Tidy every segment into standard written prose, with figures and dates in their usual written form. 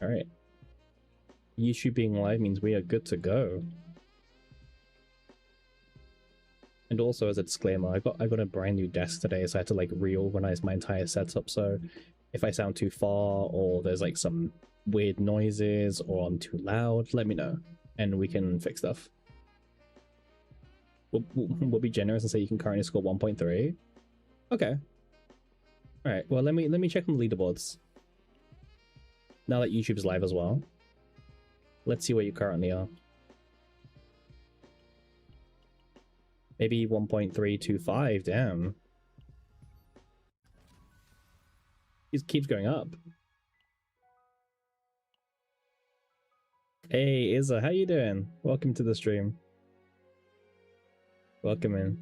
All right. YouTube being live means we are good to go. And also, as a disclaimer, I got a brand new desk today, so I had to like reorganize my entire setup. So if I sound too far or there's like some weird noises or I'm too loud, let me know and we can fix stuff. We'll be generous and say you can currently score 1.3. Okay. All right. Well, let me check on the leaderboards. Now that YouTube's live as well, let's see where you currently are. Maybe 1.325. Damn. It keeps going up. Hey, Izza, how you doing? Welcome to the stream. Welcome in.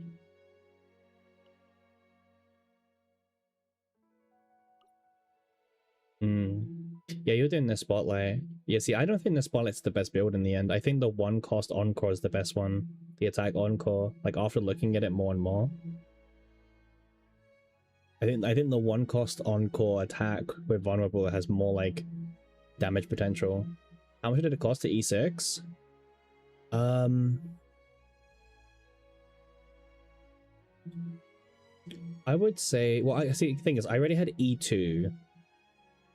Yeah, you're doing the spotlight. Yeah, see, I don't think the spotlight's the best build in the end. I think the one cost encore is the best one. The attack encore, like after looking at it more and more. I think the one cost encore attack with vulnerable has more like damage potential. How much did it cost to E6? I would say, well, I see the thing is I already had E2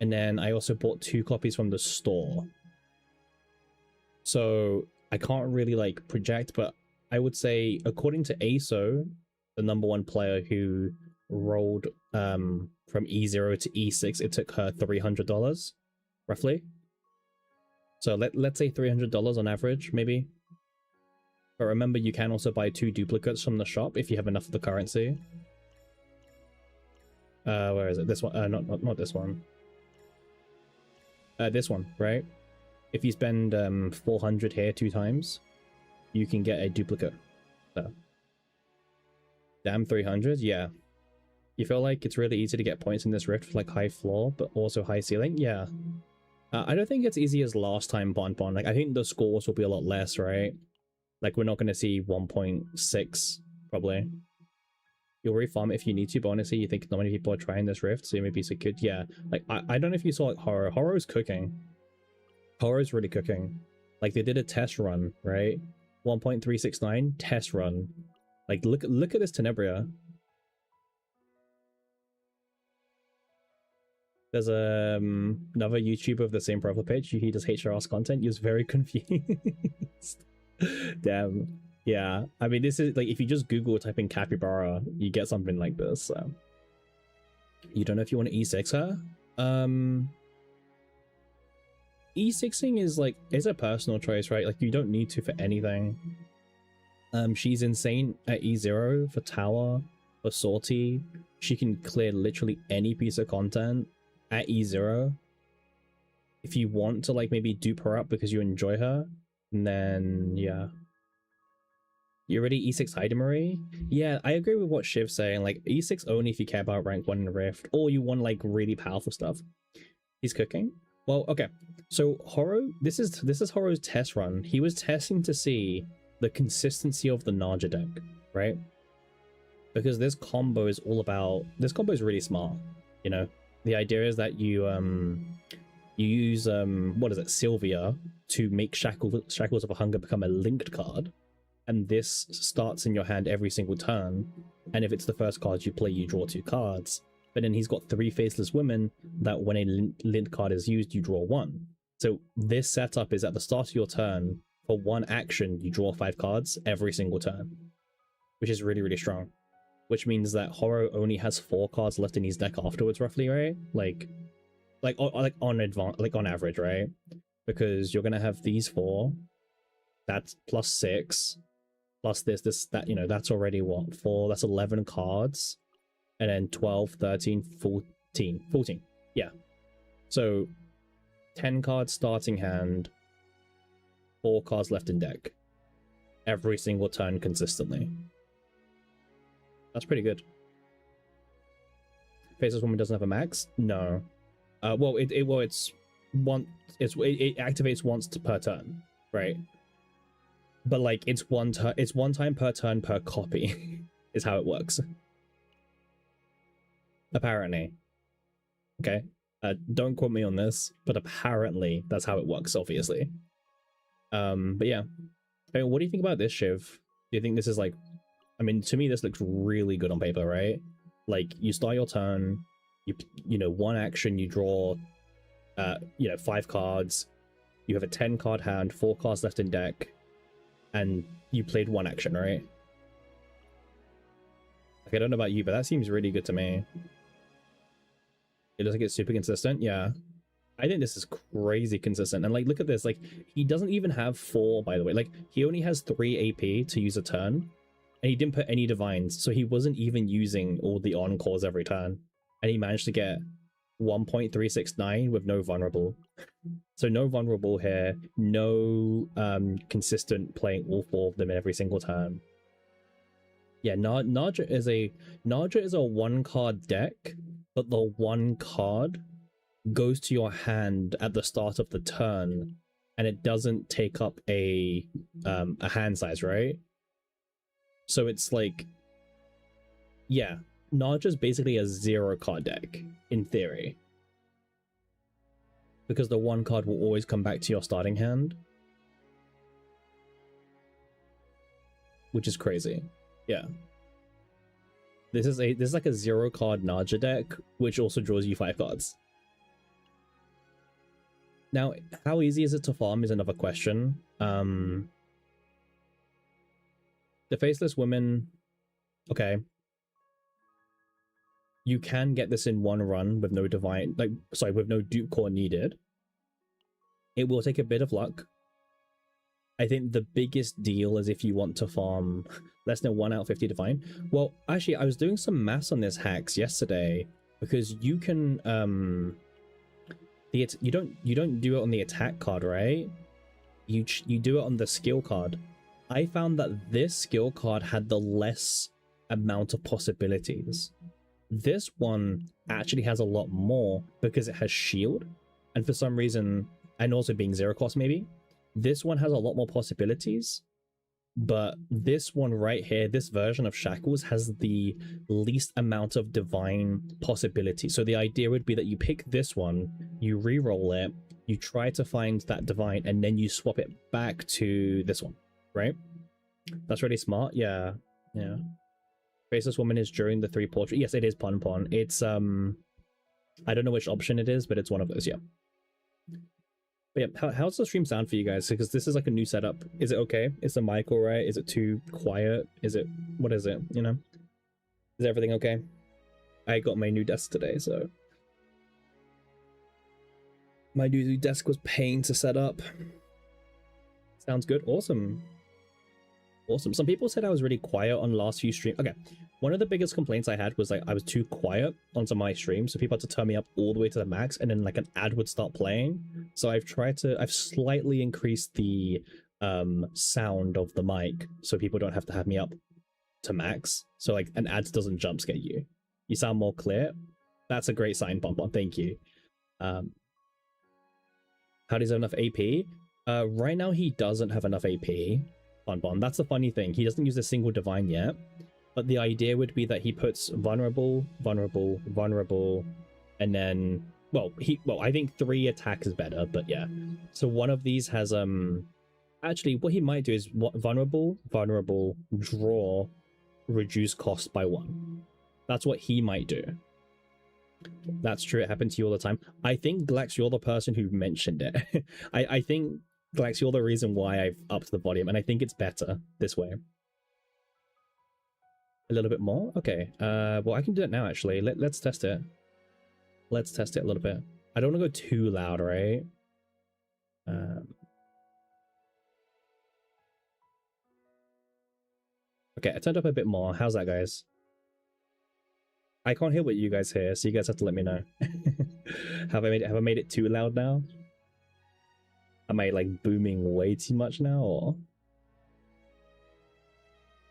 and then I also bought 2 copies from the store. So I can't really like project, but I would say according to ASO, the #1 player who rolled from E0 to E6, it took her $300 roughly. So let's say $300 on average, maybe. But remember, you can also buy 2 duplicates from the shop if you have enough of the currency. Where is it? This one? Not this one. This one, right? If you spend 400 here 2 times, you can get a duplicate. So, damn 300, yeah. You feel like it's really easy to get points in this rift, like high floor, but also high ceiling? Yeah. I don't think it's easy as last time Bonbon. Like, I think the scores will be a lot less, right? Like, we're not going to see 1.6, probably. You'll refarm if you need to, but honestly, you think not many people are trying this rift, so maybe it's a good, yeah. Like, I don't know if you saw, like, Horror. Horror's cooking. Horror's really cooking. Like, they did a test run, right? 1.369, test run. Like, look at this Tenebria. There's another YouTuber of the same profile page. He does HRS content. He was very confused. Damn. Yeah. I mean, this is like if you just Google type in capybara, you get something like this. So you don't know if you want to E6 her. E6ing is like a personal choice, right? Like you don't need to for anything. She's insane at E0 for tower, for sortie. She can clear literally any piece of content at E0. If you want to like maybe dupe her up because you enjoy her, then yeah. You already E6 Haida Marie? Yeah, I agree with what Shiv's saying. Like E6 only if you care about rank 1 in Rift, or you want like really powerful stuff. He's cooking. Well, okay. So Horo, this is Horo's test run. He was testing to see the consistency of the Naja deck, right? Because this combo is all about, this combo is really smart, you know? The idea is that you use what is it, Sylvia, to make Shackles of Hunger become a linked card, and this starts in your hand every single turn, and if it's the first card you play, you draw 2 cards. But then he's got 3 Faceless Women that when a linked card is used, you draw 1. So this setup is at the start of your turn, for 1 action, you draw 5 cards every single turn, which is really, really strong. Which means that Horo only has 4 cards left in his deck afterwards, roughly, right? Like on average, right? Because you're gonna have these 4. That's plus 6, plus that. You know, that's already what 4. That's 11 cards, and then 12, 13, 14. Yeah. So 10 cards starting hand, 4 cards left in deck, every single turn consistently. That's pretty good. Faceless Woman doesn't have a max? No. Well, it activates once per turn, right? But like it's one time per turn per copy is how it works. Apparently. Okay. Don't quote me on this, but apparently that's how it works, obviously. But yeah. I mean, what do you think about this, Shiv? Do you think this is like, I mean, to me, this looks really good on paper, right? Like, you start your turn, you know, one action, you draw, 5 cards, you have a 10 card hand, 4 cards left in deck, and you played one action, right? Like, I don't know about you, but that seems really good to me. It looks like it's super consistent. Yeah, I think this is crazy consistent. And like, look at this. Like, he doesn't even have 4, by the way. Like, he only has 3 AP to use a turn, and he didn't put any divines, so he wasn't even using all the encores every turn, and he managed to get 1.369 with no vulnerable. So no vulnerable here, no consistent playing all 4 of them in every single turn. Yeah, Naja is a 1-card deck, but the 1 card goes to your hand at the start of the turn, and it doesn't take up a hand size, right? So it's like, yeah, Naja's basically a 0-card deck in theory, because the 1 card will always come back to your starting hand, which is crazy. Yeah, this is like a 0-card Naja deck, which also draws you 5 cards. Now, how easy is it to farm is another question. The Faceless Women, okay. You can get this in 1 run with no divine, with no Dupe Core needed. It will take a bit of luck. I think the biggest deal is if you want to farm less than 1 out of 50 divine. Well, actually, I was doing some maths on this hacks yesterday, because you can you don't do it on the attack card, right? You do it on the skill card. I found that this skill card had the less amount of possibilities. This one actually has a lot more because it has shield, and for some reason, and also being 0 cost maybe, this one has a lot more possibilities. But this one right here, this version of Shackles, has the least amount of divine possibility. So the idea would be that you pick this one, you re-roll it, you try to find that divine, and then you swap it back to this one, right? That's really smart. Yeah, yeah. Faceless Woman is during the 3 portrait. Yes, it is Pon Pon. It's I don't know which option it is, but it's one of those. Yeah. But yeah, how's the stream sound for you guys? Because this is like a new setup. Is it okay? Is the mic all right? Is it too quiet? Is it, what is it? You know, is everything okay? I got my new desk today, so my new desk was pain to set up. Sounds good. Awesome. Awesome. Some people said I was really quiet on last few streams. Okay, one of the biggest complaints I had was like I was too quiet onto my stream, so people had to turn me up all the way to the max, and then like an ad would start playing. So I've slightly increased the sound of the mic so people don't have to have me up to max, so like an ad doesn't jump scare you. You sound more clear. That's a great sign, Bonbon. Thank you. How does he have enough AP? Right now he doesn't have enough AP. Bonbon. That's the funny thing. He doesn't use a single divine yet, but the idea would be that he puts vulnerable, vulnerable, vulnerable, and then I think 3 attack is better, but yeah. So one of these has actually what he might do is vulnerable, vulnerable, draw, reduce cost by 1. That's what he might do. That's true. It happened to you all the time. I think Glax, you're the person who mentioned it. I think Glax, you're the reason why I've upped the volume, and I think it's better this way. A little bit more? Okay. Well, I can do it now, actually. Let's test it. Let's test it a little bit. I don't want to go too loud, right? Okay, I turned up a bit more. How's that, guys? I can't hear what you guys hear, so you guys have to let me know. Have I made it too loud now? Am I like booming way too much now, or?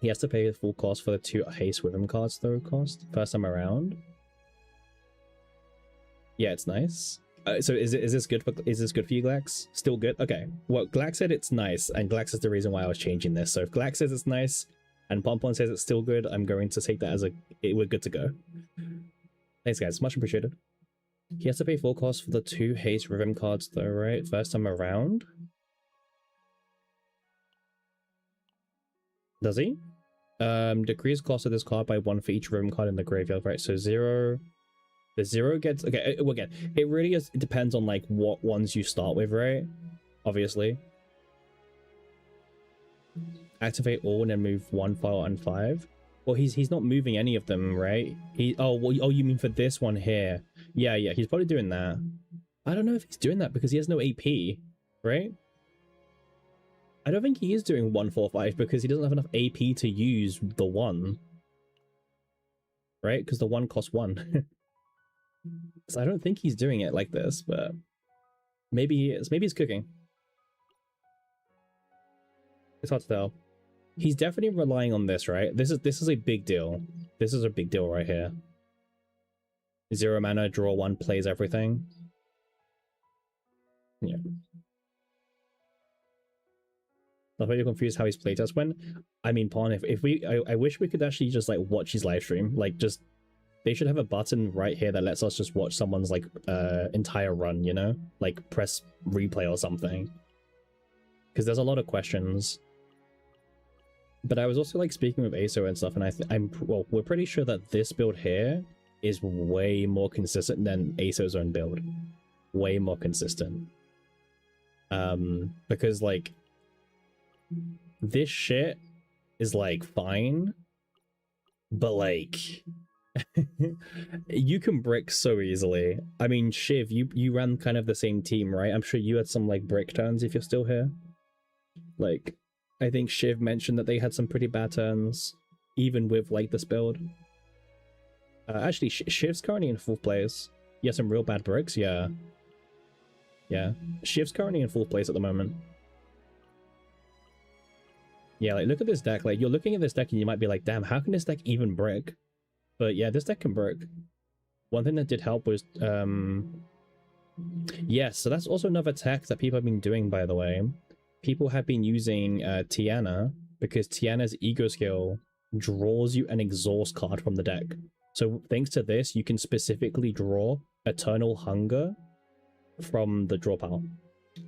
He has to pay the full cost for the 2 haste with him cards though cost first time around. Yeah, it's nice. So is this good for you, Glax? Still good? Okay. Well, Glax said it's nice, and Glax is the reason why I was changing this. So if Glax says it's nice and Pompon says it's still good, I'm going to take that as we're good to go. Thanks, guys. Much appreciated. He has to pay full cost for the 2 haste rhythm cards though, right? First time around? Does he? Decrease cost of this card by 1 for each rhythm card in the graveyard, right? So 0. The 0 gets... Okay, again, it really is... It depends on, like, what ones you start with, right? Obviously. Activate all and then move 1 file and 5. Well, he's not moving any of them, right? Oh, you mean for this one here? Yeah, he's probably doing that. I don't know if he's doing that because he has no AP, right? I don't think he is doing 1, 4, 5 because he doesn't have enough AP to use the 1. Right? Because the 1 costs 1. So I don't think he's doing it like this, but maybe he is. Maybe he's cooking. It's hard to tell. He's definitely relying on this, right? This is a big deal. This is a big deal right here. 0 mana, draw 1, plays everything. Yeah. I thought you're confused how his playtest went. I mean, Pawn, if we... I wish we could actually just, like, watch his live stream. Like, just... They should have a button right here that lets us just watch someone's, like, entire run, you know? Like, press replay or something. Because there's a lot of questions. But I was also, like, speaking with ASO and stuff, and well, we're pretty sure that this build here is way more consistent than ASO's own build. Way more consistent. Because, like... This shit is, like, fine. But, like... you can brick so easily. I mean, Shiv, you ran kind of the same team, right? I'm sure you had some, like, brick turns if you're still here. Like, I think Shiv mentioned that they had some pretty bad turns, even with, like, this build. Actually, Shiv's currently in 4th place. Yeah, some real bad bricks, yeah. Yeah, Shiv's currently in 4th place at the moment. Yeah, like, look at this deck. Like, you're looking at this deck and you might be like, damn, how can this deck even brick? But yeah, this deck can brick. One thing that did help was, yes, so that's also another tech that people have been doing, by the way. People have been using Tiana, because Tiana's Ego skill draws you an exhaust card from the deck. So thanks to this, you can specifically draw Eternal Hunger from the draw pile.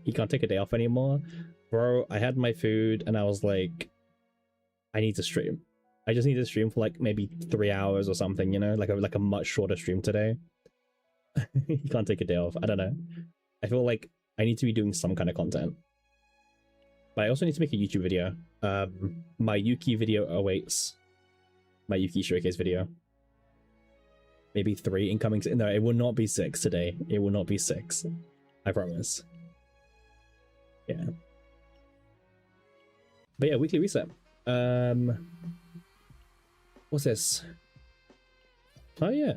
He can't take a day off anymore. Bro, I had my food and I was like, I need to stream. I just need to stream for like maybe 3 hours or something, you know, like a much shorter stream today. He can't take a day off. I don't know. I feel like I need to be doing some kind of content. But I also need to make a YouTube video. My Yuki video awaits. My Yuki showcase video. Maybe 3 incoming. No, it will not be 6 today. It will not be 6. I promise. Yeah. But yeah, weekly reset. What's this? Oh yeah.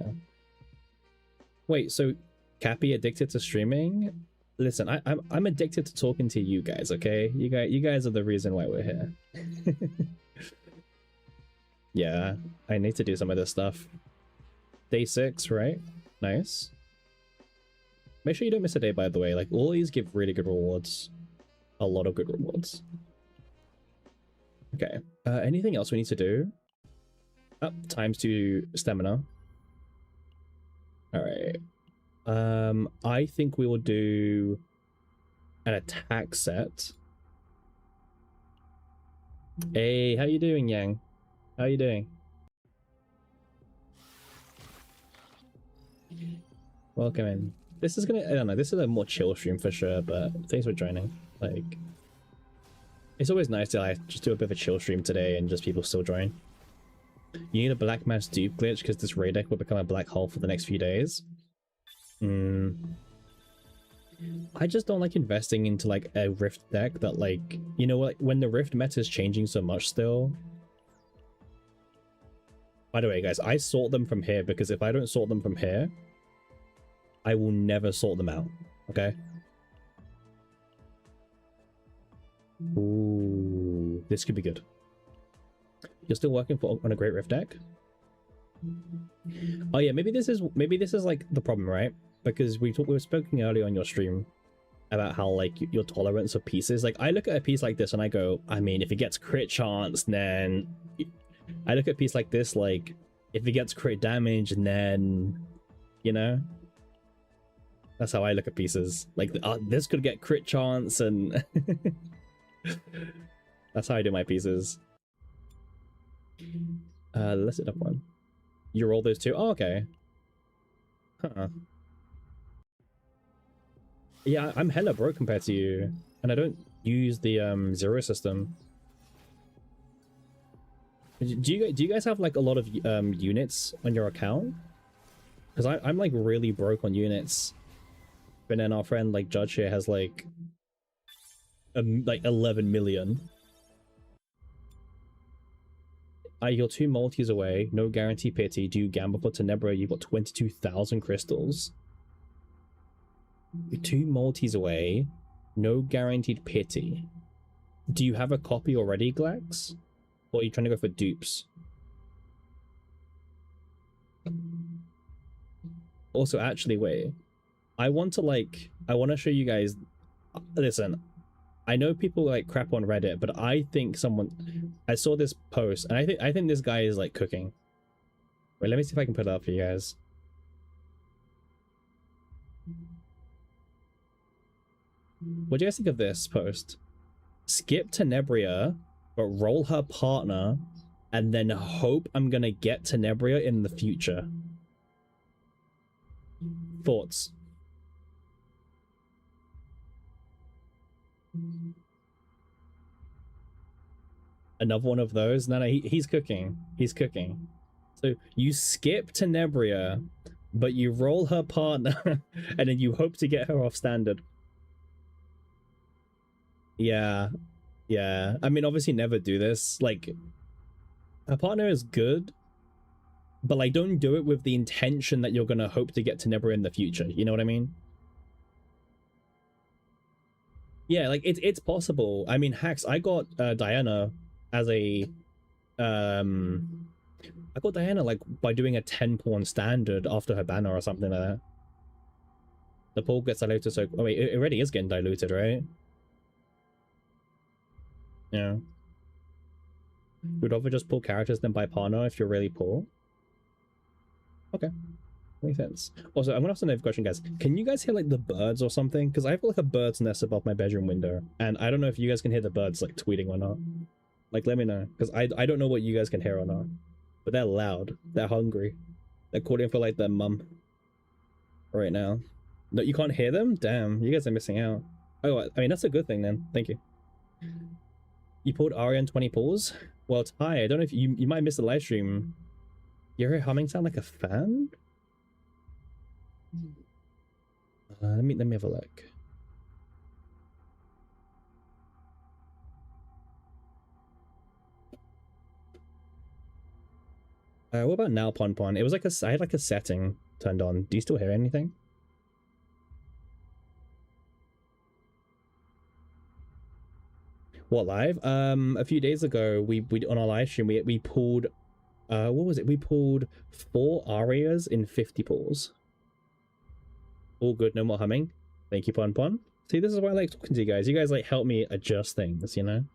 Wait, so Cappy addicted to streaming? Listen, I'm addicted to talking to you guys, okay? You guys are the reason why we're here. Yeah, I need to do some of this stuff. Day 6, right? Nice. Make sure you don't miss a day, by the way. Like, all these give really good rewards. A lot of good rewards. Okay. Anything else we need to do? Up times 2 stamina. Alright. I think we will do an attack set. Hey, how you doing, Yang? How you doing? Welcome in. This is gonna, I don't know, this is a more chill stream for sure, but thanks for joining. Like, it's always nice to like just do a bit of a chill stream today and just people still join. You need a black mass dupe glitch because this raid deck will become a black hole for the next few days. I just don't like investing into like a rift deck that, like, you know, like when the rift meta is changing so much still. By the way, guys, I sort them from here because if I don't sort them from here, I will never sort them out. Okay. Ooh, this could be good. You're still working on a great rift deck? Oh yeah, maybe this is like the problem, right? Because we were speaking earlier on your stream about how like your tolerance of pieces. Like I look at a piece like this and I go, I mean, if it gets crit chance, then I look at a piece like this, like if it gets crit damage, and then, you know, That's how I look at pieces. Like, this could get crit chance, and that's how I do my pieces. Let's hit up one. You roll those two? Oh, okay. Huh. Yeah, I'm hella broke compared to you, and I don't use the zero system. Do you guys have like a lot of units on your account? Because I'm like really broke on units. But then our friend like Judge here has like 11 million. You're 2 multis away, no guarantee pity. Do you gamble for Tenebria? You've got 22,000 crystals. You're 2 multis away, no guaranteed pity. Do you have a copy already, Glax? Or are you trying to go for dupes? Also, actually, wait. I want to show you guys. Listen, I know people like crap on Reddit, but I think I saw this post, and I think this guy is like cooking. Wait, let me see if I can put it up for you guys. What do you guys think of this post? Skip Tenebria, but roll her partner, and then hope I'm gonna get Tenebria in the future. Thoughts? Another one of those? No, he's cooking. He's cooking. So you skip Tenebria, but you roll her partner, and then you hope to get her off standard. Yeah. Yeah. I mean, obviously never do this. Like, her partner is good, but like don't do it with the intention that you're gonna hope to get Tenebria in the future. You know what I mean? Yeah, like it's possible. I mean, Hacks, I got Diana as a I got Diana like by doing a 10 pawn standard after her banner or something like that. The pool gets diluted, so oh wait, it already is getting diluted, right? Yeah. Would rather just pull characters than buy partner if you're really poor. Okay. Makes sense. Also, I'm gonna ask another question, guys. Can you guys hear like the birds or something? Because I have like a bird's nest above my bedroom window, and I don't know if you guys can hear the birds like tweeting or not. Like, let me know, because I don't know what you guys can hear or not. But they're loud. They're hungry. They're calling for like their mum right now. No, you can't hear them? Damn, you guys are missing out. Oh, I mean, that's a good thing then. Thank you. You pulled Arian 20 pulls? Well, Ty, I don't know if you might miss the live stream. You hear humming sound like a fan? Let me have a look. What about now, Pon Pon? It was like I had like a setting turned on. Do you still hear anything? What, live? A few days ago, we on our live stream we pulled, what was it? We pulled 4 arias in 50 pulls. All good, no more humming. Thank you, Pon Pon. See, this is why I like talking to you guys. You guys like help me adjust things, you know?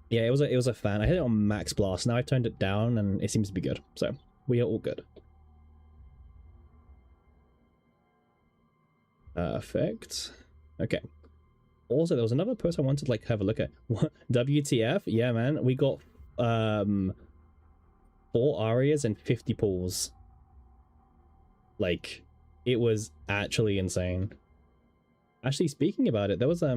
Yeah, it was a fan. I had it on max blast. Now I turned it down and it seems to be good. So we are all good. Perfect. Okay. Also, there was another post I wanted to like have a look at. What? WTF? Yeah, man. We got 4 arias and 50 pulls. Like, it was actually insane. Actually, speaking about it, there was a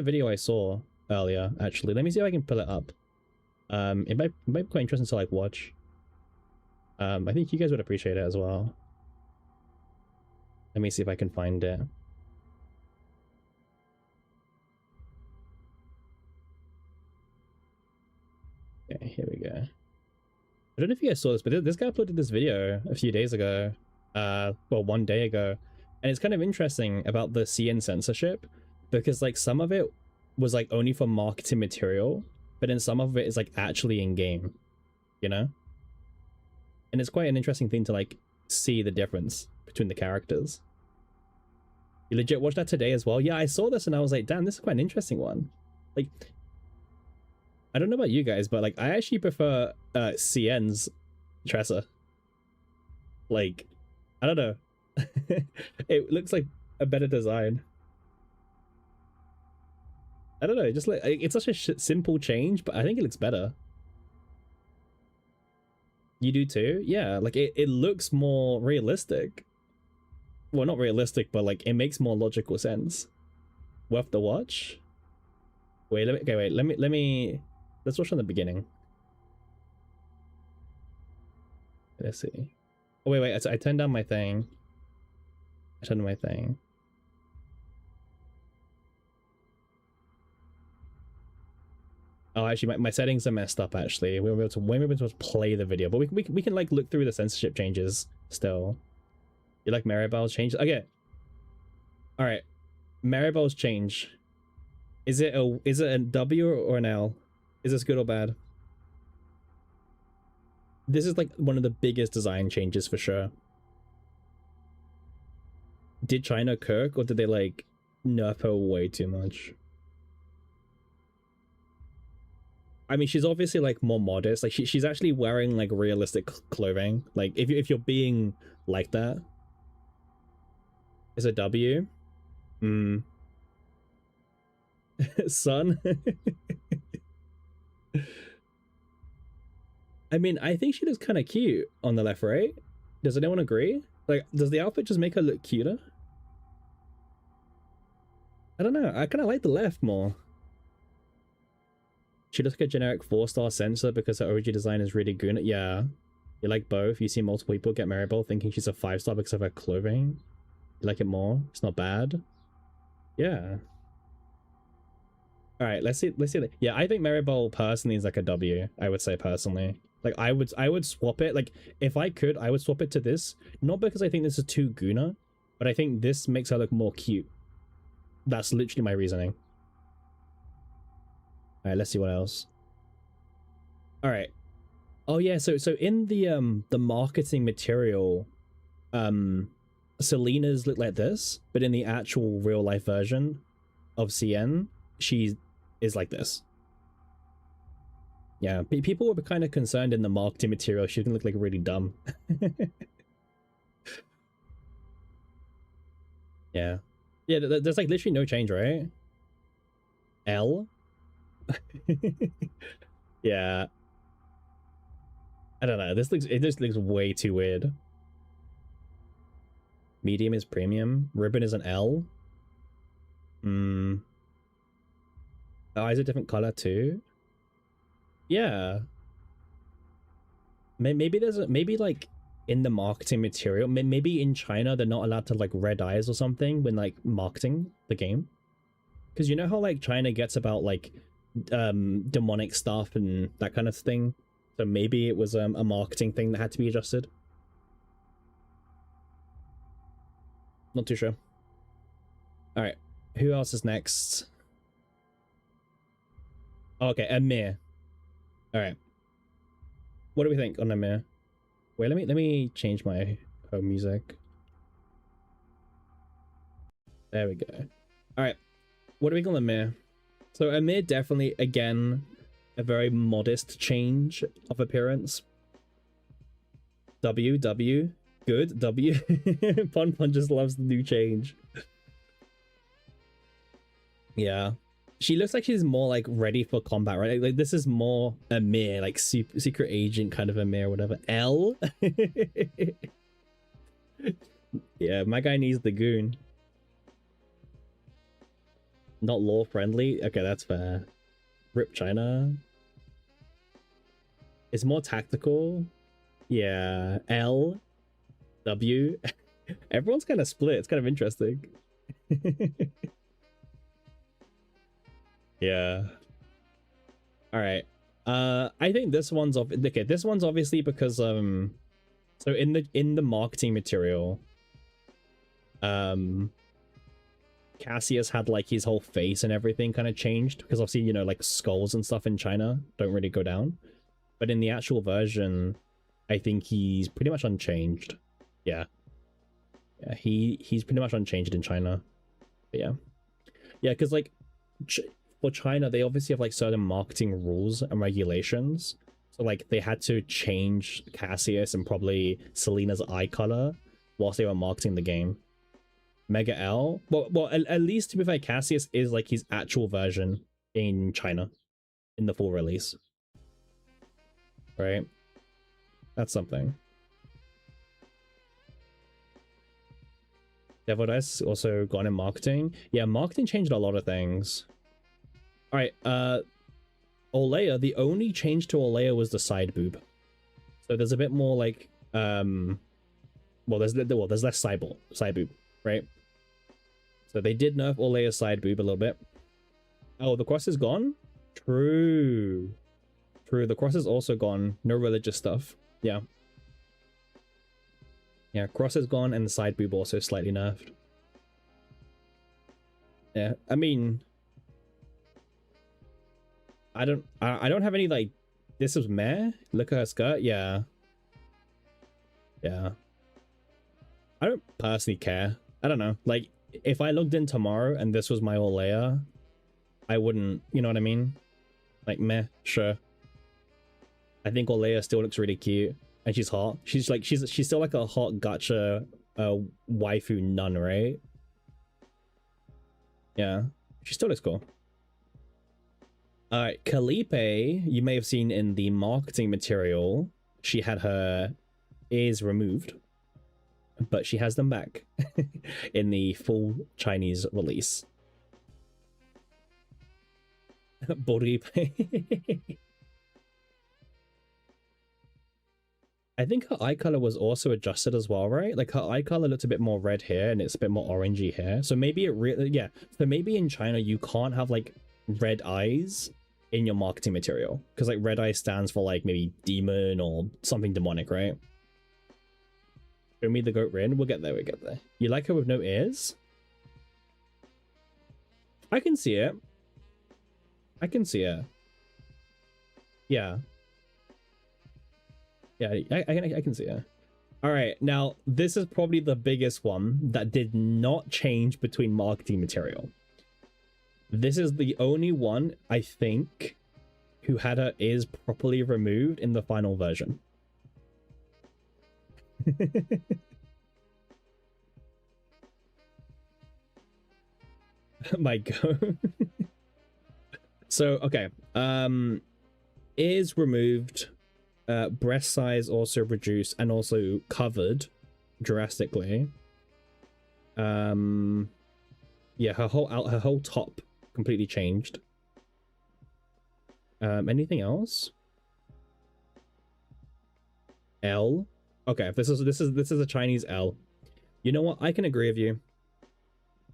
video I saw earlier, actually. Let me see if I can pull it up. It might be quite interesting to like watch. I think you guys would appreciate it as well. Let me see if I can find it. Okay, here we go. I don't know if you guys saw this, but this guy uploaded this video a few days ago. Well, 1 day ago. And it's kind of interesting about the CN censorship, because like some of it was like only for marketing material, but then some of it is like actually in game, you know? And it's quite an interesting thing to like see the difference between the characters. You legit watched that today as well? Yeah, I saw this and I was like, damn, this is quite an interesting one. Like, I don't know about you guys, but like I actually prefer CN's Tressa. Like, I don't know. It looks like a better design. I don't know. Just like it's such a simple change, but I think it looks better. You do too? Yeah. Like it looks more realistic. Well, not realistic, but like it makes more logical sense. Worth the watch. Wait. Let me. Okay. Wait. Let me. Let's watch from the beginning. Let's see. Oh wait. Wait. I turned down my thing. I turned on my thing. Oh, actually, my settings are messed up. Actually, we were able to play the video, but we can like look through the censorship changes still. You like Maribel's changes? Okay. All right. Maribel's change. Is it a W or an L? Is this good or bad? This is like one of the biggest design changes for sure. Did China Kirk or did they like nerf her way too much? I mean, she's obviously like more modest. Like she's actually wearing like realistic clothing. Like if you're being like that, is a W. Hmm. Son. I mean, I think she looks kind of cute on the left, right? Does anyone agree? Like, does the outfit just make her look cuter? I don't know. I kind of like the left more. She looks like a generic 4-star censor because her OG design is really good. Yeah. You like both. You see multiple people get Maribel thinking she's a 5-star because of her clothing. You like it more? It's not bad. Yeah. All right, let's see. Yeah, I think Maribel personally is like a W. I would say personally. Like I would swap it. Like if I could, I would swap it to this. Not because I think this is too Guna, but I think this makes her look more cute. That's literally my reasoning. All right, let's see what else. All right. Oh yeah, so in the marketing material, Selena's look like this, but in the actual real life version of CN, she is like this. Yeah, people were kind of concerned in the marketing material she can look like really dumb. Yeah. Yeah, there's like literally no change, right? L? Yeah. I don't know. It just looks way too weird. Medium is premium. Ribbon is an L. Hmm. Oh, is it a different color too? Yeah. Maybe maybe like in the marketing material, maybe in China they're not allowed to like red eyes or something when like marketing the game. Because you know how like China gets about like demonic stuff and that kind of thing. So maybe it was a marketing thing that had to be adjusted. Not too sure. All right, who else is next? Okay, Amir. All right, what do we think on Amir? Wait, let me change my home music. There we go. All right, what do we call Amir? So Amir definitely again a very modest change of appearance. W good W. Pon just loves the new change. Yeah, she looks like she's more like ready for combat, right? Like this is more Amir, like secret agent kind of Amir, whatever. L. Yeah, my guy needs the goon. Not law friendly. Okay, that's fair. Rip China. It's more tactical. Yeah. L. W. Everyone's kind of split. It's kind of interesting. Yeah. All right. I think this one's okay. This one's obviously because so in the marketing material, Cassius had like his whole face and everything kind of changed because obviously, you know, like skulls and stuff in China don't really go down. But in the actual version, I think he's pretty much unchanged. Yeah. Yeah, he's pretty much unchanged in China. But yeah. Yeah, because like for China, they obviously have like certain marketing rules and regulations. So like they had to change Cassius and probably Selena's eye color whilst they were marketing the game. Mega L. Well, at least to be fair, Cassius is like his actual version in China in the full release. Right? That's something. Devil Dice also gone in marketing. Yeah, marketing changed a lot of things. Alright, Olea, the only change to Olea was the side boob. So there's a bit more like there's less side boob, right? So they did nerf Olea's side boob a little bit. Oh, the cross is gone? True. The cross is also gone. No religious stuff. Yeah. Yeah, cross is gone and the side boob also slightly nerfed. Yeah, I mean, I don't have any like, this is meh. Look at her skirt. Yeah. I don't personally care. I don't know. Like, if I logged in tomorrow and this was my Olea, I wouldn't, you know what I mean? Like, meh, sure. I think Olea still looks really cute and she's hot. She's still like a hot gacha waifu nun, right? Yeah, she still looks cool. Alright, Calipe, you may have seen in the marketing material, she had her ears removed, but she has them back in the full Chinese release. Boripe. I think her eye color was also adjusted as well, right? Like her eye color looked a bit more red here and it's a bit more orangey here. So maybe it really, yeah. So maybe in China you can't have like red eyes in your marketing material because like red eye stands for like maybe demon or something demonic, right? Show me the goat Rin. We'll get there. You like her with no ears? I can see it. Yeah. Yeah, I can see it. All right, now this is probably the biggest one that did not change between marketing material. This is the only one, I think, who had her ears properly removed in the final version. My God. So, okay. Ears removed. Breast size also reduced and also covered drastically. Yeah, her whole top completely changed. Anything else? L. Okay, this is a Chinese L. You know what? I can agree with you.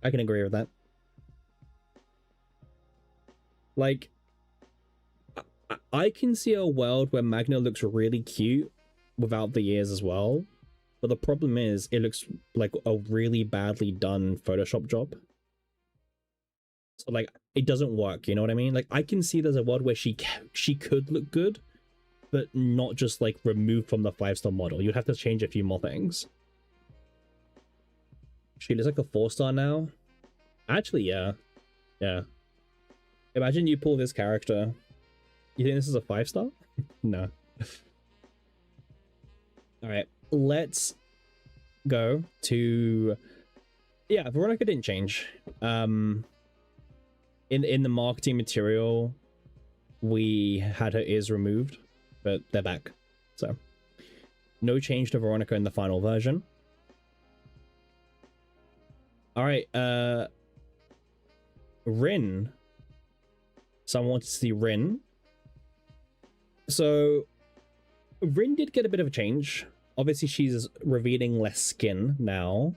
I can agree with that. Like, I can see a world where Magna looks really cute without the ears as well. But the problem is it looks like a really badly done Photoshop job. So like it doesn't work, you know what I mean? Like I can see there's a world where she could look good, but not just like removed from the 5-star model. You'd have to change a few more things. She looks like a 4-star now. Actually, yeah. Yeah. Imagine you pull this character. You think this is a 5-star? No. All right, let's go to... Yeah, Veronica didn't change. In the marketing material, we had her ears removed, but they're back. So, no change to Veronica in the final version. All right, Rin. Someone wants to see Rin. So, Rin did get a bit of a change. Obviously, she's revealing less skin now.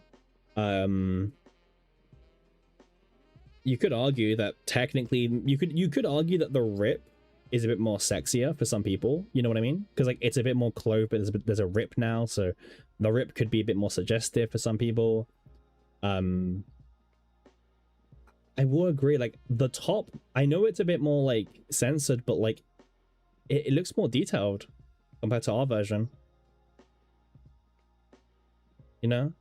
You could argue that technically, you could argue that the rip is a bit more sexier for some people. You know what I mean? Because like it's a bit more clothed, but there's a rip now, so the rip could be a bit more suggestive for some people. I will agree. Like the top, I know it's a bit more like censored, but like it looks more detailed compared to our version. You know?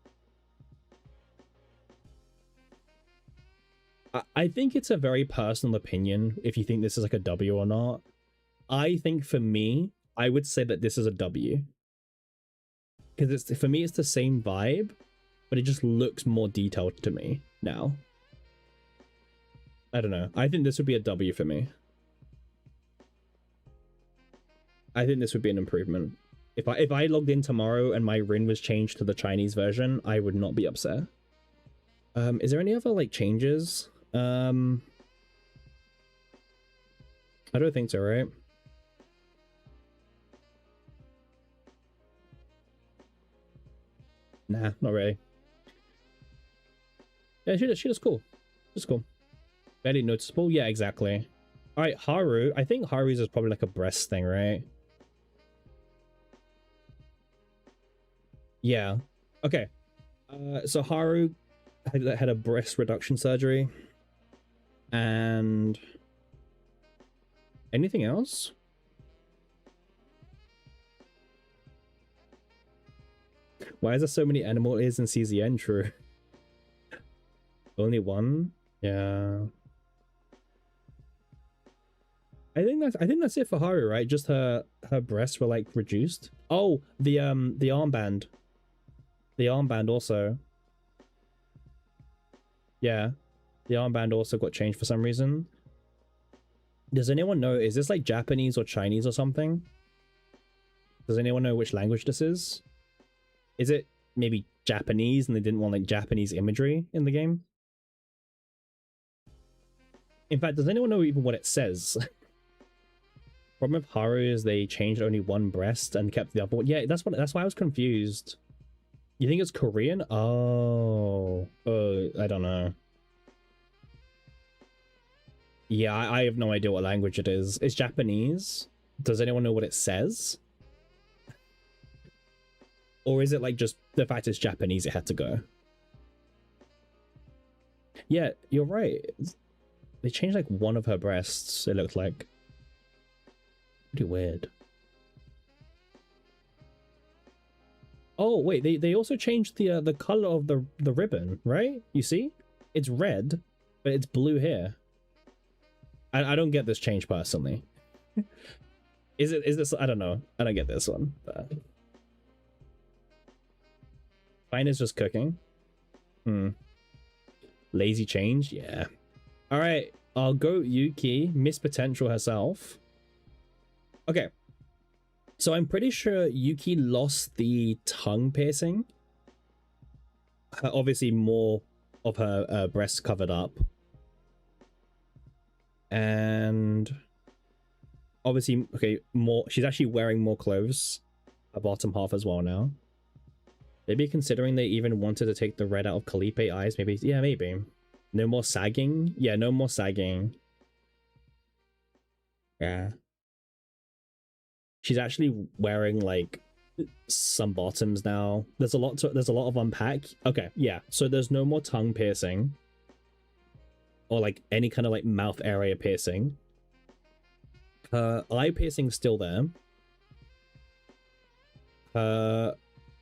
I think it's a very personal opinion if you think this is like a W or not. I think for me, I would say that this is a W. because it's for me it's the same vibe, but it just looks more detailed to me now. I don't know. I think this would be a W for me. I think this would be an improvement. If I logged in tomorrow and my Rin was changed to the Chinese version, I would not be upset. Is there any other like changes? I don't think so, right? Nah, not really. Yeah, she was cool. She's cool. Barely noticeable. Yeah, exactly. All right, Haru. I think Haru's is probably like a breast thing, right? Yeah. Okay. So Haru had a breast reduction surgery. And anything else? Why is there so many animal ears in CZN? True. Only one? Yeah. I think that's it for Haru, right? Just her breasts were like reduced. Oh, the armband. The armband also. Yeah. The armband also got changed for some reason. Does anyone know, is this like Japanese or Chinese or something? Does anyone know which language this is? Is it maybe Japanese and they didn't want like Japanese imagery in the game? In fact, does anyone know even what it says? Problem with Haru is they changed only one breast and kept the other one. Yeah, that's why I was confused. You think it's Korean? Oh, I don't know. Yeah, I have no idea what language it is. It's Japanese. Does anyone know what it says? Or is it like just the fact it's Japanese, it had to go? Yeah, you're right. They changed like one of her breasts, it looked like. Pretty weird. Oh, wait, they also changed the color of the ribbon, right? You see? It's red, but it's blue here. I don't get this change personally. Is this, I don't know. I don't get this one. But... Fine is just cooking. Lazy change? Yeah. Alright, I'll go Yuki, Miss Potential herself. Okay. So I'm pretty sure Yuki lost the tongue piercing. Obviously more of her breasts covered up. And obviously, okay, more, she's actually wearing more clothes. Her bottom half as well now. Maybe considering they even wanted to take the red out of Calipe eyes, maybe, yeah, maybe. No more sagging? Yeah, no more sagging. Yeah. She's actually wearing like some bottoms now. There's a lot of unpack. Okay, yeah. So there's no more tongue piercing. Or like any kind of like mouth area piercing. Eye piercing's still there.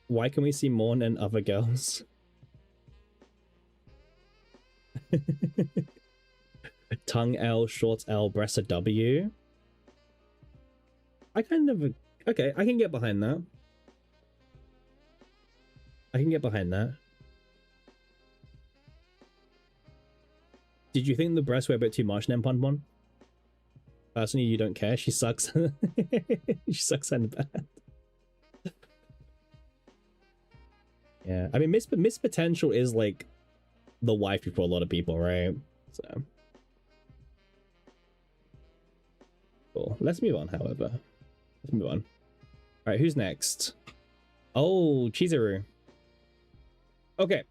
Why can we see more than other girls? Tongue L, short L, breast a W. I kind of... Okay, I can get behind that. I can get behind that. Did you think the breasts were a bit too much, Nemponpon? Personally, you don't care. She sucks. She sucks and bad. Yeah, I mean, Miss Potential is like the wifey for a lot of people, right? So cool. Let's move on. However, let's move on. All right, who's next? Oh, Chizuru. Okay,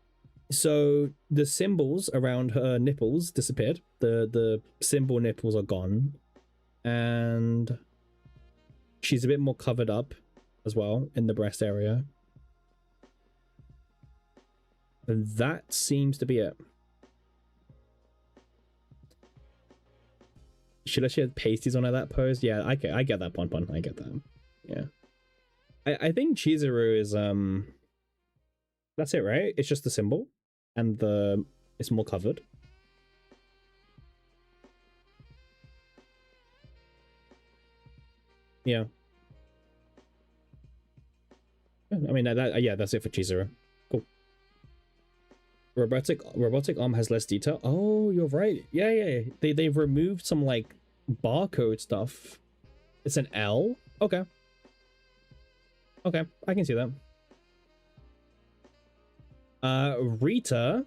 so the symbols around her nipples disappeared. The symbol nipples are gone, and she's a bit more covered up as well in the breast area. And that seems to be it. Should she have pasties on her that pose? Yeah, I get that, Pon. I get that. Yeah. I think Chizuru is that's it, right? It's just the symbol and it's more covered. Yeah. I mean, yeah, that's it for Chizuru. Cool. Robotic arm has less detail. Oh, you're right. Yeah, yeah. They've removed some like barcode stuff. It's an L. Okay. Okay, I can see that. Rita.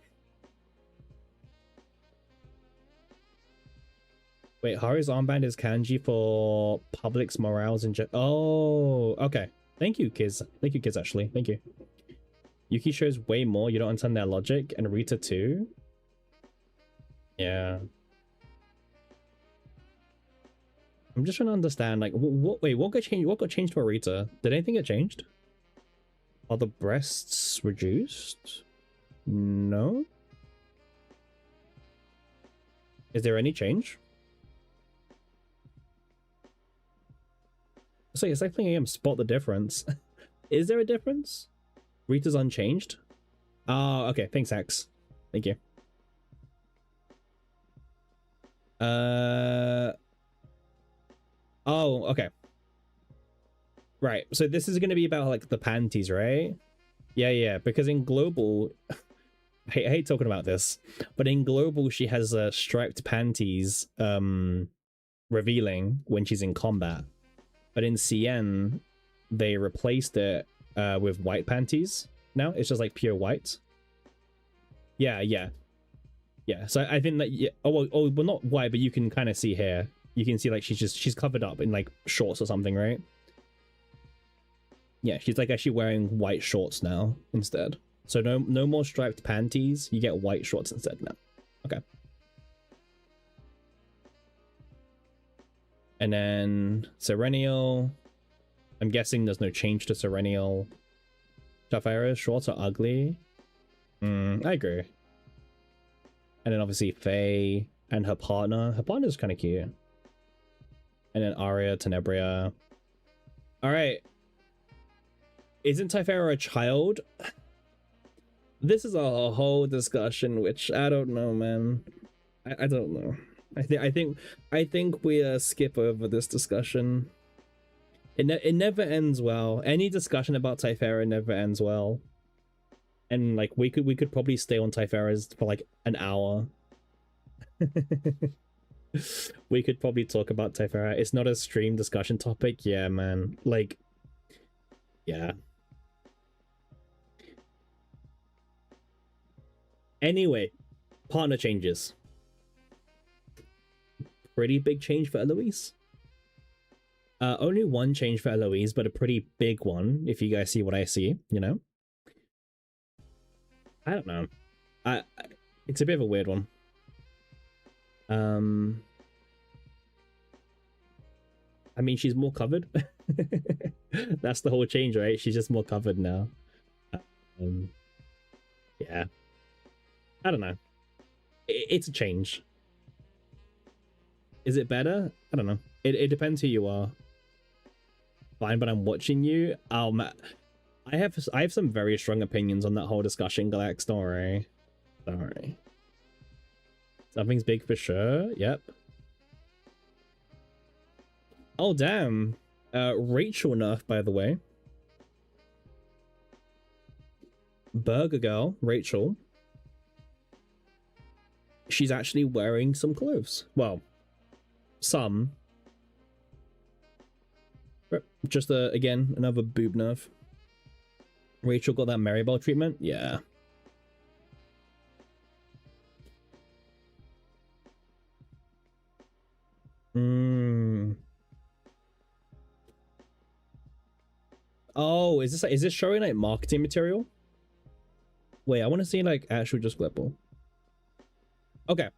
Wait, Haru's armband is kanji for public's morals and oh, okay. Thank you, kids. Thank you, kids, actually. Thank you. Yuki shows way more. You don't understand their logic. And Rita too? Yeah. I'm just trying to understand, like, wait, what got changed? What got changed for Rita? Did anything get changed? Are the breasts reduced? No? Is there any change? So it's like playing a game, spot the difference. Is there a difference? Rita's unchanged? Oh, okay. Thanks, Axe. Thank you. Oh, okay. Right. So this is going to be about like the panties, right? Yeah, yeah. Because in Global, I hate talking about this, but in Global, she has striped panties revealing when she's in combat. But in CN, they replaced it with white panties now. It's just like pure white. Yeah, yeah. Yeah, so I think that, yeah, well, not white, but you can kind of see here. You can see like she's covered up in like shorts or something, right? Yeah, she's like actually wearing white shorts now instead. So no more striped panties. You get white shorts instead now. Okay. And then Serenial. I'm guessing there's no change to Serenial. Jafira's shorts are ugly. I agree. And then obviously Faye and her partner. Her partner's kind of cute. And then Arya, Tenebria. Alright. Isn't Typhara a child? This is a whole discussion, which I don't know, man. I don't know. I think we skip over this discussion. It never ends well. Any discussion about Typhara never ends well. And like we could probably stay on Typhara's for like an hour. We could probably talk about Typhara. It's not a stream discussion topic. Yeah, man. Like, yeah. Anyway, partner changes. Pretty big change for Eloise. Only one change for Eloise, but a pretty big one, if you guys see what I see, you know? I don't know. It's a bit of a weird one. I mean, she's more covered. That's the whole change, right? She's just more covered now. Yeah. I don't know. It's a change. Is it better? I don't know. It depends who you are. Fine, but I'm watching you. I have some very strong opinions on that whole discussion, Galax. Don't worry. Don't worry. Something's big for sure. Yep. Oh damn. Rachel nerf, by the way. Burger Girl, Rachel. She's actually wearing some clothes. Well, some. Just again, another boob nerf. Rachel got that Maribel treatment? Yeah. Oh, is this showing like marketing material? Wait, I want to see like actual just clipable. Okay.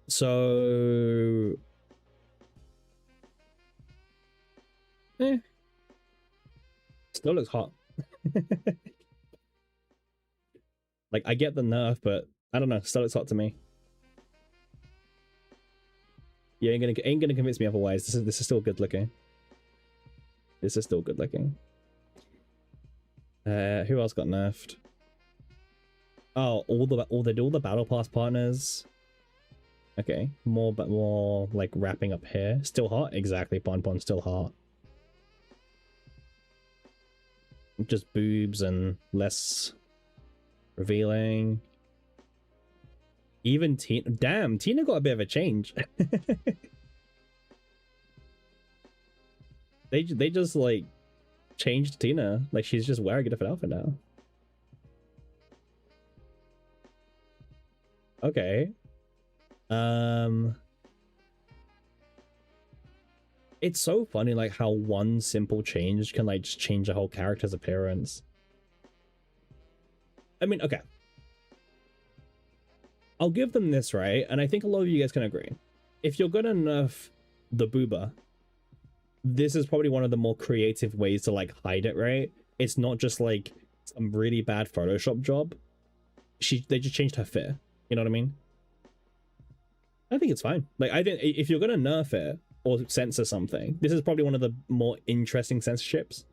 So still looks hot. Like I get the nerf, but I don't know, still looks hot to me. You ain't gonna convince me otherwise. This is still good looking. This is still good looking. Who else got nerfed? Oh, all the battle pass partners. Okay, more like wrapping up here. Still hot? Exactly, Bon still hot. just boobs and less revealing. Even Tina, damn, Tina got a bit of a change. they just like changed Tina. Like she's just wearing a different outfit now. Okay. It's so funny like how one simple change can like just change a whole character's appearance. I mean, okay. I'll give them this, right? And I think a lot of you guys can agree. If you're gonna nerf the booba, this is probably one of the more creative ways to like hide it, right? It's not just like some really bad Photoshop job. They just changed her fit. You know what I mean? I think it's fine. Like, I think if you're gonna nerf it or censor something, this is probably one of the more interesting censorships.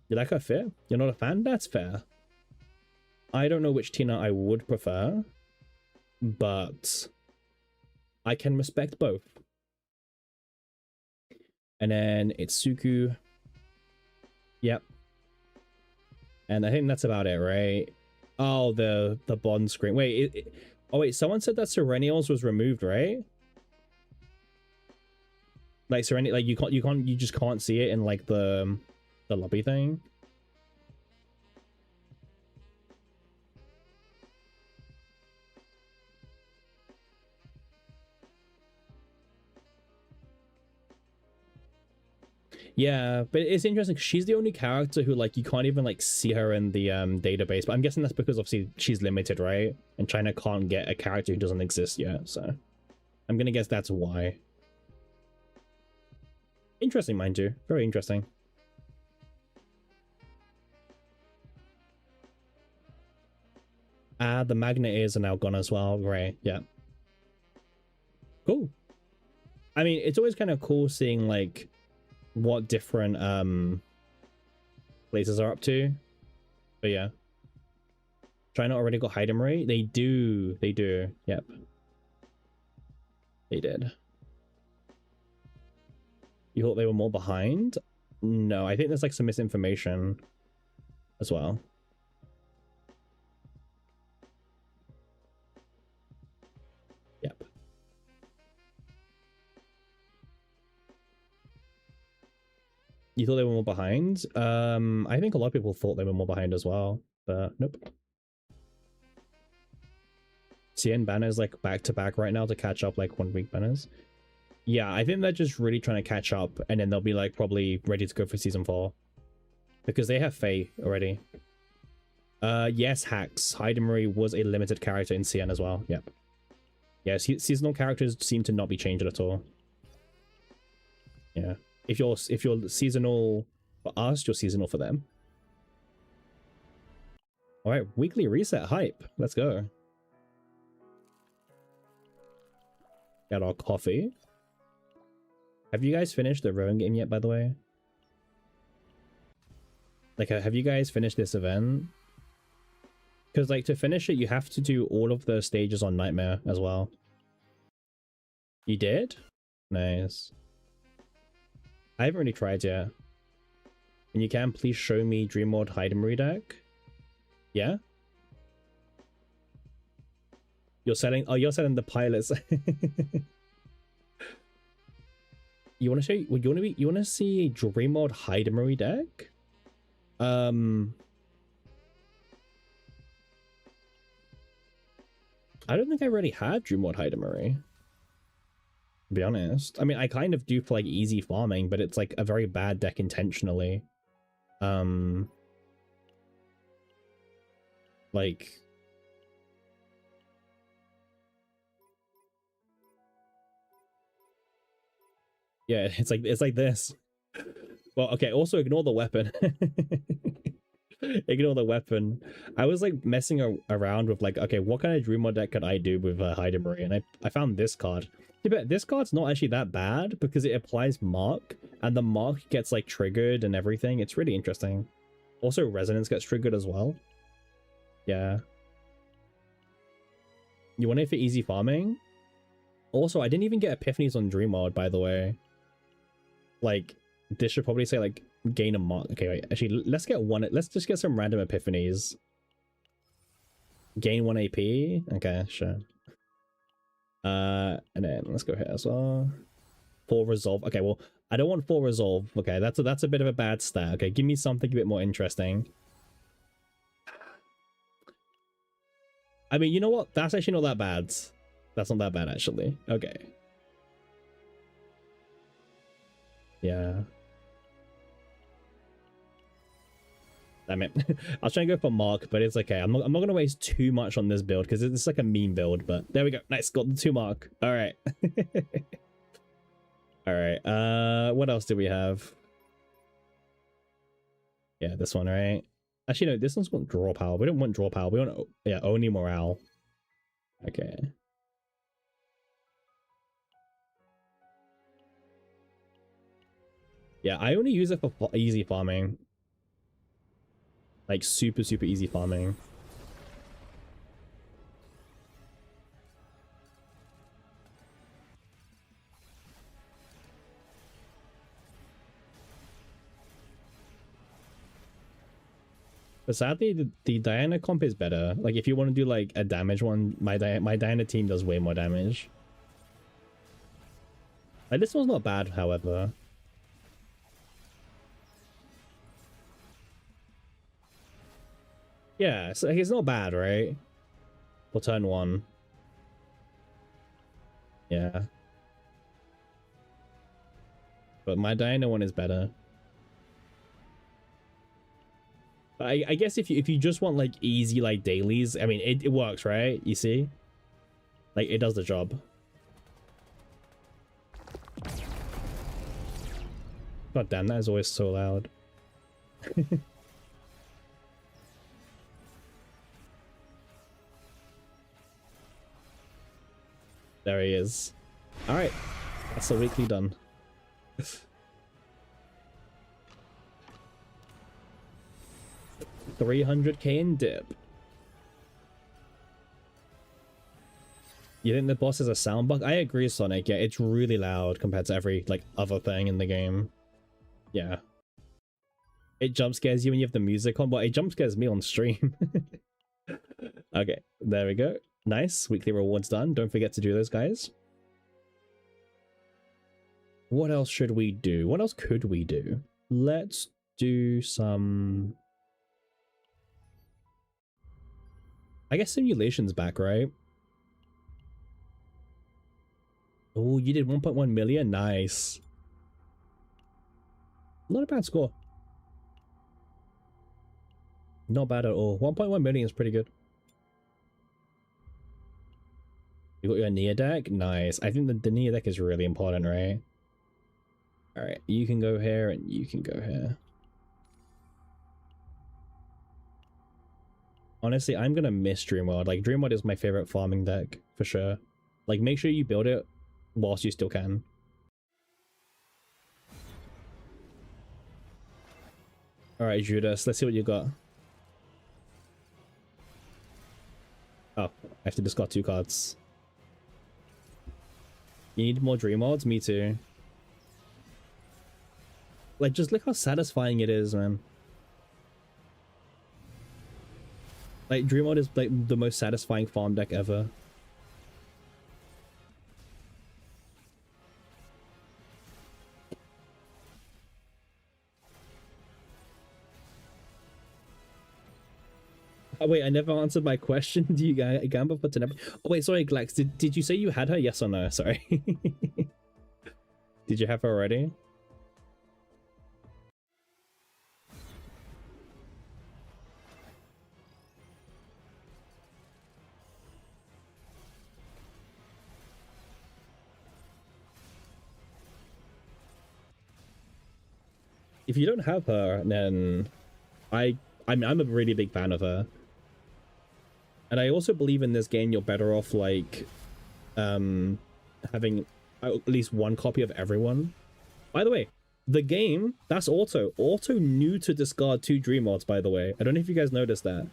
You like her fit? You're not a fan? That's fair. I don't know which Tina I would prefer, but I can respect both. And then it's Suku. Yep. And I think that's about it, right? Oh, the Bond screen. Wait, oh wait, someone said that Serenials was removed, right? Like Serenial, like you just can't see it in like the lobby thing. Yeah, but it's interesting because she's the only character who like you can't even like see her in the database. But I'm guessing that's because obviously she's limited, right? And China can't get a character who doesn't exist yet. So I'm gonna guess that's why. Interesting, mind you. Very interesting. The magnet ears are now gone as well. Right, yeah. Cool. I mean, it's always kind of cool seeing like what different places are up to. But yeah. China already got Heidemery? They do. Yep. They did. You thought they were more behind? No, I think there's like some misinformation as well. Yep. You thought they were more behind? I think a lot of people thought they were more behind as well, but nope. CN banners like back to back right now to catch up like 1 week banners. Yeah, I think they're just really trying to catch up, and then they'll be like probably ready to go for season 4 because they have Faye already. Yes, Hacks. Heidemery was a limited character in CN as well. Yep. Yeah, seasonal characters seem to not be changed at all. Yeah. If you're seasonal for us, you're seasonal for them. All right, weekly reset hype. Let's go. Got our coffee. Have you guys finished the Rowan game yet, by the way? Like, have you guys finished this event? Because, like, to finish it, you have to do all of the stages on Nightmare as well. You did? Nice. I haven't really tried yet. And you can please show me Dream World Heidemery deck? Yeah? You're selling... Oh, you're selling the pilots. You want to show... You want to see a Dream World Heidemery deck? I don't think I already have Dream World Heidemery. To be honest. I mean, I kind of do for like easy farming, but it's like a very bad deck intentionally. Like... Yeah, it's like this. Well, okay, also ignore the weapon. Ignore the weapon. I was like messing around with like, okay, what kind of Dream World deck could I do with Heidemery? And I found this card. Yeah, but this card's not actually that bad because it applies Mark, and the Mark gets like triggered and everything. It's really interesting. Also, Resonance gets triggered as well. Yeah. You want it for easy farming? Also, I didn't even get Epiphanies on Dream World, by the way. Like, this should probably say like gain a mark. Okay, wait. Actually, let's get one. Let's just get some random epiphanies. Gain 1 AP. Okay, sure. And then let's go here as well. 4 resolve. Okay, well, I don't want 4 resolve. Okay, that's a bit of a bad stat. Okay, give me something a bit more interesting. I mean, you know what? That's actually not that bad. That's not that bad, actually. Okay. Yeah. Damn it. I was trying to go for Mark, but it's okay. I'm not gonna waste too much on this build because it's like a meme build, but there we go. Nice, got the 2 Mark. Alright. Alright. What else do we have? Yeah, this one, right? Actually, no, this one's got draw power. We don't want draw power. We want, yeah, only morale. Okay. Yeah, I only use it for easy farming. Like super easy farming. But sadly, the Diana comp is better. Like if you want to do like a damage one, my Diana team does way more damage. Like this one's not bad, however. Yeah, so it's not bad, right? For turn 1. Yeah. But my Diana one is better. I guess if you just want like easy like dailies, I mean it works, right? You see? Like it does the job. God damn, that is always so loud. There he is. Alright. That's the weekly done. 300k in dip. You think the boss is a sound bug? I agree, Sonic. Yeah, it's really loud compared to every like other thing in the game. Yeah. It jump scares you when you have the music on, but it jump scares me on stream. Okay, there we go. Nice. Weekly rewards done. Don't forget to do those, guys. What else should we do? What else could we do? Let's do some... I guess simulation's back, right? Oh, you did 1.1 million? Nice. Not a bad score. Not bad at all. 1.1 million is pretty good. You got your Nia deck? Nice. I think the Nia deck is really important, right? Alright, you can go here and you can go here. Honestly, I'm gonna miss Dreamworld. Like, Dreamworld is my favorite farming deck, for sure. Like, make sure you build it whilst you still can. Alright, Judas, let's see what you got. Oh, I have to discard 2 cards. You need more Dreamworlds? Me too. Like, just look how satisfying it is, man. Like, Dreamworld is like the most satisfying farm deck ever. Oh wait, I never answered my question. Do you gamble for Tenebria? Oh wait, sorry, Glax. Did you say you had her? Yes or no? Sorry. Did you have her already? If you don't have her, then I'm a really big fan of her. And I also believe in this game you're better off like having at least 1 copy of everyone. By the way, the game, that's auto knew to discard 2 Dreamworlds, by the way. I don't know if you guys noticed that.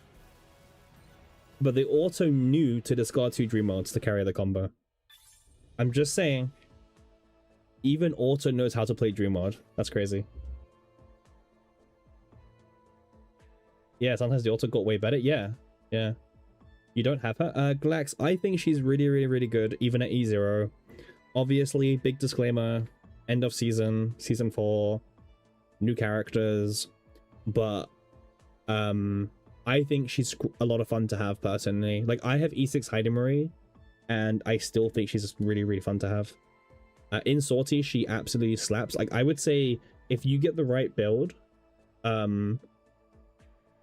But they auto knew to discard 2 Dreamworlds to carry the combo. I'm just saying, even auto knows how to play Dreamworld. That's crazy. Yeah, sometimes the auto got way better. Yeah, yeah. You don't have her. Glax, I think she's really, really, really good, even at E0. Obviously, big disclaimer, end of season, season 4, new characters, but I think she's a lot of fun to have personally. Like, I have E6 Heidemery, and I still think she's really, really fun to have. In Sortie, she absolutely slaps. Like, I would say if you get the right build,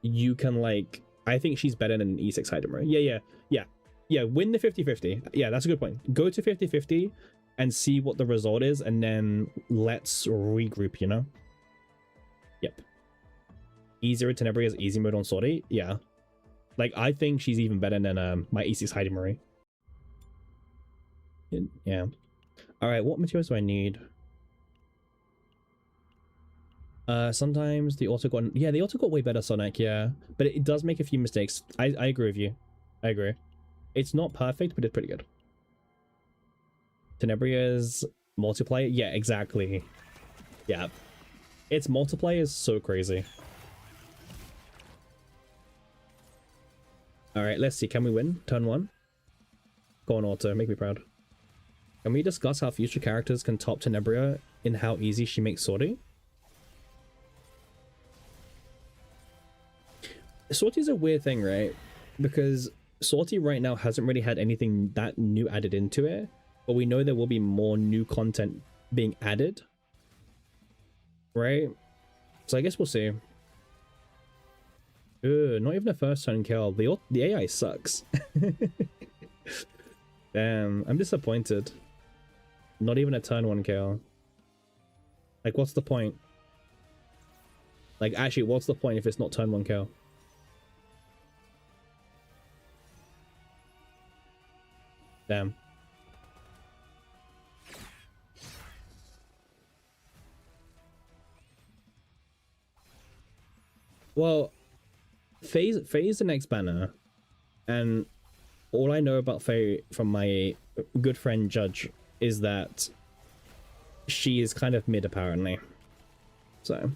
you can, like, I think she's better than E6 Heidemery. Yeah, win the 50-50. Yeah, that's a good point. Go to 50-50 and see what the result is, and then let's regroup, you know? Yep. E0 Tenebria is easy mode on Sortie. Yeah. Like, I think she's even better than my E6 Heidemery. Yeah. Alright, what materials do I need? Sometimes the auto got... Yeah, the auto got way better, Sonic, yeah. But it does make a few mistakes. I agree with you. I agree. It's not perfect, but it's pretty good. Tenebria's multiplayer? Yeah, exactly. Yeah. Its multiplayer is so crazy. Alright, let's see. Can we win? Turn 1? Go on, auto. Make me proud. Can we discuss how future characters can top Tenebria in how easy she makes Sortie? Sortie's a weird thing, right? Because Sortie right now hasn't really had anything that new added into it, but we know there will be more new content being added, right? So I guess we'll see. Ugh, not even a first turn kill. The AI sucks. Damn, I'm disappointed. Not even a turn 1 kill. Like, what's the point? Like, actually, what's the point if it's not turn 1 kill? Damn. Well, Faye's the next banner, and all I know about Faye from my good friend Judge is that she is kind of mid, apparently. So,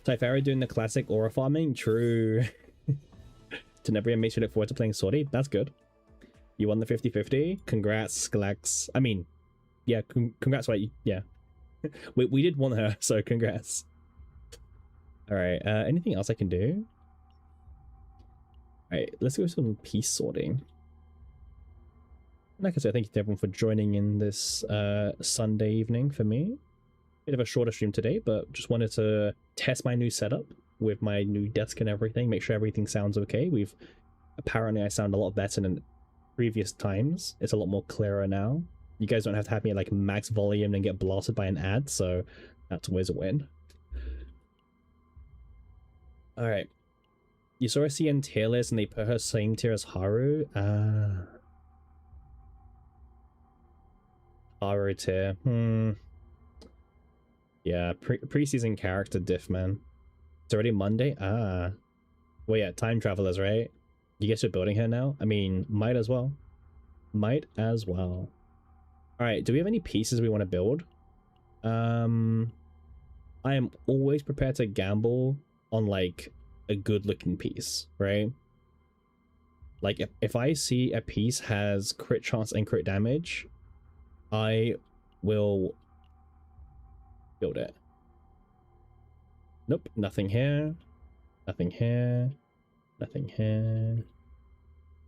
Typhara doing the classic aura farming? True. Tenebria makes you look forward to playing Sortie? That's good. You won the 50-50? Congrats, Glax. I mean, yeah, congrats, right? Yeah. we did want her, so congrats. Alright, anything else I can do? Alright, let's go some piece sorting. Like I said, thank you to everyone for joining in this Sunday evening for me. Bit of a shorter stream today, but just wanted to test my new setup with my new desk and everything, make sure everything sounds okay. Apparently I sound a lot better than previous times. It's a lot more clearer now. You guys don't have to have me at like max volume and get blasted by an ad, so that's always a win. Alright. You saw a CN tier list and they put her same tier as Haru? Haru tier. Yeah, preseason character diff, man. It's already Monday? Well, yeah, time travelers, right? You guys are building her now? I mean, might as well. Might as well. Alright, do we have any pieces we want to build? I am always prepared to gamble on, like, a good-looking piece, right? Like, if I see a piece has crit chance and crit damage, I will build it. Nope, nothing here. Nothing here. Nothing here.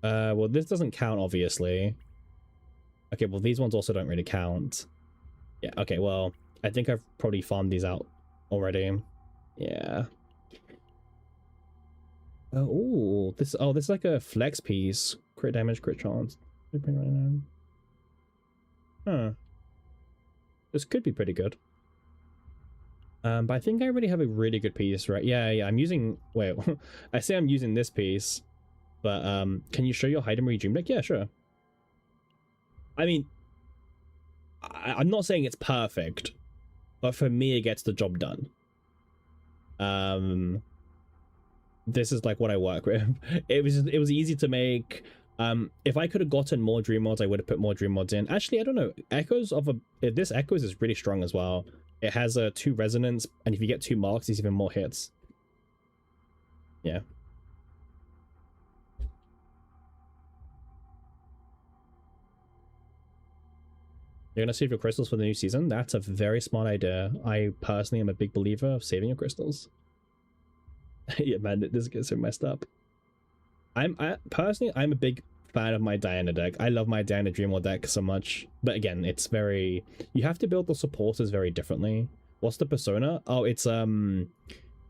Well, this doesn't count, obviously. Okay, well, these ones also don't really count. Yeah, okay, well, I think I've probably farmed these out already. Yeah. Oh, this is like a flex piece. Crit damage, crit chance. Huh. This could be pretty good. But I think I already have a really good piece, right? Yeah, I'm using... Wait, I say I'm using this piece, but can you show your Heidemery Dream Deck? Yeah, sure. I mean, I'm not saying it's perfect, but for me, it gets the job done. This is like what I work with. It was easy to make. If I could have gotten more dream mods, I would have put more dream mods in. Actually, I don't know. This echoes is really strong as well. It has a 2 resonance, and if you get 2 marks, it's even more hits. Yeah. You're gonna save your crystals for the new season? That's a very smart idea. I personally am a big believer of saving your crystals. Yeah, man, this gets so messed up. Personally, I'm a big fan of my Diana deck. I love my Diana Dreamlord deck so much. But again, it's very, you have to build the supporters very differently. What's the persona? Oh, it's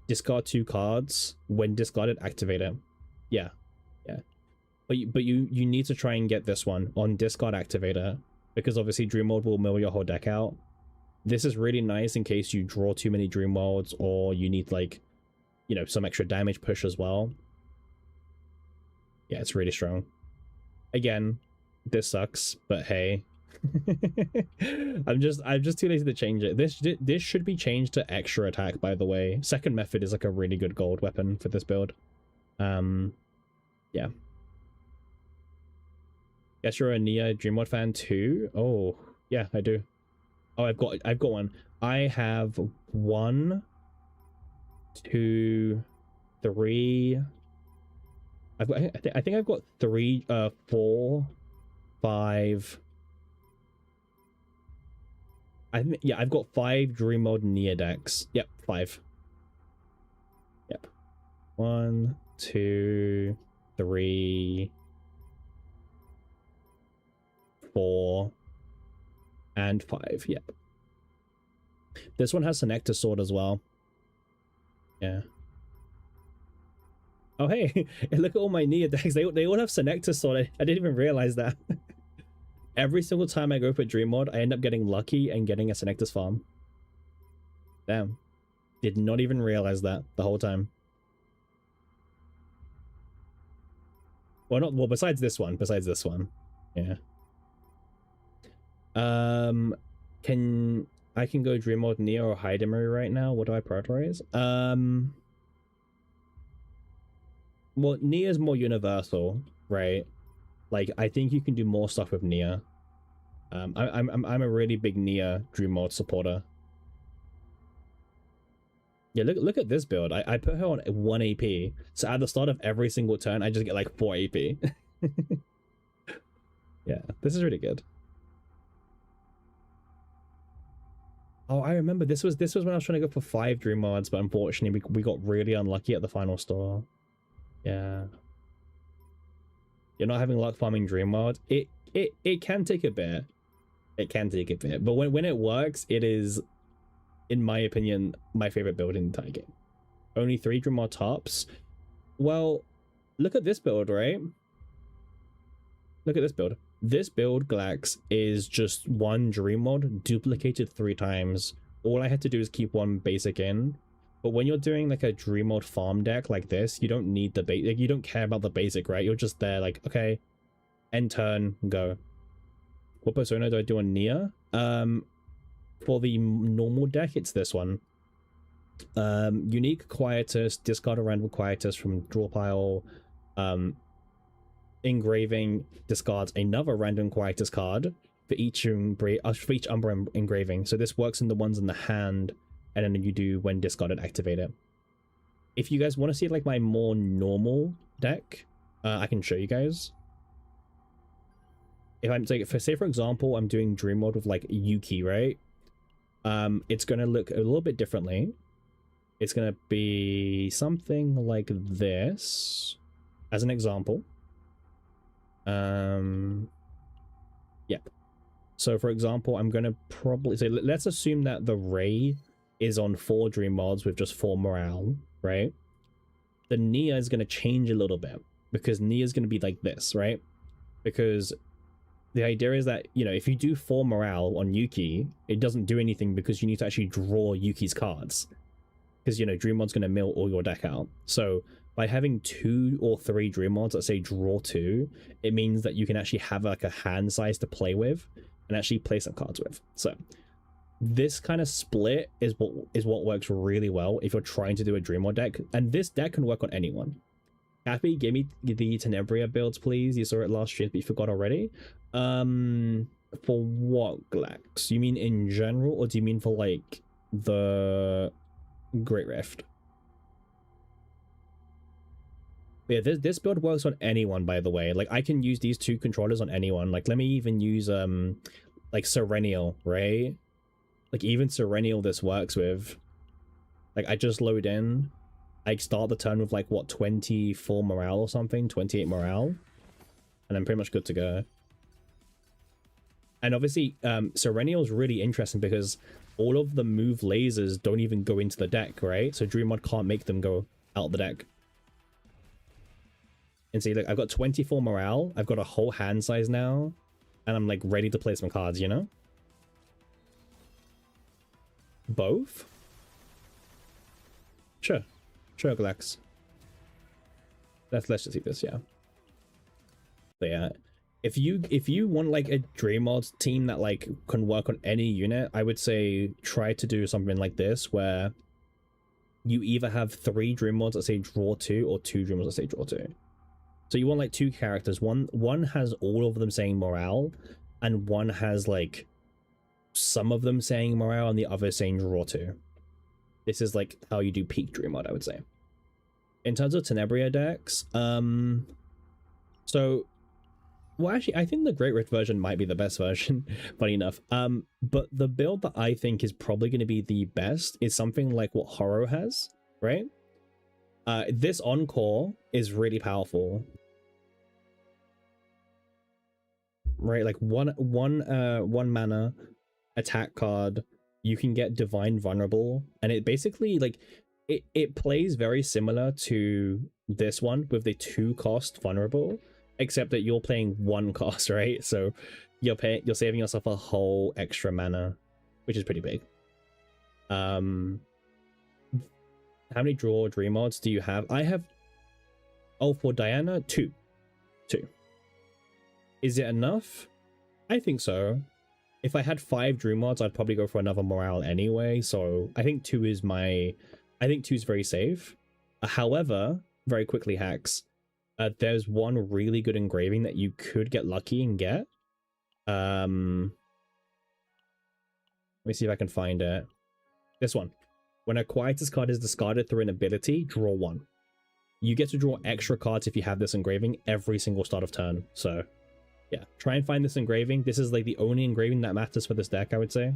discard 2 cards. When discarded, activate it. Yeah. Yeah. But you need to try and get this one on discard activator, because obviously Dream World will mill your whole deck out. This is really nice in case you draw too many Dream Worlds, or you need, like, you know, some extra damage push as well. Yeah, it's really strong. Again, this sucks, but hey. I'm just too lazy to change it. This should be changed to extra attack, by the way. Second method is like a really good gold weapon for this build. Yeah. Guess you're a Nia Dreamworld fan too? Oh, yeah, I do. Oh, I've got one. I have 1, 2, 3. I think I've got 3, 4, 5. Yeah, I've got 5 Dream Mode Nia decks. Yep, 5. Yep. 1, 2, 3, 4, and 5. Yep. This one has Selector Sword as well. Yeah. Oh hey, look at all my Nia decks. They all have Selector Sword. I didn't even realize that. Every single time I go for Dream Mod, I end up getting lucky and getting a Senectus farm. Damn. Did not even realize that the whole time. Well, besides this one. Yeah. I can go Dream Mod Nia or Heidemery right now. What do I prioritize? Well, Nia's more universal, right? Like, I think you can do more stuff with Nia. I'm a really big Nia Dream Mod supporter. Yeah, look at this build. I put her on 1 AP. So at the start of every single turn, I just get like 4 AP. Yeah, this is really good. Oh, I remember this was when I was trying to go for 5 Dream Mods, but unfortunately we got really unlucky at the final store. Yeah. You're not having luck farming Dream Mod. It can take a bit. It can take a bit. But when it works, it is, in my opinion, my favorite build in the entire game. Only 3 Dream Mod tops. Well, look at this build, right? Look at this build. This build, Glax, is just 1 Dream Mod duplicated 3 times. All I had to do is keep 1 basic in. But when you're doing like a Dream Mod farm deck like this, you don't need the basic. Like, you don't care about the basic, right? You're just there like, okay, end turn, go. What persona do I do on Nia? For the normal deck, it's this one. Unique Quietus, discard a random Quietus from draw pile. Engraving discards another random Quietus card for each Umbra engraving. So this works in the ones in the hand, and then you do when discarded, activate it. If you guys want to see like my more normal deck, I can show you guys. If I'm like, say for example, I'm doing Dream Mode with like Yuki, right? It's gonna look a little bit differently. It's gonna be something like this, as an example. Yeah. So for example, I'm gonna probably say, let's assume that the Ray is on 4 Dream Mods with just 4 morale, right? The Nia is gonna change a little bit, because Nia is gonna be like this, right? Because the idea is that, you know, if you do 4 morale on Yuki, it doesn't do anything because you need to actually draw Yuki's cards. Because, you know, Dream Mod's going to mill all your deck out. So by having 2 or 3 Dream Mods that say draw 2, it means that you can actually have like a hand size to play with and actually play some cards with. So this kind of split is what works really well if you're trying to do a Dream Mod deck. And this deck can work on anyone. Happy, give me the Tenebria builds, please. You saw it last year, but you forgot already. For what, Glax? You mean in general, or do you mean for like the Great Rift? Yeah, this build works on anyone, by the way. Like, I can use these two controllers on anyone. Like, let me even use like Serenial, right? Like, even Serenial this works with. Like, I just load in, I start the turn with like what, 24 morale or something, 28 morale, and I'm pretty much good to go. And obviously, Serenial is really interesting because all of the move lasers don't even go into the deck, right? So Dreammod can't make them go out the deck. And see, look, I've got 24 morale, I've got a whole hand size now, and I'm like ready to play some cards, you know? Both? Sure. Sure, Galax. Let's just see this, yeah. But yeah. If you want like a Dreammod team that like can work on any unit, I would say try to do something like this where you either have 3 Dreammods that say draw 2 or 2 Dreammods that say draw 2. So you want like 2 characters. One has all of them saying morale, and one has like some of them saying morale and the other saying draw 2. This is like how you do peak Dreammod, I would say. In terms of Tenebria decks, so well, actually, I think the Great Rift version might be the best version, funny enough. But the build that I think is probably going to be the best is something like what Horo has, right? This Encore is really powerful, right? Like one mana attack card, you can get Divine Vulnerable, and it basically like it plays very similar to this one with the 2 cost Vulnerable, except that you're playing 1 cost, right? So you're saving yourself a whole extra mana, which is pretty big. How many draw dream mods do you have? I have, oh, for Diana, 2. Is it enough? I think so. If I had 5 dream mods, I'd probably go for another morale anyway. So I think 2 is I think 2 is very safe. However, very quickly, hacks. There's one really good engraving that you could get lucky and get. Let me see if I can find it. This one. When a Quietus card is discarded through an ability, draw 1. You get to draw extra cards if you have this engraving every single start of turn. So, yeah. Try and find this engraving. This is like the only engraving that matters for this deck, I would say.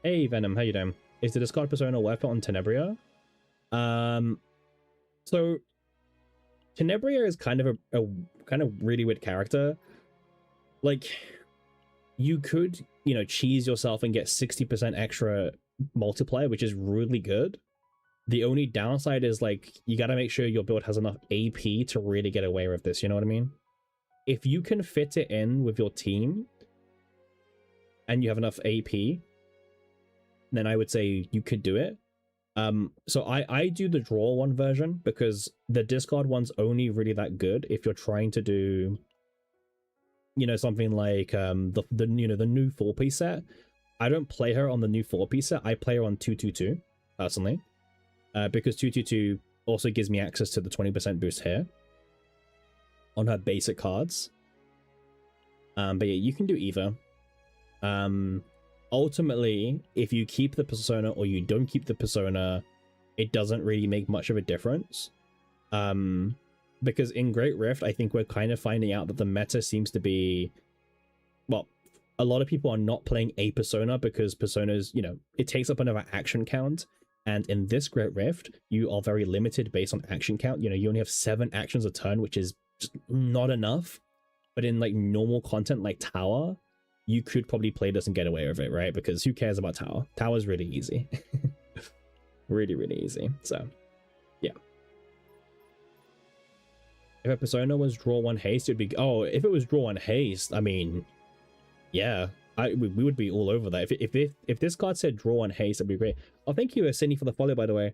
Hey, Venom. How you doing? Is the discard persona worth it on Tenebria? So Tenebria is kind of a kind of really weird character. Like, you could, cheese yourself and get 60% extra multiplier, which is really good. The only downside is like you got to make sure your build has enough AP to really get away with this, you know what I mean? If you can fit it in with your team and you have enough AP, then I would say you could do it. So I do the draw 1 version because the discard one's only really that good if you're trying to do, something like the new 4-piece set. I don't play her on the new 4-piece set. I play her on 222 personally, because 222 also gives me access to the 20% boost here on her basic cards. But yeah, you can do either. Ultimately, if you keep the persona or you don't keep the persona, it doesn't really make much of a difference. Because in Great Rift, I think we're kind of finding out that the meta seems to be, well, a lot of people are not playing a persona because personas, it takes up another action count. And in this Great Rift, you are very limited based on action count. You only have 7 actions a turn, which is just not enough. But in like normal content like Tower, you could probably play this and get away with it, right? Because who cares about Tower? Tower's really easy. Really, really easy. So, yeah. If a persona was draw 1 haste, it'd be... Oh, if it was draw 1 haste, I mean... Yeah. We would be all over that. If this card said draw 1 haste, that'd be great. Oh, thank you, Sydney, for the follow, by the way.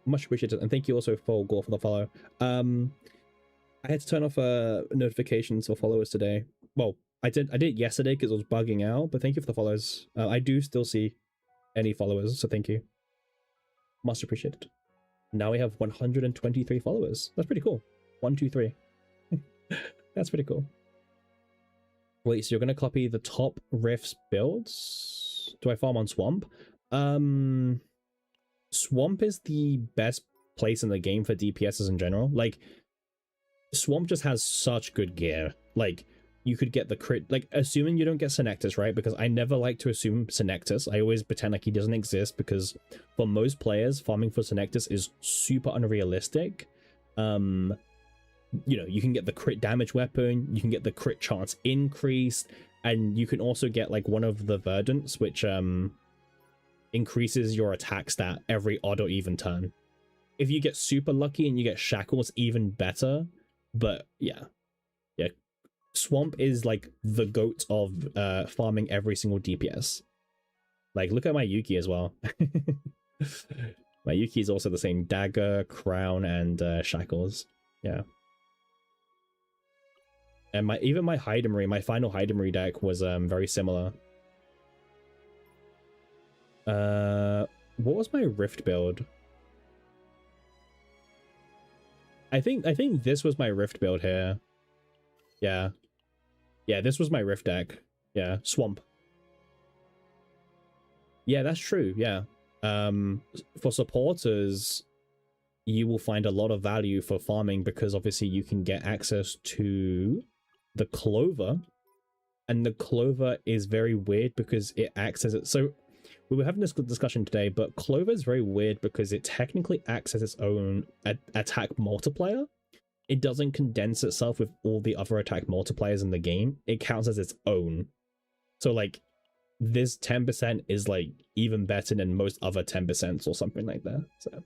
Much appreciated. And thank you also for Gore for the follow. I had to turn off notifications for followers today. Well, I did yesterday because it was bugging out, but thank you for the follows. I do still see any followers, so thank you. Much appreciated. Now we have 123 followers. That's pretty cool. 1, 2, 3. That's pretty cool. Wait, so you're gonna copy the top Rifts builds? Do I farm on Swamp? Swamp is the best place in the game for DPSs in general. Like, Swamp just has such good gear. Like, you could get the crit, like, assuming you don't get Senectus, right? Because I never like to assume Senectus. I always pretend like he doesn't exist, because for most players, farming for Senectus is super unrealistic. You know, you can get the crit damage weapon, you can get the crit chance increased, and you can also get like one of the verdants, which increases your attack stat every odd or even turn. If you get super lucky and you get shackles, even better. But yeah, Swamp is like the goat of farming every single DPS. Like, look at my Yuki as well. My Yuki is also the same: dagger, crown, and shackles. Yeah. And even my Hydemery, my final Hydemery deck was very similar. What was my Rift build? I think this was my Rift build here. Yeah. Yeah, this was my Rift deck. Yeah, Swamp. Yeah, that's true. Yeah. For supporters, you will find a lot of value for farming, because obviously you can get access to the Clover, and the Clover is very weird because it acts as it. So we were having this discussion today, but Clover is very weird because it technically acts as its own attack multiplier. It doesn't condense itself with all the other attack multipliers in the game. It counts as its own. So like, this 10% is like even better than most other 10% or something like that. So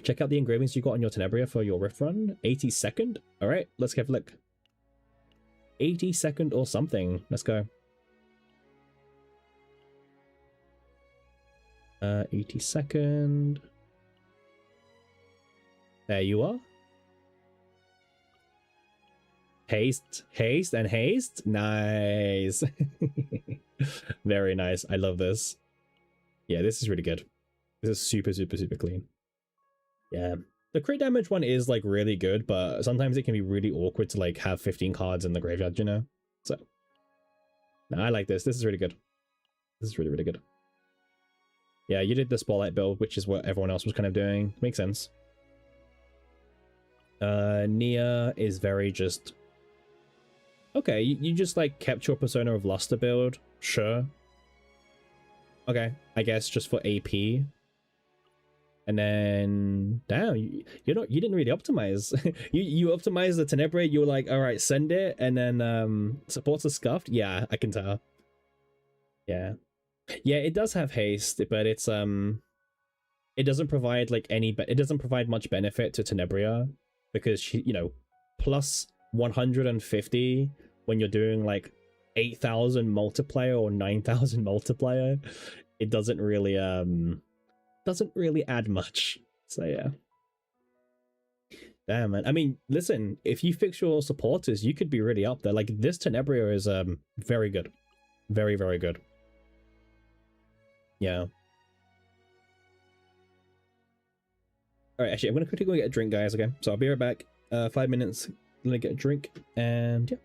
check out the engravings you got on your Tenebria for your Rift run. 82nd. All right, let's have a look. 82nd or something. Let's go. 82nd. There you are. Haste, haste, and haste. Nice. Very nice. I love this. Yeah, this is really good. This is super, super, super clean. Yeah. The crit damage one is like really good, but sometimes it can be really awkward to like have 15 cards in the graveyard, you know? So, no, I like this. This is really good. This is really, really good. Yeah, you did the Spotlight build, which is what everyone else was kind of doing. Makes sense. Nia is very just... Okay, you just like kept your Persona of Luster build. Sure. Okay, I guess just for AP. And then, damn, you didn't really optimize. you optimized the Tenebria. You were like, all right, send it, and then supports are scuffed. Yeah, I can tell. Yeah, yeah, it does have haste, but it's it doesn't provide like it doesn't provide much benefit to Tenebria, because she, you know, plus 150 when you're doing like 8,000 multiplier or 9,000 multiplier, it doesn't really add much. So yeah. Damn, man. I mean, listen, if you fix your supporters, you could be really up there. Like, this Tenebria is very good. Very, very good. Yeah. Alright, actually, I'm gonna quickly go get a drink, guys, okay? So I'll be right back. 5 minutes, gonna get a drink, and yeah.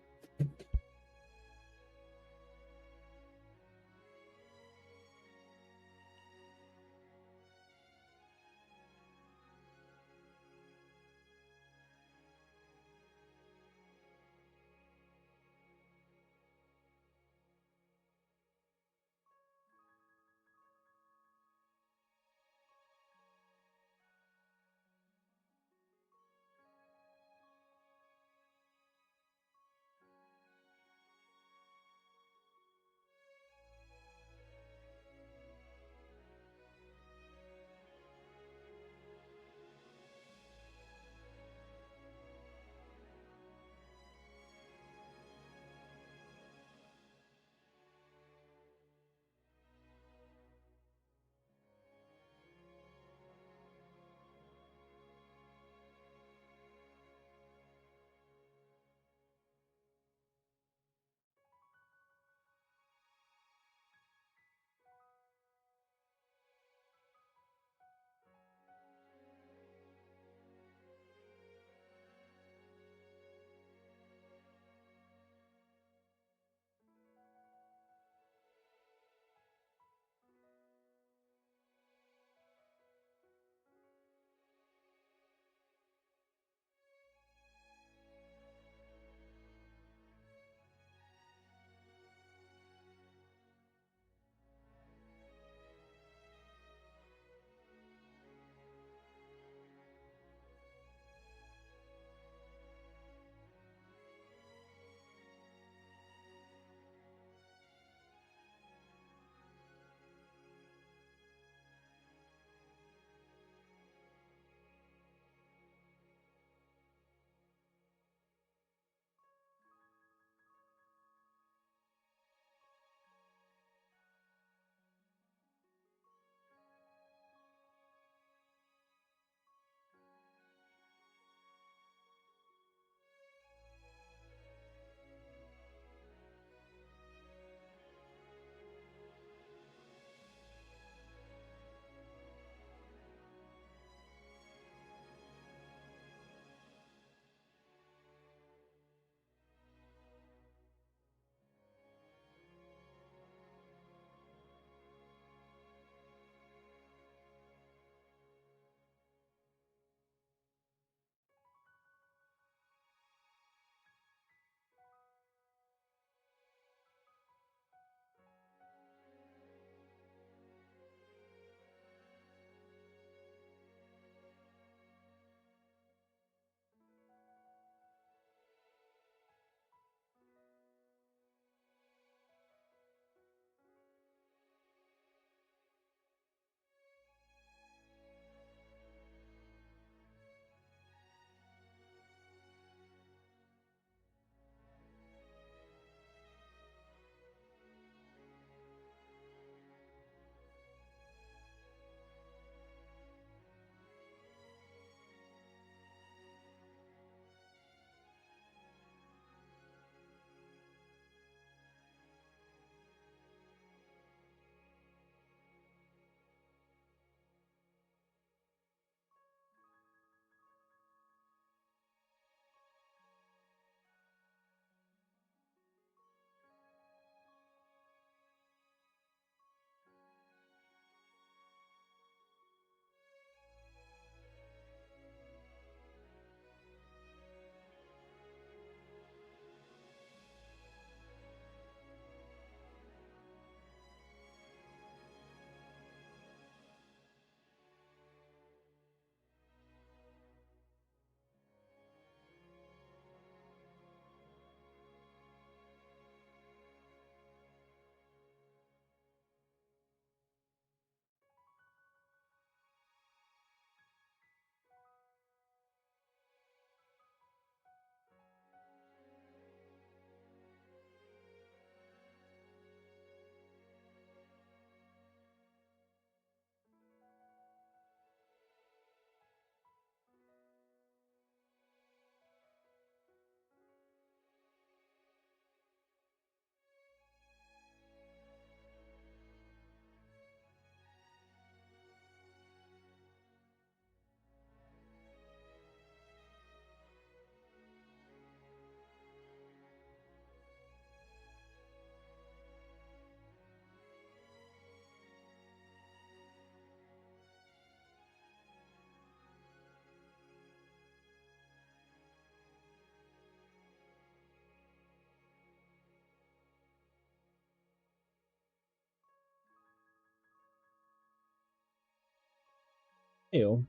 Ew.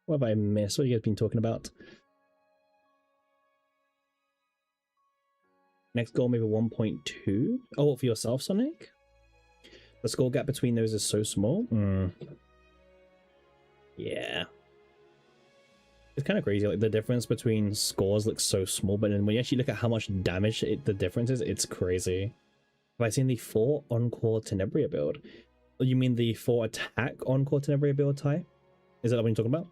What have I missed? What have you guys been talking about? Next goal, maybe 1.2. Oh, for yourself, Sonic? The score gap between those is so small. Yeah. It's kind of crazy. Like, the difference between scores looks so small, but then when you actually look at how much damage the difference is, it's crazy. Have I seen the 4 Encore Tenebria build? You mean the 4 attack Encore Tenebria build, Ty? Is that what you're talking about?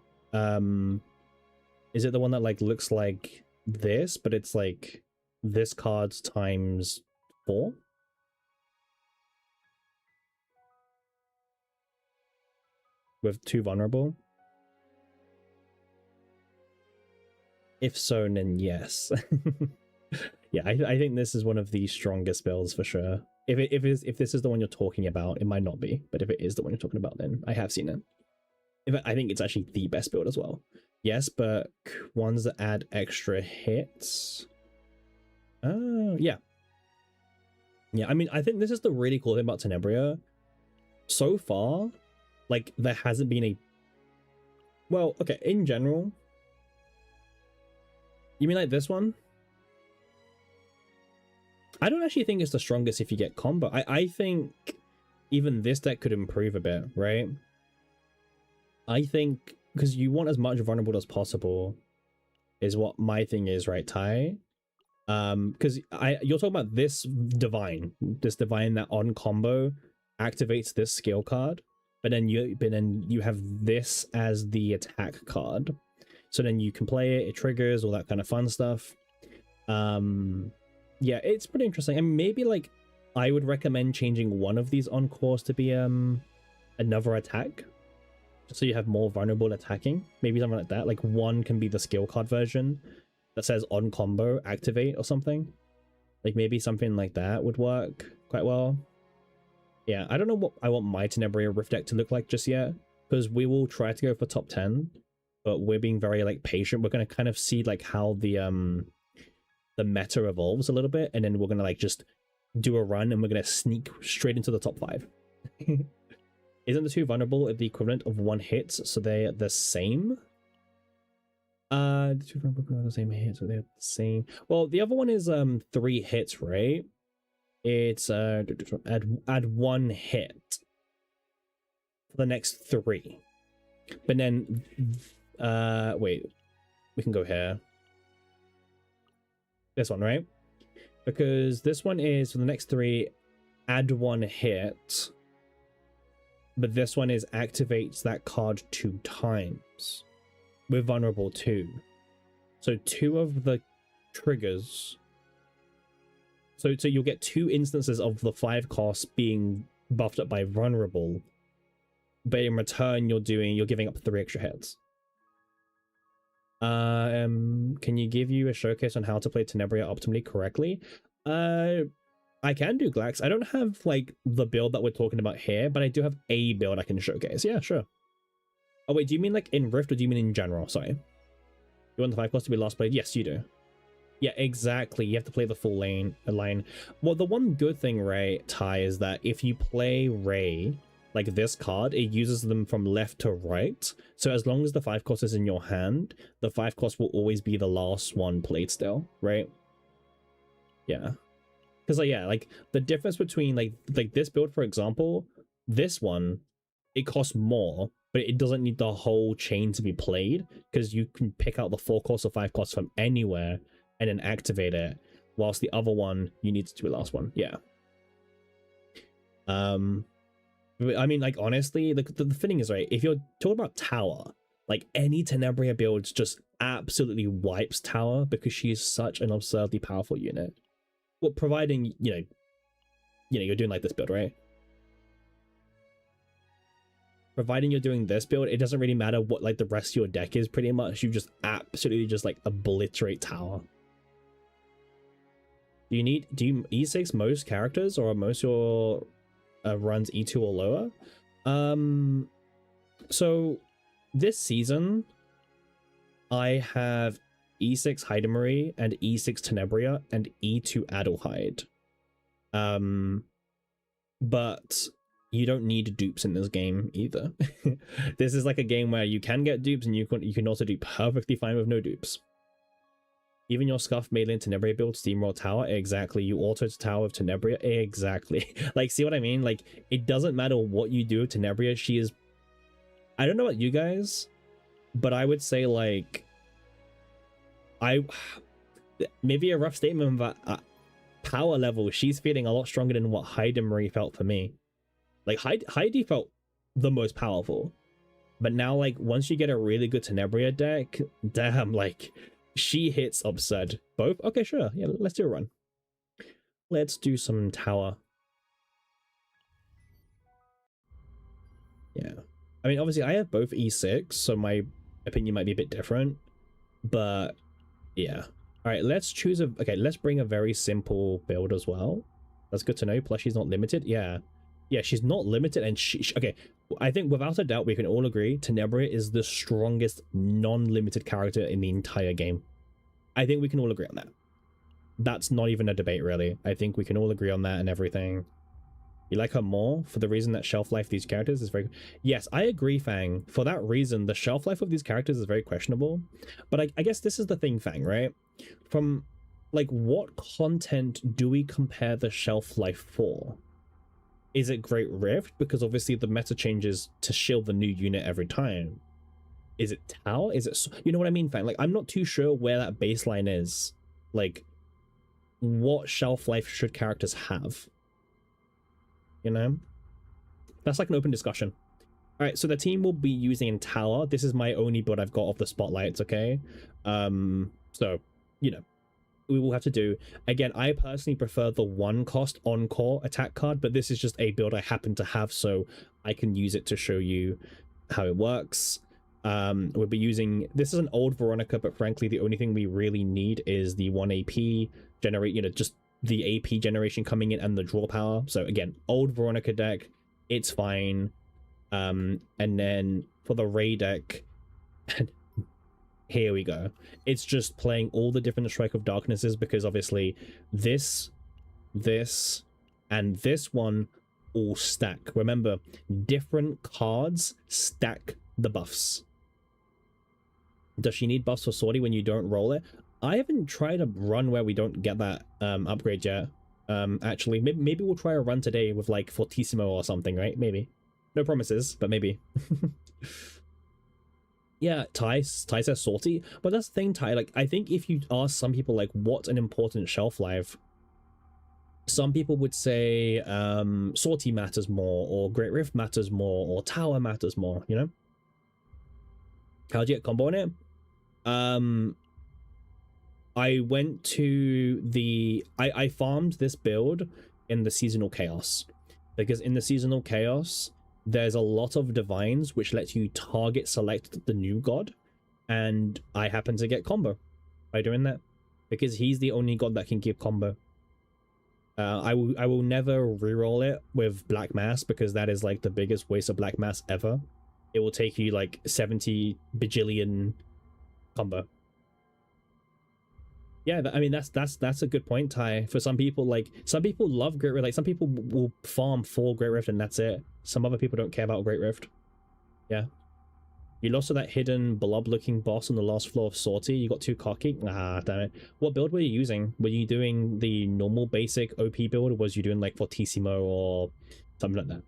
Is it the one that like looks like this, but it's like this card's times 4? With 2 vulnerable? If so, then yes. Yeah, I think this is one of the strongest builds for sure. If this is the one you're talking about, it might not be, but if it is the one you're talking about, then I have seen it. I think it's actually the best build as well. Yes, but ones that add extra hits. Oh, yeah. Yeah, I mean, I think this is the really cool thing about Tenebria. So far, like, there hasn't been a... Well, okay, in general... You mean like this one? I don't actually think it's the strongest if you get combo. I think even this deck could improve a bit, right? I think because you want as much vulnerable as possible is what my thing is, right, Ty? Because you're talking about this divine that on combo activates this skill card, but then you have this as the attack card. So then you can play it, it triggers, all that kind of fun stuff. Yeah, it's pretty interesting. And maybe like I would recommend changing one of these encores to be another attack. Just so you have more vulnerable attacking. Maybe something like that. Like one can be the skill card version that says on combo activate or something. Like maybe something like that would work quite well. Yeah, I don't know what I want my Tenebria Rift deck to look like just yet, because we will try to go for top 10. But we're being very like patient. We're gonna kind of see like how the meta evolves a little bit, and then we're gonna like just do a run and we're gonna sneak straight into the top 5. Isn't the 2 vulnerable the equivalent of 1 hit, so they're the same? The 2 vulnerable are the same hit, so they're the same. Well, the other one is 3 hits, right? It's add 1 hit for the next 3. But then wait, we can go here. This one, right? Because this one is for the next 3, add 1 hit. But this one is activates that card 2 times with vulnerable 2. So 2 of the triggers. So you'll get 2 instances of the 5 cost being buffed up by vulnerable. But in return, you're giving up 3 extra hits. Can you give you a showcase on how to play Tenebria optimally correctly? I can do Glax. I don't have like the build that we're talking about here, but I do have a build I can showcase. Yeah, sure. Oh wait, do you mean like in Rift or do you mean in general? Sorry. You want the 5 cost to be last played? Yes, you do. Yeah, exactly. You have to play the full line. Well, the one good thing, Ray, Ty, is that if you play Ray like this card, it uses them from left to right. So as long as the 5 cost is in your hand, the 5 cost will always be the last one played still, right? Yeah. Because like, yeah, like the difference between like this build, for example, this one, it costs more, but it doesn't need the whole chain to be played, because you can pick out the 4 cost or 5 cost from anywhere and then activate it, whilst the other one, you need to do the last one. Yeah. I mean, like, honestly, the thing is, right, if you're talking about Tower, like, any Tenebria build just absolutely wipes Tower because she's such an absurdly powerful unit. Well, providing, you know, you're doing, like, this build, right? Providing you're doing this build, it doesn't really matter what, like, the rest of your deck is, pretty much. You just absolutely just, like, obliterate Tower. Do you E6 most characters, or most your runs E2 or lower? So this season I have E6 Hydermarie and E6 Tenebria and E2 Adelheid. But you don't need dupes in this game either. This is like a game where you can get dupes and you can also do perfectly fine with no dupes. Even your scuffed melee Tenebria build, Steamroll Tower, exactly. You auto to tower with Tenebria, exactly. Like, see what I mean? Like, it doesn't matter what you do with Tenebria, she is... I don't know about you guys, but I would say, like... Maybe a rough statement, but power level, she's feeling a lot stronger than what Marie felt for me. Like, Heidi felt the most powerful. But now, like, once you get a really good Tenebria deck, damn, like... She hits absurd. Both? Okay, sure. Yeah, let's do a run. Let's do some tower. Yeah. I mean, obviously, I have both E6, so my opinion might be a bit different. But, yeah. All right, let's choose a... Okay, let's bring a very simple build as well. That's good to know. Plus, she's not limited. Yeah. Yeah, she's not limited, and okay, I think without a doubt we can all agree Tenebria is the strongest non-limited character in the entire game. I think we can all agree on that. That's not even a debate, really. I think we can all agree on that and everything. You like her more for the reason that shelf life these characters is very... Yes, I agree, Fang. For that reason, the shelf life of these characters is very questionable. But I guess this is the thing, Fang, right? From, like, what content do we compare the shelf life for? Is it Great Rift? Because obviously the meta changes to shield the new unit every time. Is it Tau? Is it... You know what I mean, Fang? Like, I'm not too sure where that baseline is. Like, what shelf life should characters have? You know? That's like an open discussion. Alright, so the team will be using in Tower. This is my only build I've got off the spotlights, okay? So, you know. We will have to do. Again, I personally prefer the 1 cost Encore attack card, but this is just a build I happen to have, so I can use it to show you how it works. We'll be using... This is an old Veronica, but frankly, the only thing we really need is the 1 AP generate, you know, just the AP generation coming in and the draw power. So again, old Veronica deck, it's fine. And then for the Ray deck... Here we go. It's just playing all the different Strike of Darknesses because obviously this, and this one all stack. Remember, different cards stack the buffs. Does she need buffs for Sortie when you don't roll it? I haven't tried a run where we don't get that upgrade yet. Actually, maybe we'll try a run today with like Fortissimo or something, right? Maybe. No promises, but maybe. Yeah, Ty says Sortie, but that's the thing, Ty. Like, I think if you ask some people, like, what's an important shelf life, some people would say Sortie matters more, or Great Rift matters more, or Tower matters more, you know? How'd you get combo on it? I went to the... I farmed this build in the Seasonal Chaos, because in the Seasonal Chaos... There's a lot of divines which lets you target select the new god, and I happen to get combo by doing that because he's the only god that can give combo. I will never reroll it with Black Mass because that is like the biggest waste of Black Mass ever. It will take you like 70 bajillion combo. Yeah, I mean that's a good point, Ty. For some people, like some people love Great Rift, like some people will farm for Great Rift and that's it. Some other people don't care about Great Rift. Yeah. You lost to that hidden blob-looking boss on the last floor of Sortie. You got too cocky. Ah, damn it. What build were you using? Were you doing the normal basic OP build, or was you doing like Fortissimo or something like that?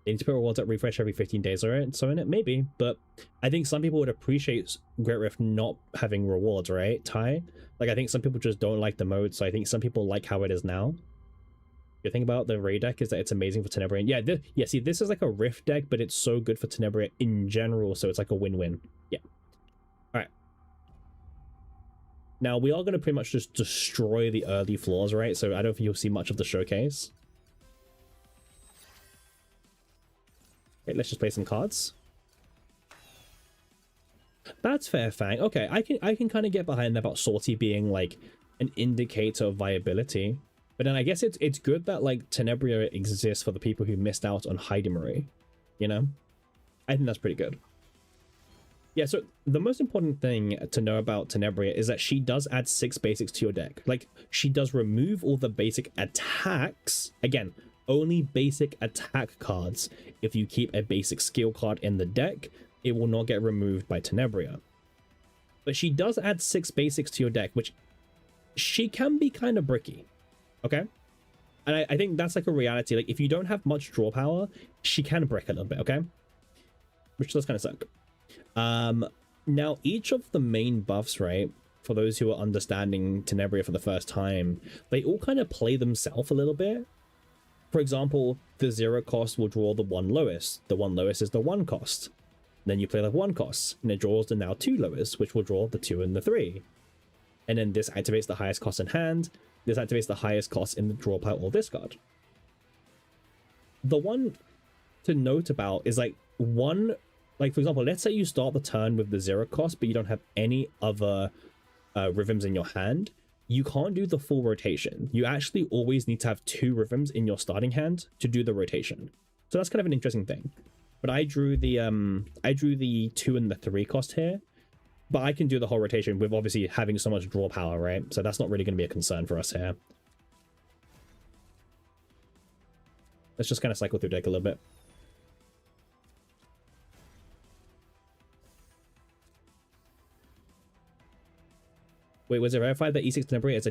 They need to put rewards at refresh every 15 days, alright? So in it, maybe, but I think some people would appreciate Great Rift not having rewards, right, Ty? Like, I think some people just don't like the mode, so I think some people like how it is now. The thing about the Ray deck is that it's amazing for Tenebria. Yeah, yeah, see, this is like a Rift deck, but it's so good for Tenebria in general, so it's like a win-win. Yeah. Alright. Now, we are going to pretty much just destroy the early floors, right? So I don't think you'll see much of the showcase. Okay, let's just play some cards. That's fair, Fang. Okay, I can kind of get behind that about Sortie being like an indicator of viability. But then I guess it's good that like Tenebria exists for the people who missed out on Marie. You know? I think that's pretty good. Yeah, so the most important thing to know about Tenebria is that she does add 6 basics to your deck. Like, she does remove all the basic attacks. Again, only basic attack cards. If you keep a basic skill card in the deck, it will not get removed by Tenebria. But she does add 6 basics to your deck, which she can be kind of bricky. Okay? And I think that's like a reality. Like, if you don't have much draw power, she can brick a little bit, okay? Which does kind of suck. Now, each of the main buffs, right, for those who are understanding Tenebria for the first time, they all kind of play themselves a little bit. For example, the 0 cost will draw the 1 lowest. The 1 lowest is the 1 cost. Then you play the 1 cost, and it draws the now 2 lowest, which will draw the 2 and the 3. And then this activates the highest cost in hand. This activates the highest cost in the draw pile or discard. The one to note about is like for example, let's say you start the turn with the 0 cost, but you don't have any other rhythms in your hand. You can't do the full rotation. You actually always need to have 2 rhythms in your starting hand to do the rotation. So that's kind of an interesting thing. But I drew the 2 and the 3 cost here, but I can do the whole rotation with obviously having so much draw power, right? So that's not really going to be a concern for us here. Let's just kind of cycle through deck a little bit. Wait, was it verified that E6 Tenebria is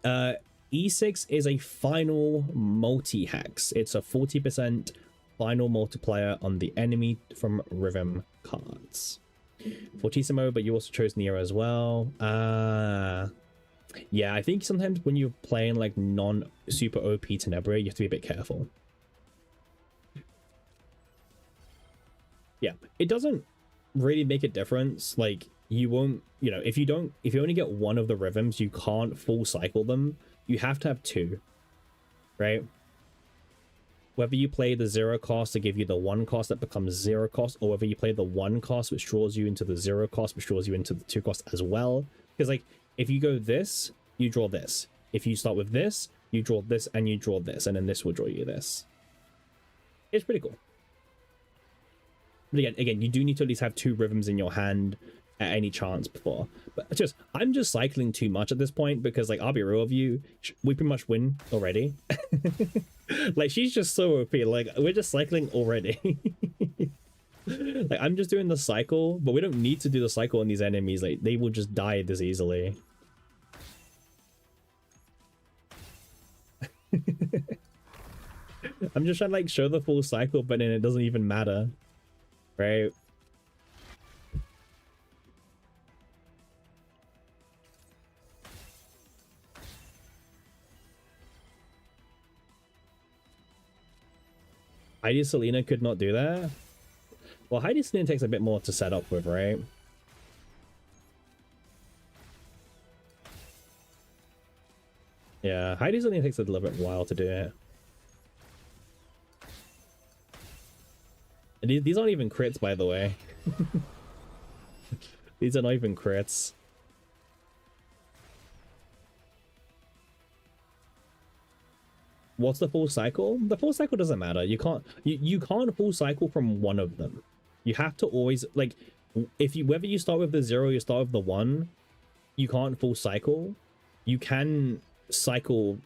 a E6 is a final multi-hex. It's a 40% final multiplier on the enemy from rhythm cards. Fortissimo, but you also chose Nero as well. Yeah, I think sometimes when you're playing like non-super OP Tenebria, you have to be a bit careful. Yeah, it doesn't really make a difference. Like, you won't, you know, if you only get 1 of the rhythms, you can't full cycle them. You have to have 2, right? Whether you play the 0 cost to give you the 1 cost that becomes 0 cost, or whether you play the 1 cost which draws you into the 0 cost which draws you into the 2 cost as well. Because like, if you go this, you draw this. If you start with this, you draw this and you draw this, and then this will draw you this. It's pretty cool. But again, you do need to at least have 2 rhythms in your hand at any chance before. But I'm just cycling too much at this point, because like, I'll be real with you, we pretty much win already. Like, she's just so OP. Like, we're just cycling already. Like, I'm just doing the cycle, but we don't need to do the cycle on these enemies. Like, they will just die this easily. I'm just trying to like show the full cycle, but then it doesn't even matter, right? Heidi Selena could not do that. Well, Heidi Selena takes a bit more to set up with, right? Yeah, Heidi Selena takes a little bit while to do it. And these aren't even crits, by the way. These are not even crits. What's the full cycle? The full cycle doesn't matter. You can't full cycle from 1 of them. You have to always, like, whether you start with the 0 or you start with the 1, you can't full cycle. You can cycle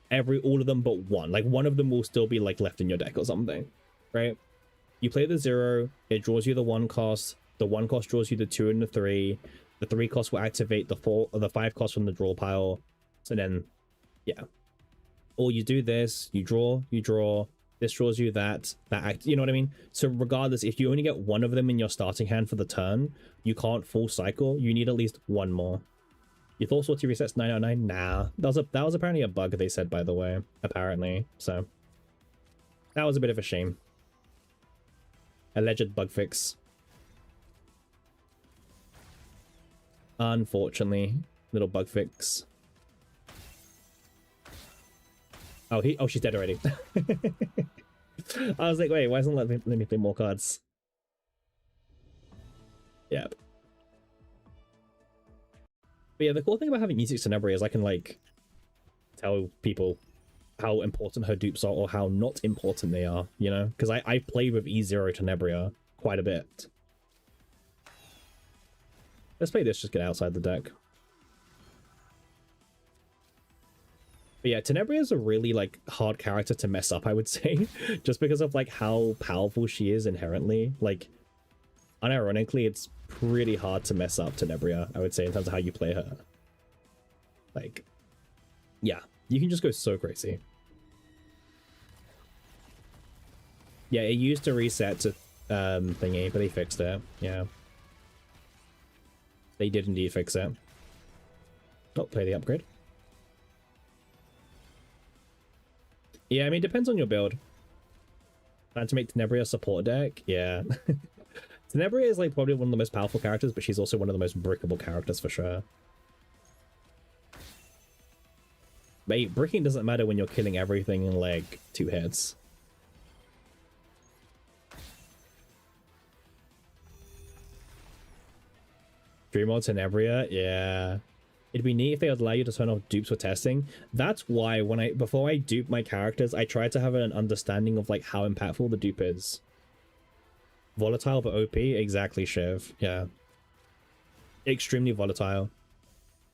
all of them but 1. Like, 1 of them will still be like left in your deck or something, right? You play the 0, it draws you the 1 cost. The 1 cost draws you the 2 and the 3. The 3 cost will activate the 4 or the 5 cost from the draw pile. So then, yeah. Or you do this, you draw, this draws you that act, you know what I mean? So regardless, if you only get 1 of them in your starting hand for the turn, you can't full cycle. You need at least 1 more. You thought Sortie resets 909? Nah. That was apparently a bug, they said, by the way. Apparently. So that was a bit of a shame. Alleged bug fix. Unfortunately, little bug fix. Oh, she's dead already. I was like, wait, why isn't let me play more cards? Yep. But yeah, the cool thing about having E6 Tenebria is I can like tell people how important her dupes are or how not important they are, you know? Because I played with E0 Tenebria quite a bit. Let's play this, just get outside the deck. But yeah, Tenebria is a really like hard character to mess up, I would say, just because of like how powerful she is inherently. Like, unironically, it's pretty hard to mess up Tenebria, I would say, in terms of how you play her. Like, yeah, you can just go so crazy. Yeah, it used to reset to thingy, but they fixed it. Yeah, they did indeed fix it. Oh, play the upgrade. Yeah, I mean, it depends on your build. Plan to make Tenebria support deck? Yeah. Tenebria is like probably one of the most powerful characters, but she's also one of the most brickable characters for sure. But bricking doesn't matter when you're killing everything in like 2 hits. Dream mode Tenebria? Yeah. It'd be neat if they would allow you to turn off dupes for testing. That's why before I dupe my characters, I try to have an understanding of like how impactful the dupe is. Volatile but OP? Exactly, Shiv. Yeah. Extremely volatile.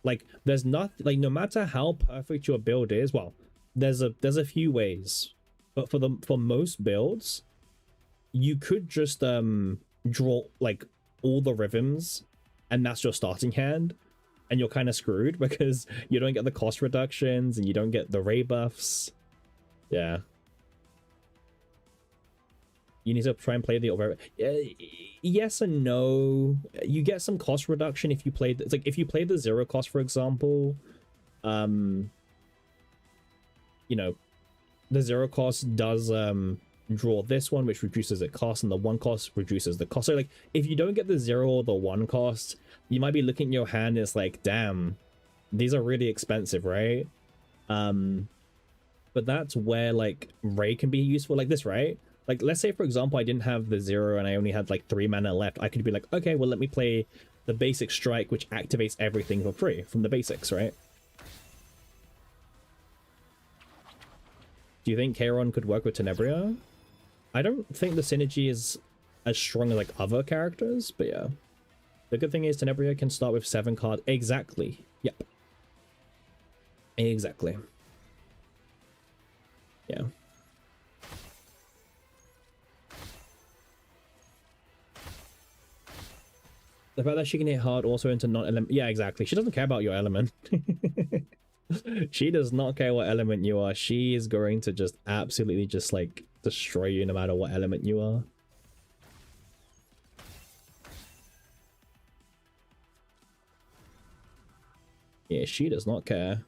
Like, there's nothing, like, no matter how perfect your build is, well, there's a few ways. But for most builds, you could just draw like all the rhythms and that's your starting hand. And you're kind of screwed because you don't get the cost reductions and you don't get the ray buffs. Yeah. You need to try and play the over. Yes and no. You get some cost reduction if you play. It's like if you play the 0 cost, for example. You know, the 0 cost does draw this one, which reduces the cost, and the 1 cost reduces the cost. So like, if you don't get the 0 or the 1 cost, you might be looking at your hand and it's like, damn, these are really expensive, right? But that's where like Ray can be useful, like this, right? Like, let's say, for example, I didn't have the 0 and I only had like 3 mana left. I could be like, okay, well, let me play the basic strike, which activates everything for free from the basics, right? Do you think Kairon could work with Tenebria? I don't think the synergy is as strong as like other characters, but yeah. The good thing is Tenebria can start with 7 cards. Exactly. Yep. Exactly. Yeah. The fact that she can hit hard also into non-element. Yeah, exactly. She doesn't care about your element. She does not care what element you are. She is going to just absolutely just like destroy you no matter what element you are. Yeah, she does not care.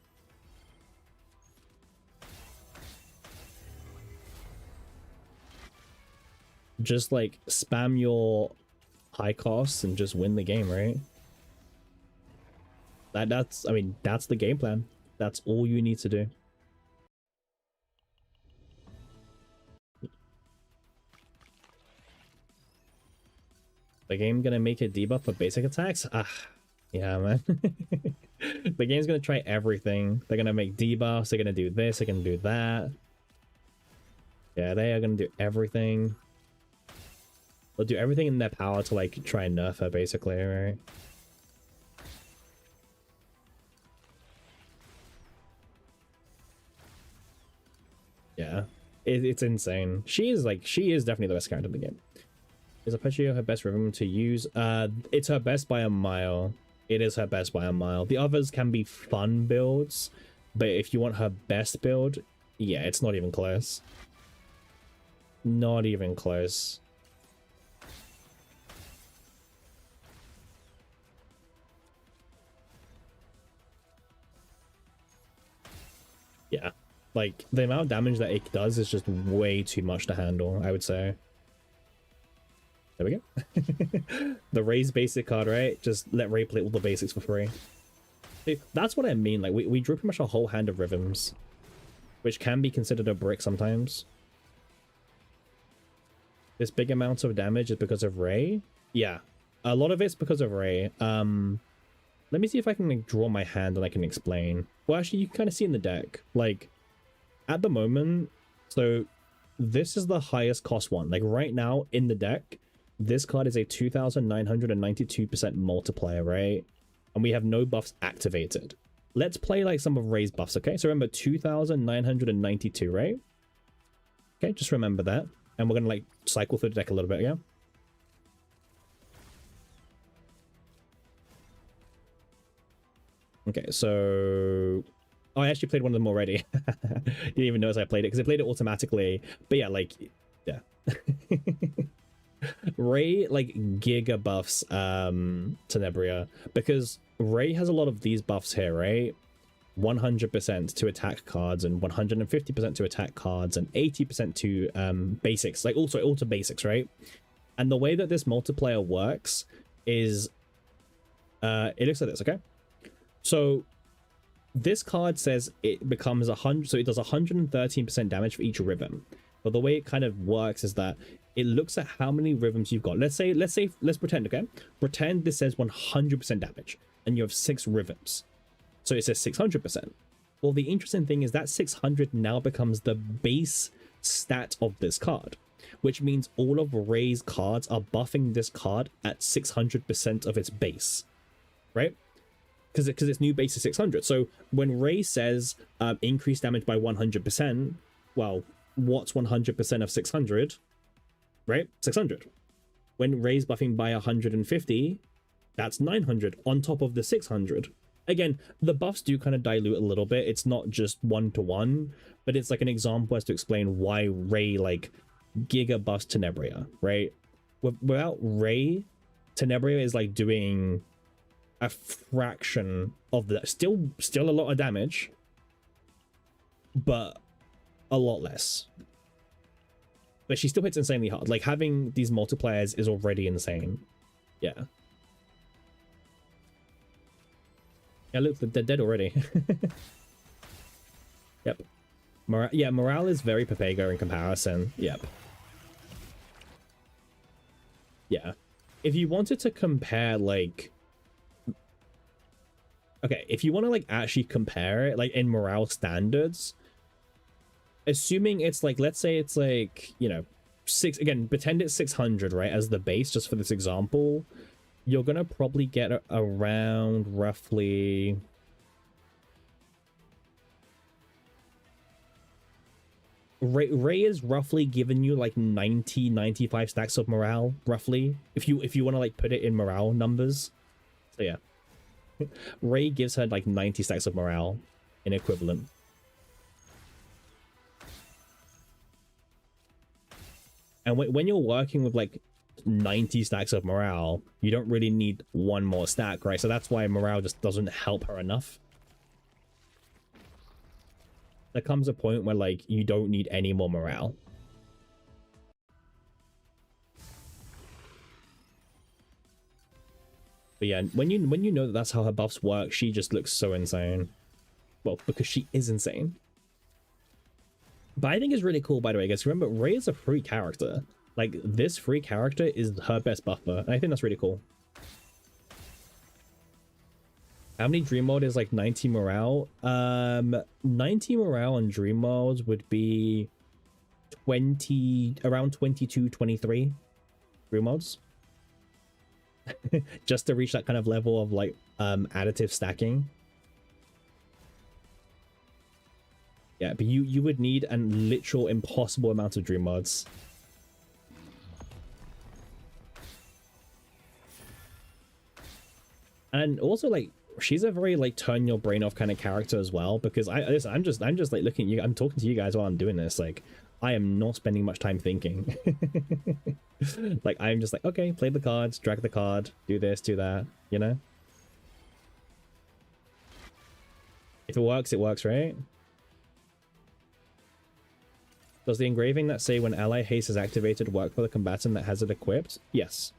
Just like spam your high costs and just win the game, right? That's I mean, that's the game plan. That's all you need to do. The game gonna make a debuff for basic attacks? Ah, yeah, man. The game's gonna try everything. They're gonna make debuffs, they're gonna do this, they're gonna do that. Yeah, they are gonna do everything. They'll do everything in their power to like try and nerf her, basically, right? Yeah, it's insane. She is definitely the best character in the game. Is Arpeggio her best rhythm to use? It's her best by a mile. It is her best by a mile. The others can be fun builds, but if you want her best build, yeah, it's not even close. Not even close. Yeah, like the amount of damage that it does is just way too much to handle, I would say. There we go. The Ray's basic card, right? Just let Ray play all the basics for free. See, that's what I mean. Like we drew pretty much a whole hand of rhythms, which can be considered a brick sometimes. This big amount of damage is because of Ray. Yeah, a lot of it's because of Ray. Let me see if I can like, draw my hand and I can explain. Well, actually, you can kind of see in the deck, like at the moment. So this is the highest cost one. Like right now in the deck, this card is a 2,992% multiplier, right? And we have no buffs activated. let's play like some of Ray's buffs, okay? So remember 2,992, right? Okay, just remember that. And we're gonna like cycle through the deck a little bit, yeah? Okay, so oh, I actually played one of them already. Didn't even notice I played it because I played it automatically. But yeah, like, yeah. Ray like giga buffs Tenebria because Ray has a lot of these buffs here, right? 100% to attack cards and 150% to attack cards and 80% to basics, like also all to basics, right? And the way that this multiplier works is it looks like this, okay? So this card says it becomes 100, so it does 113% damage for each rhythm. But the way it kind of works is that it looks at how many rhythms you've got. Let's pretend, okay? Pretend this says 100% damage and you have 6 rhythms. So it says 600%. Well, the interesting thing is that 600 now becomes the base stat of this card, which means all of Ray's cards are buffing this card at 600% of its base, right? Because its new base is 600. So when Ray says increase damage by 100%, well, what's 100% of 600? Right? 600. When Ray's buffing by 150, that's 900 on top of the 600. Again, the buffs do kind of dilute a little bit. It's not just one-to-one, but it's like an example as to explain why Ray like giga buffs Tenebria, right? Without Ray, Tenebria is like doing a fraction of that. Still a lot of damage, but a lot less. But she still hits insanely hard. Like having these multipliers is already insane. Yeah. Yeah, look, they're dead already. Yep. Morale is very Papago in comparison. Yep. Yeah. If you wanted to compare, like... Okay, if you want to, like, actually compare it, like, in morale standards, assuming it's, like, let's say it's, like, you know, again, pretend it's 600, right, as the base, just for this example, you're gonna probably get around roughly... Ray is roughly giving you like 95 stacks of morale, roughly, if you want to like put it in morale numbers. So yeah, Ray gives her like 90 stacks of morale in equivalent. And when you're working with like 90 stacks of morale, you don't really need one more stack, right? So that's why morale just doesn't help her enough. There comes a point where like you don't need any more morale. But yeah, when you know that that's how her buffs work, she just looks so insane. Well, because she is insane. But I think it's really cool, by the way, guys. Remember, Ray is a free character. Like, this free character is her best buffer. And I think that's really cool. How many dream mode is like 90 morale? 90 morale on dream modes would be around 22, 23 dream modes. Just to reach that kind of level of like additive stacking. Yeah, but you would need a literal impossible amount of dream modes. And also like she's a very like turn your brain off kind of character as well, because I'm just like looking at you, I'm talking to you guys while I'm doing this. Like I am not spending much time thinking. Like I'm just like, okay, play the cards, drag the card, do this, do that, you know? If it works, right? Does the engraving that say when ally haste is activated work for the combatant that has it equipped? Yes.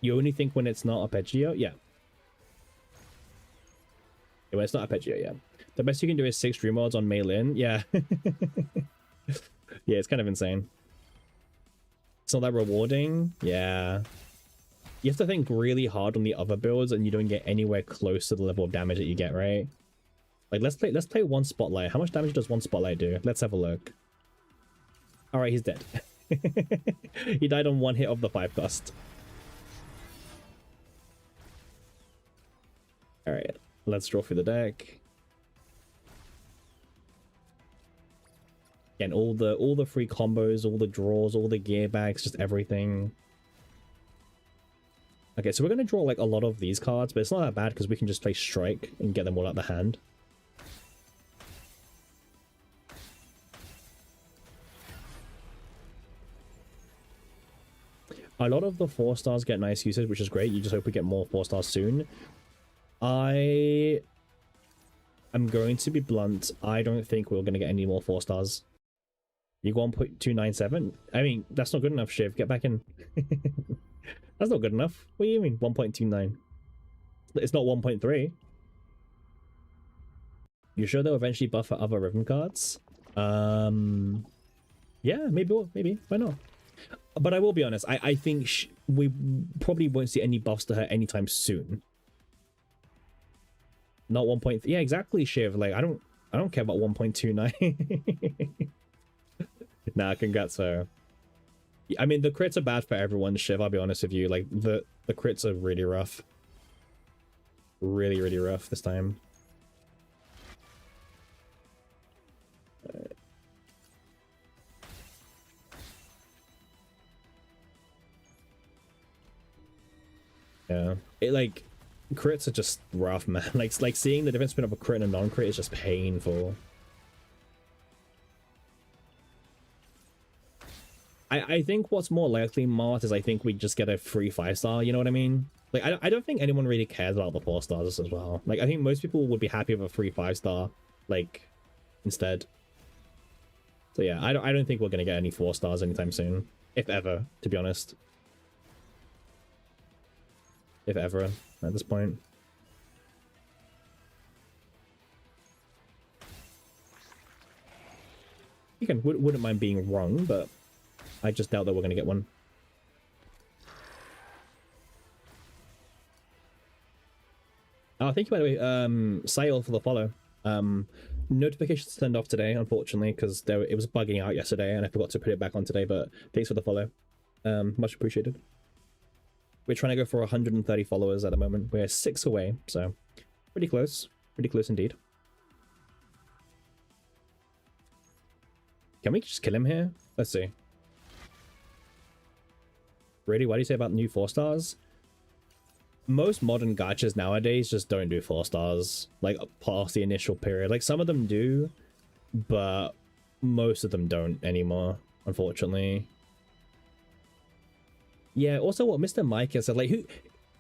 You only think when it's not arpeggio? Yeah. When it's not arpeggio, yeah. The best you can do is 6 dream mods on Maylin. Yeah. Yeah, it's kind of insane. It's not that rewarding. Yeah. You have to think really hard on the other builds and you don't get anywhere close to the level of damage that you get, right? Like, let's play one spotlight. How much damage does one spotlight do? Let's have a look. Alright, he's dead. He died on 1 hit of the 5 cost. All right, let's draw through the deck. And all the free combos, all the draws, all the gear bags, just everything. Okay, so we're gonna draw like a lot of these cards, but it's not that bad because we can just play Strike and get them all out the hand. A lot of the 4-stars get nice usage, which is great. You just hope we get more 4-stars soon. I'm going to be blunt. I don't think we're going to get any more 4-stars. You go 1.297? I mean, that's not good enough, Shiv. Get back in. That's not good enough. What do you mean 1.29? It's not 1.3. You sure they'll eventually buff for other Rhythm cards? Yeah, maybe. Why not? But I will be honest, I think we probably won't see any buffs to her anytime soon. Not 1. Yeah, exactly, Shiv. Like I don't care about 1.29. Nah, congrats, her. I mean, the crits are bad for everyone, Shiv. I'll be honest with you. Like the crits are really rough. Really rough this time. Yeah, it like crits are just rough, man. Like seeing the difference between a crit and a non-crit is just painful. I think what's more likely, Mart, is I think we just get a free 5-star. You know what I mean? Like I don't think anyone really cares about the 4-stars as well. Like I think most people would be happy with a free 5-star, like instead. So yeah, I don't think we're gonna get any 4-stars anytime soon, if ever, to be honest. If ever, at this point. You wouldn't mind being wrong, but I just doubt that we're going to get one. Oh, thank you, by the way, Sail, for the follow. Notifications turned off today, unfortunately, because it was bugging out yesterday, and I forgot to put it back on today, but thanks for the follow. Much appreciated. We're trying to go for 130 followers at the moment. We're 6 away, so pretty close. Pretty close indeed. Can we just kill him here? Let's see. Really? What do you say about new 4-stars? Most modern gachas nowadays just don't do 4-stars, like past the initial period. Like some of them do, but most of them don't anymore, unfortunately. Yeah, also what Mr. Mike has said, like,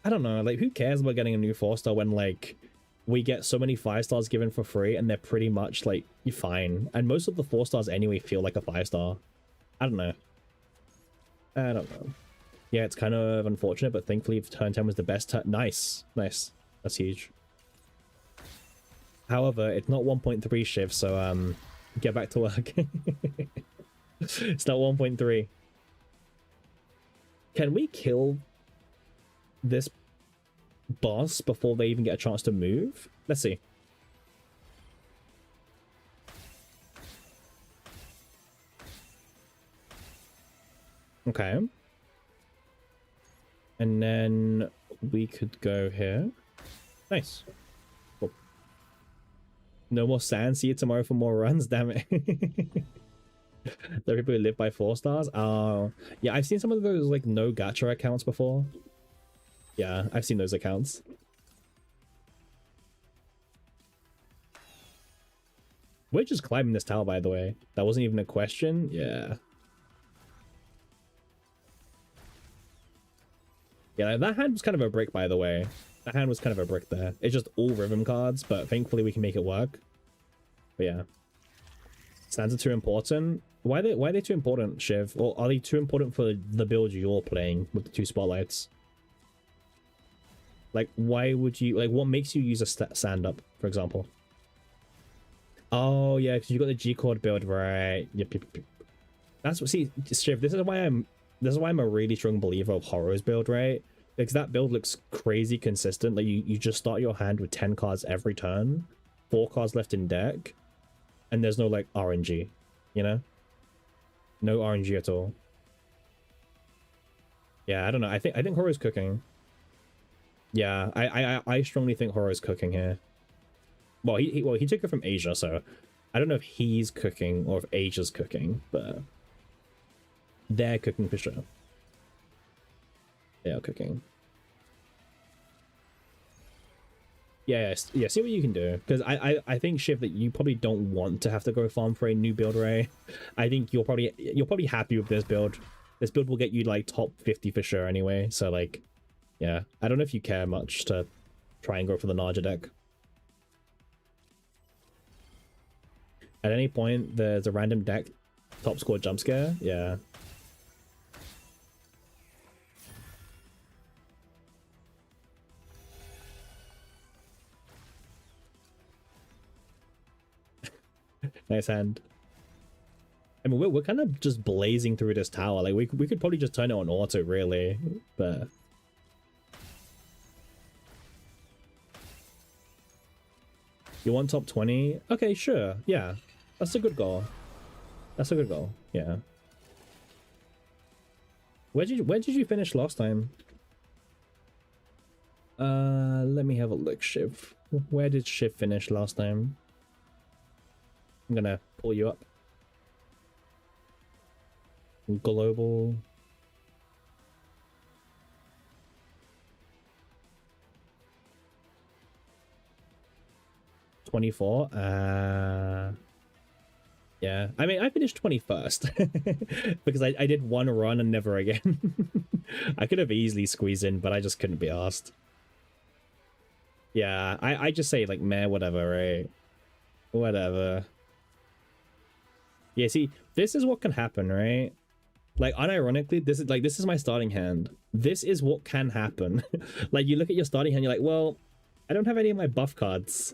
I don't know, like, who cares about getting a new 4-star when, like, we get so many 5-stars given for free and they're pretty much, like, you're fine. And most of the 4-stars anyway feel like a 5-star. I don't know. I don't know. Yeah, it's kind of unfortunate, but thankfully turn 10 was the best turn. Nice. Nice. That's huge. However, it's not 1.3 Shiv, so, get back to work. It's not 1.3. Can we kill this boss before they even get a chance to move? Let's see. Okay. And then we could go here. Nice. Cool. No more sand. See you tomorrow for more runs. Damn it. There are people who live by 4-stars. Oh, yeah, I've seen some of those like no gacha accounts before. Yeah, I've seen those accounts. We're just climbing this tower, by the way. That wasn't even a question. Yeah. Yeah, that hand was kind of a brick, by the way. That hand was kind of a brick there. It's just all rhythm cards, but thankfully we can make it work. But yeah. Stands are too important. Why are they too important, Shiv? Or are they too important for the build you're playing with the 2 spotlights? Like, why would you... Like, what makes you use a stand up, for example? Oh, yeah, because you got the G-Chord build, right? Yep. That's what... See, Shiv, this is why I'm a really strong believer of Horror's build, right? Because that build looks crazy consistent. Like, you just start your hand with 10 cards every turn. 4 cards left in deck. And there's no, like, RNG, you know? No RNG at all. Yeah, I don't know. I think Horror's cooking. Yeah, I strongly think Horo's cooking here. Well, he took it from Asia, so I don't know if he's cooking or if Asia's cooking, but they're cooking for sure. They are cooking. Yeah, yeah, see what you can do. Because I think, Shiv, that you probably don't want to have to go farm for a new build, Ray. I think you're probably happy with this build. This build will get you like top 50 for sure anyway. So like, yeah, I don't know if you care much to try and go for the larger deck. At any point, there's a random deck top score jump scare. Yeah. Nice hand. I mean, we're kind of just blazing through this tower. Like, we could probably just turn it on auto, really. But... You want top 20? Okay, sure. Yeah. That's a good goal. That's a good goal. Yeah. Where did you finish last time? Let me have a look, Shiv. Where did Shiv finish last time? I'm gonna pull you up. Global. '24. Yeah. I mean, I finished 21st because I did one run and never again. I could have easily squeezed in, but I just couldn't be asked. Yeah, I just say like, meh, whatever, right? Whatever. Yeah, see, this is what can happen, right? Like, unironically, this is my starting hand. This is what can happen. Like, you look at your starting hand, you're like, well, I don't have any of my buff cards.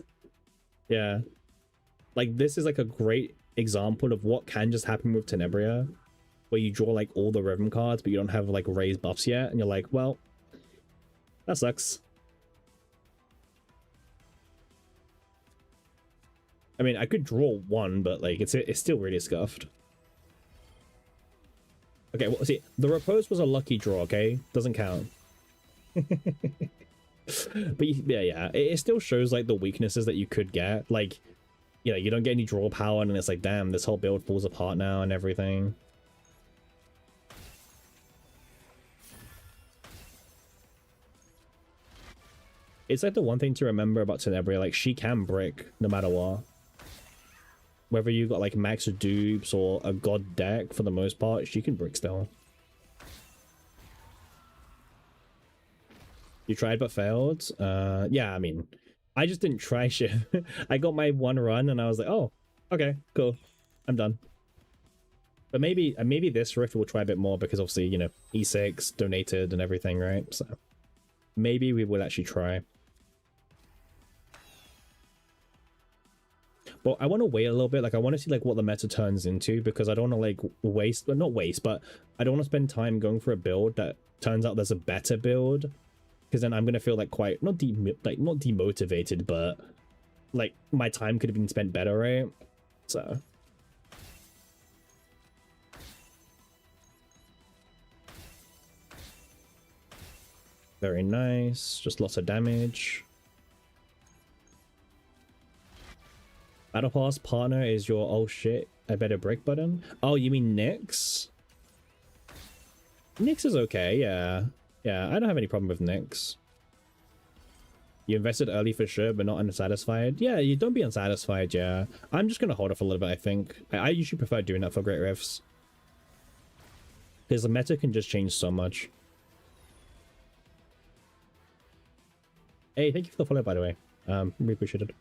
Yeah. Like, this is like a great example of what can just happen with Tenebria, where you draw like all the rhythm cards, but you don't have like raised buffs yet, and you're like, well, that sucks. I mean, I could draw one, but like it's still really scuffed. Okay, well, see, the Repose was a lucky draw, okay? Doesn't count. But yeah, it still shows like the weaknesses that you could get. Like, you know, you don't get any draw power, and it's like, damn, this whole build falls apart now and everything. It's like the one thing to remember about Tenebria, like, she can brick no matter what. Whether you got like max dupes or a god deck, for the most part, she can brick still. You tried but failed? Yeah, I mean, I just didn't try shit. I got my one run and I was like, oh, okay, cool. I'm done. But maybe this rift will try a bit more because obviously, you know, E6 donated and everything, right? So maybe we will actually try. But I want to wait a little bit. Like, I want to see like what the meta turns into, because I don't want to like waste, well, not waste, but I don't want to spend time going for a build that turns out there's a better build, because then I'm gonna feel like quite not demotivated, but like my time could have been spent better, right? So very nice. Just lots of damage. Battle Pass partner is your oh shit, I better break button. Oh, you mean Nyx? Nyx is okay, yeah. Yeah, I don't have any problem with Nyx. You invested early for sure, but not unsatisfied. Yeah, you don't be unsatisfied, yeah. I'm just gonna hold off a little bit, I think. I usually prefer doing that for Great Rifts, because the meta can just change so much. Hey, thank you for the follow, by the way. Really appreciate it.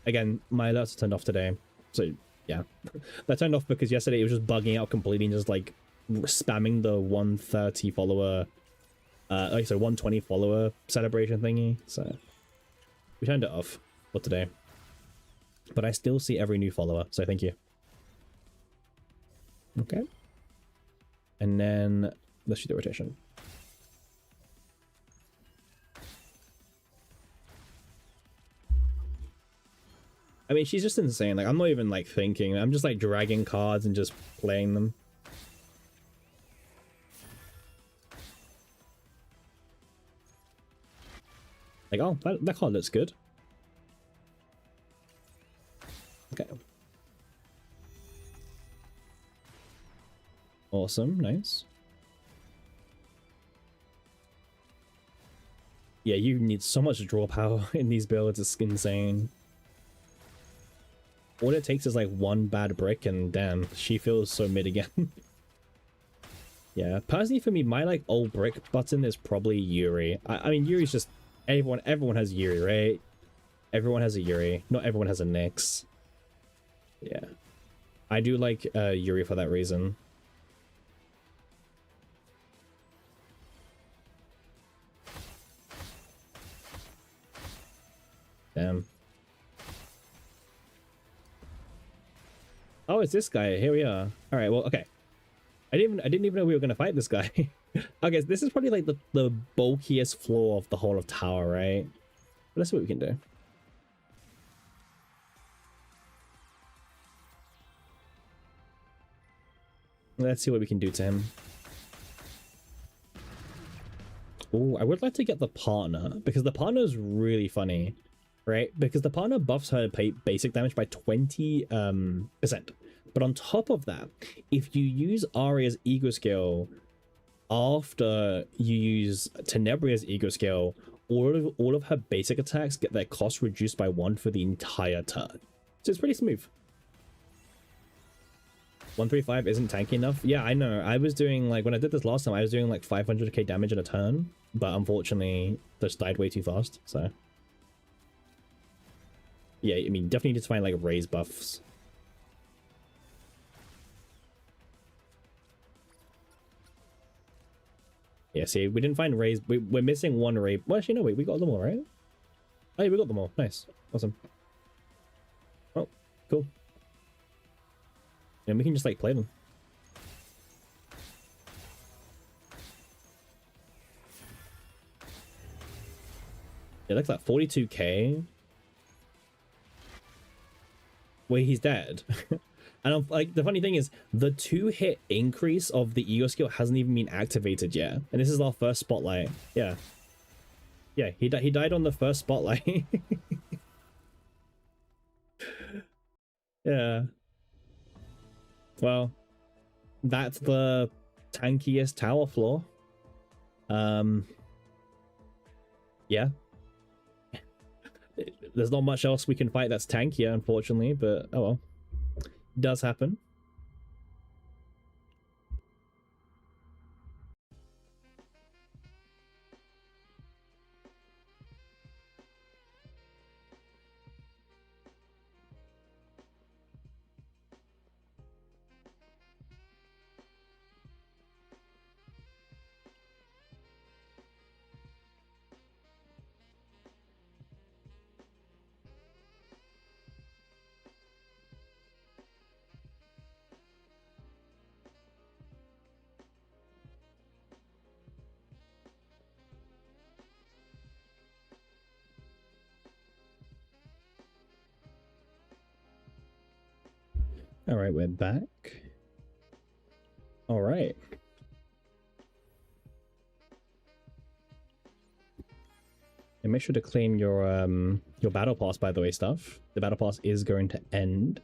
Again, my alerts are turned off today, so yeah. They're turned off because yesterday it was just bugging out completely and just like spamming the 130 follower, like so 120 follower celebration thingy. So we turned it off for today, but I still see every new follower, so thank you. Okay, and then let's do the rotation. I mean, she's just insane. Like, I'm not even like thinking. I'm just like dragging cards and just playing them. Like, oh, that card looks good. Okay. Awesome, nice. Yeah, you need so much draw power in these builds, it's insane. All it takes is like one bad brick and damn, she feels so mid again. Yeah, personally for me, my like old brick button is probably Yuri. I mean, Yuri's just everyone has Yuri, right? Everyone has a Yuri. Not everyone has a Nyx. Yeah. I do like Yuri for that reason. Damn. Oh, it's this guy. Here we are. All right. Well, okay. I didn't even know we were gonna fight this guy. Okay, so this is probably like the bulkiest floor of the whole of tower, right? But let's see what we can do. Let's see what we can do to him. Oh, I would like to get the partner because the partner is really funny, right? Because the partner buffs her basic damage by 20%. But on top of that, if you use Arya's ego skill after you use Tenebria's ego skill, all of her basic attacks get their cost reduced by 1 for the entire turn. So it's pretty smooth. 135 isn't tanky enough. Yeah, I know. I was doing like when I did this last time, I was doing like 500k damage in a turn, but unfortunately, just died way too fast. So yeah, I mean, definitely need to find like raise buffs. Yeah, see, we didn't find raise. We're missing one raise. Well, actually, no, wait, we got them all, right? Oh, yeah, we got them all. Nice. Awesome. Oh, cool. And we can just, like, play them. It looks like 42k. Wait, he's dead. And like the funny thing is, the 2-hit increase of the ego skill hasn't even been activated yet, and this is our first spotlight. Yeah, yeah, he died on the first spotlight. Yeah. Well, that's the tankiest tower floor. Yeah. There's not much else we can fight that's tankier, unfortunately, but oh well. Does happen. All right, we're back. All right. And make sure to claim your battle pass, by the way, stuff. The battle pass is going to end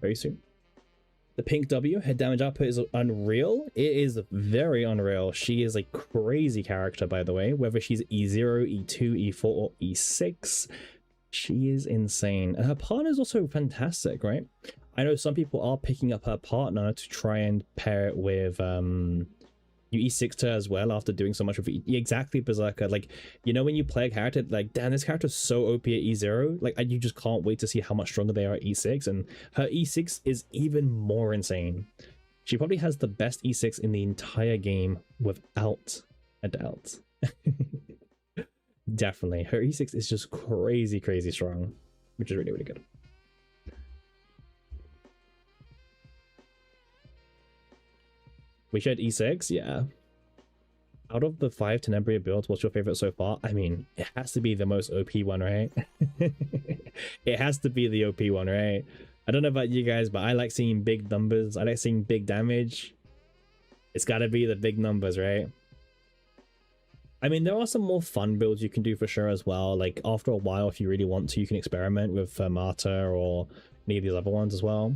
very soon. The pink W, her damage output is unreal. It is very unreal. She is a crazy character, by the way. Whether she's E0, E2, E4, or E6, she is insane. And her partner is also fantastic, right? I know some people are picking up her partner to try and pair it with you E6 her as well after doing so much of exactly Berserker. Like, you know, when you play a character, like, damn, this character's so OP at E0, like, you just can't wait to see how much stronger they are at E6, and her E6 is even more insane. She probably has the best E6 in the entire game without a doubt. Definitely. Her E6 is just crazy, crazy strong, which is really, really good. We shared E6, yeah. Out of the 5 Tenebria builds, what's your favorite so far? I mean, it has to be the most OP one, right? It has to be the OP one, right? I don't know about you guys, but I like seeing big numbers. I like seeing big damage. It's got to be the big numbers, right? I mean, there are some more fun builds you can do for sure as well. Like after a while, if you really want to, you can experiment with Marta or any of these other ones as well.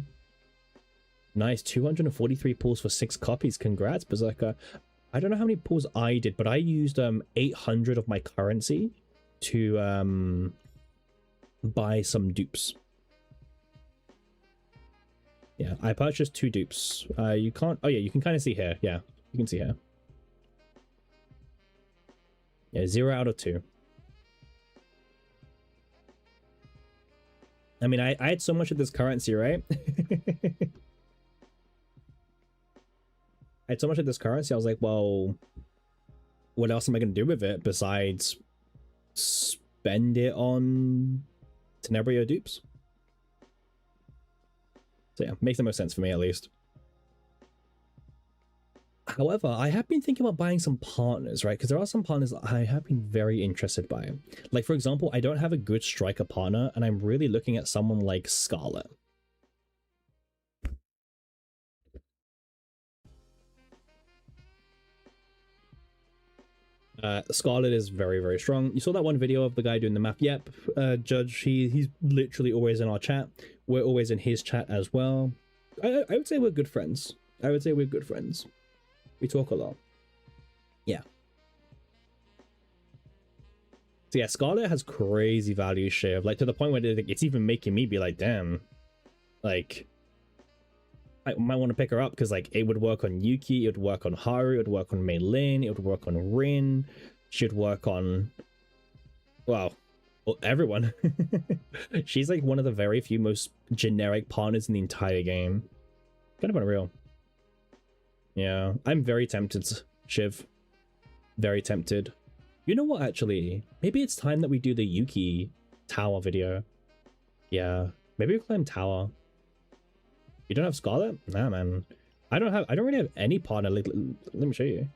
Nice, 243 pulls for 6 copies. Congrats, Berserker. I don't know how many pulls I did, but I used 800 of my currency to buy some dupes. Yeah, I purchased 2 dupes. You can't. Oh yeah, you can kind of see here. Yeah, you can see here. Yeah, 0 out of 2. I mean, I had so much of this currency, right? I had so much of this currency, I was like, well, what else am I going to do with it besides spend it on Tenebria dupes? So yeah, makes the most sense for me at least. However, I have been thinking about buying some partners, right? Because there are some partners that I have been very interested by. Like, for example, I don't have a good striker partner, and I'm really looking at someone like Scarlet. Scarlet is very, very strong. You saw that one video of the guy doing the map. Yep, Judge, he's literally always in our chat. We're always in his chat as well. I would say we're good friends. I would say we're good friends. We talk a lot. Yeah. So yeah, Scarlet has crazy value share, like to the point where it's even making me be like, damn, like I might want to pick her up because like it would work on Yuki, it would work on Haru, it would work on Mei Lin, it would work on Rin, should work on, well, everyone. She's like one of the very few most generic partners in the entire game. Kind of unreal. Yeah, I'm very tempted, Shiv. Very tempted. You know what, actually? Maybe it's time that we do the Yuki tower video. Yeah, maybe we climb tower. You don't have Scarlet? Nah, man. I don't really have any partner. Let me show you.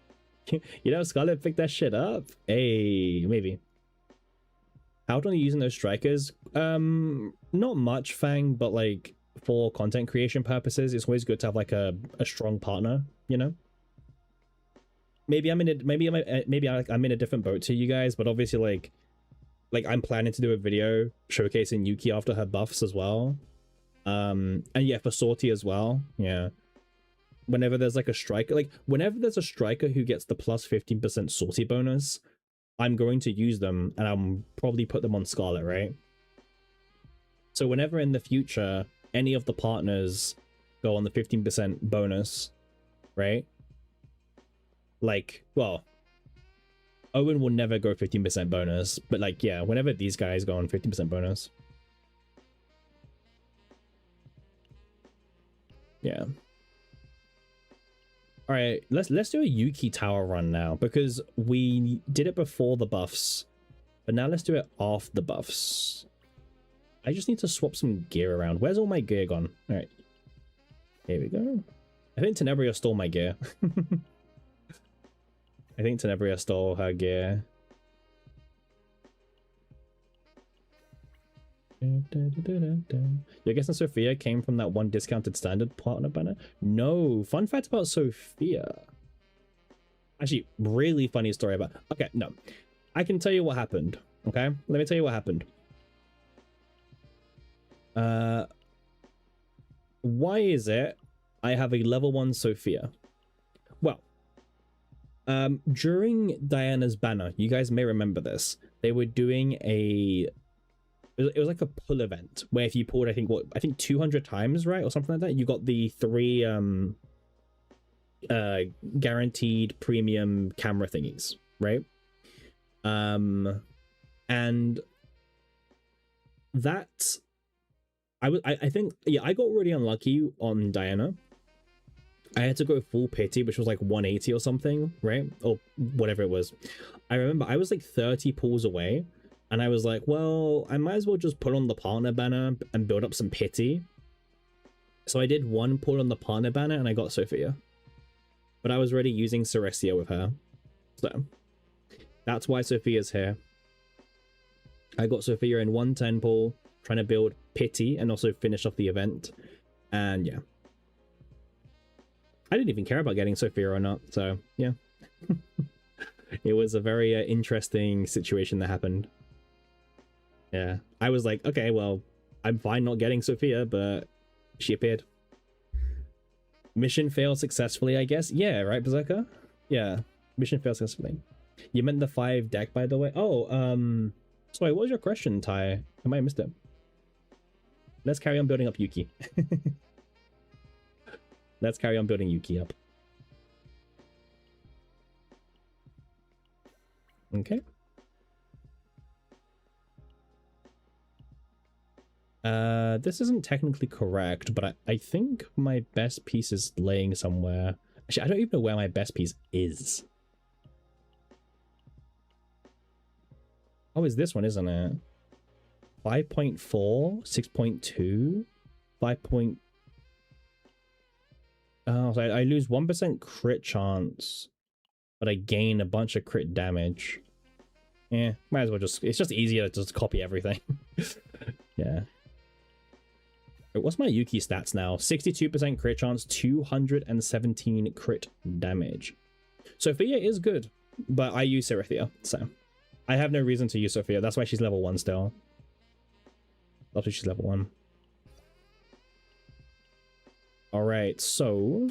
You know, Scarlet picked that shit up. Hey, maybe. How often are you using those strikers? Not much, Fang, but like for content creation purposes, it's always good to have like a strong partner, you know? Maybe I'm in a different boat to you guys, but obviously like I'm planning to do a video showcasing Yuki after her buffs as well. And yeah, for Sortie as well. Yeah. Whenever there's like a striker, like whenever there's a striker who gets the plus 15% Sortie bonus, I'm going to use them and I'll probably put them on Scarlet, right? So whenever in the future any of the partners go on the 15% bonus, right? Like, well, Owen will never go 15% bonus, but like, yeah, whenever these guys go on 15% bonus. Yeah. All right, let's do a Yuki tower run now because we did it before the buffs, but now let's do it after the buffs. I just need to swap some gear around. Where's all my gear gone? All right, here we go. I think Tenebria stole my gear. I think Tenebria stole her gear. You're guessing Sophia came from that one discounted standard partner banner? No. Fun fact about Sophia. Actually, really funny story about... Okay, no. I can tell you what happened. Okay? Let me tell you what happened. Why is it I have a level 1 Sophia? Well, during Diana's banner, you guys may remember this. They were doing a... It was like a pull event where if you pulled, I think 200 times, right? Or something like that, you got the 3 guaranteed premium camera thingies, right? And that I think, yeah, I got really unlucky on Diana. I had to go full pity, which was like 180 or something, right? Or whatever it was. I remember I was like 30 pulls away. And I was like, well, I might as well just put on the partner banner and build up some pity. So I did 1 pull on the partner banner and I got Sophia. But I was already using Cerestia with her. So that's why Sophia's here. I got Sophia in 110 pull, trying to build pity and also finish off the event. And yeah. I didn't even care about getting Sophia or not, so yeah. It was a very interesting situation that happened. Yeah, I was like, okay, well, I'm fine not getting Sophia, but she appeared. Mission failed successfully, I guess. Yeah, right, Berserker? Yeah, mission failed successfully. You meant the 5 deck, by the way. Oh, sorry, what was your question, Ty? I might have missed it. Let's carry on building up Yuki. Let's carry on building Yuki up. Okay. This isn't technically correct, but I think my best piece is laying somewhere. Actually, I don't even know where my best piece is. Oh, it's this one, isn't it? 5.4, 6.2, 5. Oh, so I lose 1% crit chance, but I gain a bunch of crit damage. Yeah, might as well just, it's just easier to just copy everything. Yeah. What's my Yuki stats now? 62% crit chance, 217 crit damage. Sophia is good, but I use Serethia, so I have no reason to use Sophia. That's why she's level 1 still. That's why she's level 1. Alright, so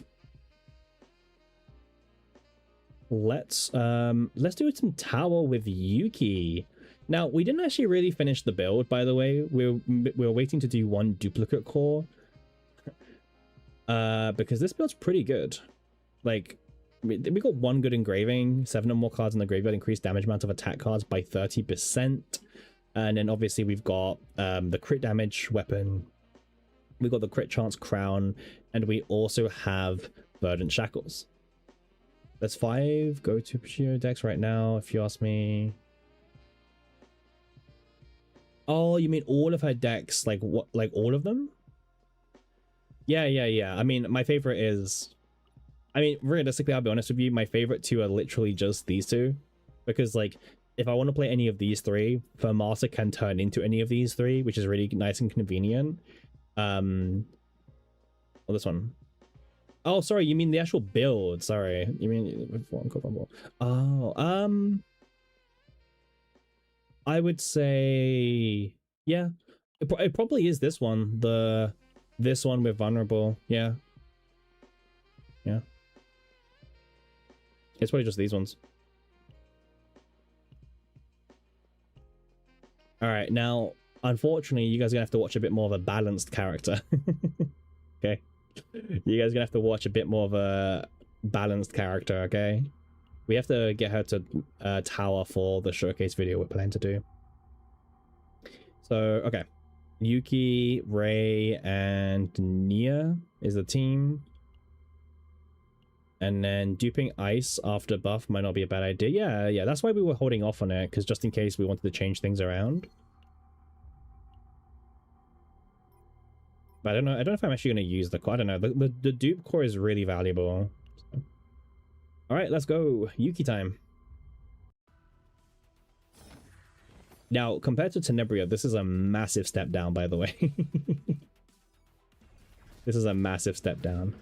let's do some tower with Yuki. Now, we didn't actually really finish the build, by the way. We're waiting to do 1 duplicate core. Because this build's pretty good. Like, we got 1 good engraving, 7 or more cards in the graveyard, increased damage amount of attack cards by 30%. And then obviously we've got the crit damage weapon. We've got the crit chance crown, and we also have Verdant Shackles. That's 5 go-to Pashio decks right now, if you ask me. Oh, you mean all of her decks? Like what? Like all of them? Yeah. I mean, my favorite is... I mean, realistically, I'll be honest with you, my favorite 2 are literally just these 2. Because, like, if I want to play any of these 3, Fermata can turn into any of these 3, which is really nice and convenient. Oh, this one. Oh, sorry, you mean the actual build. Sorry. You mean... Oh, I would say... Yeah. It probably is this one. This one with Vulnerable. Yeah. Yeah. It's probably just these ones. Alright, now, unfortunately, you guys are going to have to watch a bit more of a balanced character. Okay? You guys are going to have to watch a bit more of a balanced character, okay? We have to get her to tower for the showcase video we're planning to do. So, okay. Yuki, Ray, and Nia is the team. And then duping Ice after buff might not be a bad idea. Yeah, that's why we were holding off on it, because just in case we wanted to change things around. But I don't know if I'm actually going to use the core. I don't know. The dupe core is really valuable. So. All right, let's go. Yuki time. Now, compared to Tenebria, this is a massive step down, by the way. This is a massive step down.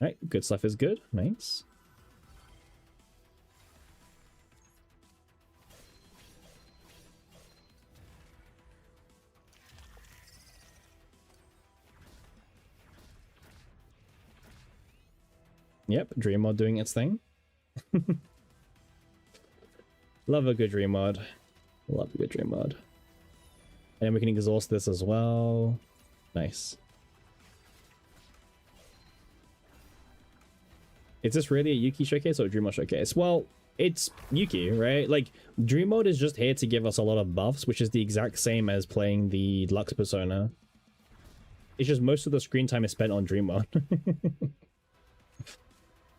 All right, good stuff is good. Nice. Yep, Dream Mod doing its thing. Love a good Dream Mod. Love a good Dream Mod. And then we can exhaust this as well. Nice. Is this really a Yuki showcase or a Dream Mod showcase? Well, it's Yuki, right? Like, Dream Mode is just here to give us a lot of buffs, which is the exact same as playing the Lux Persona. It's just most of the screen time is spent on Dream Mode.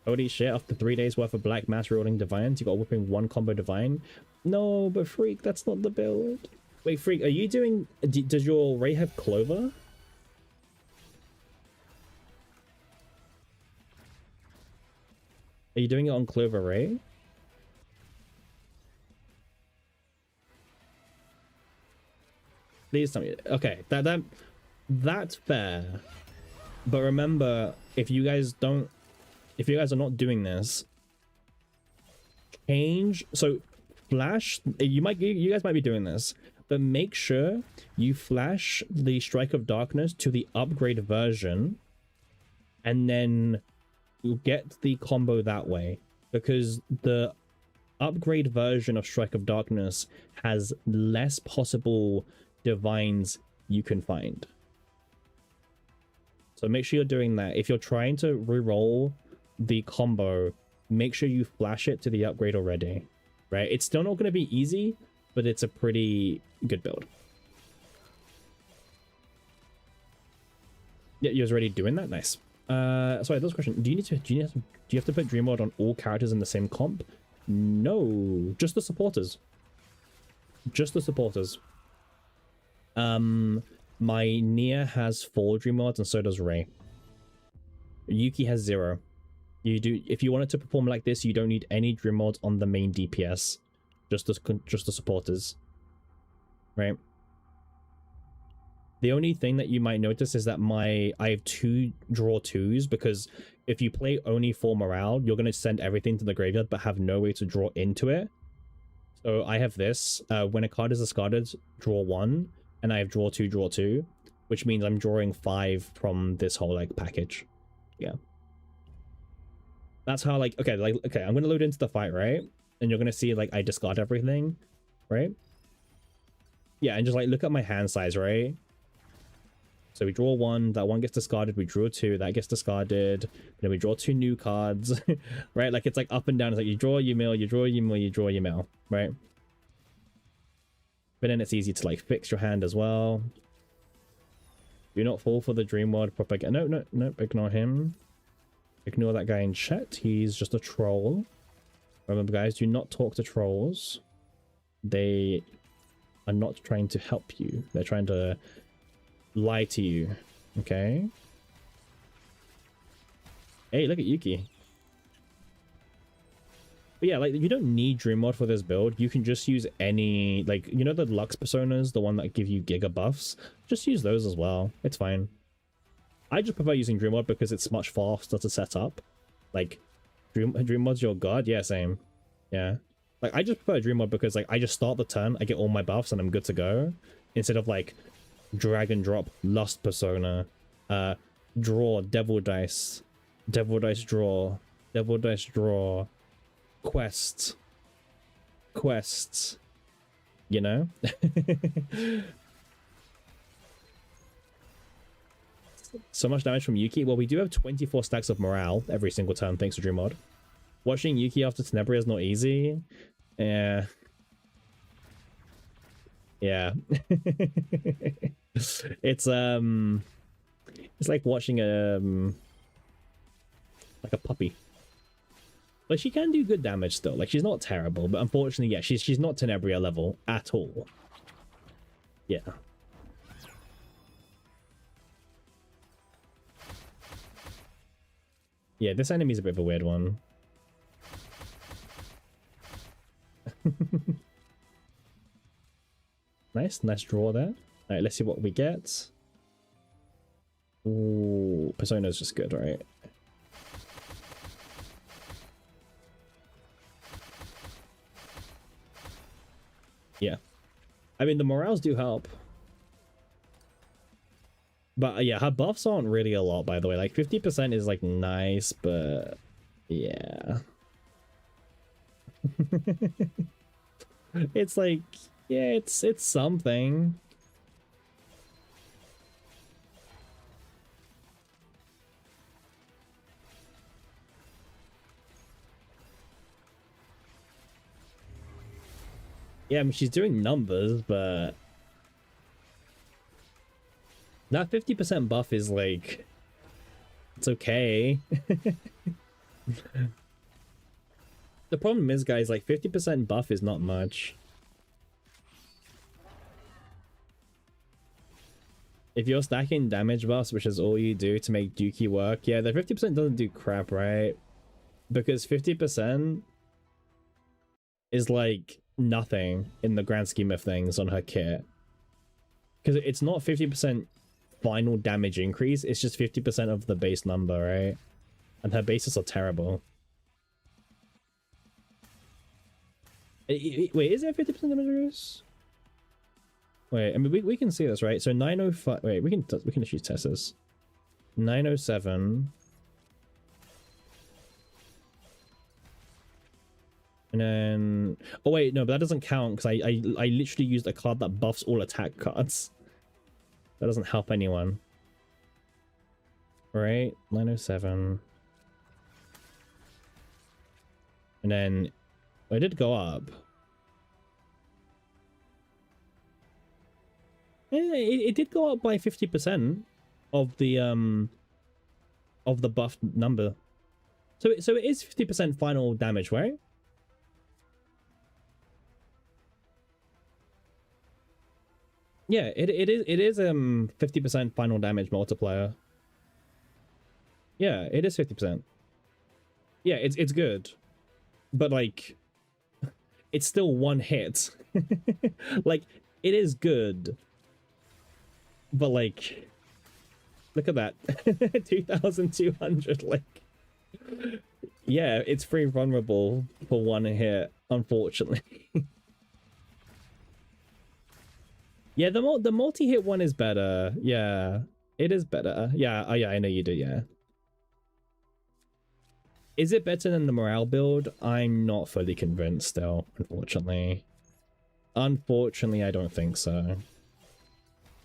Holy shit, after 3 days worth of Black Mass rolling Divines, you got whipping 1 combo Divine? No, but Freak, that's not the build. Wait, Freak, are you doing... Does your Ray have Clover? Are you doing it on Clover Ray? Please tell me. Okay, that's fair. But remember, if you guys don't if you guys are not doing this, change. So flash, you guys might be doing this, but make sure you flash the Strike of Darkness to the upgrade version, and then you'll get the combo that way, because the upgrade version of Strike of Darkness has less possible divines you can find. So make sure you're doing that. If you're trying to reroll the combo, make sure you flash it to the upgrade already, right? It's still not going to be easy, but it's a pretty good build. Yeah, you're already doing that. Nice. Sorry, this question. Do you have to put Dream World on all characters in the same comp? No, just the supporters. Just the supporters. My Nia has 4 Dream Worlds and so does Ray. Yuki has 0. If you want it to perform like this, you don't need any Dream Worlds on the main DPS. Just the supporters. Right? The only thing that you might notice is that I have 2 draw 2s, because if you play only for morale, you're going to send everything to the graveyard but have no way to draw into it. So I have this. When a card is discarded, draw 1, and I have draw 2, which means I'm drawing 5 from this whole like package. Yeah. That's how okay, I'm going to load into the fight, right? And you're going to see like I discard everything, right? Yeah, and just like look at my hand size, right? So we draw 1, that 1 gets discarded, we draw 2, that gets discarded, then we draw 2 new cards, right? Like it's like up and down. It's like you draw, you mill, you draw, you mill, you draw, you mill, right? But then it's easy to like fix your hand as well. Do not fall for the Dream World propaganda. No, ignore him. Ignore that guy in chat. He's just a troll. Remember, guys, do not talk to trolls. They are not trying to help you. They're trying to lie to you. Okay? Hey, look at Yuki. But yeah, like, you don't need Dream World for this build. You can just use any, like, you know the Lux Personas, the one that give you Giga buffs? Just use those as well. It's fine. I just prefer using Dream World because it's much faster to set up. Like, Dream World's your god? Yeah, same. Yeah. Like, I just prefer Dream World because, like, I just start the turn, I get all my buffs, and I'm good to go. Instead of, like, drag and drop Lust Persona, draw, Devil Dice, draw, Devil Dice, draw, quests, you know? So much damage from Yuki. Well, we do have 24 stacks of morale every single turn thanks to Dream Mod. Watching Yuki after Tenebria is not easy. Yeah. It's like watching like a puppy. But she can do good damage still. Like, she's not terrible, but unfortunately, yeah, she's not Tenebria level at all. Yeah. Yeah, this enemy's a bit of a weird one. Nice draw there. Alright, let's see what we get. Ooh, Persona's just good, right? Yeah. I mean, the morales do help. But yeah, her buffs aren't really a lot, by the way. Like, 50% is, like, nice, but yeah. It's like, yeah, it's something. Yeah, I mean, she's doing numbers, but that 50% buff is like, it's okay. The problem is, guys, like 50% buff is not much. If you're stacking damage buffs, which is all you do to make Dookie work, yeah, the 50% doesn't do crap, right? Because 50% is like nothing in the grand scheme of things on her kit. Because it's not 50% final damage increase, it's just 50% of the base number, right? And her bases are terrible. Wait, is there 50% damage reduce? Wait, I mean, we can see this, right? So 905... Wait, we can actually test this. 907... And then... Oh, wait, no, but that doesn't count, because I literally used a card that buffs all attack cards. That doesn't help anyone. Right? 907. And then... Well, it did go up. Yeah, it did go up by 50% of the buffed number. So it is 50% final damage, right? Yeah, it is 50% final damage multiplier. Yeah, it is 50%. Yeah, it's good. But like it's still one hit. Like it is good. But like look at that. 2200 like yeah, it's pretty vulnerable for one hit, unfortunately. Yeah, the multi-hit one is better. Yeah, it is better. Yeah, oh yeah, I know you do, yeah. Is it better than the morale build? I'm not fully convinced still, unfortunately. Unfortunately, I don't think so.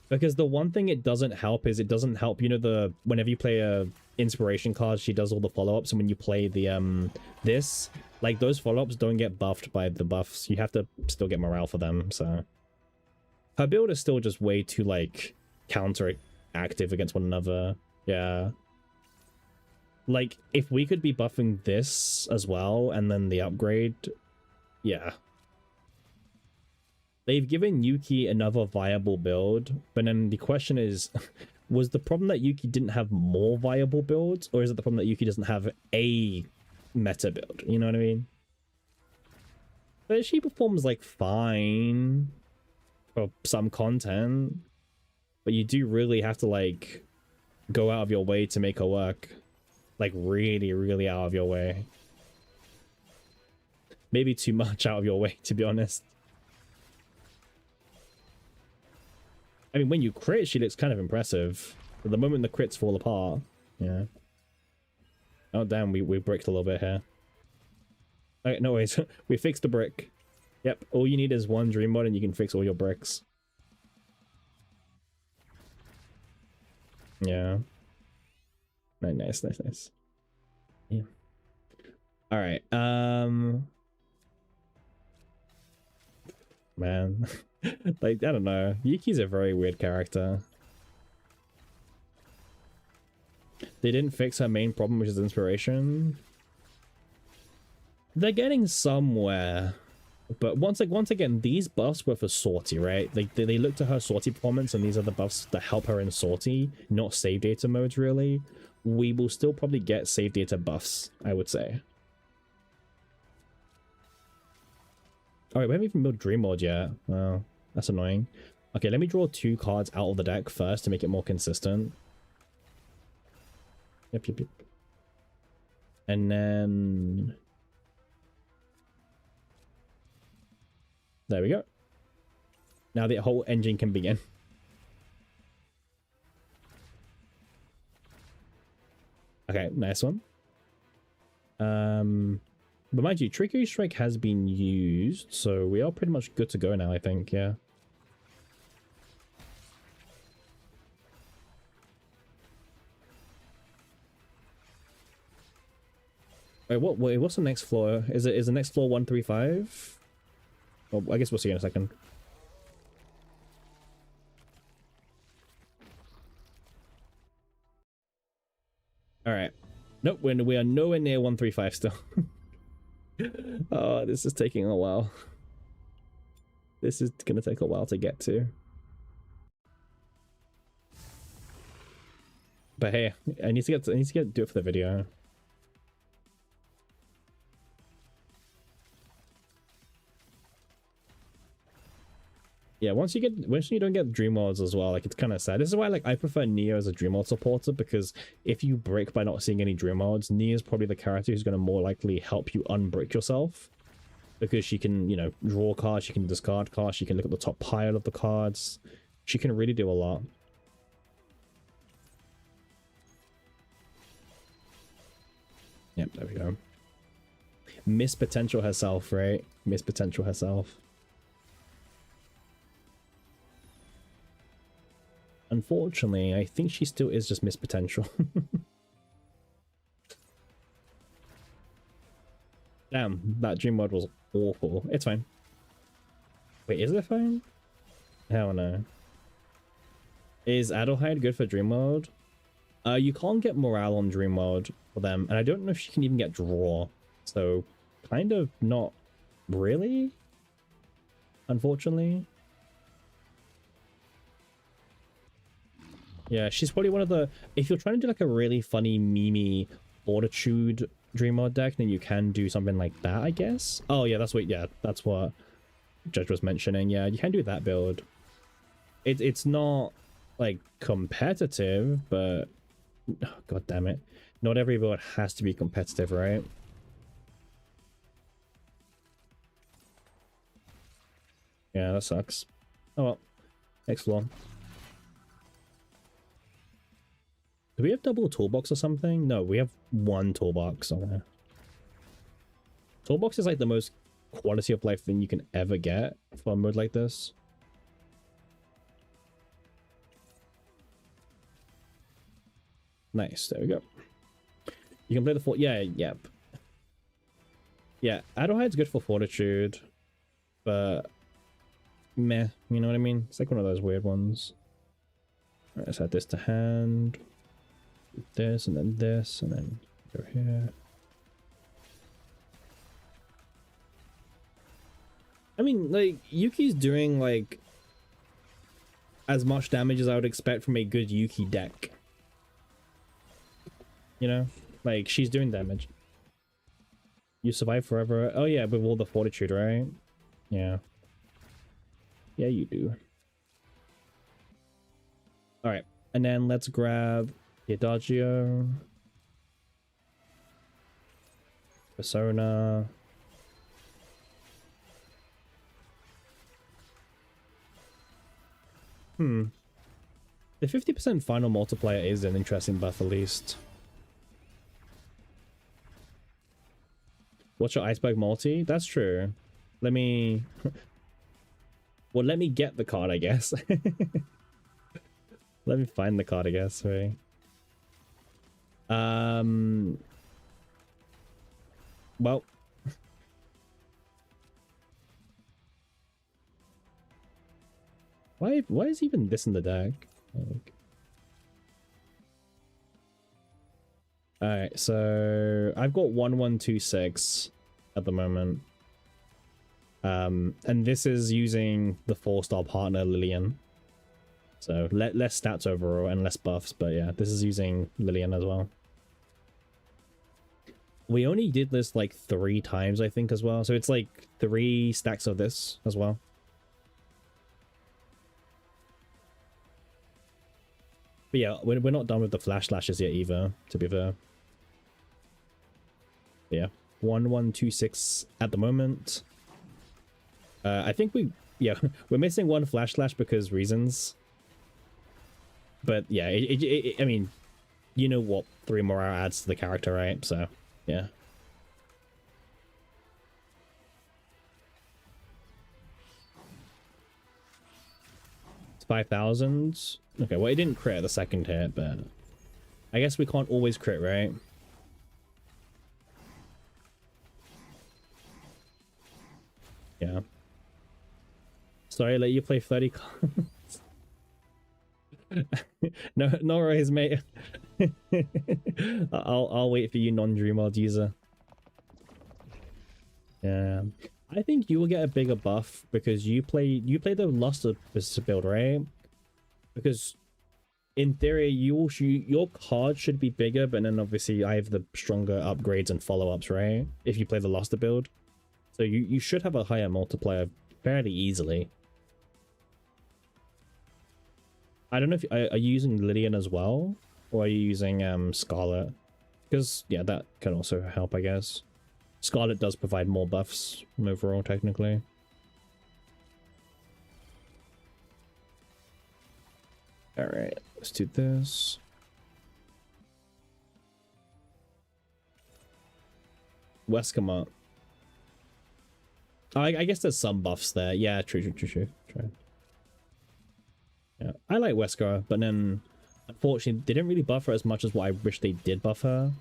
Because the one thing it doesn't help is it doesn't help, you know, the whenever you play a inspiration card, she does all the follow-ups, and when you play the this, like those follow-ups don't get buffed by the buffs. You have to still get morale for them, so her build is still just way too like counter active against one another. Yeah. Like, if we could be buffing this as well, and then the upgrade, yeah. They've given Yuki another viable build, but then the question is, was the problem that Yuki didn't have more viable builds, or is it the problem that Yuki doesn't have a meta build? You know what I mean? But she performs, like, fine for some content, but you do really have to, like, go out of your way to make her work. Like, really, really out of your way. Maybe too much out of your way, to be honest. I mean, when you crit, she looks kind of impressive. But the moment the crits fall apart, yeah. Oh, damn, we bricked a little bit here. Okay, no worries. We fixed the brick. Yep, all you need is one dream mod and you can fix all your bricks. Yeah. Nice. Yeah. All right. Man, like I don't know. Yuki's a very weird character. They didn't fix her main problem, which is inspiration. They're getting somewhere, but once again, these buffs were for Sortie, right? Like they looked at her Sortie performance, and these are the buffs that help her in Sortie, not save data modes, really. We will still probably get save data buffs, I would say. Alright, we haven't even built Dream Mod yet. Wow, that's annoying. Okay, let me draw 2 cards out of the deck first to make it more consistent. Yep. And then... there we go. Now the whole engine can begin. Okay, nice one. But mind you, Trickery Strike has been used, so we are pretty much good to go now, I think, yeah. Wait, what's the next floor? Is the next floor 135? Well, I guess we'll see in a second. Alright. Nope, we are nowhere near 135 still. Oh, this is taking a while. This is gonna take a while to get to. But hey, I need to do it for the video. Yeah, once you don't get dream worlds as well, like it's kind of sad. This is why like I prefer Neo as a dream world supporter, because if you break by not seeing any dream worlds, Neo is probably the character who's going to more likely help you unbreak yourself, because she can, you know, draw cards, she can discard cards, she can look at the top pile of the cards, she can really do a lot. Yep, there we go. Miss Potential herself, right? Miss Potential herself. Unfortunately, I think she still is just Miss Potential. Damn, that dream mode was awful. It's fine. Wait, is it fine? Hell no. Is Adelheid good for dream mode? You can't get morale on dream mode for them, and I don't know if she can even get draw. So, kind of not really, unfortunately. Yeah, she's probably one of the... If you're trying to do like a really funny, memey Fortitude dream mode deck, then you can do something like that, I guess. Oh yeah, that's what Judge was mentioning. Yeah, you can do that build. It's not like competitive, but oh, god damn it, not every build has to be competitive, right? Yeah, that sucks. Oh well, next floor. Do we have double toolbox or something? No, we have one toolbox on there. Toolbox is like the most quality of life thing you can ever get for a mode like this. Nice, there we go. You can play the fort. Yeah, yep. Yeah, Adelheid's good for Fortitude, but meh, you know what I mean? It's like one of those weird ones. Alright, let's add this to hand. This, and then go here. I mean, like, Yuki's doing, like, as much damage as I would expect from a good Yuki deck. You know? Like, she's doing damage. You survive forever. Oh, yeah, with all the Fortitude, right? Yeah. Yeah, you do. Alright, and then let's grab Adagio, Persona. The 50% final multiplier is an interesting buff, at least. What's your iceberg multi? That's true. Let me... well, let me get the card, I guess. Let me find the card, I guess. Right. Well, why is even this in the deck? Like... Alright, so I've got 1126 at the moment. And this is using the 4-star partner Lillian. So less stats overall and less buffs, but yeah, this is using Lillian as well. We only did this like 3 times, I think, as well. So it's like 3 stacks of this as well. But yeah, we're not done with the flash slashes yet either, to be fair. But yeah, 1126 at the moment. I think we're missing 1 flash slash because reasons. But yeah, I mean, you know what 3 morale adds to the character, right? So yeah. It's 5,000. Okay, well, it didn't crit the second hit, but I guess we can't always crit, right? Yeah. Sorry, I let you play 30 cards. No worries, mate. I'll wait for you, non-Dreamworld user. Yeah, I think you will get a bigger buff because you play the Luster build, right? Because in theory, your card should be bigger, but then obviously I have the stronger upgrades and follow-ups, right? If you play the Luster build, so you should have a higher multiplier fairly easily. I don't know if are you using Lydian as well, or are you using Scarlet? Because yeah, that can also help, I guess. Scarlet does provide more buffs overall, technically. All right, let's do this. Weskamot. Oh, I guess there's some buffs there. Yeah, true. Yeah, I like Wesker, but then unfortunately they didn't really buff her as much as what I wish they did buff her.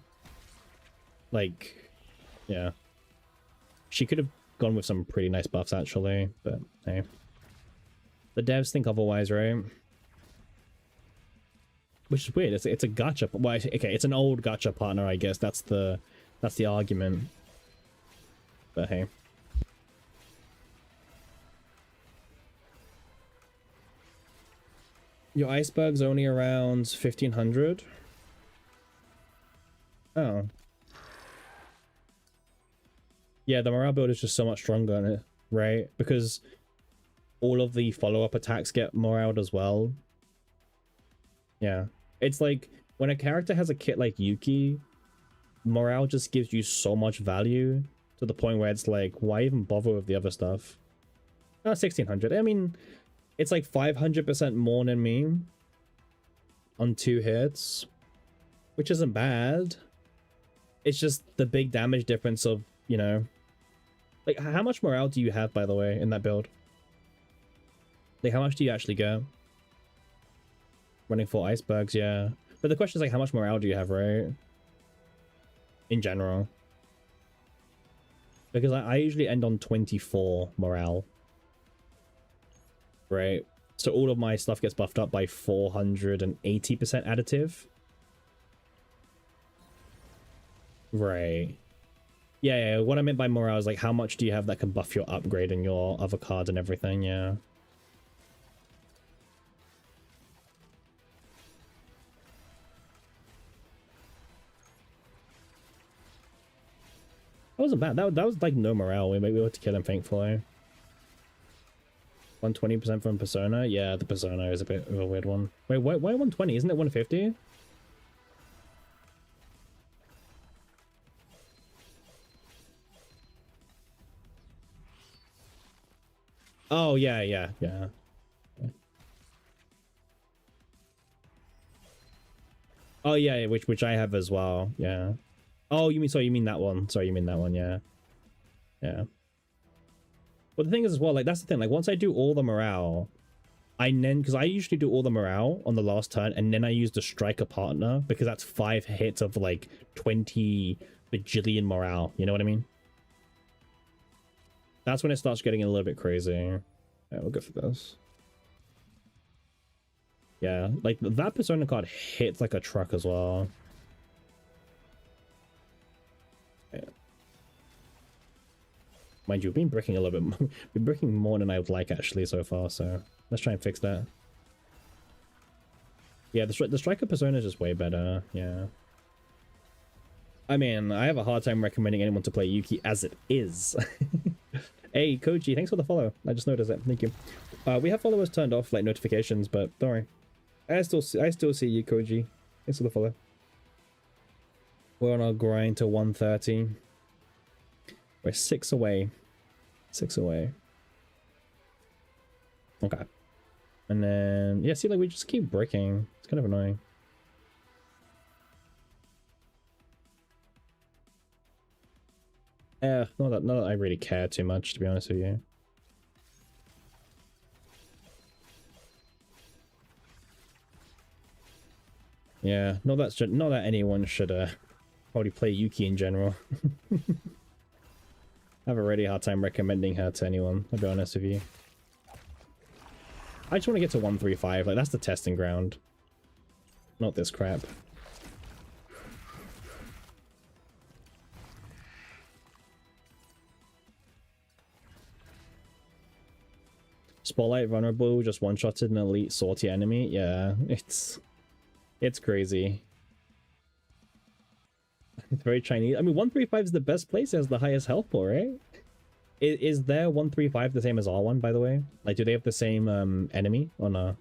Like, yeah, she could have gone with some pretty nice buffs actually, but hey, the devs think otherwise, right? Which is weird. It's a gacha. Well, okay, it's an old gacha partner, I guess. That's the argument. But hey. Your iceberg's only around 1500. Oh. Yeah, the morale build is just so much stronger on it, right? Because all of the follow-up attacks get morale as well. Yeah. It's like when a character has a kit like Yuki, morale just gives you so much value to the point where it's like, why even bother with the other stuff? 1600. I mean, it's like 500% more than me on 2 hits, which isn't bad. It's just the big damage difference of, you know, like how much morale do you have, by the way, in that build? Like how much do you actually get? Running 4 icebergs, yeah. But the question is like, how much morale do you have, right? In general. Because I usually end on 24 morale. Right? So all of my stuff gets buffed up by 480% additive. Right. Yeah, what I meant by morale is like, how much do you have that can buff your upgrade and your other cards and everything, yeah. That wasn't bad. That was like no morale. We were able to kill him, thankfully. 120% from Persona? Yeah, the Persona is a bit of a weird one. Wait, why 120? Isn't it 150? Oh, yeah. Oh, yeah, which I have as well, yeah. Oh, you mean that one. Sorry, you mean that one, yeah. Yeah. But the thing is as well, like, that's the thing. Like, once I do all the morale, because I usually do all the morale on the last turn, and then I use the striker partner, because that's 5 hits of, like, 20 bajillion morale. You know what I mean? That's when it starts getting a little bit crazy. Yeah, we'll go for this. Yeah, like, that Persona card hits like a truck as well. Yeah. Mind you, we've been bricking a little bit more. We've been bricking more than I would like actually so far, so let's try and fix that. Yeah, the striker Persona is just way better, yeah. I mean, I have a hard time recommending anyone to play Yuki as it is. Hey, Koji, thanks for the follow. I just noticed it. Thank you. We have followers turned off, like notifications, but don't worry. I still see you, Koji. Thanks for the follow. We're on our grind to 130. We're 6 away. 6 away. Okay. And then, yeah, see, like, we just keep breaking. It's kind of annoying. Not that I really care too much, to be honest with you. Yeah, not that anyone should probably play Yuki in general. I have a really hard time recommending her to anyone, I'll be honest with you. I just want to get to 135, like that's the testing ground. Not this crap. Spotlight vulnerable, just one-shotted an elite sortie enemy. Yeah, it's crazy. It's very Chinese. I mean, 135 is the best place. It has the highest health pool, right? Is their 135 the same as R1, by the way? Like, do they have the same enemy or no?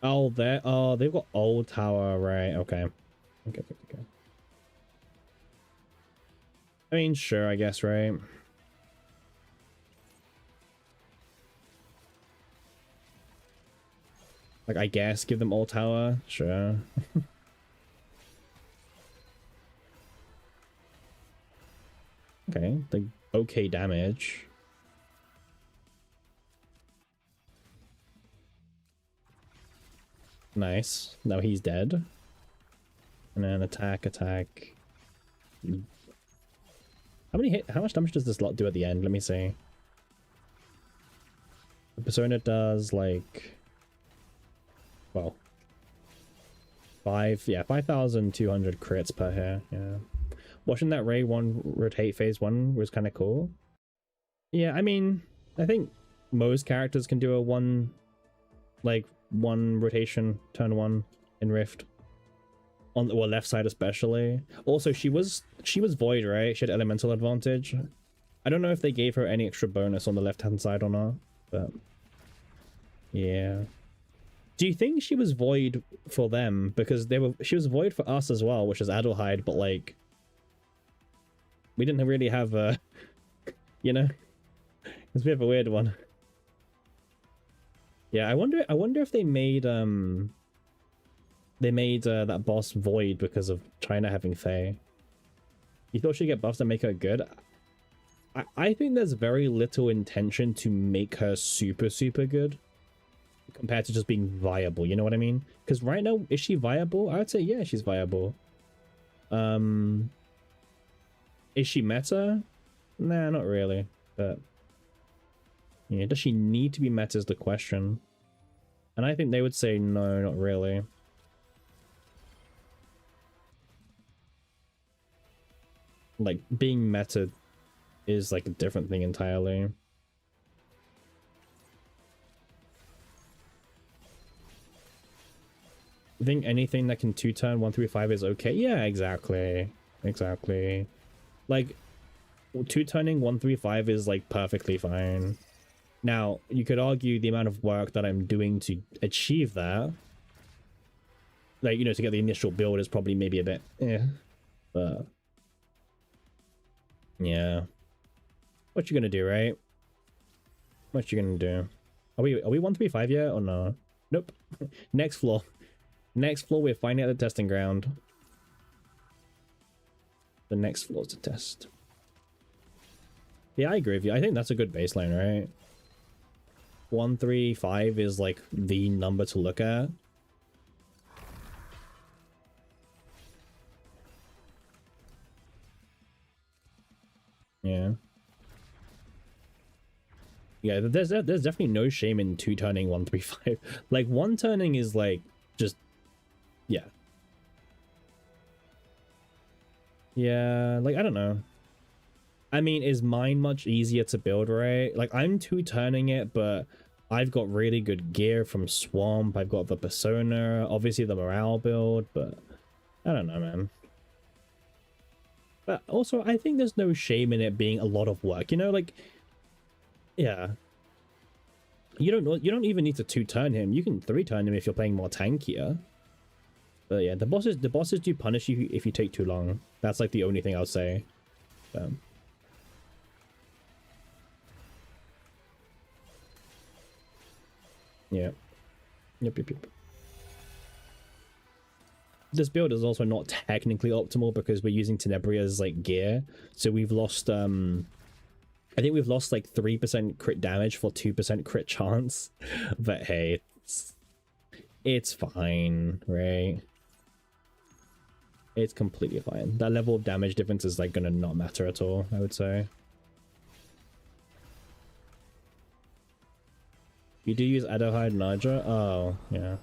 Oh, they've got old tower, right? Okay. Okay. I mean, sure, I guess, right? Like, I guess give them old tower, sure. Okay, the okay damage. Nice. Now he's dead. And then attack. How much damage does this lot do at the end? Let me see. The persona does like, well, 5,200 crits per hit. Yeah. Watching that Ray 1 rotate phase 1 was kind of cool. Yeah, I mean, I think most characters can do a one rotation turn 1 in Rift. On the left side especially. Also, she was void, right? She had elemental advantage. I don't know if they gave her any extra bonus on the left hand side or not, but yeah. Do you think she was void for them? Because she was void for us as well, which is Adelheid, but like we didn't really have a you know? It's a bit of a weird one. Yeah, I wonder if they made that boss void because of China having Fae. You thought she'd get buffs that make her good? I think there's very little intention to make her super good compared to just being viable, you know what I mean? Because right now, is she viable? I would say yeah, she's viable. Is she meta? Nah, not really. But yeah, does she need to be meta is the question. And I think they would say no, not really. Like, being meta is like a different thing entirely. I think anything that can 2-turn 135 is okay. Yeah, exactly. Like, 2-turning 135 is like perfectly fine. Now, you could argue the amount of work that I'm doing to achieve that, like, you know, to get the initial build is probably maybe a bit but yeah. What you gonna do, right? What you gonna do? Are we 135 yet or no? Nope. Next floor. Next floor, we're finding out the testing ground. The next floor's to test. Yeah, I agree with you. I think that's a good baseline, right? 135 is like the number to look at. Yeah. Yeah, there's definitely no shame in 2-turning 135. Like, 1-turning is like just yeah. Yeah, like I don't know. I mean, is mine much easier to build, right? Like, I'm 2-turning it, but I've got really good gear from Swamp. I've got the Persona, obviously the morale build, but I don't know, man. But also, I think there's no shame in it being a lot of work, you know? Like, yeah. You don't even need to 2-turn him. You can 3-turn him if you're playing more tankier. But yeah, the bosses do punish you if you take too long. That's like the only thing I'll say. Yeah. Yep. This build is also not technically optimal because we're using Tenebria's like gear. So we've lost I think we've lost like 3% crit damage for 2% crit chance. But hey, it's fine, right? It's completely fine. That level of damage difference is like gonna not matter at all, I would say. You do use Adelheid Naja? Oh, yeah.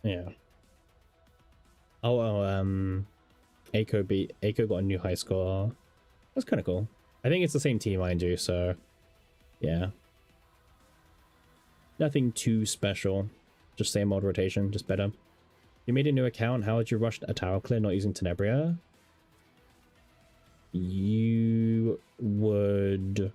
Yeah. Oh, Aiko got a new high score. That's kind of cool. I think it's the same team, mind you, so yeah. Nothing too special. Just same old rotation, just better. You made a new account. How would you rush a tower clear not using Tenebria? You would...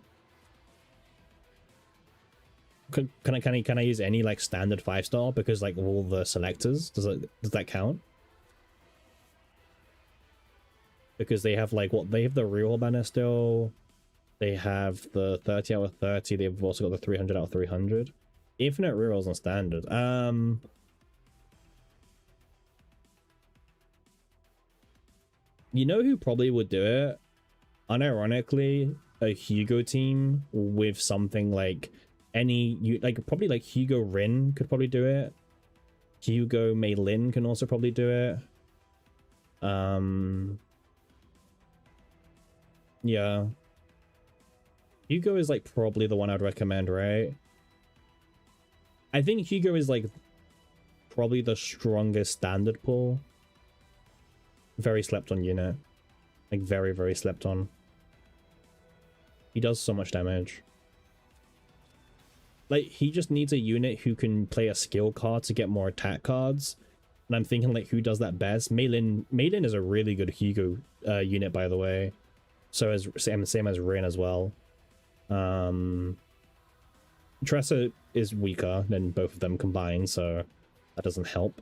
Can I use any like standard 5-star because like all the selectors? Does that count? Because they have like they have the real banner still. They have the 30 out of 30. They've also got the 300 out of 300. Infinite rerolls on standard. You know who probably would do it? Unironically, a Hugo team with something like probably like Hugo Rin could probably do it. Hugo Mei Lin can also probably do it. Yeah. Hugo is like probably the one I'd recommend, right? I think Hugo is like probably the strongest standard pull. Very slept on unit. Like very, very slept on. He does so much damage. Like, he just needs a unit who can play a skill card to get more attack cards. And I'm thinking, like, who does that best? Mei Lin is a really good Hugo unit, by the way. So as same as Rin as well. Tressa is weaker than both of them combined, so that doesn't help.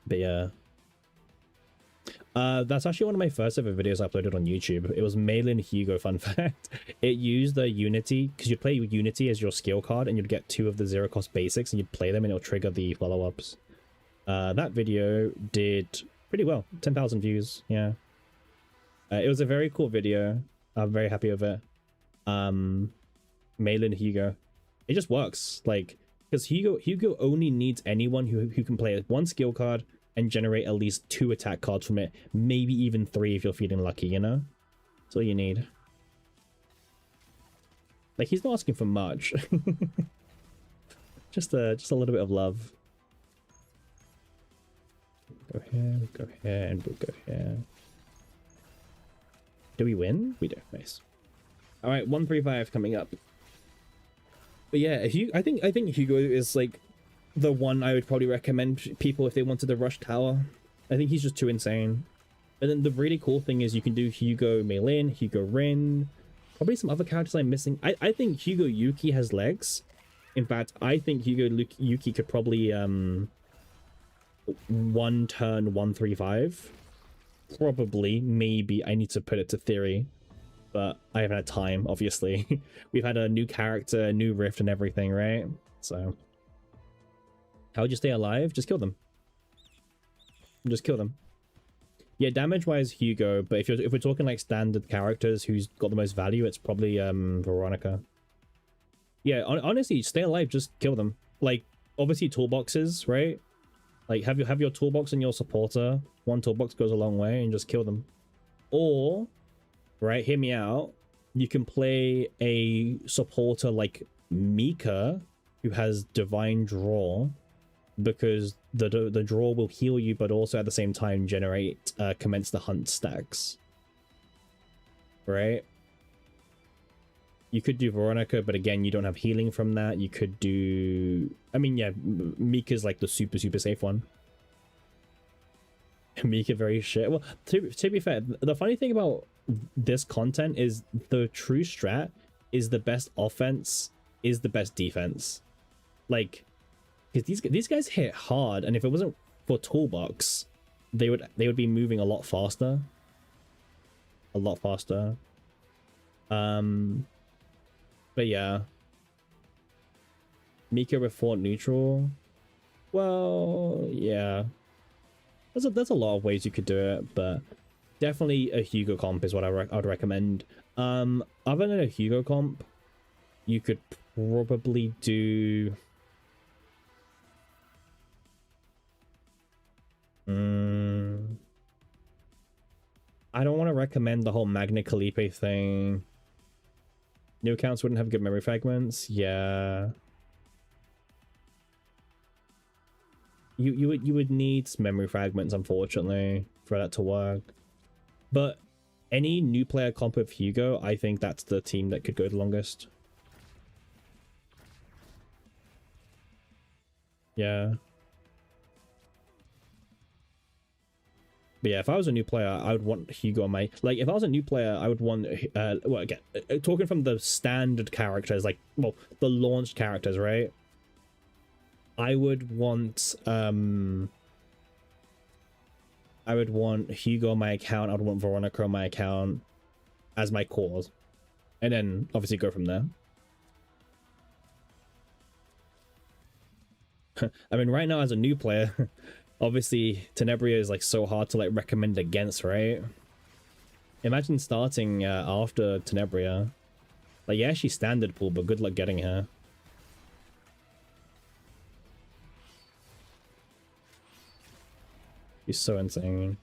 But yeah. That's actually one of my first ever videos uploaded on YouTube. It was Mei Lin Hugo, fun fact. It used the Unity, because you'd play Unity as your skill card, and you'd get 2 of the 0-cost basics, and you'd play them, and it'll trigger the follow-ups. That video did pretty well. 10,000 views, yeah. It was a very cool video. I'm very happy with it. Mei Lin Hugo. It just works, like, because Hugo only needs anyone who can play 1 skill card, and generate at least 2 attack cards from it, maybe even 3 if you're feeling lucky, you know? That's all you need. Like, he's not asking for much. just a little bit of love. Go here, go here, and we'll go here. Do we win? We do. Nice. All right, 135 coming up. But yeah, I think Hugo is like the one I would probably recommend people if they wanted to rush tower. I think he's just too insane. And then the really cool thing is you can do Hugo Mei Lin, Hugo Rin, probably some other characters I'm missing. I think Hugo Yuki has legs. In fact, I think Hugo Yuki could probably 1 turn 135. Probably, maybe. I need to put it to theory, but I haven't had time, obviously. We've had a new character, a new rift and everything, right? So how would you stay alive? Just kill them. Just kill them. Yeah, damage-wise, Hugo, but if we're talking like standard characters who's got the most value, it's probably Veronica. Yeah, honestly, stay alive, just kill them. Like, obviously toolboxes, right? Like, have your toolbox and your supporter. 1 toolbox goes a long way, and just kill them. Or, right, hear me out, you can play a supporter like Mika, who has Divine Draw, because the draw will heal you, but also at the same time generate commence the hunt stacks, right? You could do Veronica, but again, you don't have healing from that. You could do, I mean, yeah, Mika's like the super safe one. Mika very shit. Well, to be fair, the funny thing about this content is the true strat is the best offense is the best defense. Like, because these guys hit hard, and if it wasn't for toolbox, they would be moving a lot faster. A lot faster. But yeah. Mika with Fort Neutral. Well, yeah. There's a lot of ways you could do it, but definitely a Hugo comp is what I'd recommend. Other than a Hugo comp, you could probably do I don't want to recommend the whole Magna Calipe thing. New accounts wouldn't have good memory fragments. Yeah. You would need memory fragments, unfortunately, for that to work. But any new player comp with Hugo, I think that's the team that could go the longest. Yeah. But yeah, if I was a new player, I would want Hugo on my... Like, if I was a new player, I would want... well, again, talking from the standard characters, like, well, the launched characters, right? I would want... I would want Hugo on my account. I would want Veronica on my account as my cores. And then, obviously, go from there. I mean, right now, as a new player... Obviously, Tenebria is like so hard to like recommend against, right? Imagine starting after Tenebria. Like, yeah, she's standard pool, but good luck getting her. She's so insane.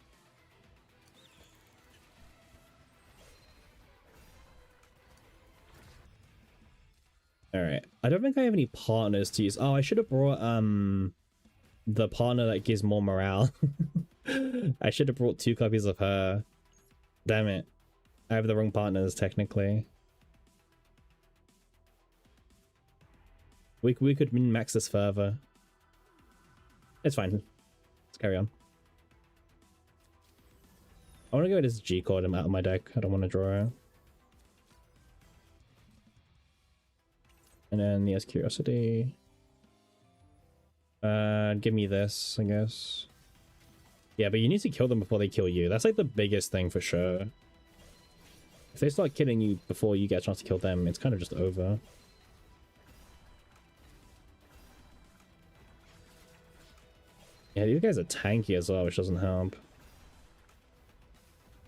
Alright. I don't think I have any partners to use. Oh, I should have brought the partner that gives more morale. I should have brought 2 copies of her. Damn it. I have the wrong partners, technically. We could min-max this further. It's fine. Let's carry on. I want to go with this G-Cord out of my deck. I don't want to draw it. And then the Curiosity. Give me this, I guess. Yeah, but you need to kill them before they kill you. That's like the biggest thing for sure. If they start killing you before you get a chance to kill them, it's kind of just over. Yeah, these guys are tanky as well, which doesn't help.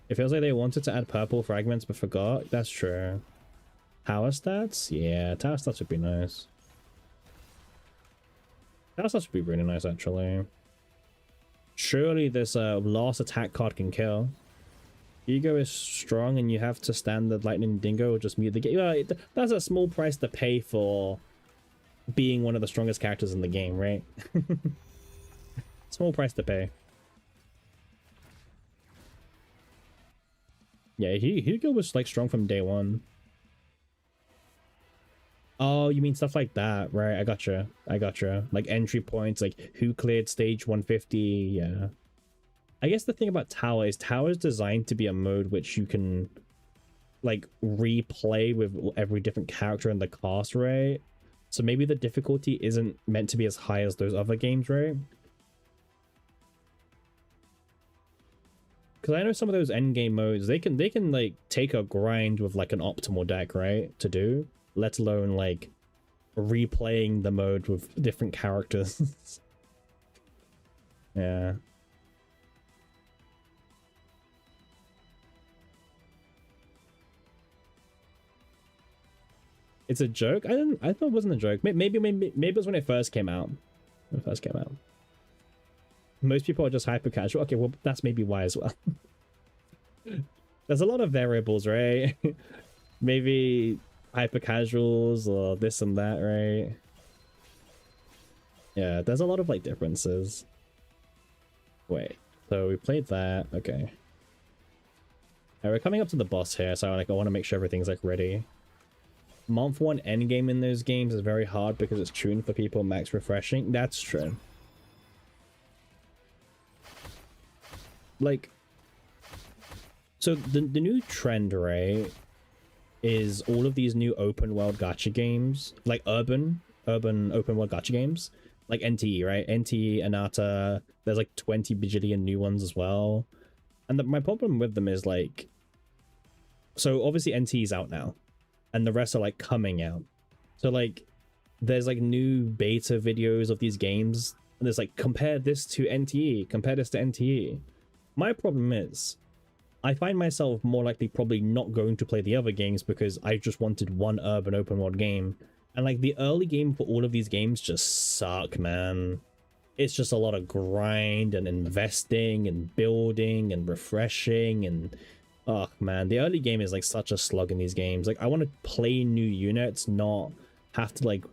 It feels like they wanted to add purple fragments but forgot. That's true. Tower stats? Yeah, tower stats would be nice. Tower stats would be really nice, actually. Surely this last attack card can kill. Ego is strong and you have to stand the Lightning Dingo or just mute the game. Well, that's a small price to pay for being one of the strongest characters in the game, right? Small price to pay. Yeah, Hugo was like strong from day one. Oh, you mean stuff like that, right? I gotcha. I gotcha. Like entry points, like who cleared stage 150. Yeah. I guess the thing about Tower is Tower is designed to be a mode which you can like replay with every different character in the cast, right? So maybe the difficulty isn't meant to be as high as those other games, right? Because I know some of those endgame modes, they can like take a grind with like an optimal deck, right? To do, let alone like replaying the mode with different characters. Yeah. It's a joke? I thought it wasn't a joke. Maybe it was when it first came out. When it first came out. Most people are just hyper casual. Okay, well that's maybe why as well. There's a lot of variables, right? Maybe hyper casuals or this and that, right? Yeah, there's a lot of like differences. Wait, so we played that. Okay. Alright, we're coming up to the boss here, so like I want to make sure everything's like ready. Month 1 endgame in those games is very hard because it's tuned for people max refreshing. That's true. Like, so the new trend, right, is all of these new open world gacha games, like urban open world gacha games, like NTE, right? NTE, Anata, there's like 20 bajillion new ones as well. And my problem with them is like, so obviously NTE is out now, and the rest are like coming out. So like, there's like new beta videos of these games, and there's like, compare this to NTE, compare this to NTE. My problem is, I find myself more likely probably not going to play the other games because I just wanted one urban open world game. And like the early game for all of these games just suck, man. It's just a lot of grind and investing and building and refreshing and... oh man, the early game is like such a slug in these games. Like I want to play new units, not have to like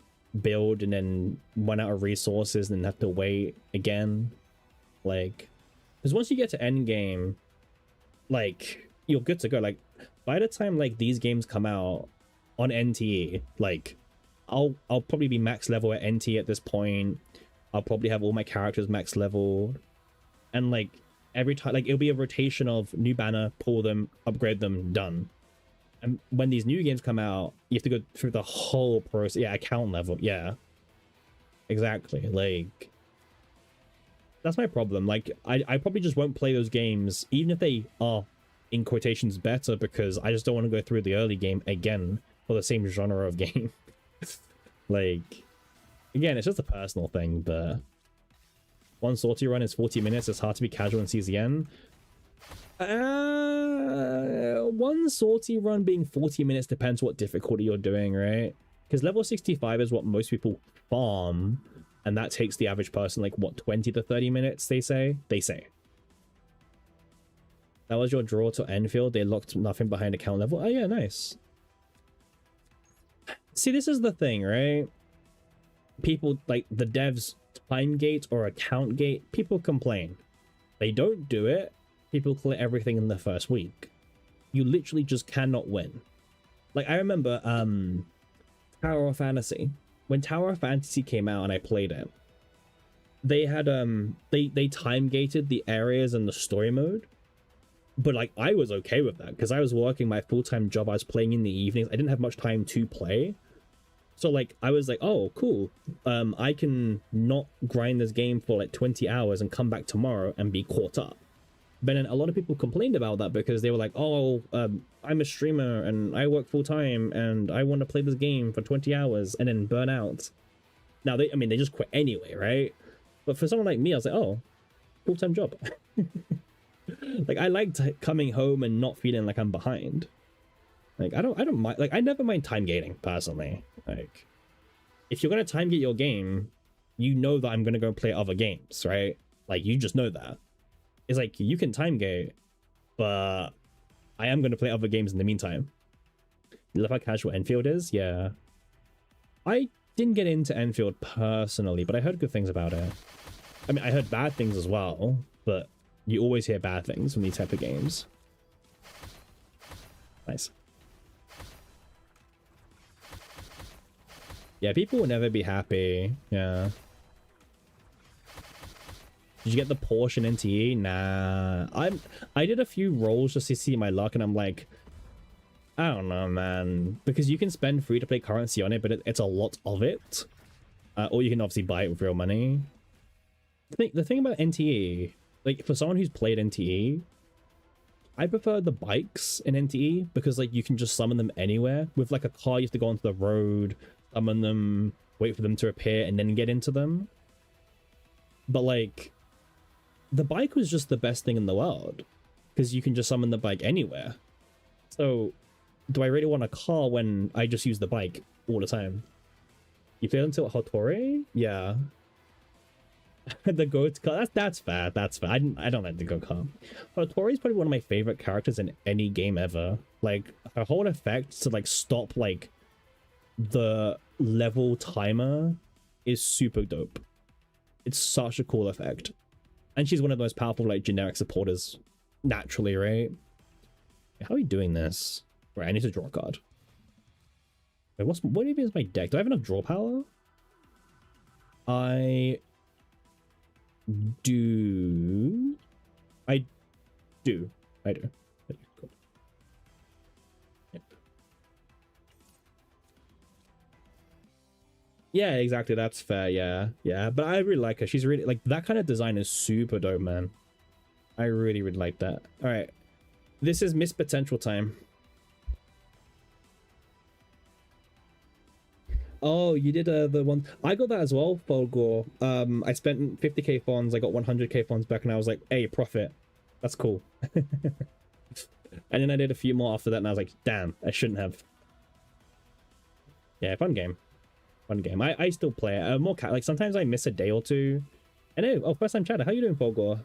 build and then run out of resources and have to wait again. Like, because once you get to end game, like, you're good to go. Like, by the time like these games come out on NTE, like, I'll probably be max level at NT at this point. I'll probably have all my characters max level, and like every time, like, it'll be a rotation of new banner, pull them, upgrade them, done. And when these new games come out, you have to go through the whole process. Yeah, account level. Yeah, exactly. Like, that's my problem. Like, I probably just won't play those games, even if they are, in quotations, better, because I just don't want to go through the early game again for the same genre of game. Like, again, it's just a personal thing, but one sortie run is 40 minutes. It's hard to be casual in CZN. One sortie run being 40 minutes depends what difficulty you're doing, right? Because level 65 is what most people farm, and that takes the average person like what, 20 to 30 minutes, they say. That was your draw to Enfield. They locked nothing behind account level. Oh yeah, nice. See, this is the thing, right? People, like the devs, time gate or account gate, people complain. They don't do it. People clear everything in the first week. You literally just cannot win. Like, I remember Tower of Fantasy. When Tower of Fantasy came out and I played it, they had they time gated the areas and the story mode. But like, I was okay with that because I was working my full-time job. I was playing in the evenings. I didn't have much time to play. So like, I was like, oh, cool. I can not grind this game for like 20 hours and come back tomorrow and be caught up. But then a lot of people complained about that because they were like, oh, I'm a streamer and I work full time and I want to play this game for 20 hours and then burn out. Now, they just quit anyway, right? But for someone like me, I was like, oh, full-time job. Like, I liked coming home and not feeling like I'm behind. Like, I don't mind. Like, I never mind time gating, personally. Like, if you're going to time gate your game, you know that I'm going to go play other games, right? Like, you just know that. It's like, you can time gate, but I am going to play other games in the meantime. You love how casual Enfield is? Yeah. I didn't get into Enfield personally, but I heard good things about it. I mean, I heard bad things as well, but you always hear bad things from these type of games. Nice. Yeah, people will never be happy. Yeah. Did you get the Porsche in NTE? Nah. I did a few rolls just to see my luck, and I'm like, I don't know, man. Because you can spend free-to-play currency on it, but it's a lot of it. Or you can obviously buy it with real money. The thing about NTE, like, for someone who's played NTE, I prefer the bikes in NTE because, like, you can just summon them anywhere. With, like, a car, you have to go onto the road, summon them, wait for them to appear, and then get into them. But, like, the bike was just the best thing in the world because you can just summon the bike anywhere. So, do I really want a car when I just use the bike all the time? You played until Hotori? Yeah. The goat car. That's fair. That's fair. I don't like the goat car. Hotori is probably one of my favorite characters in any game ever. Like, her whole effect to like stop like the level timer is super dope. It's such a cool effect. And she's one of the most powerful, like, generic supporters naturally, right? How are we doing this? Right, I need to draw a card. Wait, what even is my deck? Do I have enough draw power? I do. Cool. Yep. Yeah, exactly. That's fair. Yeah. But I really like her. She's really, like, that kind of design is super dope, man. I really like that. All right. This is Miss Potential time. Oh, you did the one. I got that as well, Folgore. I spent 50k funds. I got 100k funds back, and I was like, hey, profit. That's cool. And then I did a few more after that, and I was like, damn, I shouldn't have. Yeah, fun game. I still play it. More like, sometimes I miss a day or two. I know. Oh, first time chatter. How you doing, Folgore?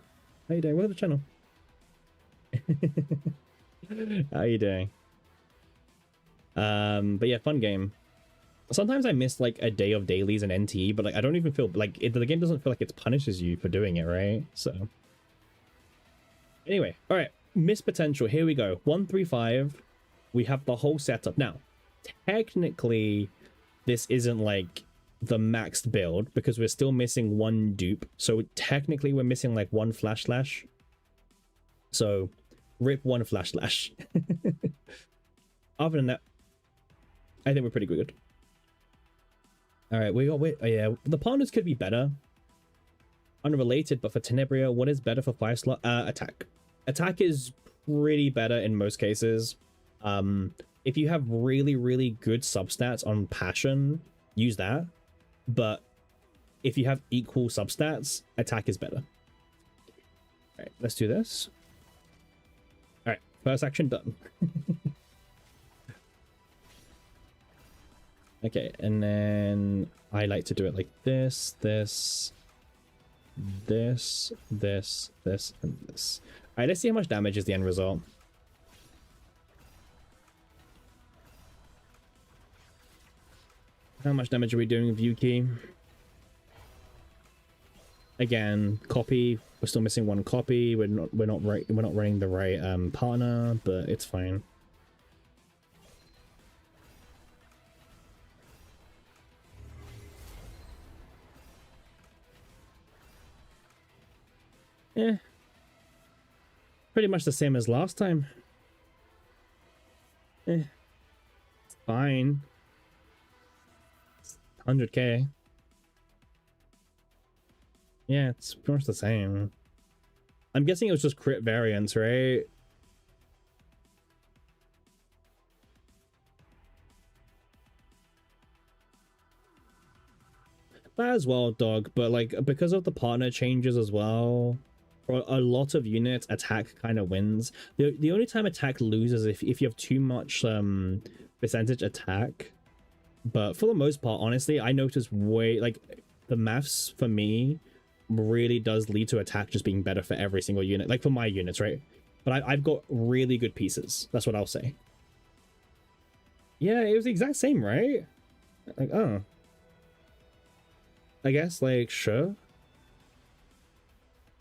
How you doing? Welcome to the channel. How you doing? But yeah, fun game. Sometimes I miss like a day of dailies and NT, but like I don't even feel like the game doesn't feel like it punishes you for doing it, right? So anyway, all right, miss potential. Here we go. 135. We have the whole setup now. Technically, this isn't like the maxed build because we're still missing one dupe. So technically, we're missing like one flash slash. So rip one flash slash. Other than that, I think we're pretty good. All right, oh yeah, the partners could be better. Unrelated, but for Tenebria, what is better for 5 slot? Attack. Attack is pretty better in most cases. If you have really good substats on passion, use that. But if you have equal substats, attack is better. All right, let's do this. All right, first action done. Okay, and then I like to do it like this, this, this, this, this, and this. All right, let's see how much damage is the end result. How much damage are we doing with Yuki? Again, copy. We're still missing one copy. We're not running the right partner, but it's fine. Yeah, pretty much the same as last time. It's fine. 100k. Yeah, it's pretty much the same. I'm guessing it was just crit variance, right? That as well, dog, but like because of the partner changes as well, for a lot of units, attack kind of wins. The only time attack loses if you have too much percentage attack. But for the most part, honestly, I noticed the maths for me really does lead to attack just being better for every single unit, like for my units, right? But I've got really good pieces. That's what I'll say. Yeah, it was the exact same, right? Like, oh, I guess, like, sure.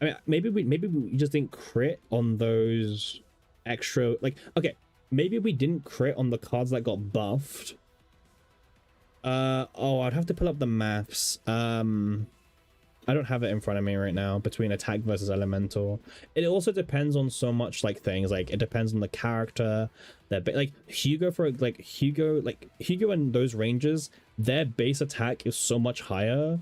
I mean, maybe we just didn't crit on those extra, like, okay, maybe we didn't crit on the cards that got buffed. Oh, I'd have to pull up the maths. I don't have it in front of me right now between attack versus elemental. It also depends on so much like things, like it depends on the character. Like Hugo and those ranges, their base attack is so much higher.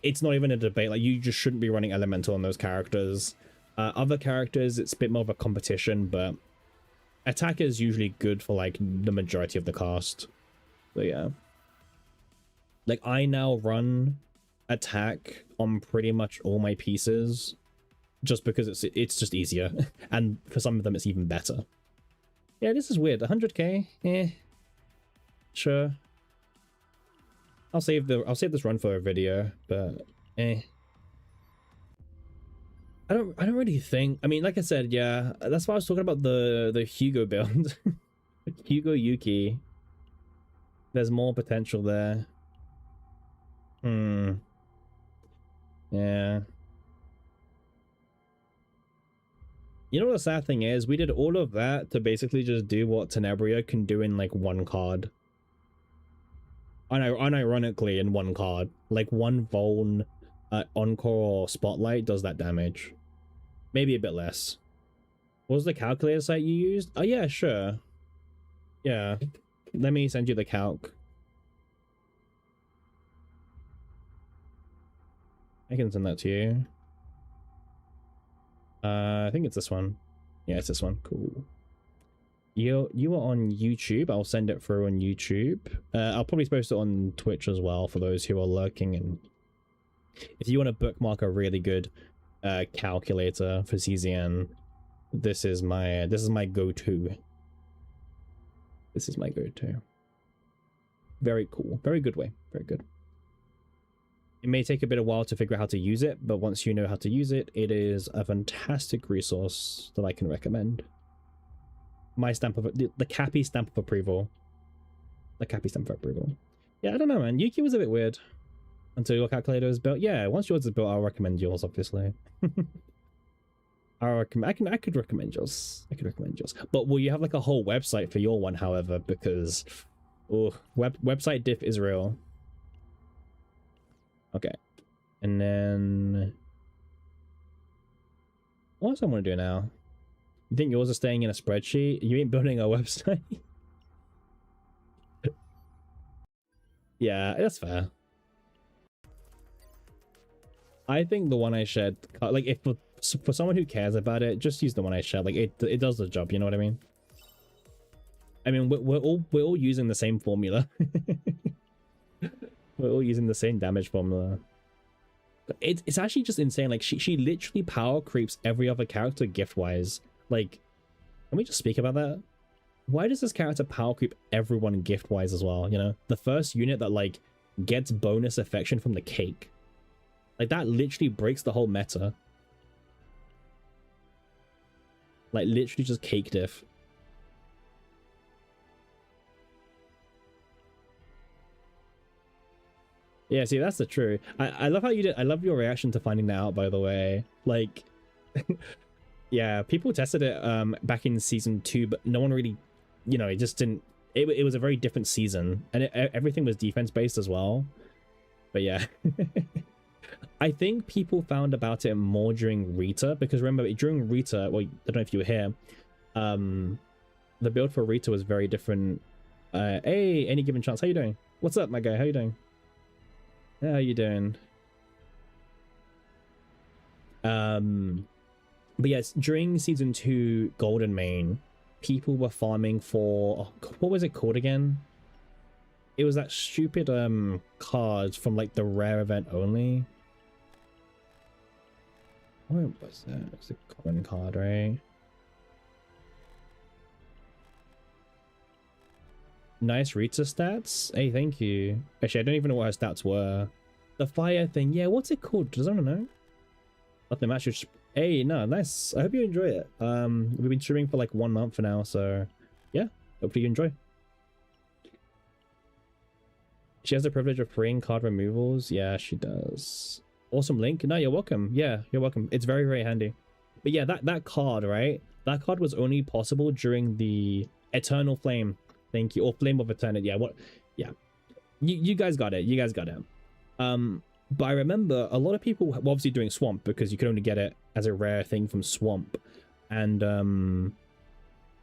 It's not even a debate. Like you just shouldn't be running elemental on those characters. Other characters, it's a bit more of a competition, but attack is usually good for like the majority of the cast. So yeah. Like I now run attack on pretty much all my pieces just because it's just easier, and for some of them it's even better. Yeah, this is weird. 100k, sure. I'll save this run for a video, but I don't really think, I mean, like I said, yeah, that's why I was talking about the Hugo build. Hugo Yuki, there's more potential there. Yeah. You know what the sad thing is? We did all of that to basically just do what Tenebria can do in like one card. Unironically in one card. Like one Vuln Encore or Spotlight does that damage. Maybe a bit less. What was the calculator site you used? Oh yeah, sure. Yeah. Let me send you the calc. I can send that to you. I think it's this one. Yeah, it's this one. Cool. You are on YouTube. I'll send it through on YouTube. I'll probably post it on Twitch as well for those who are lurking. And if you want to bookmark a really good calculator for CZN, this is my go-to. This is my go-to. Very cool. Very good way. Very good. It may take a bit of while to figure out how to use it, but once you know how to use it, it is a fantastic resource that I can recommend. My stamp of the Cappy stamp of approval. The Cappy stamp of approval. Yeah, I don't know, man. Yuki was a bit weird until your calculator is built. Yeah, once yours is built, I'll recommend yours, obviously. I could recommend yours. I could recommend yours. But will you have like a whole website for your one, however, because oh, website diff is real. Okay. And then what else I want to do now? You think yours is staying in a spreadsheet? You ain't building a website? Yeah, that's fair. I think the one I shared, like if for someone who cares about it, just use the one I shared. Like it does the job. You know what I mean? I mean, we're all using the same formula. We're all using the same damage formula. It's actually just insane. Like she literally power creeps every other character gift wise. Like, can we just speak about that? Why does this character power creep everyone gift wise as well? You know, the first unit that like gets bonus affection from the cake. Like that literally breaks the whole meta. Like literally just cake diff. Yeah, see, that's the truth. I love how you did. I love your reaction to finding that out, by the way. Like, yeah, people tested it back in season 2, but no one really, you know, it just didn't. It was a very different season, and everything was defense based as well. But yeah, I think people found about it more during Rita, because remember during Rita, well, I don't know if you were here, the build for Rita was very different. Hey, any given chance, how you doing? What's up, my guy? How you doing? How you doing? But yes, during season 2 Golden Main, people were farming for what was it called again? It was that stupid card from like the rare event only. What was that? It's a common card, right? Nice Rita stats. Hey, thank you. Actually, I don't even know what her stats were. The fire thing. Yeah, what's it called? Does anyone know? Nothing matches. Hey, no, nice. I hope you enjoy it. We've been streaming for like 1 month now, so yeah, hopefully you enjoy. She has the privilege of freeing card removals. Yeah, she does. Awesome link. No, you're welcome. Yeah, you're welcome. It's very, very handy. But yeah, that card, right? That card was only possible during the Eternal Flame. Thank you. Or Flame of Eternity. Yeah, what? Yeah. You guys got it. You guys got it. But I remember a lot of people were obviously doing Swamp because you could only get it as a rare thing from Swamp. And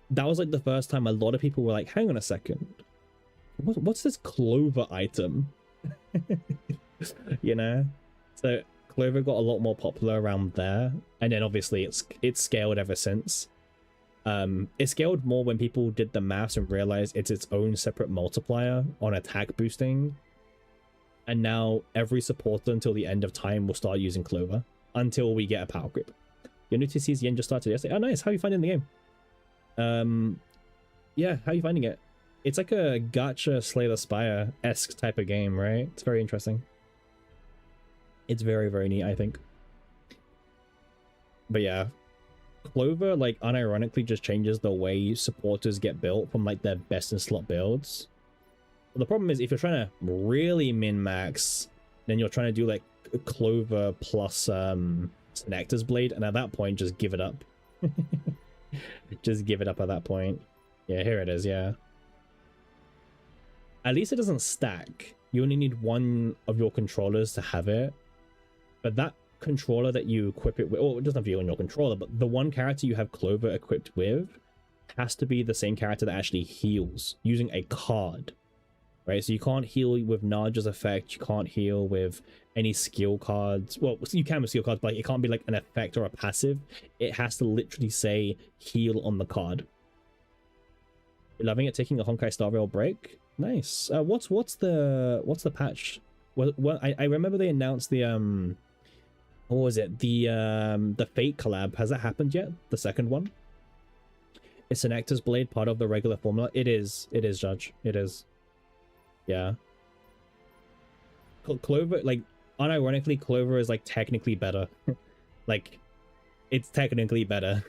that was like the first time a lot of people were like, hang on a second. What's this Clover item? You know? So Clover got a lot more popular around there. And then obviously it's scaled ever since. It scaled more when people did the maths and realized it's its own separate multiplier on attack boosting. And now every supporter until the end of time will start using Clover until we get a power grip. Your new TC's yen just started yesterday. Oh, nice. How are you finding the game? Yeah, how are you finding it? It's like a gacha Slay the Spire-esque type of game, right? It's very interesting. It's very, very neat, I think. But yeah, Clover, like, unironically just changes the way supporters get built from, like, their best in slot builds. But the problem is, if you're trying to really min-max, then you're trying to do, like, Clover plus Nectar's Blade, and at that point, just give it up. Just give it up at that point. Yeah, here it is, yeah. At least it doesn't stack. You only need one of your controllers to have it. But that controller that you equip it with, or it doesn't have to be on your controller, but the one character you have Clover equipped with has to be the same character that actually heals using a card. Right? So you can't heal with Naja's effect, you can't heal with any skill cards. Well, you can with skill cards, but it can't be like an effect or a passive. It has to literally say heal on the card. You're loving it, taking a Honkai Star Rail break? Nice. What's the patch? Well, I remember they announced the what was it? The Fate collab. Has that happened yet? The second one? Is Senecta's Blade part of the regular formula? It is, Judge. It is. Yeah. Clover, like, unironically, Clover is like technically better. Like, it's technically better.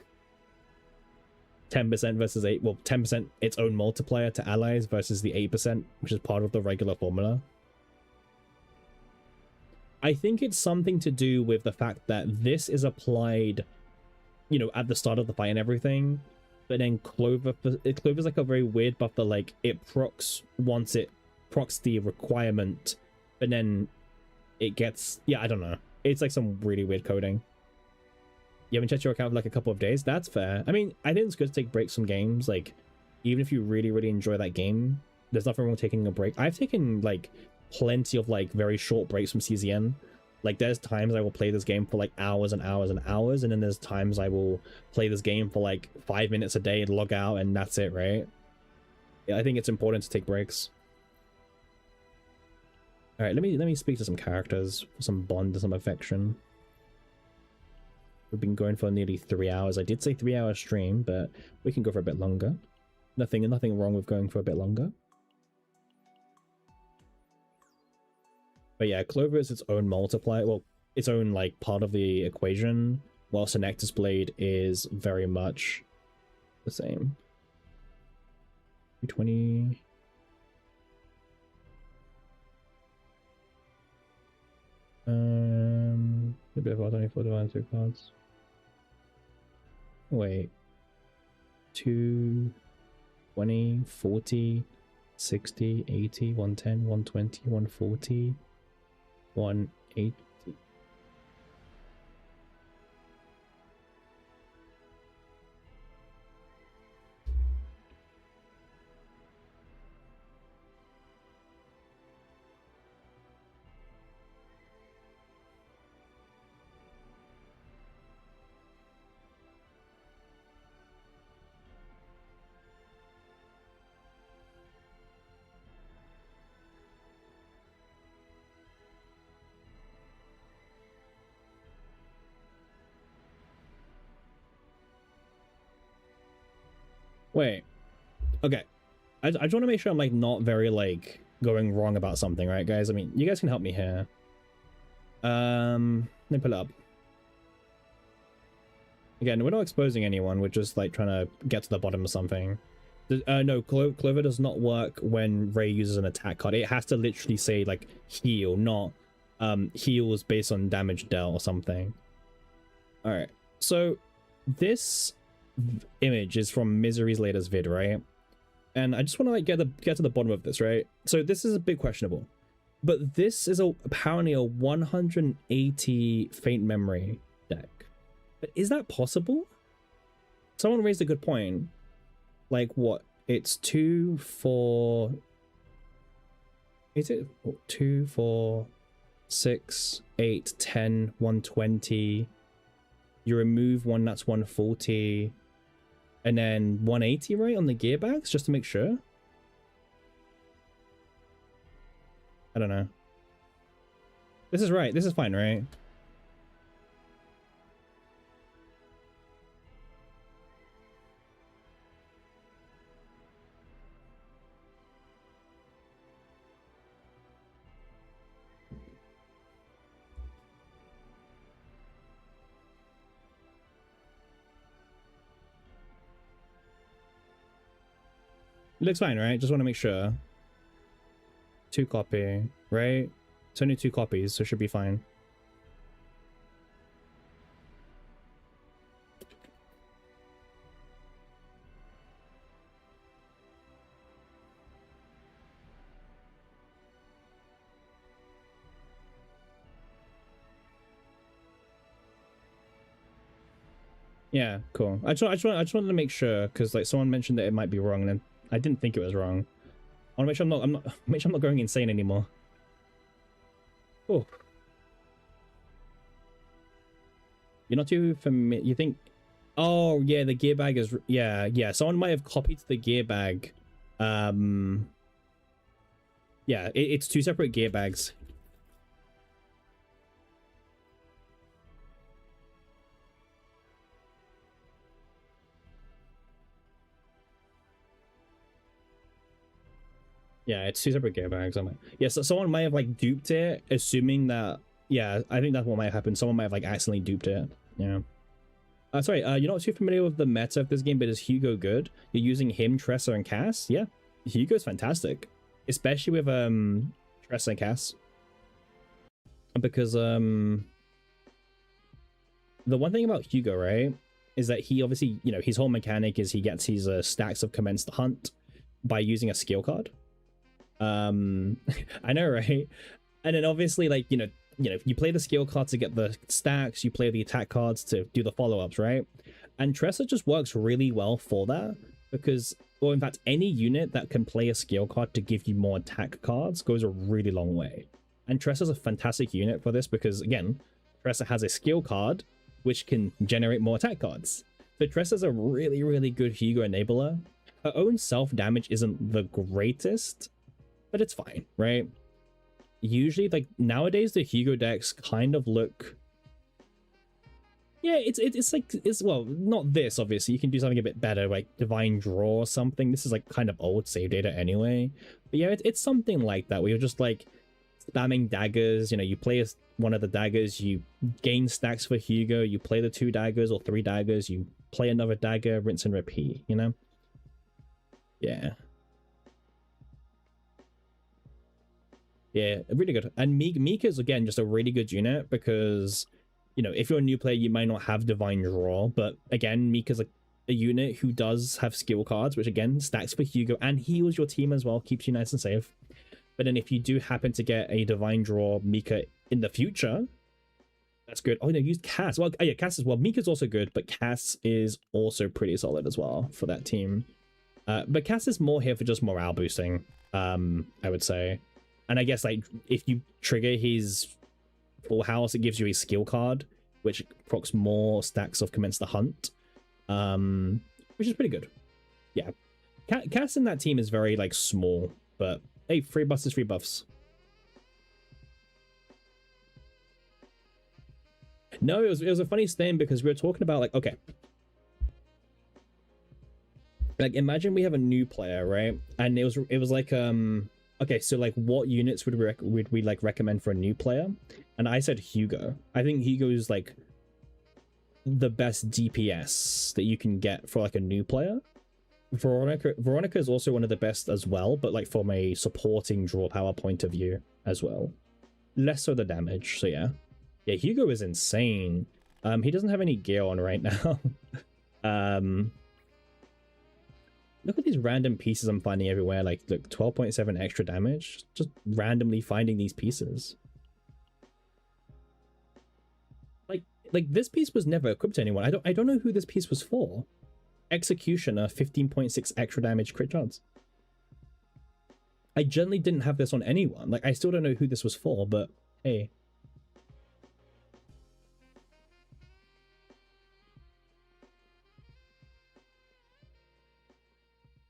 10% versus 8, well, 10% its own multiplier to allies versus the 8%, which is part of the regular formula. I think it's something to do with the fact that this is applied, you know, at the start of the fight and everything, but then Clover's like a very weird buff that like it procs once it procs the requirement, but then it gets, yeah, I don't know. It's like some really weird coding. You haven't checked your account for like a couple of days? That's fair. I mean, I think it's good to take breaks from games. Like, even if you really, really enjoy that game, there's nothing wrong with taking a break. I've taken like plenty of like very short breaks from CZN. Like, there's times I will play this game for like hours and hours and hours, and then there's times I will play this game for like 5 minutes a day and log out, and that's it, right? Yeah, I think it's important to take breaks. All right, let me speak to some characters for some bond and some affection. We've been going for nearly 3 hours. I did say 3 hour stream, but we can go for a bit longer. Nothing wrong with going for a bit longer. But yeah, Clover is its own multiplier, well, its own like part of the equation, while Senectus Blade is very much the same. 220. A bit of 24 divine 2 cards. Wait. 2, 20, 40, 60, 80, 110, 120, 140, 180. Wait, okay. I just want to make sure I'm like not very like going wrong about something, right, guys? I mean, you guys can help me here. Let me pull it up. Again, we're not exposing anyone. We're just like trying to get to the bottom of something. No, Clover does not work when Ray uses an attack card. It has to literally say like heal, not heals based on damage dealt or something. All right, so this image is from Misery's latest vid, right? And I just want to like get to the bottom of this, right? So this is a bit questionable, but this is apparently a 180 faint memory deck. But is that possible? Someone raised a good point. Like what? It's 2, 4. Is it 2, 4, 6, 8, 10, 120? You remove one, that's 140. And then 180, right, on the gear bags, just to make sure. I don't know. This is right. This is fine, right? It looks fine, right? Just want to make sure. 2 copy, right? It's only 2 copies, so it should be fine. Yeah, cool. I just wanted to make sure because like someone mentioned that it might be wrong, and I didn't think it was wrong. I want to make sure I'm not going insane anymore. Oh, you're not too familiar. You think? Oh yeah, the gear bag is yeah. Someone might have copied the gear bag. Yeah, it's 2 separate gear bags. Yeah, it's 2 separate gear bags. Yeah, so someone might have like duped it, assuming that. Yeah, I think that's what might happen. Someone might have like accidentally duped it. Yeah. Sorry, you're not too familiar with the meta of this game, but is Hugo good? You're using him, Tressa, and Cass? Yeah, Hugo's fantastic, especially with Tressa and Cass, because the one thing about Hugo, right, is that he obviously, you know, his whole mechanic is he gets his stacks of Commence the Hunt by using a skill card. I know, right? And then obviously, like, you know, you play the skill card to get the stacks, you play the attack cards to do the follow-ups, right? And Tressa just works really well for that because, or in fact, any unit that can play a skill card to give you more attack cards goes a really long way. And Tressa's a fantastic unit for this because, again, Tressa has a skill card which can generate more attack cards. So Tressa's a really, really good Hugo enabler. Her own self-damage isn't the greatest, but it's fine, right? Usually, like, nowadays the Hugo decks kind of look, yeah, it's like, it's, well, not this, obviously. You can do something a bit better, like Divine Draw or something. This is like kind of old save data anyway, but yeah, it's something like that where you're just like spamming daggers. You know, you play one of the daggers, you gain stacks for Hugo, you play the 2 daggers or 3 daggers, you play another dagger, rinse and repeat, you know? Yeah. Yeah, really good. And Mika's, again, just a really good unit because, you know, if you're a new player, you might not have Divine Draw, but again, Mika's a unit who does have skill cards, which again, stacks for Hugo and heals your team as well, keeps you nice and safe. But then if you do happen to get a Divine Draw Mika in the future, that's good. Oh, no, use Cass. Well, yeah, Cass as well. Mika's also good, but Cass is also pretty solid as well for that team. But Cass is more here for just morale boosting, I would say. And I guess, like, if you trigger his full house, it gives you a skill card, which procs more stacks of Commence the Hunt, which is pretty good. Yeah. Cass in that team is very, like, small, but hey, free buffs is free buffs. No, it was a funny thing because we were talking about, like, okay. Like, imagine we have a new player, right? And it was like, okay, so like what units would we like recommend for a new player? And I said Hugo. I think Hugo is like the best DPS that you can get for like a new player. Veronica is also one of the best as well, but like from a supporting draw power point of view as well. Less so the damage, so yeah. Yeah, Hugo is insane. He doesn't have any gear on right now. Look at these random pieces I'm finding everywhere. Like, look, 12.7 extra damage. Just randomly finding these pieces. Like this piece was never equipped to anyone. I don't know who this piece was for. Executioner, 15.6 extra damage crit chance. I generally didn't have this on anyone. Like, I still don't know who this was for, but hey.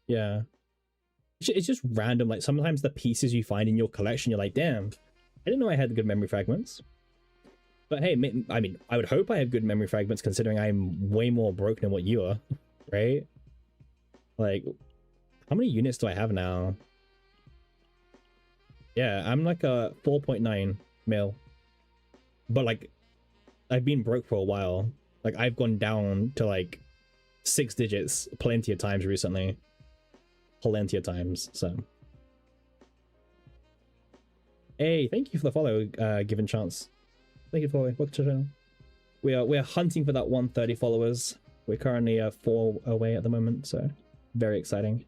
Yeah. It's just random. Like, sometimes the pieces you find in your collection, you're like, damn, I didn't know I had good memory fragments. But hey, I mean, I would hope I have good memory fragments considering I'm way more broke than what you are, right? Like, how many units do I have now? Yeah, I'm like a 4.9 mil. But like, I've been broke for a while. Like, I've gone down to like 6 digits plenty of times recently. Plenty of times, so. Hey, thank you for the follow, given chance. Thank you for following. Welcome to the channel. We are hunting for that 130 followers. We're currently 4 away at the moment, so very exciting.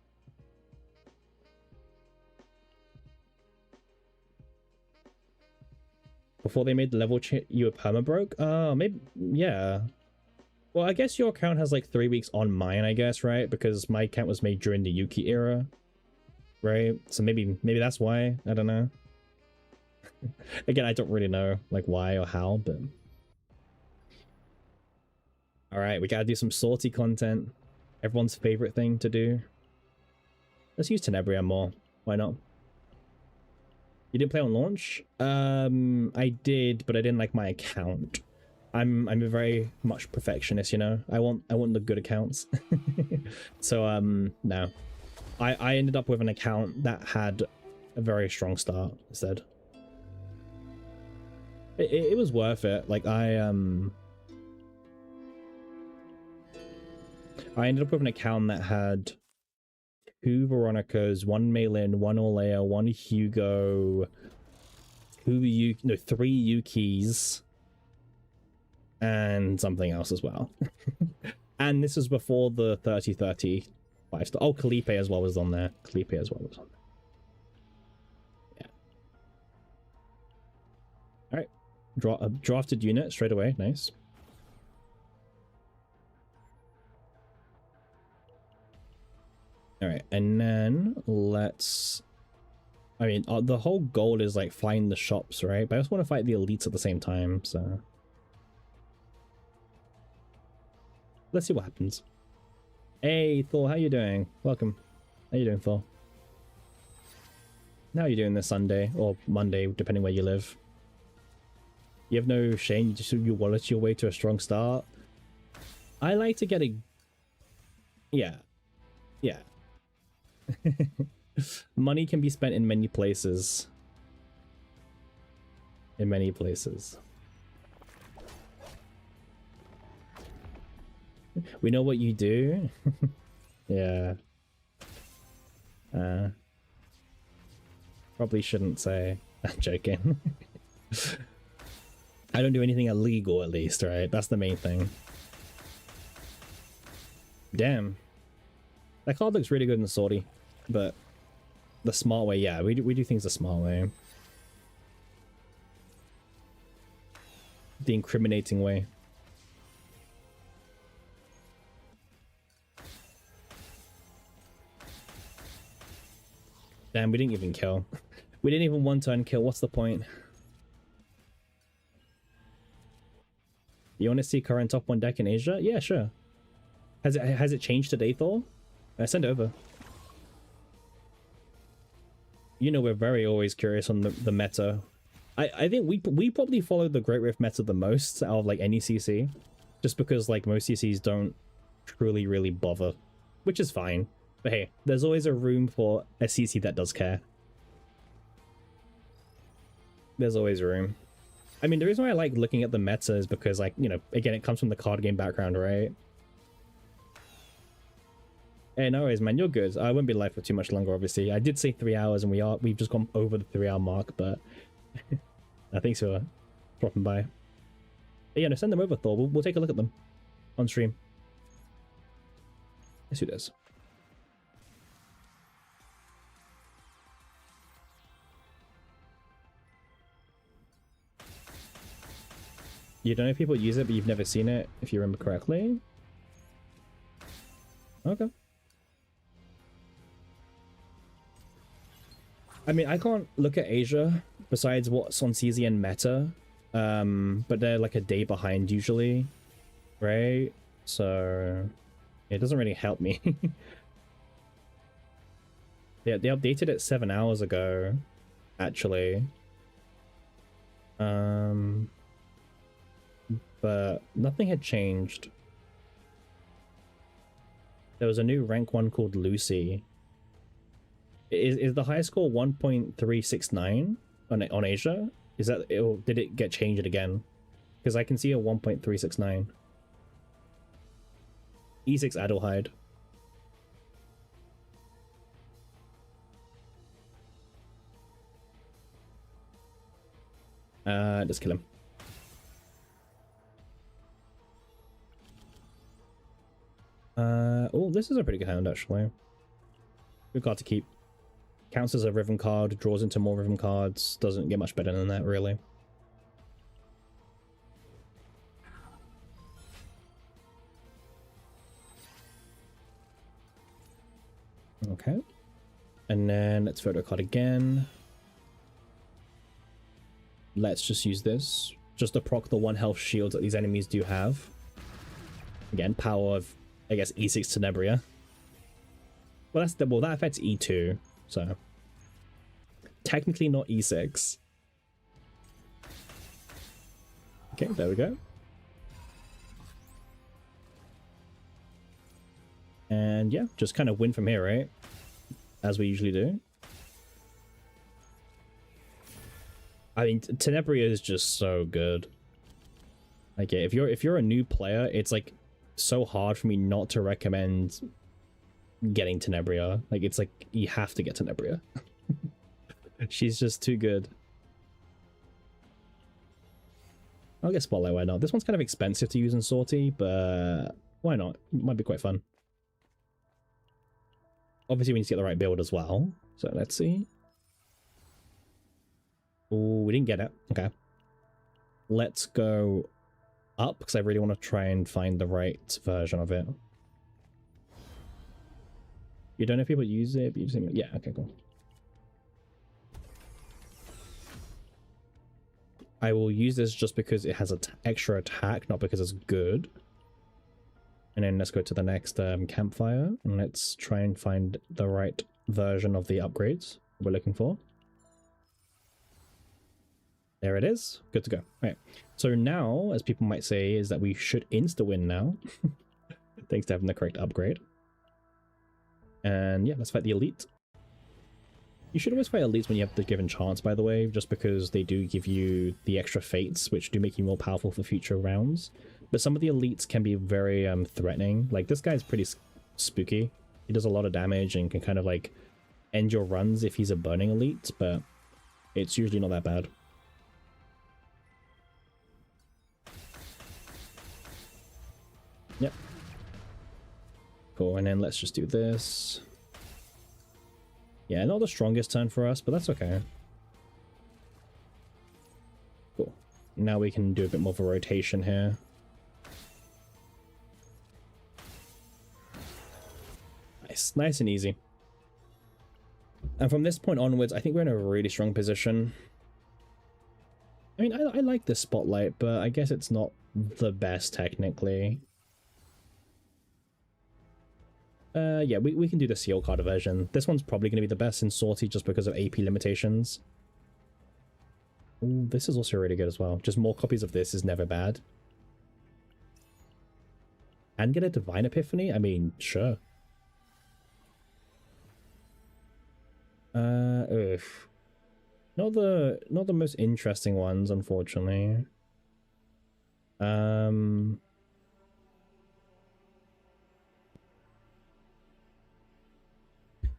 Before they made the level change, you were perma-broke? Maybe, yeah. Well, I guess your account has like 3 weeks on mine, I guess, right? Because my account was made during the Yuki era, right? So maybe that's why. I don't know. Again, I don't really know like why or how, but all right, we gotta do some Sortie content. Everyone's favorite thing to do. Let's use Tenebria more. Why not? You didn't play on launch? I did, but I didn't like my account. I'm a very much perfectionist, you know. I want the good accounts. So no. I ended up with an account that had a very strong start instead. It was worth it. Like I I ended up with an account that had 2 Veronicas, 1 Maylin, 1 Olea, 1 Hugo, 3 Yukis, and something else as well. And this was before the 30-30 5-star. Oh, Kalipe as well was on there. Kalipe as well was on there. Yeah. Alright. Draw a drafted unit straight away. Nice. Alright, and then let's... I mean, the whole goal is like find the shops, right? But I just want to fight the elites at the same time, so... Let's see what happens. Hey, Thor, how you doing? Welcome. How you doing, Thor? How are you doing this Sunday, or Monday, depending where you live? You have no shame, you wallet your way to a strong start? I like to get a... Yeah. Yeah. Money can be spent in many places. In many places. We know what you do. Yeah. Probably shouldn't say. I'm joking. I don't do anything illegal, at least, right? That's the main thing. Damn. That card looks really good in the Sortie, but the smart way, yeah, we do things the smart way. The incriminating way. Damn, we didn't even kill. We didn't even one turn kill. What's the point? You want to see current top 1 deck in Asia? Yeah, sure. Has it changed today, Thor? Send it over. You know we're very always curious on the meta. I think we probably follow the Great Rift meta the most out of like any CC, just because like most CCs don't truly really bother, which is fine. But hey, there's always a room for a CC that does care. There's always room. I mean, the reason why I like looking at the meta is because, like, you know, again, it comes from the card game background, right? Hey, no worries, man. You're good. I won't be live for too much longer, obviously. I did say 3 hours, and we've just gone over the 3-hour mark, but thanks for dropping by. Hey, yeah, no, send them over, Thor. We'll take a look at them on stream. Let's do this. You don't know if people use it, but you've never seen it, if you remember correctly. Okay. I mean, I can't look at Asia besides what's on CZ and meta, but they're like a day behind usually, right? So it doesn't really help me. Yeah, they updated it 7 hours ago, actually. But nothing had changed. There was a new rank 1 called Lucy. Is the high score 1.369 on Asia? Is that did it get changed again? Because I can see a 1.369. E6 Adelheid. Just kill him. Oh, this is a pretty good hand, actually. Good card to keep. Counts as a Riven card, draws into more Riven cards. Doesn't get much better than that, really. Okay. And then let's photo card again. Let's just use this. Just to proc the 1 health shields that these enemies do have. Again, power of, I guess, E6 Tenebria. Well, that affects E2, so technically not E6. Okay, there we go. And yeah, just kind of win from here, right? As we usually do. I mean, Tenebria is just so good. Like, yeah, if you're a new player, it's like so hard for me not to recommend getting Tenebria. Like, it's like, you have to get Tenebria. She's just too good. I'll get Spotlight, why not? This one's kind of expensive to use in Sortie, but why not? It might be quite fun. Obviously, we need to get the right build as well. So let's see. Oh, we didn't get it. Okay. Let's go up, because I really want to try and find the right version of it. You don't know if people use it, but you just... Yeah, okay, cool. I will use this just because it has an extra attack, not because it's good. And then let's go to the next campfire, and let's try and find the right version of the upgrades we're looking for. There it is. Good to go. All right. So now, as people might say, is that we should insta-win now. Thanks to having the correct upgrade. And yeah, let's fight the elite. You should always fight elites when you have the given chance, by the way, just because they do give you the extra fates, which do make you more powerful for future rounds. But some of the elites can be very threatening. Like, this guy's pretty spooky. He does a lot of damage and can kind of like end your runs if he's a burning elite, but it's usually not that bad. Yep. Cool, and then let's just do this. Yeah, not the strongest turn for us, but that's okay. Cool. Now we can do a bit more of a rotation here. Nice, nice and easy. And from this point onwards, I think we're in a really strong position. I mean, I like this spotlight, but I guess it's not the best technically. Yeah, we can do the seal card version. This one's probably going to be the best in Sortie just because of AP limitations. Ooh, this is also really good as well. Just more copies of this is never bad. And get a Divine Epiphany? I mean, sure. Oof. Not the most interesting ones, unfortunately.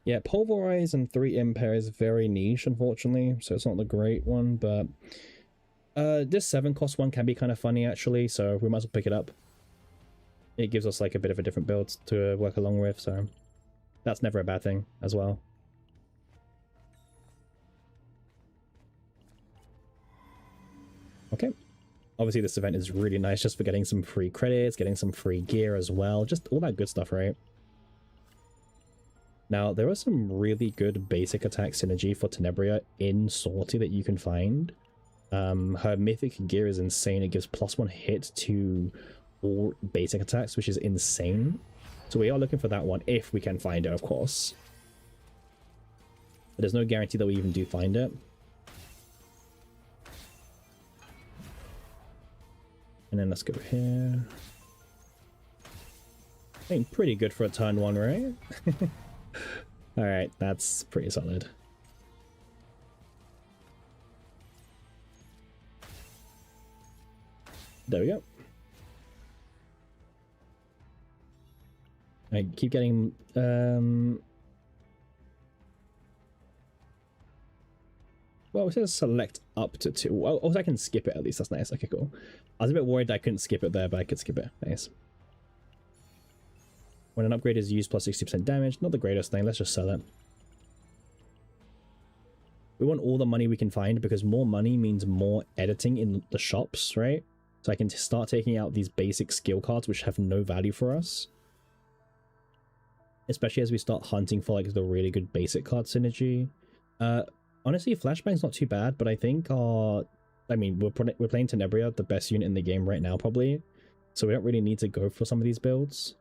Yeah, Pulverize and 3 Impair is very niche, unfortunately, so it's not the great one, but this 7 cost one can be kind of funny, actually, so we might as well pick it up. It gives us like a bit of a different build to work along with, so that's never a bad thing as well. Okay. Obviously, this event is really nice just for getting some free credits, getting some free gear as well, just all that good stuff, right? Now, there are some really good basic attack synergy for Tenebria in Sortie that you can find. Her mythic gear is insane. It gives +1 hit to all basic attacks, which is insane. So we are looking for that one if we can find it, of course. But there's no guarantee that we even do find it. And then let's go here. I think pretty good for a turn 1, right? Alright, that's pretty solid. There we go. I keep getting well, it says select up to 2. Oh, I can skip it at least. That's nice. Okay, cool. I was a bit worried that I couldn't skip it there, but I could skip it. Nice. When an upgrade is used, plus 60% damage. Not the greatest thing. Let's just sell it. We want all the money we can find because more money means more editing in the shops, right? So I can start taking out these basic skill cards which have no value for us. Especially as we start hunting for like the really good basic card synergy. Honestly, Flashbang's not too bad, but I think I mean, we're playing Tenebria, the best unit in the game right now, probably. So we don't really need to go for some of these builds.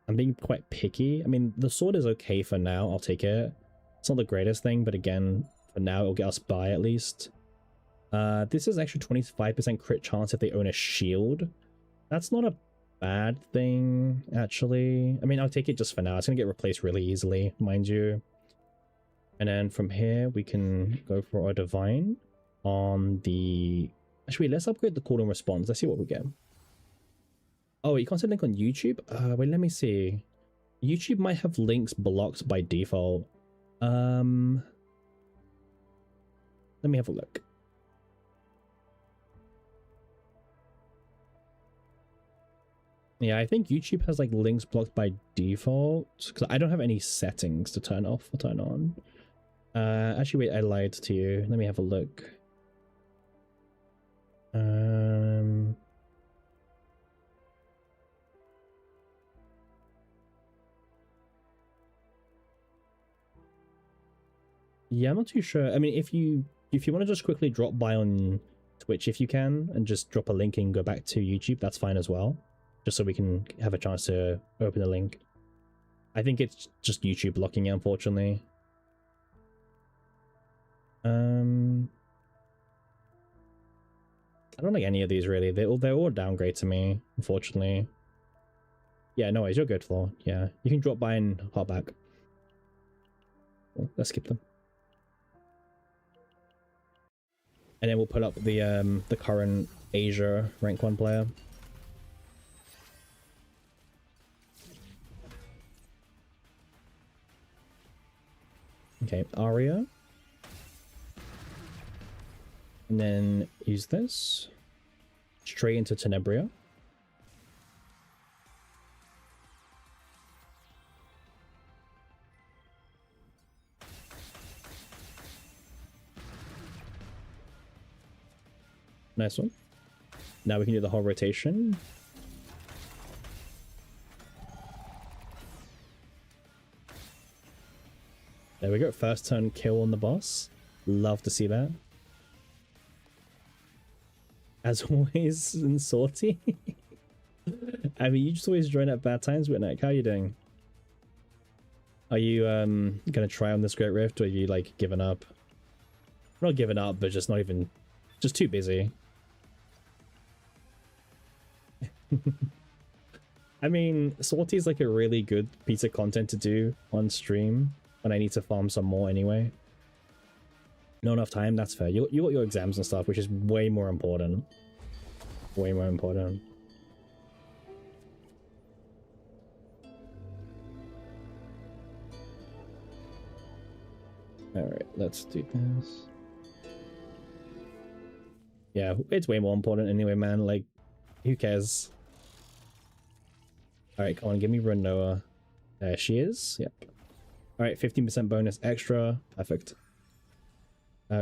I'm being quite picky. I mean, the sword is okay for now. I'll take it. It's not the greatest thing, but again, for now, it'll get us by at least. This is actually 25% crit chance if they own a shield. That's not a bad thing, actually. I mean, I'll take it just for now. It's going to get replaced really easily, mind you. And then from here, we can go for a Divine on the... Actually, let's upgrade the cooldown response. Let's see what we get. Oh, you can't set link on YouTube? Wait, let me see. YouTube might have links blocked by default. Let me have a look. Yeah, I think YouTube has like links blocked by default because I don't have any settings to turn off or turn on. Actually, wait, I lied to you. Let me have a look. Yeah, I'm not too sure. I mean, if you want to just quickly drop by on Twitch if you can, and just drop a link and go back to YouTube, that's fine as well. Just so we can have a chance to open the link. I think it's just YouTube blocking it, unfortunately. I don't like any of these really. They're all downgrade to me, unfortunately. Yeah, no worries, you're good, Flaw. Yeah, you can drop by and hop back. Cool, let's skip them. And then we'll put up the current Asia rank 1 player. Okay, Aria. And then use this. Straight into Tenebria. Nice one. Now we can do the whole rotation. There we go. First turn kill on the boss. Love to see that. As always in Sortie. I mean, you just always join at bad times, Whitneck. How are you doing? Are you gonna try on this Great Rift, or are you like giving up? Not giving up, but just not even, just too busy. I mean, Sortie is like a really good piece of content to do on stream when I need to farm some more anyway. Not enough time, that's fair. You got your exams and stuff, which is way more important. Way more important. Alright, let's do this. Yeah, it's way more important anyway, man. Like, who cares? Alright, come on, give me Renoa. There she is. Yep. Alright, 15% bonus extra. Perfect.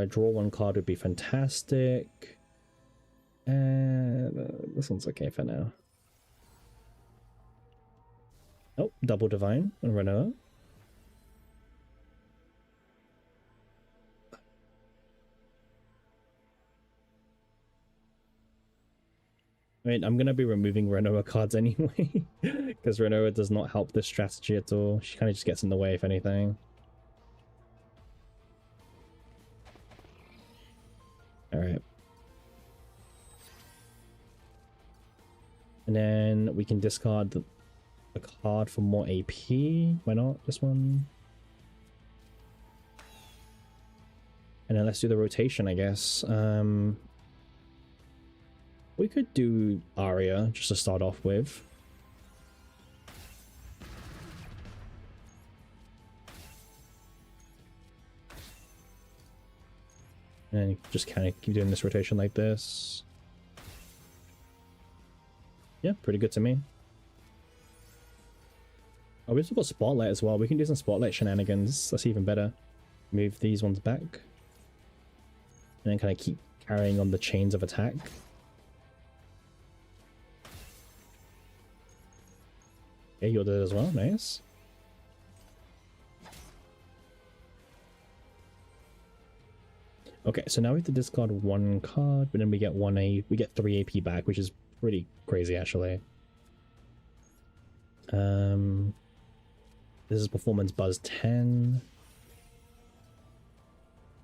Draw one card would be fantastic. This one's okay for now. Oh, double divine on Renoa. I mean, I'm gonna be removing Renoa cards anyway, because Renoa does not help this strategy at all. She kind of just gets in the way, if anything. Alright. And then we can discard a card for more AP. Why not? This one. And then let's do the rotation, I guess. We could do Aria just to start off with. And just kind of keep doing this rotation like this. Yeah, pretty good to me. Oh, we've still got Spotlight as well. We can do some Spotlight shenanigans. That's even better. Move these ones back. And then kind of keep carrying on the chains of attack. Okay, you're there as well. Nice. Okay, so now we have to discard one card, but then we get we get 3 AP back, which is pretty crazy actually. This is Performance Buzz 10.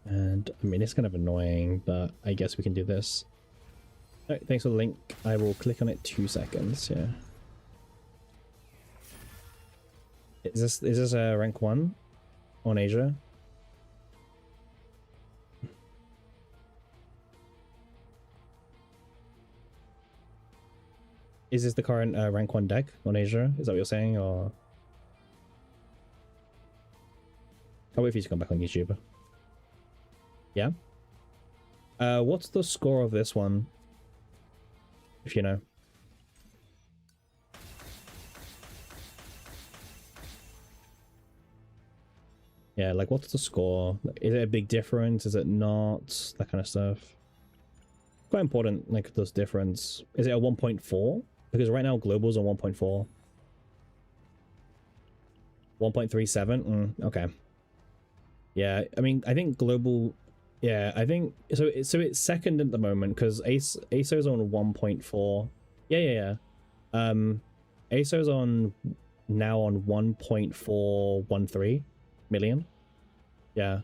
And I mean, it's kind of annoying, but I guess we can do this. Alright, thanks for the link. I will click on it 2 seconds, yeah. Is this a rank 1 on Asia? Is this the current rank 1 deck on Asia? Is that what you're saying? Or I'll wait for you to come back on YouTube. Yeah? What's the score of this one? If you know. Yeah, like what's the score? Is it a big difference? Is it not? That kind of stuff. Quite important, like this difference. Is it a 1.4? Because right now global's on 1.4. 1.37? Okay. Yeah, I mean, I think global... Yeah, I think... So it's second at the moment, because ASO's on 1.4. Yeah. ASO's on... now on 1.413 million. Yeah.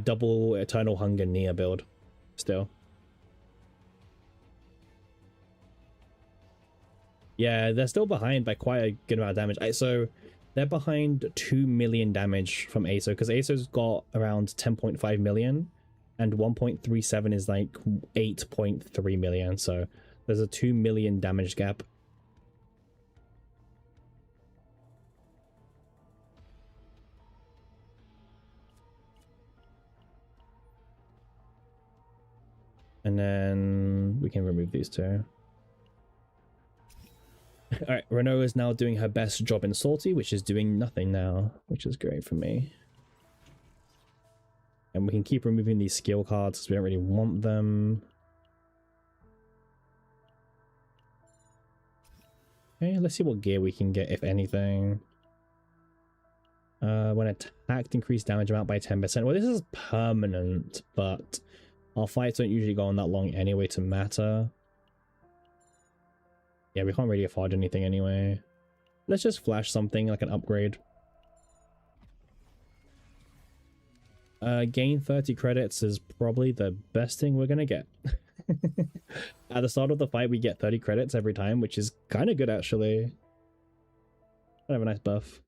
Double Eternal Hunger Nia build. Still. Yeah, they're still behind by quite a good amount of damage. So they're behind 2 million damage from ASO, because ASO's got around 10.5 million and 1.37 is like 8.3 million. So there's a 2 million damage gap. And then we can remove these two. Alright, Renault is now doing her best job in Sortie, which is doing nothing now, which is great for me. And we can keep removing these skill cards because we don't really want them. Okay, let's see what gear we can get, if anything. When attacked, increase damage amount by 10%. Well, this is permanent, but our fights don't usually go on that long anyway to matter. Yeah, we can't really afford anything anyway. Let's just flash something like an upgrade. Gain 30 credits is probably the best thing we're gonna get. At the start of the fight, we get 30 credits every time, which is kind of good actually. Kind of a nice buff.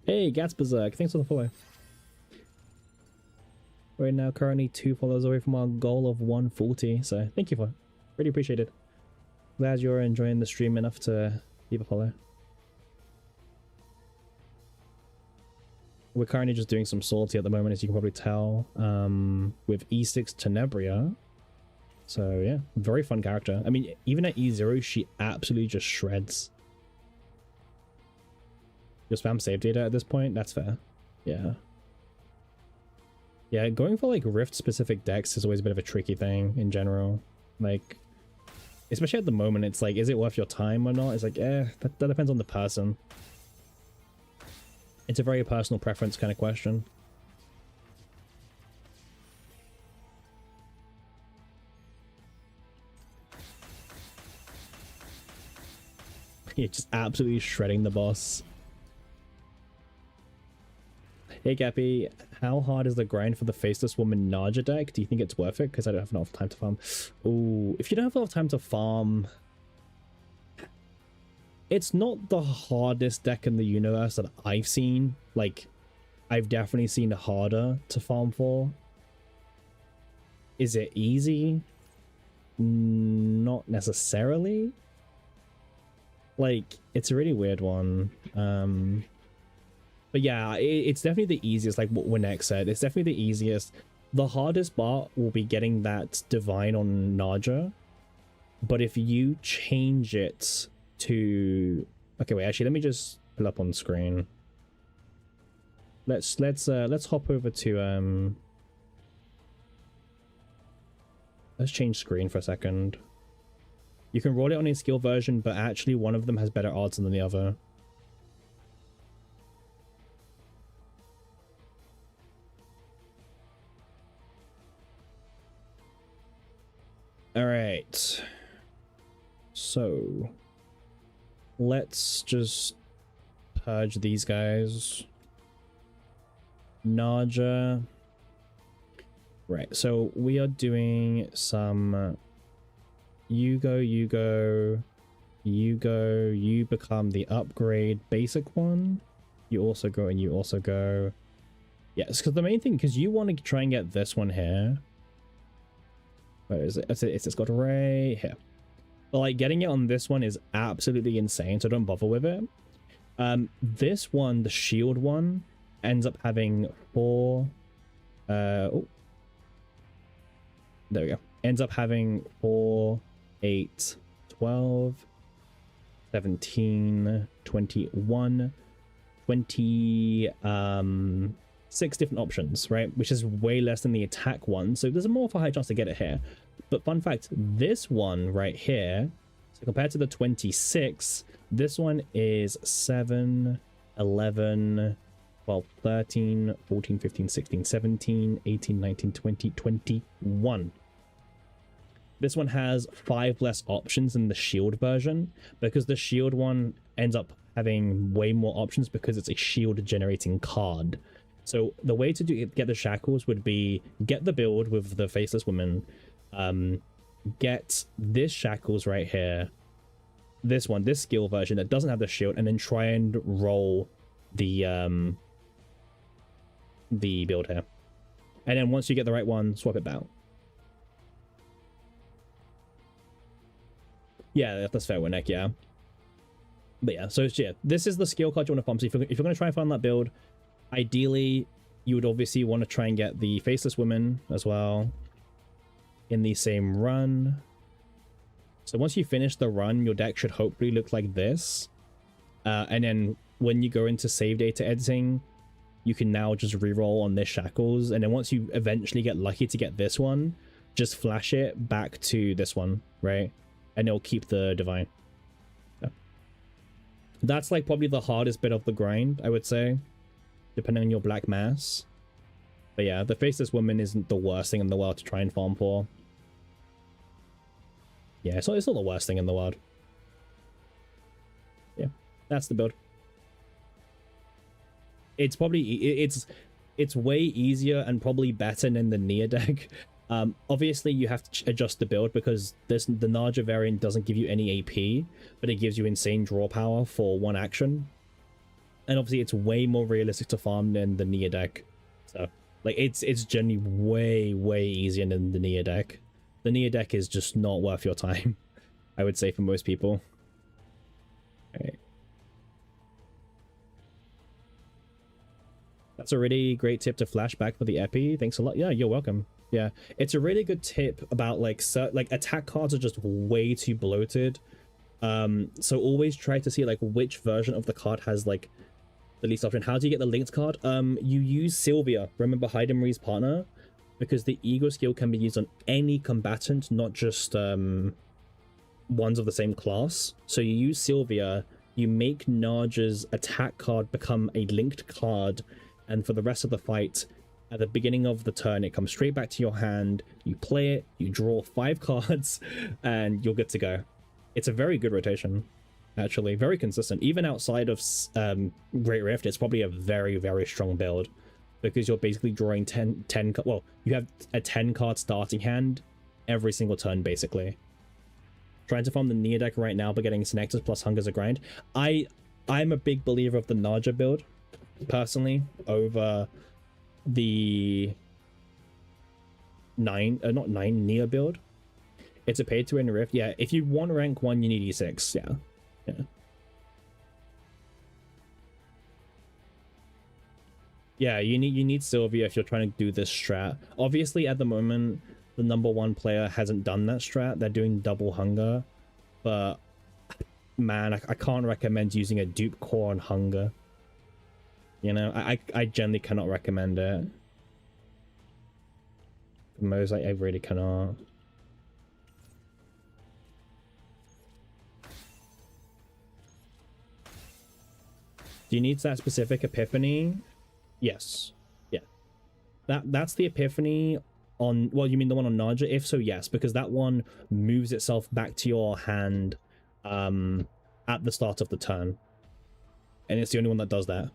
Hey, Gats Berserk, thanks for the follow. We're now currently 2 follows away from our goal of 140, so thank you for it. Really appreciate it. Glad you're enjoying the stream enough to leave a follow. We're currently just doing some Sortie at the moment, as you can probably tell, with E6 Tenebria. So yeah, very fun character. I mean, even at E0, she absolutely just shreds. Your spam save data at this point? That's fair. Yeah. Yeah, going for like Rift-specific decks is always a bit of a tricky thing in general. Like, especially at the moment, it's like, is it worth your time or not? It's like, that depends on the person. It's a very personal preference kind of question. You're just absolutely shredding the boss. Hey Gappy, how hard is the grind for the Faceless Woman Naja deck? Do you think it's worth it? Because I don't have enough time to farm. Ooh, if you don't have enough time to farm... It's not the hardest deck in the universe that I've seen. Like, I've definitely seen it harder to farm for. Is it easy? Not necessarily. Like, it's a really weird one. But yeah, it's definitely the easiest, like what Winnex said. It's definitely the easiest. The hardest part will be getting that Divine on Naja. But if you change it to... Okay, wait, actually, let me just pull up on screen. Let's hop over to... Let's change screen for a second. You can roll it on a skill version, but actually one of them has better odds than the other. All right, so let's just purge these guys. Naja. Right, so we are doing some you go, you become the upgrade basic one. You also go and you also go. Yes, because the main thing, because you want to try and get this one here. Where is it? It's got right here. But like getting it on this one is absolutely insane, so don't bother with it. This one, the shield one, ends up having 4 oh, there we go. Ends up having 4, 8, 12, 17, 21, 6 different options, right? Which is way less than the attack one, so there's a more of a high chance to get it here. But fun fact, this one right here, so compared to the 26, this one is 7, 11, 12, 13, 14, 15, 16, 17, 18, 19, 20, 21. This one has 5 less options than the shield version, because the shield one ends up having way more options because it's a shield generating card. So the way to get the shackles would be get the build with the faceless woman, get this shackles right here, this one, this skill version that doesn't have the shield, and then try and roll the build here. And then once you get the right one, swap it out. Yeah, that's fair, Winnick, yeah. But yeah, so yeah, this is the skill card you want to farm. So if you're going to try and farm that build, ideally, you would obviously want to try and get the Faceless Women as well in the same run. So once you finish the run, your deck should hopefully look like this. And then when you go into save data editing, you can now just reroll on this Shackles. And then once you eventually get lucky to get this one, just flash it back to this one, right? And it'll keep the Divine. Yeah. That's like probably the hardest bit of the grind, I would say, depending on your Black Mass. But yeah, the Faceless Woman isn't the worst thing in the world to try and farm for. Yeah, it's not the worst thing in the world. Yeah, that's the build. It's probably it's way easier and probably better than the Nia deck. Obviously you have to adjust the build because the Naja variant doesn't give you any AP, but it gives you insane draw power for one action. And obviously it's way more realistic to farm than the Nia deck. So like it's generally way easier than the Nia deck. The Nia deck is just not worth your time, I would say, for most people. Okay. That's a really great tip to flashback for the epi. Thanks a lot. Yeah, you're welcome. Yeah, it's a really good tip about like attack cards are just way too bloated. So always try to see like which version of the card has like the least option. How do you get the linked card? You use Sylvia. Remember Heidenmarie's partner, because the ego skill can be used on any combatant, not just ones of the same class. So you use Sylvia, you make Naja's attack card become a linked card, and for the rest of the fight, at the beginning of the turn, it comes straight back to your hand, you play it, you draw 5 cards, and you're good to go. It's a very good rotation, actually. Very consistent. Even outside of Great Rift, it's probably a very strong build, because you're basically drawing 10 well, you have a 10 card starting hand every single turn, basically. Trying to farm the Nia deck right now, but getting Synectus plus Hunger's a grind. I'm a big believer of the Naja build, personally, over the not 9 Nia build. It's a pay to win Rift. Yeah, if you want rank 1, you need E6. Yeah. Yeah, you need Sylvia if you're trying to do this strat. Obviously, at the moment, the #1 player hasn't done that strat. They're doing double Hunger, but man, I can't recommend using a dupe core on Hunger. You know, I generally cannot recommend it. For most, I really cannot. Do you need that specific epiphany? Yes. Yeah. That's the epiphany on, well, you mean the one on Naja? If so, yes, because that one moves itself back to your hand at the start of the turn. And it's the only one that does that.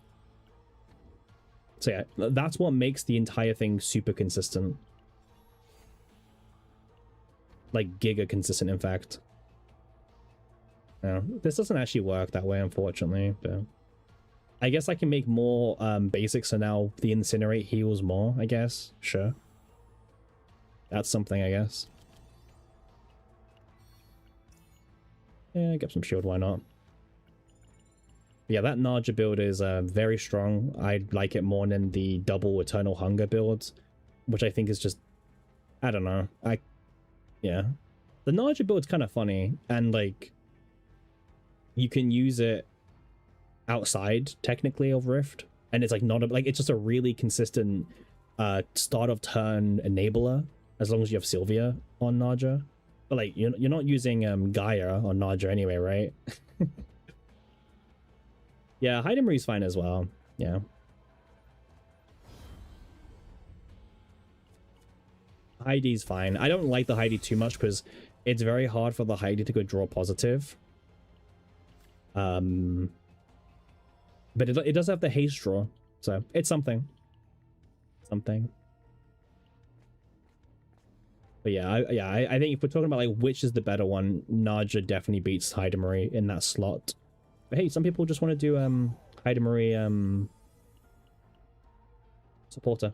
So yeah, that's what makes the entire thing super consistent. Like giga consistent, in fact. No, this doesn't actually work that way, unfortunately, but I guess I can make more basics, so now the Incinerate heals more, I guess. Sure. That's something, I guess. Yeah, get some shield, why not? But yeah, that Naja build is very strong. I like it more than the double Eternal Hunger build, which I think is just, I don't know. Yeah. The Naja build's kind of funny, and like, you can use it outside technically of Rift, and it's like not a, like it's just a really consistent start of turn enabler as long as you have Sylvia on Naja. But like you're not using Gaia on Naja anyway, right? Yeah, Heidemarie's fine as well. Yeah. Heidi's fine. I don't like the Heidi too much because it's very hard for the Heidi to go draw positive. But it does have the haste draw, so it's something. Something. But yeah, I think if we're talking about like which is the better one, Naja definitely beats Heidemarie in that slot. But hey, some people just want to do Heidemarie supporter.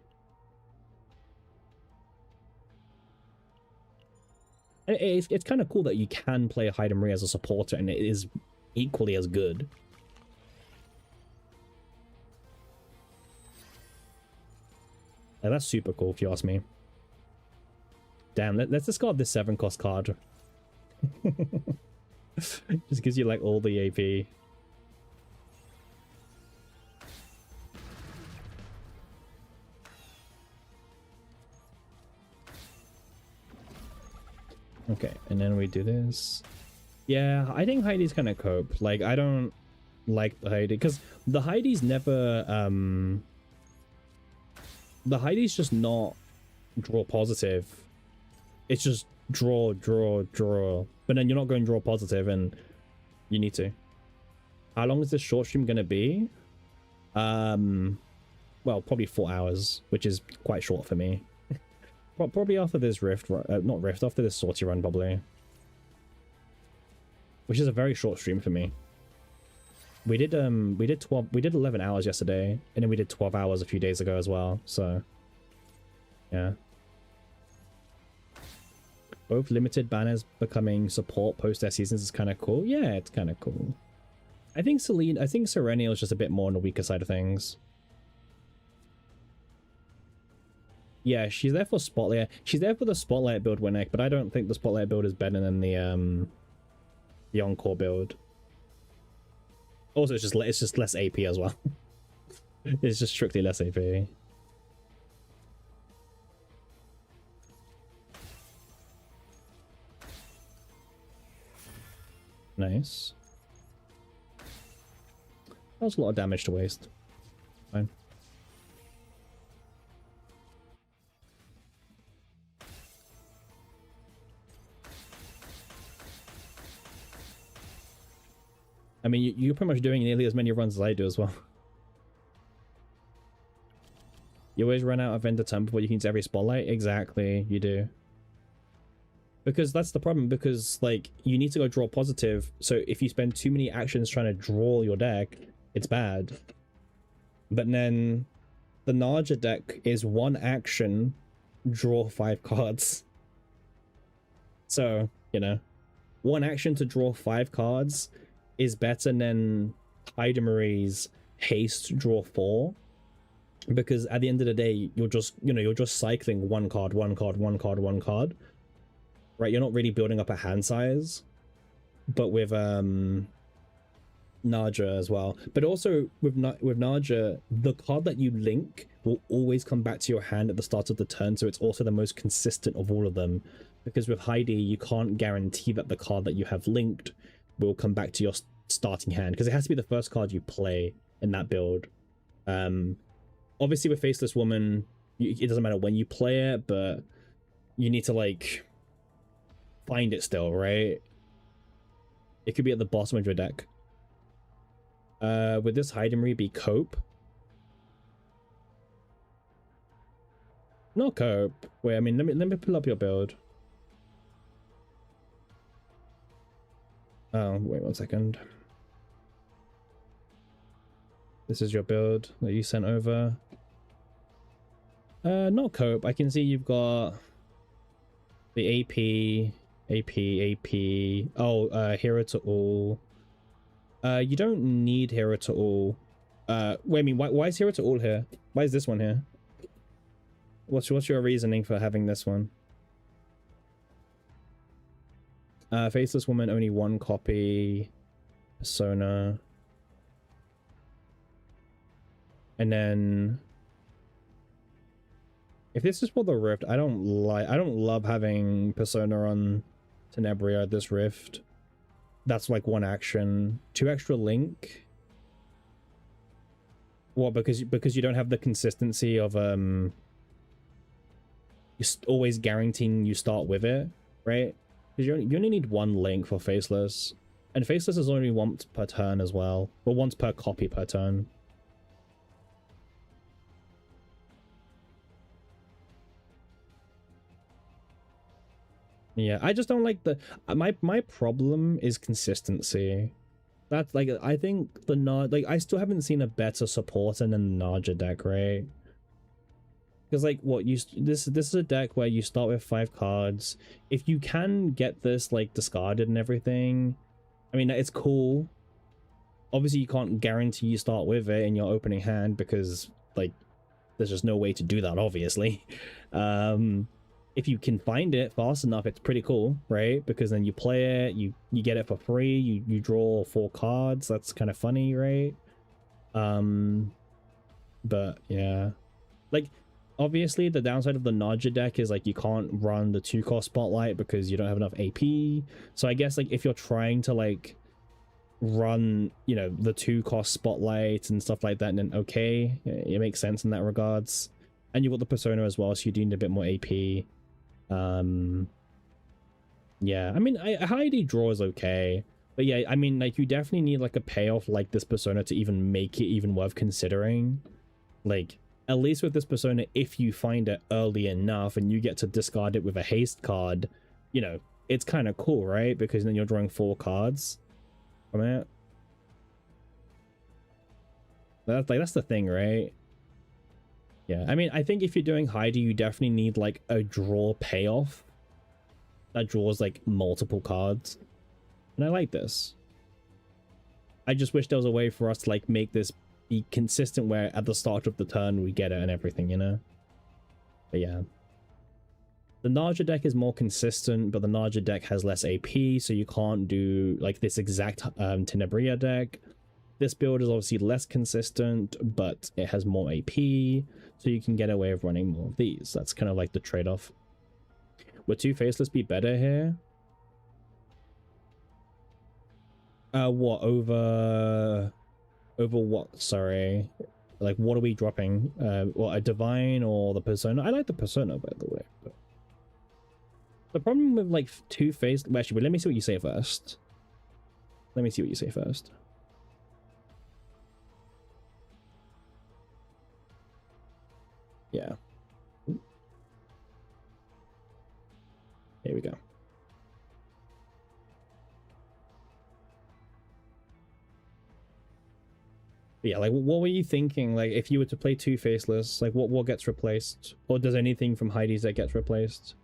And it's kind of cool that you can play Heidemarie as a supporter and it is equally as good. Yeah, that's super cool if you ask me. Damn, let's discard this 7-cost card. Just gives you like all the AP. Okay, and then we do this. Yeah, I think Heidi's kind of cope. Like, I don't like the Heidi because the Heidi's never the Heidi's just not draw positive. It's just draw. But then you're not going draw positive and you need to. How long is this short stream gonna be? Well, probably 4 hours, which is quite short for me. Probably after this Rift, not Rift, after this Sortie run, probably. Which is a very short stream for me. We did 11 hours yesterday, and then we did 12 hours a few days ago as well, so yeah. Both limited banners becoming support post their seasons is kind of cool. Yeah, it's kind of cool. I think Serenial is just a bit more on the weaker side of things. Yeah, she's there for Spotlight. She's there for the Spotlight build, Winnick, but I don't think the Spotlight build is better than the Encore build. Also, it's just less AP as well. It's just strictly less AP. Nice. That was a lot of damage to waste. Fine. I mean, you're pretty much doing nearly as many runs as I do as well. You always run out of vendor time before you can use every spotlight? Exactly, you do. Because that's the problem, because, like, you need to go draw positive, so if you spend too many actions trying to draw your deck, it's bad. But then, the Naja deck is one action, draw 5 cards. So, you know, one action to draw 5 cards is better than Heidemarie's haste draw 4, because at the end of the day you're just cycling one card, right? You're not really building up a hand size. But with Naja as well, but also with Naja, the card that you link will always come back to your hand at the start of the turn, so it's also the most consistent of all of them. Because with Heidi, you can't guarantee that the card that you have linked will come back to your starting hand, because it has to be the first card you play in that build. Obviously with Faceless Woman, it doesn't matter when you play it, but you need to like find it still, right? It could be at the bottom of your deck. Would this Heidemarie be cope? Not cope. Wait, I mean, let me pull up your build. Oh, wait 1 second. This is your build that you sent over. Not cope. I can see you've got the AP, AP. Oh, hero to all. You don't need hero to all. Wait, I mean, why is hero to all here? Why is this one here? What's your reasoning for having this one? Faceless woman, only one copy. Persona. And then if this is for the rift, I don't love having Persona on Tenebria this rift. That's like one action. 2 extra link. What, because you don't have the consistency of you're always guaranteeing you start with it, right? Because you only need 1 link for Faceless. And Faceless is only once per turn as well. Or once per copy per turn. Yeah, I just don't like the my problem is consistency. That's like, I think the like I still haven't seen a better supporter than the Naja deck, right? Because like what this is a deck where you start with 5 cards. If you can get this like discarded and everything, I mean, it's cool. Obviously you can't guarantee you start with it in your opening hand because like there's just no way to do that, obviously. If you can find it fast enough, it's pretty cool, right? Because then you play it, you get it for free, you draw 4 cards. That's kind of funny, right? But yeah, like obviously the downside of the Naja deck is like you can't run the 2-cost spotlight because you don't have enough AP. So I guess like if you're trying to like run, you know, the 2-cost spotlight and stuff like that, then okay, it makes sense in that regards. And you've got the Persona as well, so you do need a bit more AP. Yeah, I mean, Heidi draw is okay, but yeah, I mean, like you definitely need like a payoff like this Persona to even make it even worth considering. Like at least with this Persona, if you find it early enough and you get to discard it with a haste card, you know, it's kind of cool, right? Because then you're drawing 4 cards from it. That's the thing, right? Yeah, I mean, I think if you're doing Heidi, you definitely need like a draw payoff that draws like multiple cards. And I like this. I just wish there was a way for us to like make this be consistent where at the start of the turn we get it and everything, you know? But yeah. The Naja deck is more consistent, but the Naja deck has less AP, so you can't do like this exact Tenebria deck. This build is obviously less consistent, but it has more AP, so you can get away with running more of these. That's kind of like the trade-off. Would 2 Faceless be better here? What, over what? Sorry. Like, what are we dropping? What, a Divine or the Persona? I like the Persona, by the way. But the problem with, like, 2 Faceless... Well, actually, let me see what you say first. Let me see what you say first. Yeah. Here we go. But yeah, like what were you thinking? Like if you were to play 2 Faceless, like what gets replaced? Or does anything from Heidi's that gets replaced?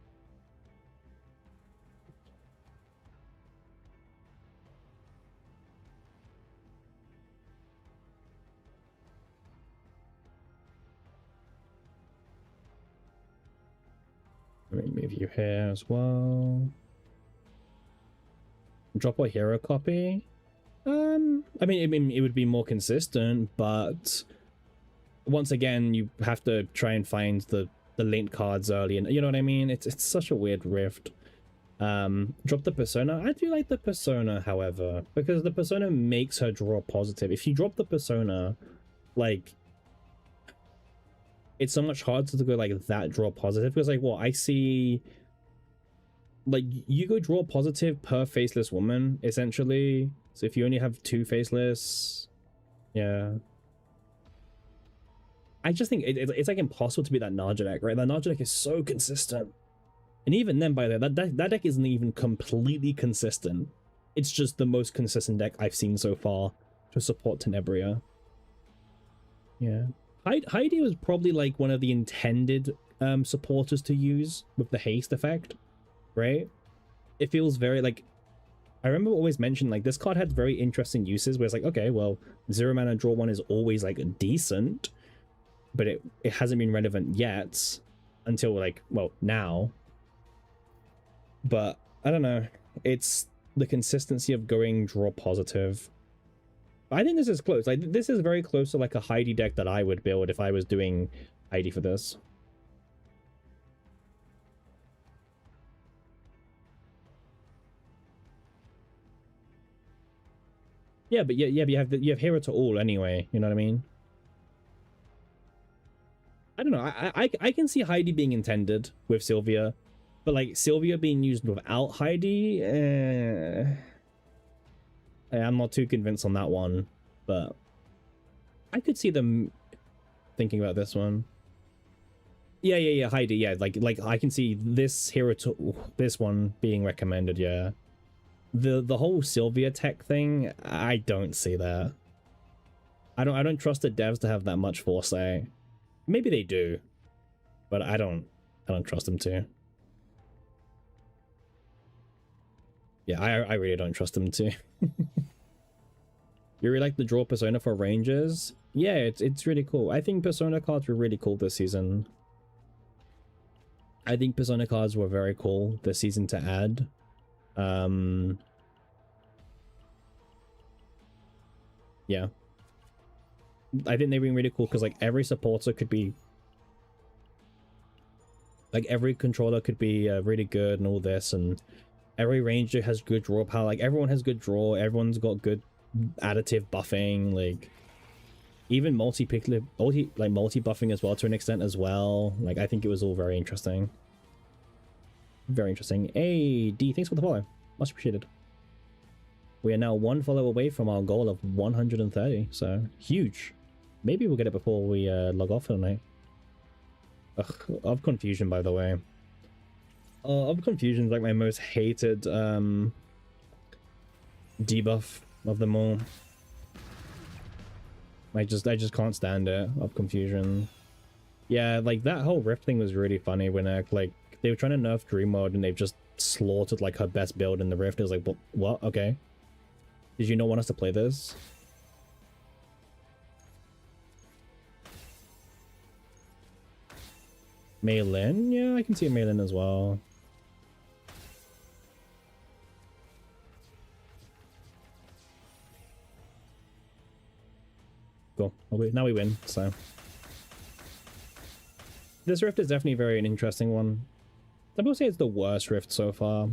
Let me move you here as well. Drop a hero copy. I mean, it would be more consistent, but once again, you have to try and find the linked cards early, and you know what I mean. It's such a weird rift. Drop the Persona. I do like the Persona, however, because the Persona makes her draw positive. If you drop the Persona, like, it's so much harder to go like that draw positive, because like what I see, like you go draw positive per Faceless woman essentially. So if you only have 2 Faceless, yeah, I just think it's like impossible to beat that Naja deck, right? That Naja deck is so consistent, and even then, by the way, that deck isn't even completely consistent. It's just the most consistent deck I've seen so far to support Tenebria. Yeah, Heidi was probably like one of the intended supporters to use with the haste effect, right? it feels very like, I remember always mentioned like this card had very interesting uses where it's like, okay, well, 0 mana draw 1 is always like decent, but it hasn't been relevant yet until like, well, now. But I don't know, it's the consistency of going draw positive. I think this is close. Like, this is very close to like a Heidi deck that I would build if I was doing Heidi for this. Yeah, but yeah, but you have Hero to all anyway. You know what I mean? I don't know. I can see Heidi being intended with Sylvia, but like Sylvia being used without Heidi, I'm not too convinced on that one. But I could see them thinking about this one. Yeah, Heidi. Yeah, like I can see this Hero to this one being recommended. Yeah. The whole Sylvia tech thing, I don't see that. I don't trust the devs to have that much foresight. Maybe they do, but I don't trust them to. Yeah, I really don't trust them to. You really like the draw Persona for Rangers? Yeah, it's really cool. I think Persona cards were really cool this season. I think Persona cards were very cool this season to add. Yeah, I think they've been really cool because like every supporter could be, like every controller could be really good and all this, and every ranger has good draw power. Like everyone has good draw, everyone's got good additive buffing, like even multi buffing as well to an extent as well. Like I think it was all very interesting. Very interesting. Hey D, thanks for the follow, much appreciated. We are now 1 follow away from our goal of 130, so huge. Maybe we'll get it before we log off for the night. Ugh, of Confusion, by the way. Of Confusion is like my most hated debuff of them all. I just can't stand it. Of Confusion. Yeah, like that whole Rift thing was really funny when like they were trying to nerf Dream Mode and they've just slaughtered like her best build in the Rift. It was like, what? Okay. Did you not want us to play this? Mei Lin? Yeah, I can see a Mei Lin as well. Cool. Now we win, so. This Rift is definitely very an interesting one. Some people say it's the worst Rift so far.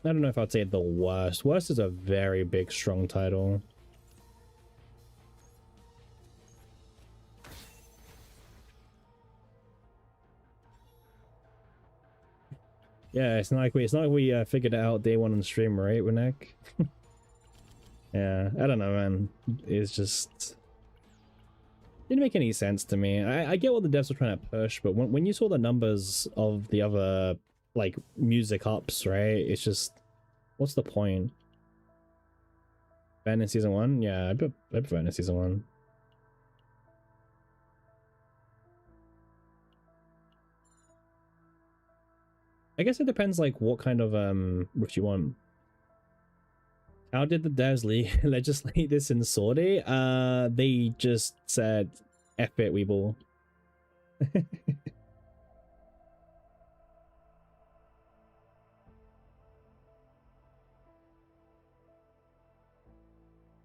I don't know if I'd say the worst. Worst is a very big, strong title. Yeah, it's not like we figured it out day one on stream, right, Winek? Yeah, I don't know, man. It's just didn't make any sense to me. I get what the devs were trying to push, but when you saw the numbers of the other like music ups, right? It's just, what's the point? Ban in season 1? Yeah, I'd prefer in season 1. I guess it depends like what kind of Rift you want. How did the devs legislate this in Sortie? They just said, F it, Weeble.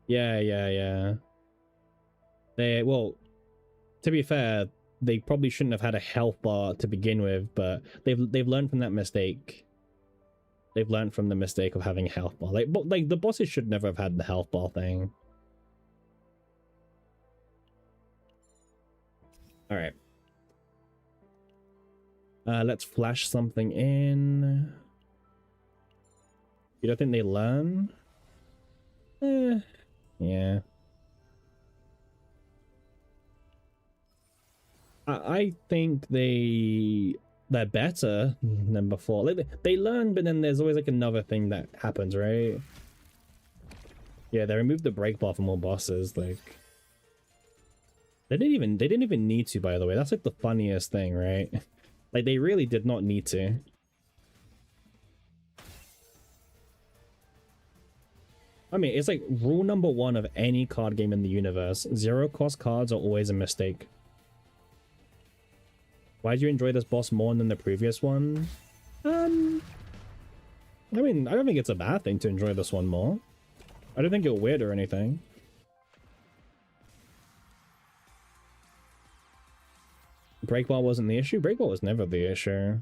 Yeah. Well, to be fair, they probably shouldn't have had a health bar to begin with, but they've learned from that mistake. They've learned from the mistake of having a health bar. Like the bosses should never have had the health bar thing. All right. Let's flash something in. You don't think they learn? Yeah. I think they're better than before. Like, they learn, but then there's always like another thing that happens, right? Yeah, they removed the break bar from all bosses. Like, they didn't even need to, by the way. That's like the funniest thing, right? Like, they really did not need to. I mean, it's like rule number one of any card game in the universe. Zero cost cards are always a mistake. Why do you enjoy this boss more than the previous one? I mean, I don't think it's a bad thing to enjoy this one more. I don't think you're weird or anything. Breakball wasn't the issue? Breakball was never the issue.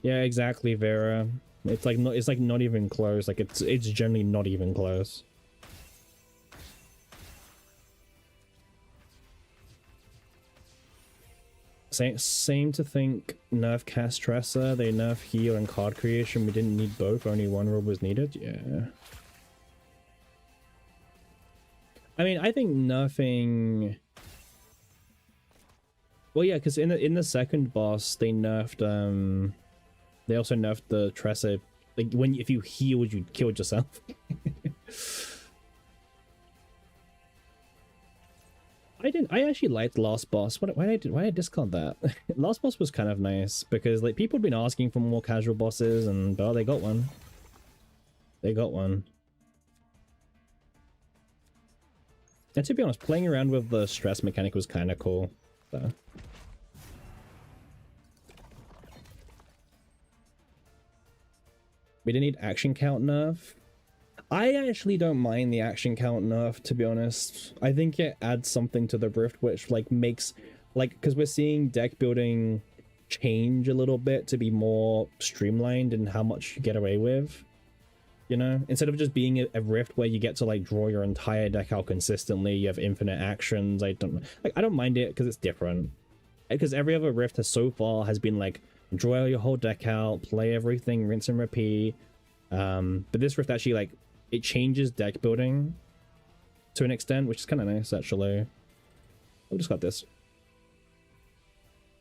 Yeah, exactly, Vera. It's like not even close. Like it's generally not even close. Same to think. Nerf Castressa, they nerf heal and card creation. We didn't need both, only one rule was needed. Yeah. I mean, I think nerfing. Well, yeah, because in the second boss, they nerfed they also nerfed the Tressa. Like if you healed, you killed yourself. I actually liked Last Boss. Why did I discount that? Last Boss was kind of nice because like people had been asking for more casual bosses, and oh, they got one. They got one. And to be honest, playing around with the stress mechanic was kind of cool. So. We didn't need action count nerf. I actually don't mind the action count nerf, to be honest. I think it adds something to the Rift, which like makes like, because we're seeing deck building change a little bit to be more streamlined in how much you get away with. You know, instead of just being a Rift where you get to like draw your entire deck out consistently, you have infinite actions. I don't mind it because it's different. Because every other Rift has been like draw your whole deck out, play everything, rinse and repeat. But this Rift actually like it changes deck building to an extent, which is kind of nice actually. I've just got this.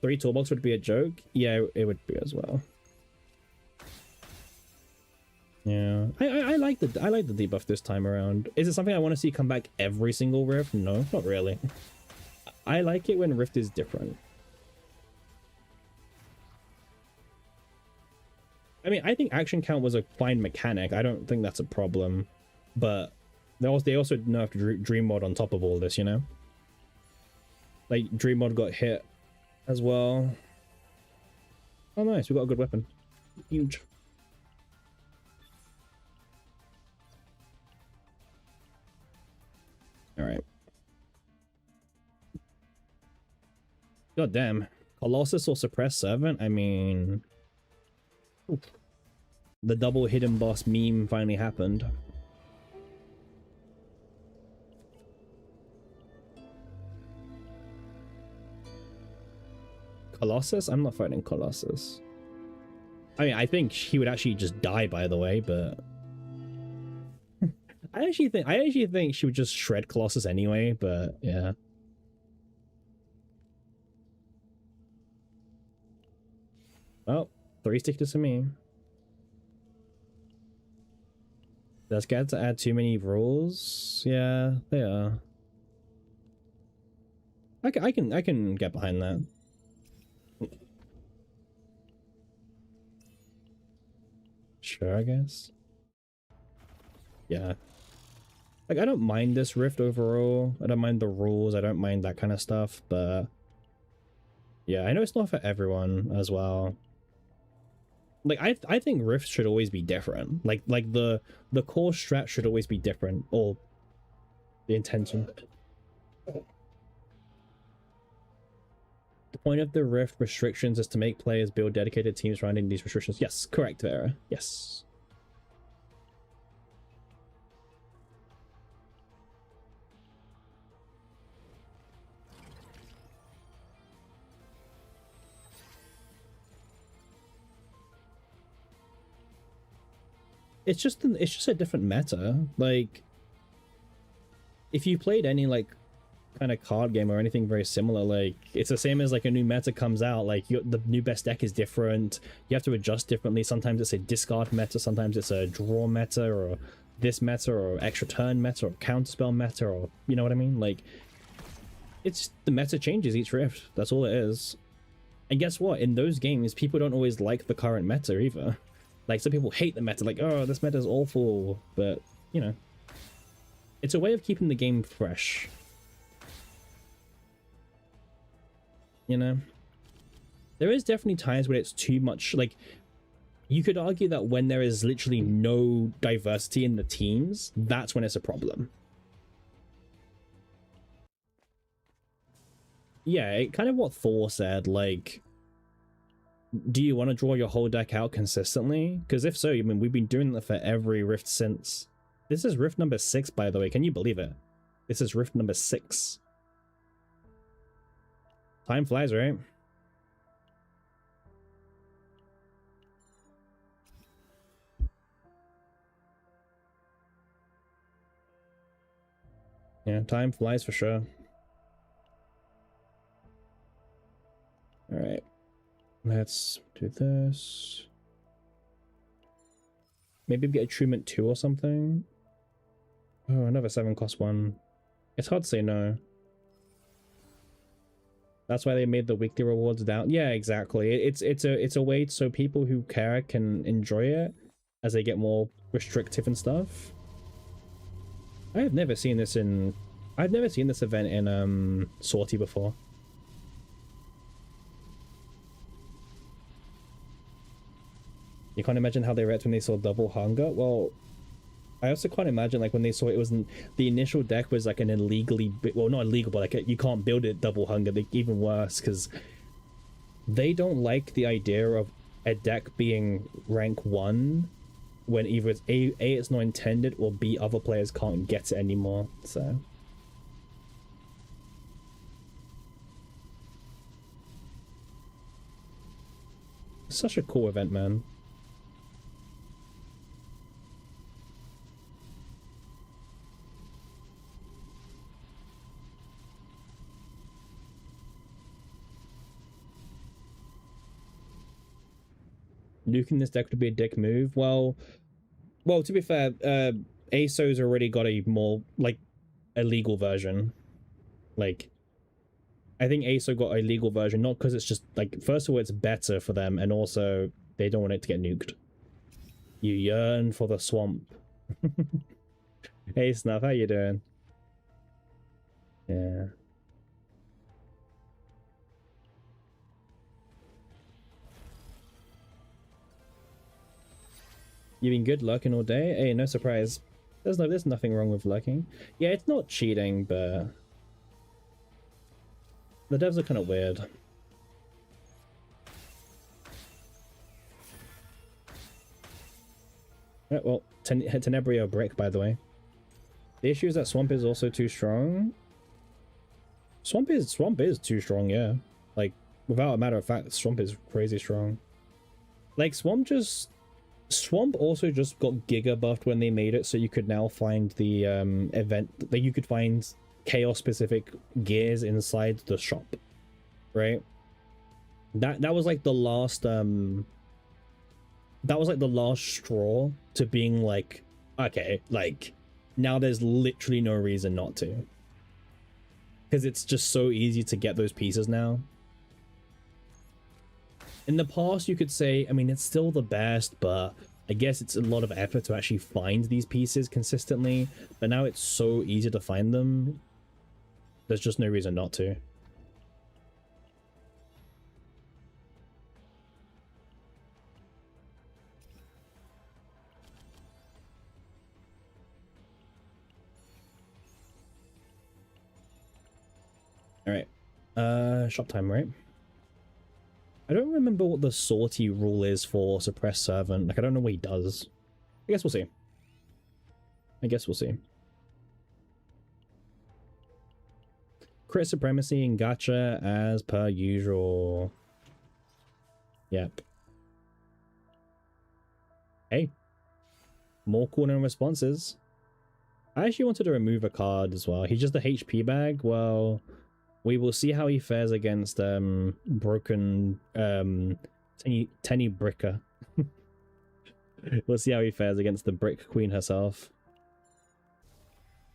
3 toolbox would be a joke. Yeah, it would be as well. Yeah, I like the debuff this time around. Is it something I want to see come back every single Rift? No, not really. I like it when Rift is different. I mean, I think action count was a fine mechanic. I don't think that's a problem, but they also nerfed Dream Mod on top of all this, you know? Like Dream Mod got hit as well. Oh, nice, we got a good weapon. Huge. All right. God damn. Colossus or Suppressed Servant? I mean... Oof. The double hidden boss meme finally happened. Colossus? I'm not fighting Colossus. I mean, I think he would actually just die, by the way, but... I actually think she would just shred Colossus anyway, but yeah. Well, 3 stickers to me. They're scared to add too many rules. Yeah, they are. I can get behind that. Sure, I guess. Yeah. Like, I don't mind this Rift overall. I don't mind the rules. I don't mind that kind of stuff, but... Yeah, I know it's not for everyone as well. Like, I think Rift should always be different. Like the core strat should always be different, or the intention. The point of the Rift restrictions is to make players build dedicated teams surrounding these restrictions. Yes, correct, Vera. Yes. It's just a different meta. Like, if you played any like kind of card game or anything very similar, like it's the same as like a new meta comes out. Like the new best deck is different. You have to adjust differently. Sometimes it's a discard meta. Sometimes it's a draw meta, or this meta, or extra turn meta, or counterspell meta, or you know what I mean. Like, it's the meta changes each Rift. That's all it is. And guess what? In those games, people don't always like the current meta either. Like some people hate the meta, like, oh, this meta is awful, but you know, it's a way of keeping the game fresh. You know, there is definitely times when it's too much. Like, you could argue that when there is literally no diversity in the teams, that's when it's a problem. Yeah, it kind of what Thor said, like, do you want to draw your whole deck out consistently? Because if so, I mean, we've been doing that for every Rift since. This is Rift number 6, by the way. Can you believe it? This is Rift number 6. Time flies, right? Yeah, time flies for sure. All right. Let's do this. Maybe get Attunement 2 or something. Oh, another 7 cost 1. It's hard to say no. That's why they made the weekly rewards down. Yeah, exactly. It's a way so people who care can enjoy it as they get more restrictive and stuff. I've never seen this event in Sortie before. You can't imagine how they reacted when they saw double hunger. Well, I also can't imagine like when they saw it wasn't the initial deck was like an illegally, well, not illegal, but like you can't build it double hunger. They even worse because they don't like the idea of a deck being rank 1 when either it's A, it's not intended, or B, other players can't get it anymore. So such a cool event, man. Nuking this deck would be a dick move. Well, to be fair, ASO's already got a more like a legal version. Like, I think ASO got a legal version not because it's just like, first of all, it's better for them, and also they don't want it to get nuked. You yearn for the swamp. Hey Snuff, how you doing? Yeah. You've been good lurking all day? Hey, no surprise. There's nothing wrong with lurking. Yeah, it's not cheating, but the devs are kind of weird. Yeah, well, Tenebria brick, by the way. The issue is that Swamp is also too strong. Swamp is too strong, yeah. Like, without a matter of fact, Swamp is crazy strong. Like, Swamp also just got giga buffed when they made it, so you could now find the event that you could find chaos specific gears inside the shop, right? That was like the last straw to being like, okay, like now there's literally no reason not to, because it's just so easy to get those pieces now. In the past, you could say, I mean, it's still the best, but I guess it's a lot of effort to actually find these pieces consistently. But now it's so easy to find them. There's just no reason not to. All right. Shop time, right? I don't remember what the sortie rule is for suppressed servant. Like, I don't know what he does. I guess we'll see. Crit supremacy and gacha as per usual. Yep. Hey. More corner responses. I actually wanted to remove a card as well. He's just a HP bag. Well, we will see how he fares against broken Tenebria. We'll see how he fares against the Brick Queen herself.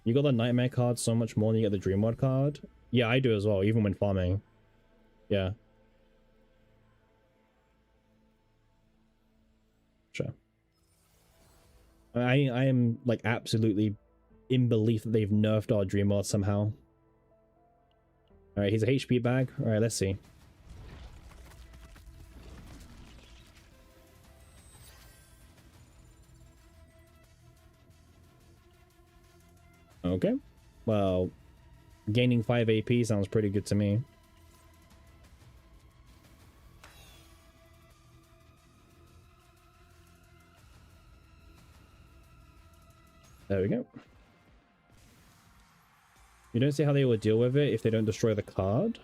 You got the Nightmare card so much more than you get the Dream World card. Yeah, I do as well, even when farming. Yeah. Sure. I am like absolutely in belief that they've nerfed our Dream Lord somehow. All right, he's a HP bag. All right, let's see. Okay, well, gaining 5 AP sounds pretty good to me. There we go. You don't see how they would deal with it if they don't destroy the card?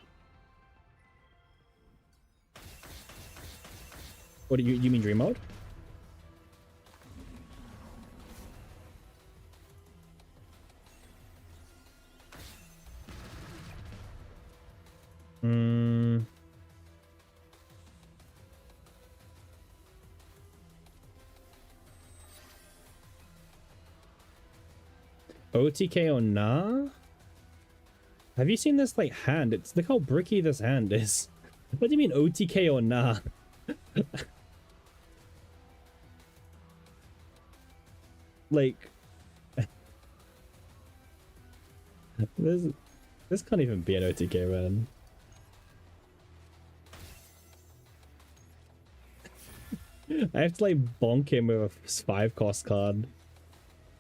What do you mean Dream Mode? OTK or nah? Have you seen this like hand? It's look how bricky this hand is. What do you mean OTK or nah? Like this can't even be an OTK, man. I have to like bonk him with a 5 cost card.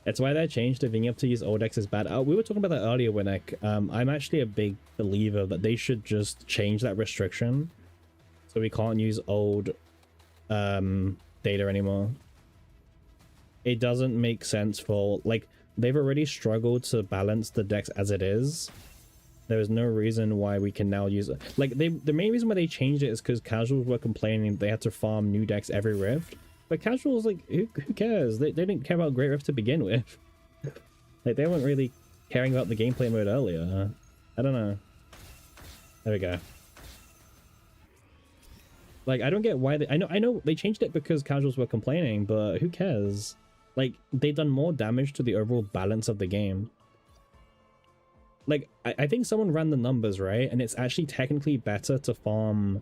That's why that change to being able to use old decks is bad. We were talking about that earlier, Winnick. I'm actually a big believer that they should just change that restriction so we can't use old data anymore. It doesn't make sense for, like, they've already struggled to balance the decks as it is. There is no reason why we can now use it. Like, the main reason why they changed it is because casuals were complaining they had to farm new decks every rift. But casuals, like, who cares? They didn't care about Great Rift to begin with. Like, they weren't really caring about the gameplay mode earlier. I don't know. There we go. Like, I don't get why they... I know they changed it because casuals were complaining, but who cares? Like, they've done more damage to the overall balance of the game. Like, I think someone ran the numbers, right? And it's actually technically better to farm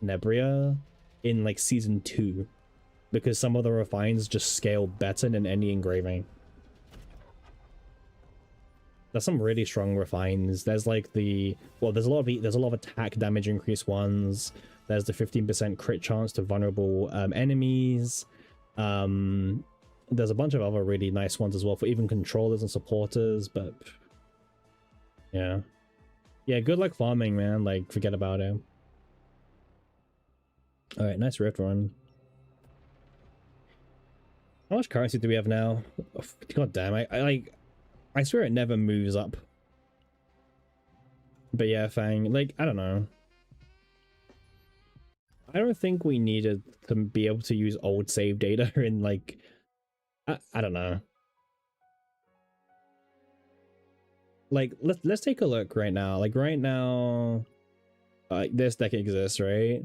Tenebria in, like, Season 2. Because some of the refines just scale better than any engraving. There's some really strong refines. There's like the... Well, there's a lot of attack damage increase ones. There's the 15% crit chance to vulnerable enemies. There's a bunch of other really nice ones as well for even controllers and supporters, but... Yeah. Yeah, good luck farming, man. Like, forget about it. Alright, nice rift run. How much currency do we have now? Oh, God damn, I swear it never moves up. But yeah, Fang, like, I don't know. I don't think we needed to be able to use old save data in, like, I don't know. Like, let's take a look right now. Like, right now, this deck exists, right?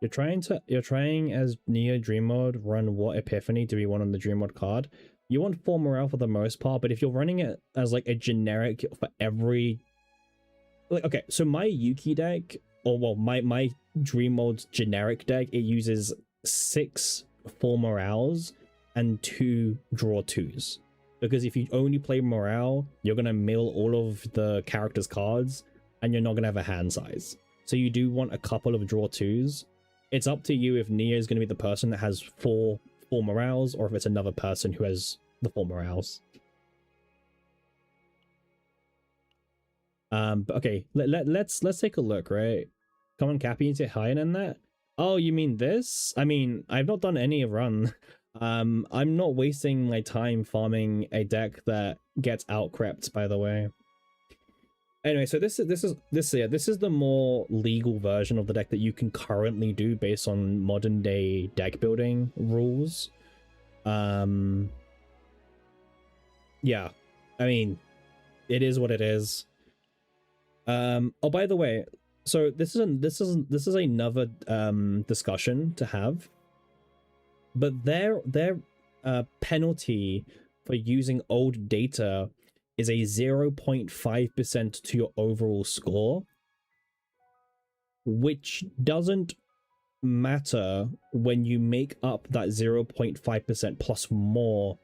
You're trying as Neo Dream Mode, run what Epiphany do we want on the Dream Mode card? You want 4 morale for the most part, but if you're running it as like a generic for every... Like, okay, so my Yuki deck, or well, my Dream Mode's generic deck, it uses 6 4 morales and 2 draw 2s. Because if you only play morale, you're gonna mill all of the characters' cards, and you're not gonna have a hand size. So you do want a couple of draw 2s. It's up to you if Nia is going to be the person that has 4 morales, or if it's another person who has the 4 morales. But okay, let's take a look, right? Come on, Cappy, is it higher than that? Oh, you mean this? I mean, I've not done any run. I'm not wasting my time farming a deck that gets out-crept, by the way. Anyway, so this is the more legal version of the deck that you can currently do based on modern day deck building rules. Yeah, I mean, it is what it is. Oh, by the way, so this is another discussion to have. But their penalty for using old data is a 0.5% to your overall score, which doesn't matter when you make up that 0.5% plus more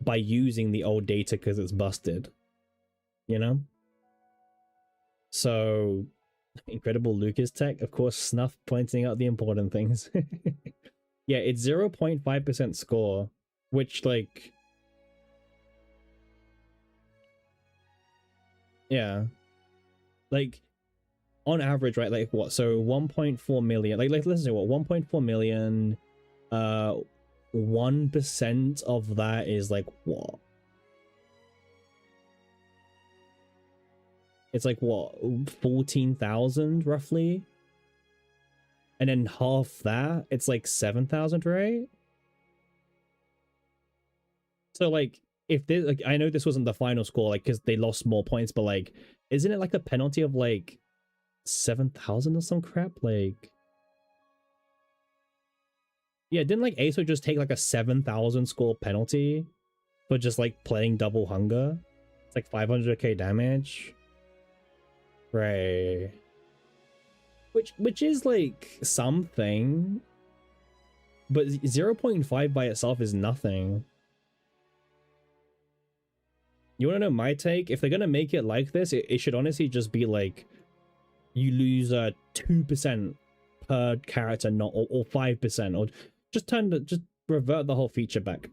by using the old data because it's busted, you know? So, incredible Lucas tech, of course, Snuff pointing out the important things. Yeah, it's 0.5% score, which, like, yeah, like, on average, right, like, what, so 1.4 million, like let's say what, 1.4 million, 1% of that is, like, what? It's like, what, 14,000 roughly? And then half that, it's like 7,000, right? So, like, if this, like, I know this wasn't the final score, like, because they lost more points, but, like, isn't it like a penalty of, like, 7,000 or some crap? Like, yeah, didn't, like, ASO just take, like, a 7,000 score penalty for just, like, playing double hunger? It's like 500k damage. Right. Which is, like, something, but 0.5 by itself is nothing. You want to know my take? If they're gonna make it like this, it should honestly just be like, you lose 2% per character, not or 5%, or just revert the whole feature back.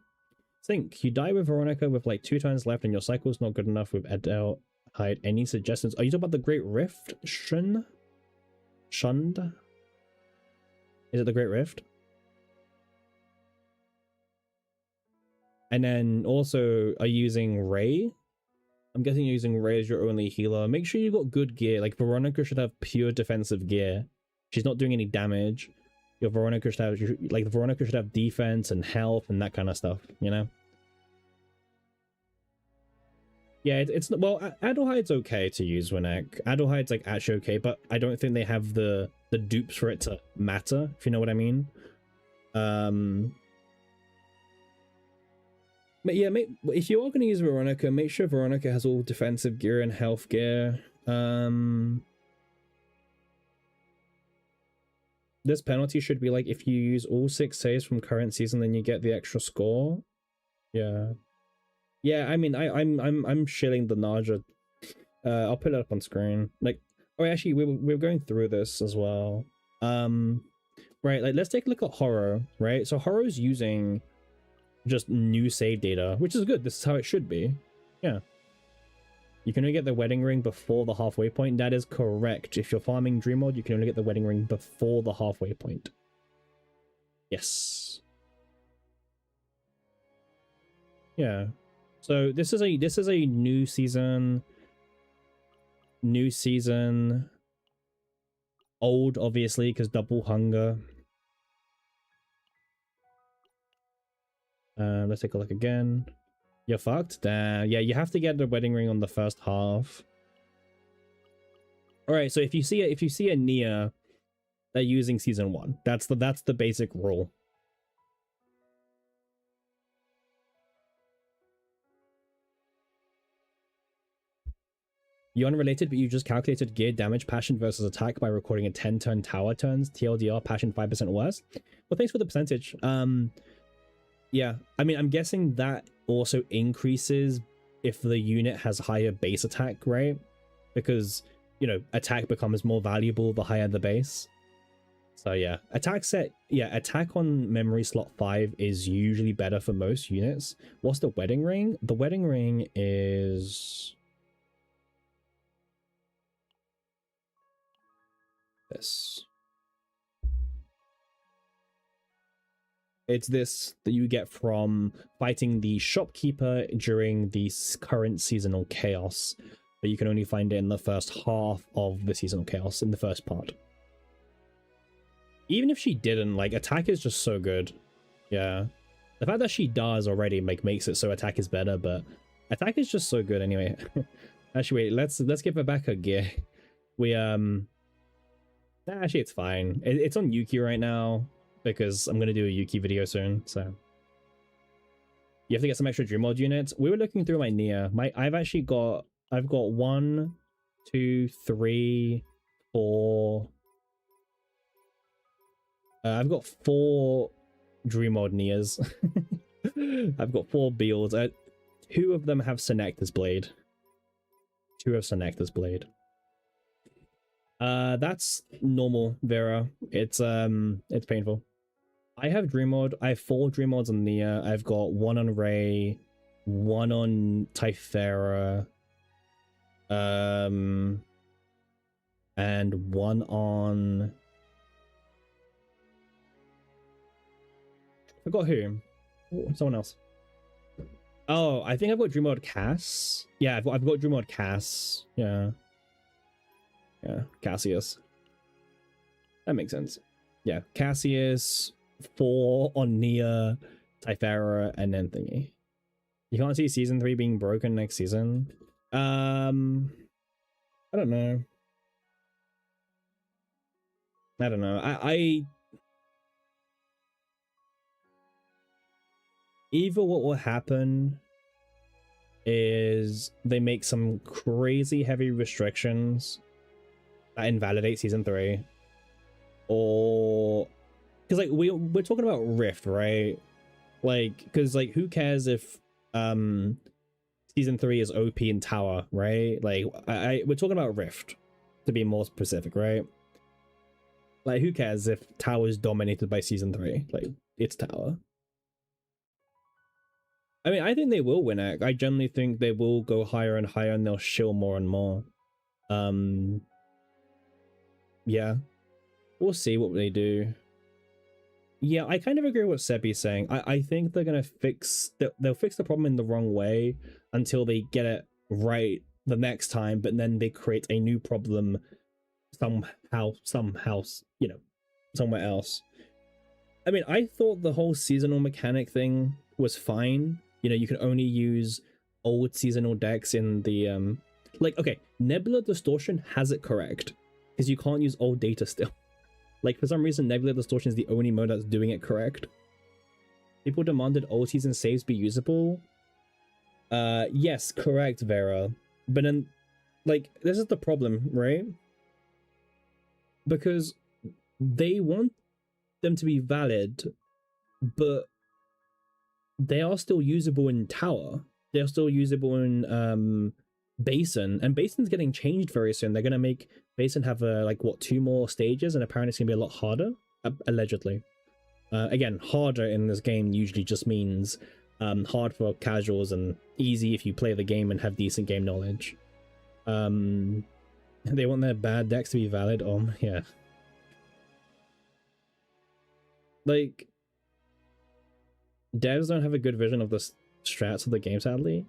Think you die with Veronica with like 2 turns left, and your cycle's not good enough with Adele. Hide any suggestions? Are you talking about the Great Rift? Shunned? Is it the Great Rift? And then also, are you using Ray? I'm guessing you're using Ray as your only healer. Make sure you got good gear. Like, Veronica should have pure defensive gear. She's not doing any damage. Your Veronica should have, like, Veronica should have defense and health and that kind of stuff, you know? Yeah, it's well, Adelhide's okay to use Winnek. Adelhide's, like, actually okay, but I don't think they have the dupes for it to matter, if you know what I mean. But yeah, if you are going to use Veronica, make sure Veronica has all defensive gear and health gear. This penalty should be like, if you use all 6 saves from current season, then you get the extra score. Yeah. Yeah, I mean, I'm shilling the Naja. I'll put it up on screen. Like, oh, actually, we're going through this as well. Right, like, let's take a look at Horror, right? So Horror's using just new save data, which is good. This is how it should be. Yeah. You can only get the wedding ring before the halfway point. That is correct. If you're farming Dream Mode, you can only get the wedding ring before the halfway point. Yes. Yeah. So this is a new season. New season. Old, obviously, because double hunger. Let's take a look again. You're fucked. Damn. Yeah, you have to get the wedding ring on the first half. All right. So if you see a Nia, they're using season 1. That's the basic rule. You're unrelated, but you just calculated gear damage, passion versus attack by recording a 10-turn tower turns. TLDR, passion 5% worse. Well, thanks for the percentage. Yeah, I mean, I'm guessing that also increases if the unit has higher base attack, right? Because, you know, attack becomes more valuable the higher the base. So yeah, attack on memory slot 5 is usually better for most units. What's the wedding ring? The wedding ring is this. It's this that you get from fighting the shopkeeper during the current seasonal chaos, but you can only find it in the first half of the seasonal chaos, in the first part. Even if she didn't, like, attack is just so good. Yeah. The fact that she does already makes it so attack is better, but attack is just so good anyway. Actually, wait, let's give her back her gear. We actually, it's fine. It's on Yuki right now, because I'm gonna do a Yuki video soon, so you have to get some extra Dream World units. We were looking through my Nia. I've got 1, 2, 3, 4. I've got 4 Dreamlord Nias. I've got 4 Beals. 2 of them have Senecta's Blade. 2 have Senecta's Blade. That's normal, Vera. It's painful. I have Dreamlord. I have 4 Dreamlords on Nia. I've got 1 on Ray, 1 on Typhera, and 1 on... I forgot who. Someone else. Oh, I think I've got Dreamlord Cass. Yeah, I've got Dreamlord Cass. Yeah. Yeah, Cassius. That makes sense. Yeah, Cassius, 4 on Nia, Typhera, and then thingy. You can't see season 3 being broken next season. I don't know. I don't know. I either what will happen is they make some crazy heavy restrictions that invalidate season 3, or because like we're talking about Rift, right? Like, because like who cares if season 3 is OP in Tower, right? Like we're talking about Rift, to be more specific, right? Like, who cares if Tower is dominated by season 3? Like, it's Tower. I mean, I think they will win it. I generally think they will go higher and higher, and they'll shill more and more. Yeah, we'll see what they do. Yeah, I kind of agree with what Sebi's saying. I think they're gonna they'll fix the problem in the wrong way until they get it right the next time, but then they create a new problem somehow, you know, somewhere else. I mean, I thought the whole seasonal mechanic thing was fine. You know, you can only use old seasonal decks in the like, okay, Nebula Distortion has it correct because you can't use old data still. Like, for some reason, Nebula Distortion is the only mode that's doing it correct. People demanded old season saves be usable. Yes, correct, Vera. But then, like, this is the problem, right? Because they want them to be valid, but they are still usable in Tower. They're still usable in Basin, and Basin's getting changed very soon. They're gonna make Basin have like what, 2 more stages, and apparently it's gonna be a lot harder, allegedly. Again, harder in this game usually just means hard for casuals and easy if you play the game and have decent game knowledge. They want their bad decks to be valid. Yeah. Like, devs don't have a good vision of the strats of the game, sadly.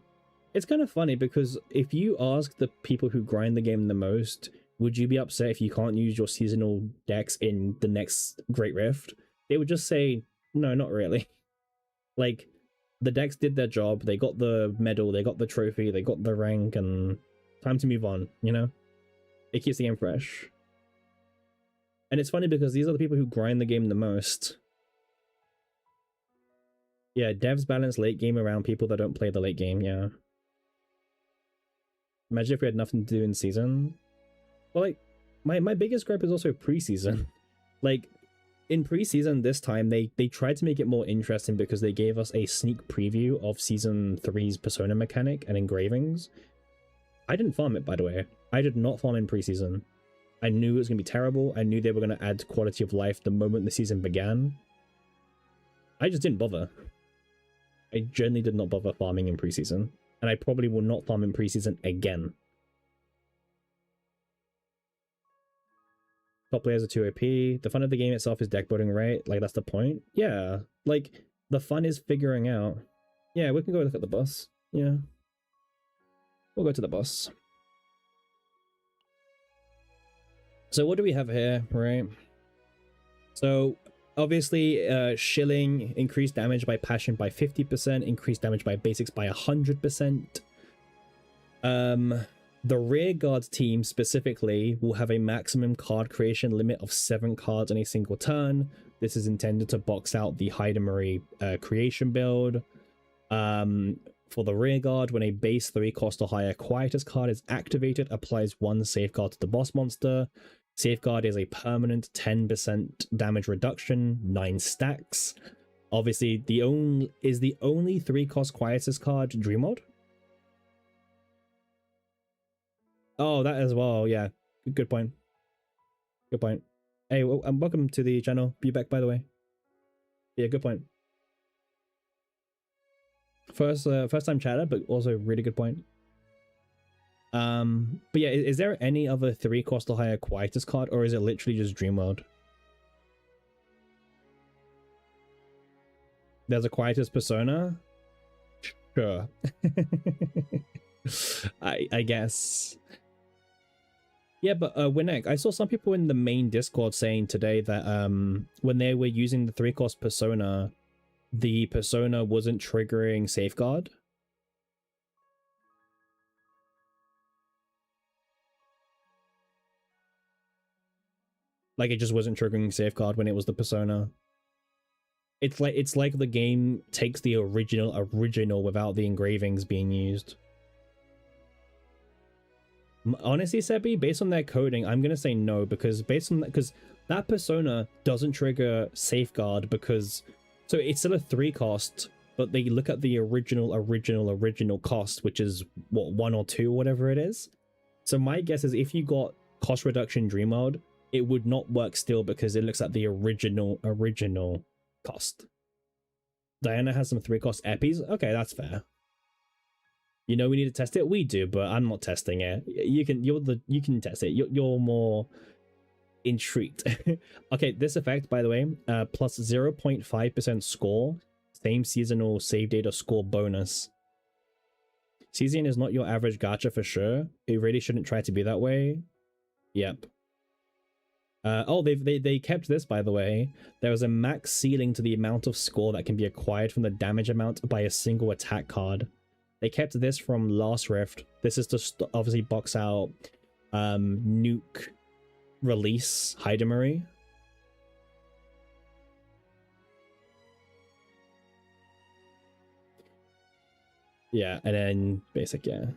It's kind of funny because if you ask the people who grind the game the most, would you be upset if you can't use your seasonal decks in the next Great Rift? They would just say, no, not really. Like, the decks did their job, they got the medal, they got the trophy, they got the rank, and time to move on, you know? It keeps the game fresh. And it's funny because these are the people who grind the game the most. Yeah, devs balance late game around people that don't play the late game, yeah. Imagine if we had nothing to do in season. Well, like, my biggest gripe is also preseason. Like, in preseason this time, they tried to make it more interesting because they gave us a sneak preview of season 3's persona mechanic and engravings. I didn't farm it, by the way. I did not farm in preseason. I knew it was going to be terrible. I knew they were going to add quality of life the moment the season began. I just didn't bother. I generally did not bother farming in preseason. And I probably will not farm in preseason again. Top players are too OP. The fun of the game itself is deck building, right? Like, that's the point. Yeah. Like, the fun is figuring out. Yeah, we can go look at the bus. Yeah. We'll go to the bus. So what do we have here, right? So obviously, shilling, increased damage by passion by 50%, increased damage by basics by 100%. The rear guard team specifically will have a maximum card creation limit of 7 cards in a single turn. This is intended to box out the Hyde creation build. For the rear guard, when a base 3 cost or higher Quietus card is activated, applies 1 safeguard to the boss monster. Safeguard is a permanent 10% damage reduction, 9 stacks. Obviously, the only 3-cost Quietus card Dreammod? Oh, that as well, yeah. Good point. Good point. Hey, welcome to the channel. Be back, by the way. Yeah, good point. First time chatter, but also really good point. But yeah, is there any other 3-cost or higher Quietus card, or is it literally just Dreamworld? There's a Quietus Persona? Sure. I guess. Yeah, but Winnek, I saw some people in the main Discord saying today that when they were using the 3-cost Persona, the Persona wasn't triggering Safeguard. Like, it just wasn't triggering Safeguard when it was the Persona. It's like the game takes the original without the engravings being used. Honestly, Seppi, based on their coding, I'm gonna say no, because that Persona doesn't trigger Safeguard, because so it's still a 3-cost, but they look at the original cost, which is what, 1 or 2 or whatever it is. So my guess is if you got cost reduction Dream Mode, it would not work still, because it looks at the original cost. Diana has some 3-cost epis. Okay, that's fair. You know, we need to test it. We do, but I'm not testing it. You can test it. You're more intrigued. Okay, this effect, by the way, plus 0.5% score, same seasonal save data score bonus. Season is not your average gacha for sure. It really shouldn't try to be that way. Yep. Oh, they kept this, by the way. There was a max ceiling to the amount of score that can be acquired from the damage amount by a single attack card. They kept this from last Rift. This is to obviously box out nuke release Hydemery. Yeah, and then basic, yeah.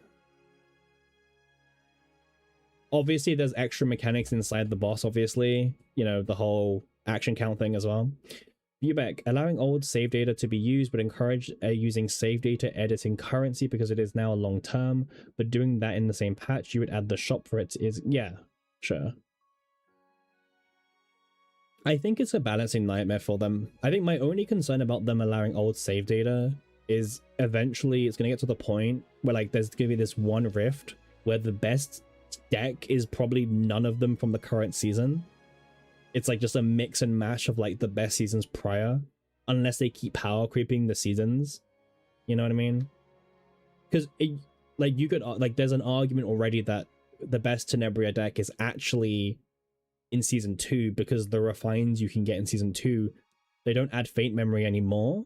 Obviously, there's extra mechanics inside the boss, obviously. You know, the whole action count thing as well. Viewback, allowing old save data to be used, but encourage using save data editing currency because it is now long term. But doing that in the same patch, you would add the shop for it is, yeah, sure. I think it's a balancing nightmare for them. I think my only concern about them allowing old save data is eventually it's going to get to the point where like there's going to be this one rift where the best deck is probably none of them from the current season. It's like just a mix and mash of like the best seasons prior, unless they keep power creeping the seasons. You know what I mean? Because like you could like there's an argument already that the best Tenebria deck is actually in season 2 because the refines you can get in season 2, they don't add Fate Memory anymore,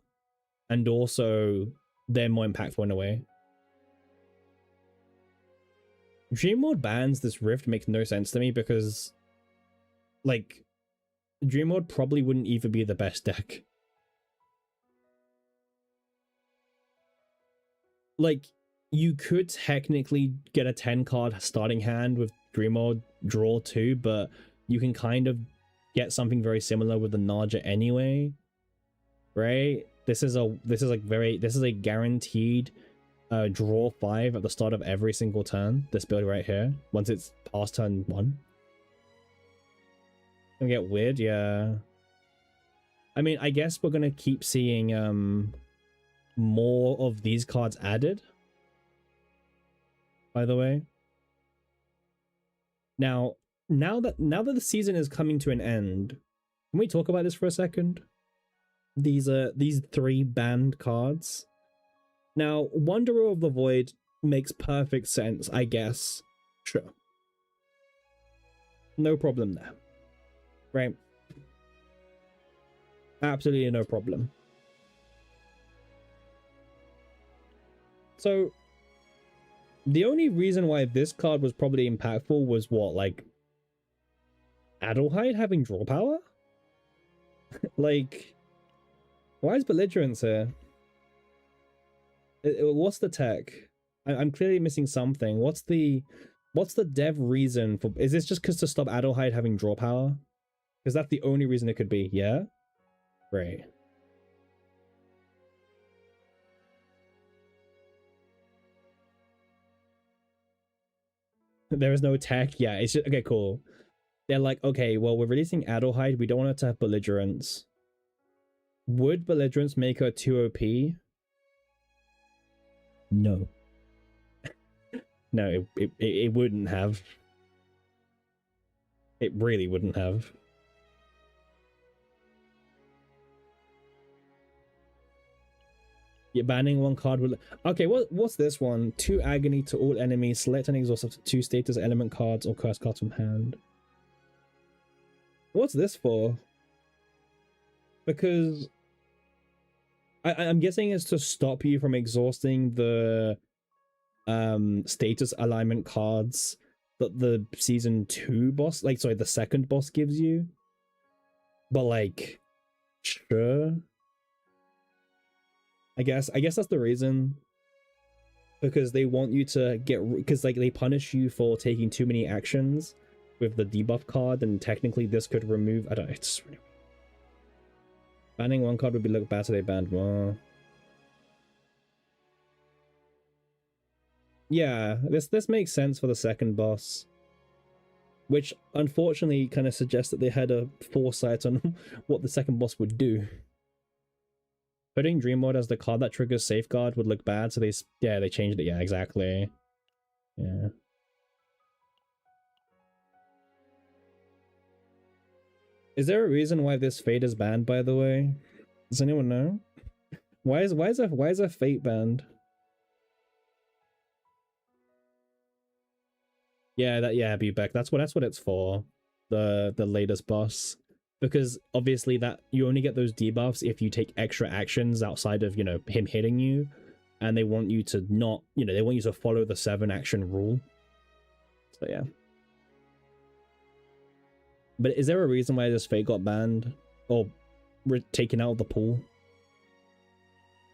and also they're more impactful in a way. Dream Mode bans this rift makes no sense to me because like Dream Mode probably wouldn't even be the best deck. Like, you could technically get a 10 card starting hand with Dream Mode draw 2, but you can kind of get something very similar with the Naja anyway, right? This is a guaranteed draw 5 at the start of every single turn. This build right here, once it's past turn 1. Gonna get weird, yeah. I mean, I guess we're gonna keep seeing more of these cards added, by the way. Now that the season is coming to an end, can we talk about this for a second? These 3 banned cards. Now, Wanderer of the Void makes perfect sense, I guess. Sure. No problem there. Right? Absolutely no problem. So, the only reason why this card was probably impactful was what, like, Adelheid having draw power? Like, why is Belligerence here? What's the tech? I'm clearly missing something. What's the What's the dev reason for? Is this just because to stop Adelheid having draw power? Because that's the only reason it could be. Yeah. Right. There is no tech. Yeah. It's just okay. Cool. They're like, okay, well, we're releasing Adelheid. We don't want it to have belligerence. Would belligerence make her too OP? No. No, it wouldn't have. It really wouldn't have. You're banning one card with... Okay, what's this one? 2 agony to all enemies. Select and exhaust up to 2 status element cards or curse cards from hand. What's this for? Because... I'm guessing it's to stop you from exhausting the status alignment cards that the season 2 boss, like, sorry, the second boss gives you. But like, sure. I guess that's the reason. Because they want you to get, because like they punish you for taking too many actions with the debuff card, and technically this could remove, I don't know, it's really... Banning one card would be look bad, so they banned more. Yeah, this makes sense for the second boss. Which unfortunately kind of suggests that they had a foresight on what the second boss would do. Putting Dream Mode as the card that triggers Safeguard would look bad, so they changed it. Yeah, exactly. Yeah. Is there a reason why this Fate is banned, by the way? Does anyone know? Why is a Fate banned? Yeah, Bubek. That's what it's for. The latest boss. Because obviously that you only get those debuffs if you take extra actions outside of, you know, him hitting you. And they want you to not, you know, they want you to follow the 7 action rule. So yeah. But is there a reason why this Fate got banned? Or taken out of the pool?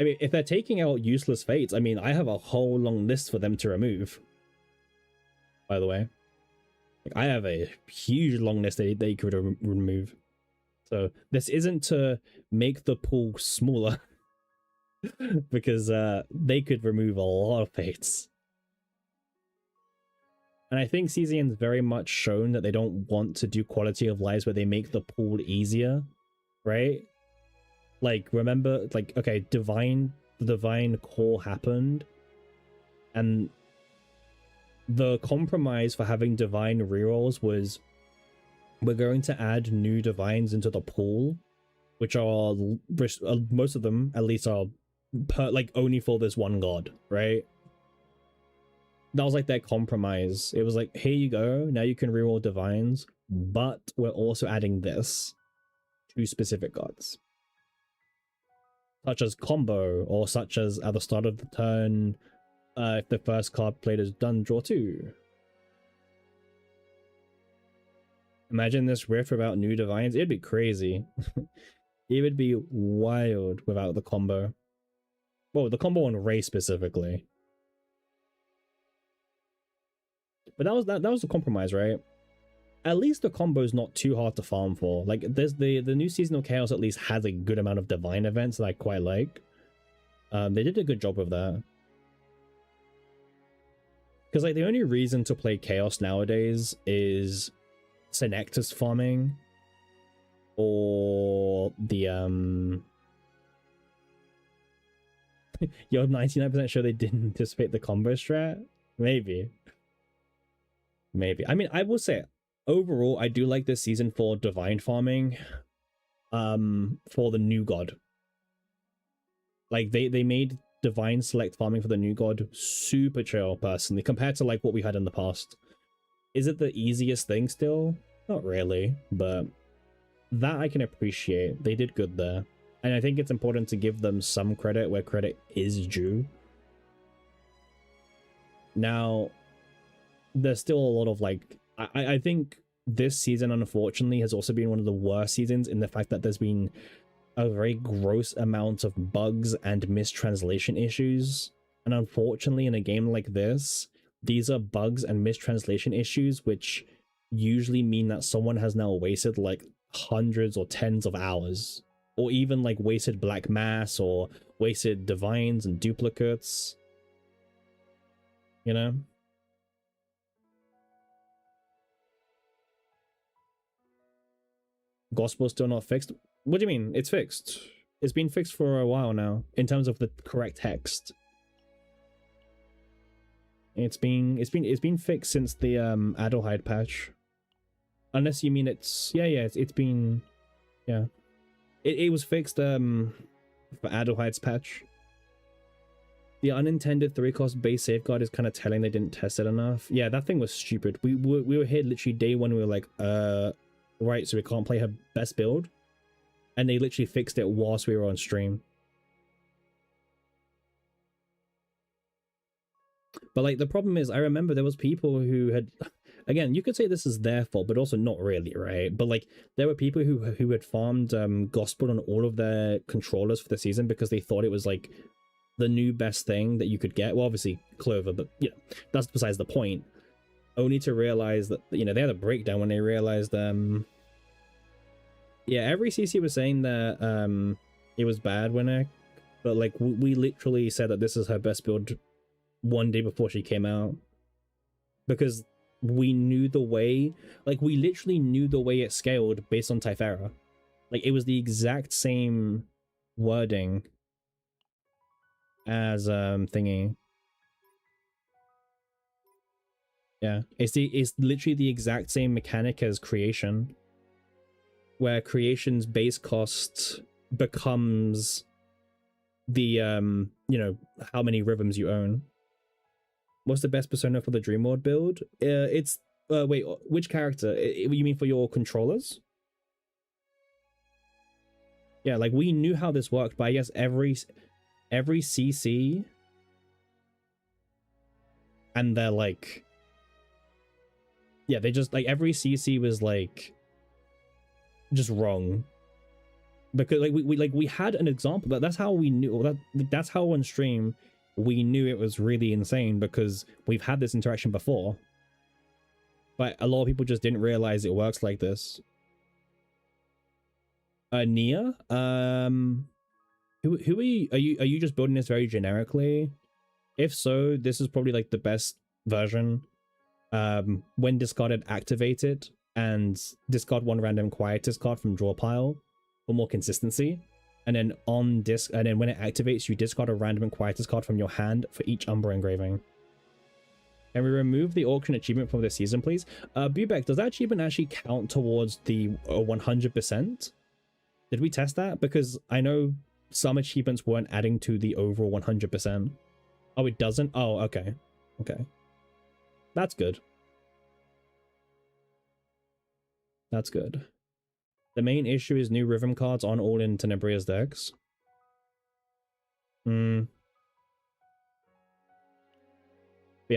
I mean, if they're taking out useless Fates, I mean, I have a whole long list for them to remove. By the way. Like, I have a huge long list they could remove. So this isn't to make the pool smaller. Because they could remove a lot of Fates. And I think CZN's very much shown that they don't want to do quality of lives where they make the pool easier, right? Like, remember, like, okay, the Divine Core happened, and the compromise for having Divine rerolls was we're going to add new Divines into the pool, which are, most of them, at least, are like only for this one god, right? That was like their compromise. It was like, here you go, now you can reroll Divines, but we're also adding this to specific gods. Such as combo, or such as at the start of the turn, if the first card played is done, draw 2. Imagine this riff without new Divines, it'd be crazy. It would be wild without the combo. Well, the combo on Ray specifically. But that was the compromise, right? At least the combo's not too hard to farm for. Like, there's the new Seasonal Chaos at least has a good amount of Divine events that I quite like. They did a good job with that. Because, like, the only reason to play Chaos nowadays is Senectus farming. Or the, You're 99% sure they didn't anticipate the combo strat? Maybe. Maybe. I mean, I will say, overall, I do like this season for Divine farming. For the new god. Like, they made Divine select farming for the new god super chill, personally, compared to, like, what we had in the past. Is it the easiest thing still? Not really, but that I can appreciate. They did good there. And I think it's important to give them some credit where credit is due. Now, there's still a lot of, like, I think this season, unfortunately, has also been one of the worst seasons in the fact that there's been a very gross amount of bugs and mistranslation issues. And unfortunately, in a game like this, these are bugs and mistranslation issues, which usually mean that someone has now wasted like hundreds or tens of hours, or even like wasted black mass or wasted divines and duplicates, you know. Gospel's still not fixed. What do you mean? It's fixed. It's been fixed for a while now in terms of the correct text. It's been fixed since the Adelheid patch. Unless you mean it's it's been it was fixed for Adelheid's patch. The unintended 3-cost base safeguard is kind of telling they didn't test it enough. Yeah, that thing was stupid. We were here literally day one. We were like, right, so we can't play her best build, and they literally fixed it whilst we were on stream. But like the problem is, I remember there was people who had, again, you could say this is their fault, but also not really, right? But like there were people who had farmed Gospel on all of their controllers for the season because they thought it was like the new best thing that you could get. Well, obviously Clover, but yeah, that's besides the point. Only to realize that, you know, they had a breakdown when they realized yeah, every CC was saying that it was bad when but like we literally said that this is her best build one day before she came out, because we knew the way, like we literally knew the way it scaled based on Typhera. Like it was the exact same wording as thingy. Yeah, it's literally the exact same mechanic as creation, where creation's base cost becomes the you know, how many rhythms you own. What's the best persona for the Dream World build? It's wait, which character? You mean for your controllers? Yeah, like we knew how this worked, but I guess every CC and they're like, yeah, they just like every CC was like just wrong, because like we had an example, but that's how we knew that's how on stream we knew it was really insane, because we've had this interaction before, but a lot of people just didn't realize it works like this. Nia, who are you? Are you just building this very generically? If so, this is probably like the best version. When discarded, activate it and discard one random quietus card from draw pile for more consistency, and then on disc, and then when it activates, you discard a random quietus card from your hand for each Umbra engraving. And we remove the auction achievement from this season, please. Bubek, does that achievement actually count towards the 100%? Did we test that? Because I know some achievements weren't adding to the overall 100%. Oh, it doesn't? Oh, okay. Okay. That's good. That's good. The main issue is new rhythm cards on all in Tenebria's decks. Yeah,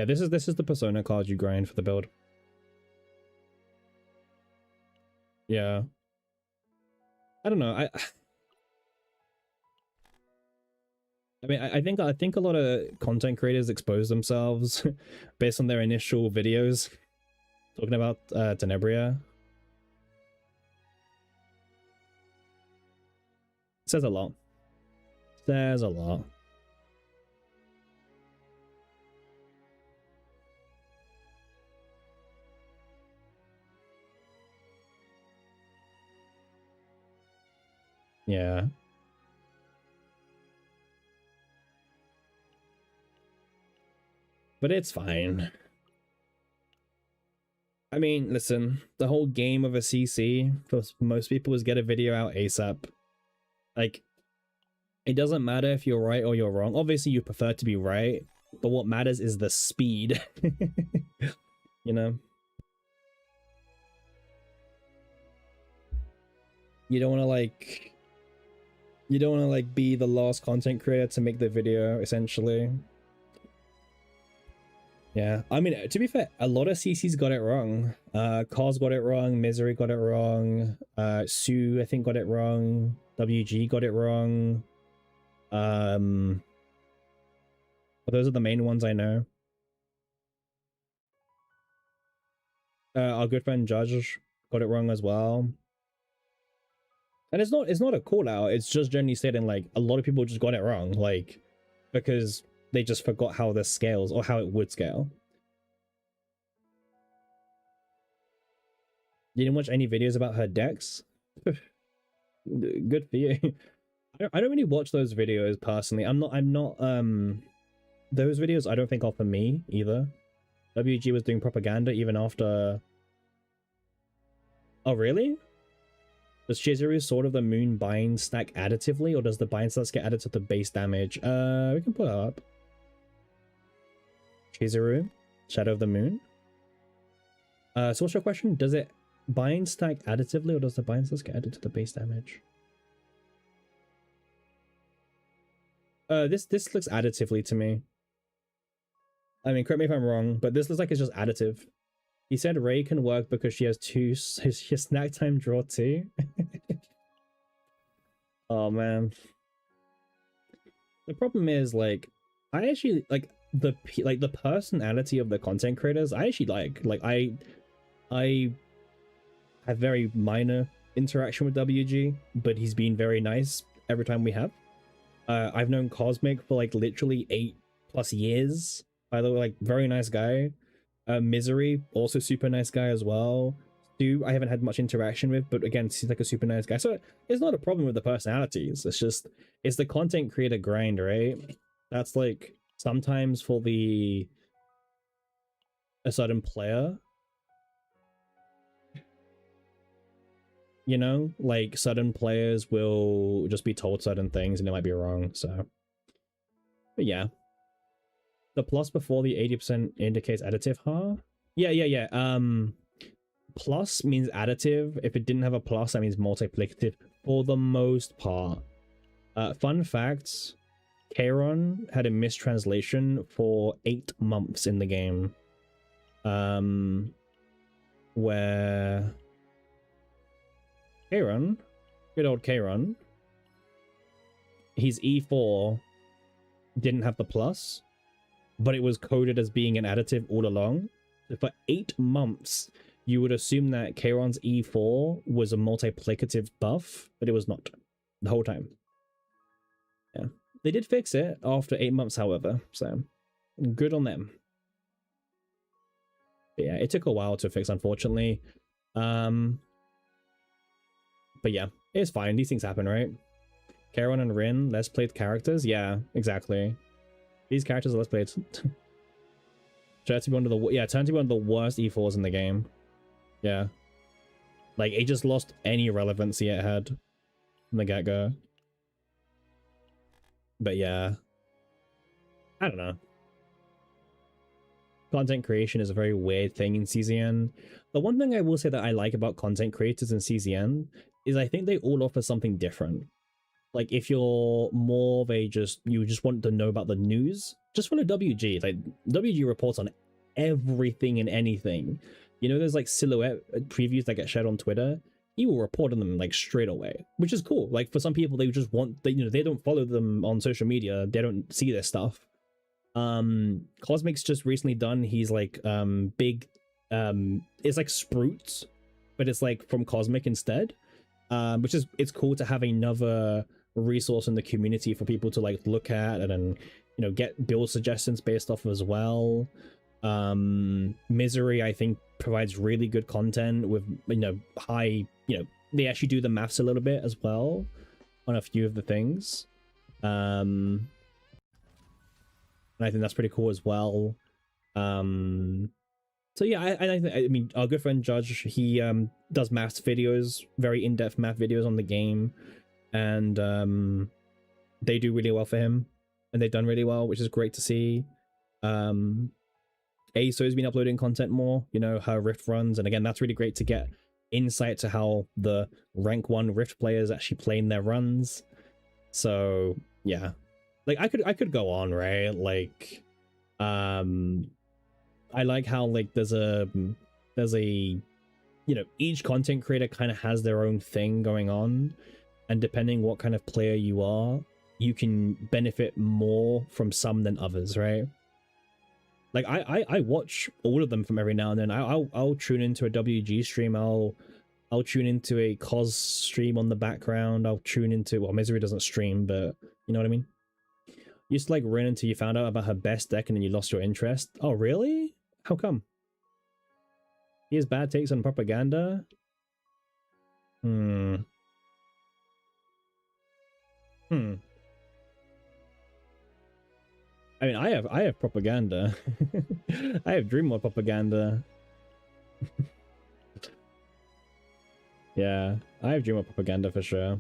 this is the persona card you grind for the build. Yeah. I don't know. I mean, I think a lot of content creators expose themselves based on their initial videos talking about Tenebria. Says a lot. Says a lot. Yeah. But it's fine. I mean, listen, the whole game of a CC for most people is get a video out ASAP. Like, it doesn't matter if you're right or you're wrong. Obviously, you prefer to be right, but what matters is the speed. You know? You don't want to like... You don't want to like be the last content creator to make the video, essentially. Yeah, I mean, to be fair, a lot of CCs got it wrong. Cars got it wrong, Misery got it wrong, Sue, I think, got it wrong, WG got it wrong. But those are the main ones I know. Our good friend Judge got it wrong as well. And it's not a call out, it's just generally stating like a lot of people just got it wrong, like because they just forgot how this scales or how it would scale. You didn't watch any videos about her decks? Good for you. I don't really watch those videos personally. I'm not those videos I don't think are for me either. WG was doing propaganda even after. Oh really? Does Chizuru's Sword of the Moon bind stack additively, or does the bind stats get added to the base damage? We can pull it up. Chizuru, Shadow of the Moon. So what's your question? Does it bind stack additively, or does the bind stats get added to the base damage? This looks additively to me. I mean, correct me if I'm wrong, but this looks like it's just additive. He said Ray can work because she has his snack time draw too. Oh man. The problem is like I actually like the personality of the content creators. I actually like I have very minor interaction with WG, but he's been very nice every time we have. I've known Cosmic for like literally 8+ years. By the way, like very nice guy. Misery, also super nice guy as well. Stu, I haven't had much interaction with, but again, he's like a super nice guy. So it's not a problem with the personalities. It's just it's the content creator grind, right? That's like sometimes for a certain player. You know, like certain players will just be told certain things and it might be wrong. So, but yeah. The plus before the 80% indicates additive, huh? Yeah. Plus means additive. If it didn't have a plus, that means multiplicative for the most part. Fun facts, Kairon had a mistranslation for 8 months in the game. Where Kairon, good old Kairon, his E4 didn't have the plus, but it was coded as being an additive all along. So for 8 months, you would assume that Kairon's E4 was a multiplicative buff, but it was not the whole time. Yeah. They did fix it after 8 months, however, so good on them. But yeah, it took a while to fix, unfortunately. But yeah, it's fine. These things happen, right? Kairon and Rin, less played characters? Yeah, exactly. These characters are less played. Turn to be one of the worst E4s in the game. Yeah. Like, it just lost any relevancy it had from the get-go. But yeah. I don't know. Content creation is a very weird thing in CZN. The one thing I will say that I like about content creators in CZN is I think they all offer something different. Like, if you're more of a you just want to know about the news, just follow WG. Like, WG reports on everything and anything. You know, there's like silhouette previews that get shared on Twitter. He will report on them like straight away, which is cool. Like, for some people, they just want, they don't follow them on social media. They don't see their stuff. Cosmic's just recently done, he's like, big, it's like Sprouts, but it's like from Cosmic instead. Which is, it's cool to have another resource in the community for people to like look at and get build suggestions based off of as well. Misery, I think, provides really good content with high, they actually do the maths a little bit as well on a few of the things. And I think that's pretty cool as well. So yeah, I mean, our good friend Judge, he does maths videos, very in-depth math videos on the game, and they do really well for him, and they've done really well, which is great to see. ASO's been uploading content more, her Rift runs, and again, that's really great to get insight to how the rank 1 Rift players actually playing their runs. So yeah, like I could go on, right? Like, I like how like there's a each content creator kind of has their own thing going on, and depending what kind of player you are, you can benefit more from some than others, right? Like I watch all of them from every now and then. I'll tune into a WG stream. I'll tune into a cos stream on the background. I'll tune into, well, Misery doesn't stream, but you know what I mean. You used to like Rin until you found out about her best deck and then you lost your interest. Oh really? How come? He has bad takes on propaganda. Hmm. I mean, I have propaganda. I have Dream World propaganda. Yeah, I have Dream World propaganda for sure.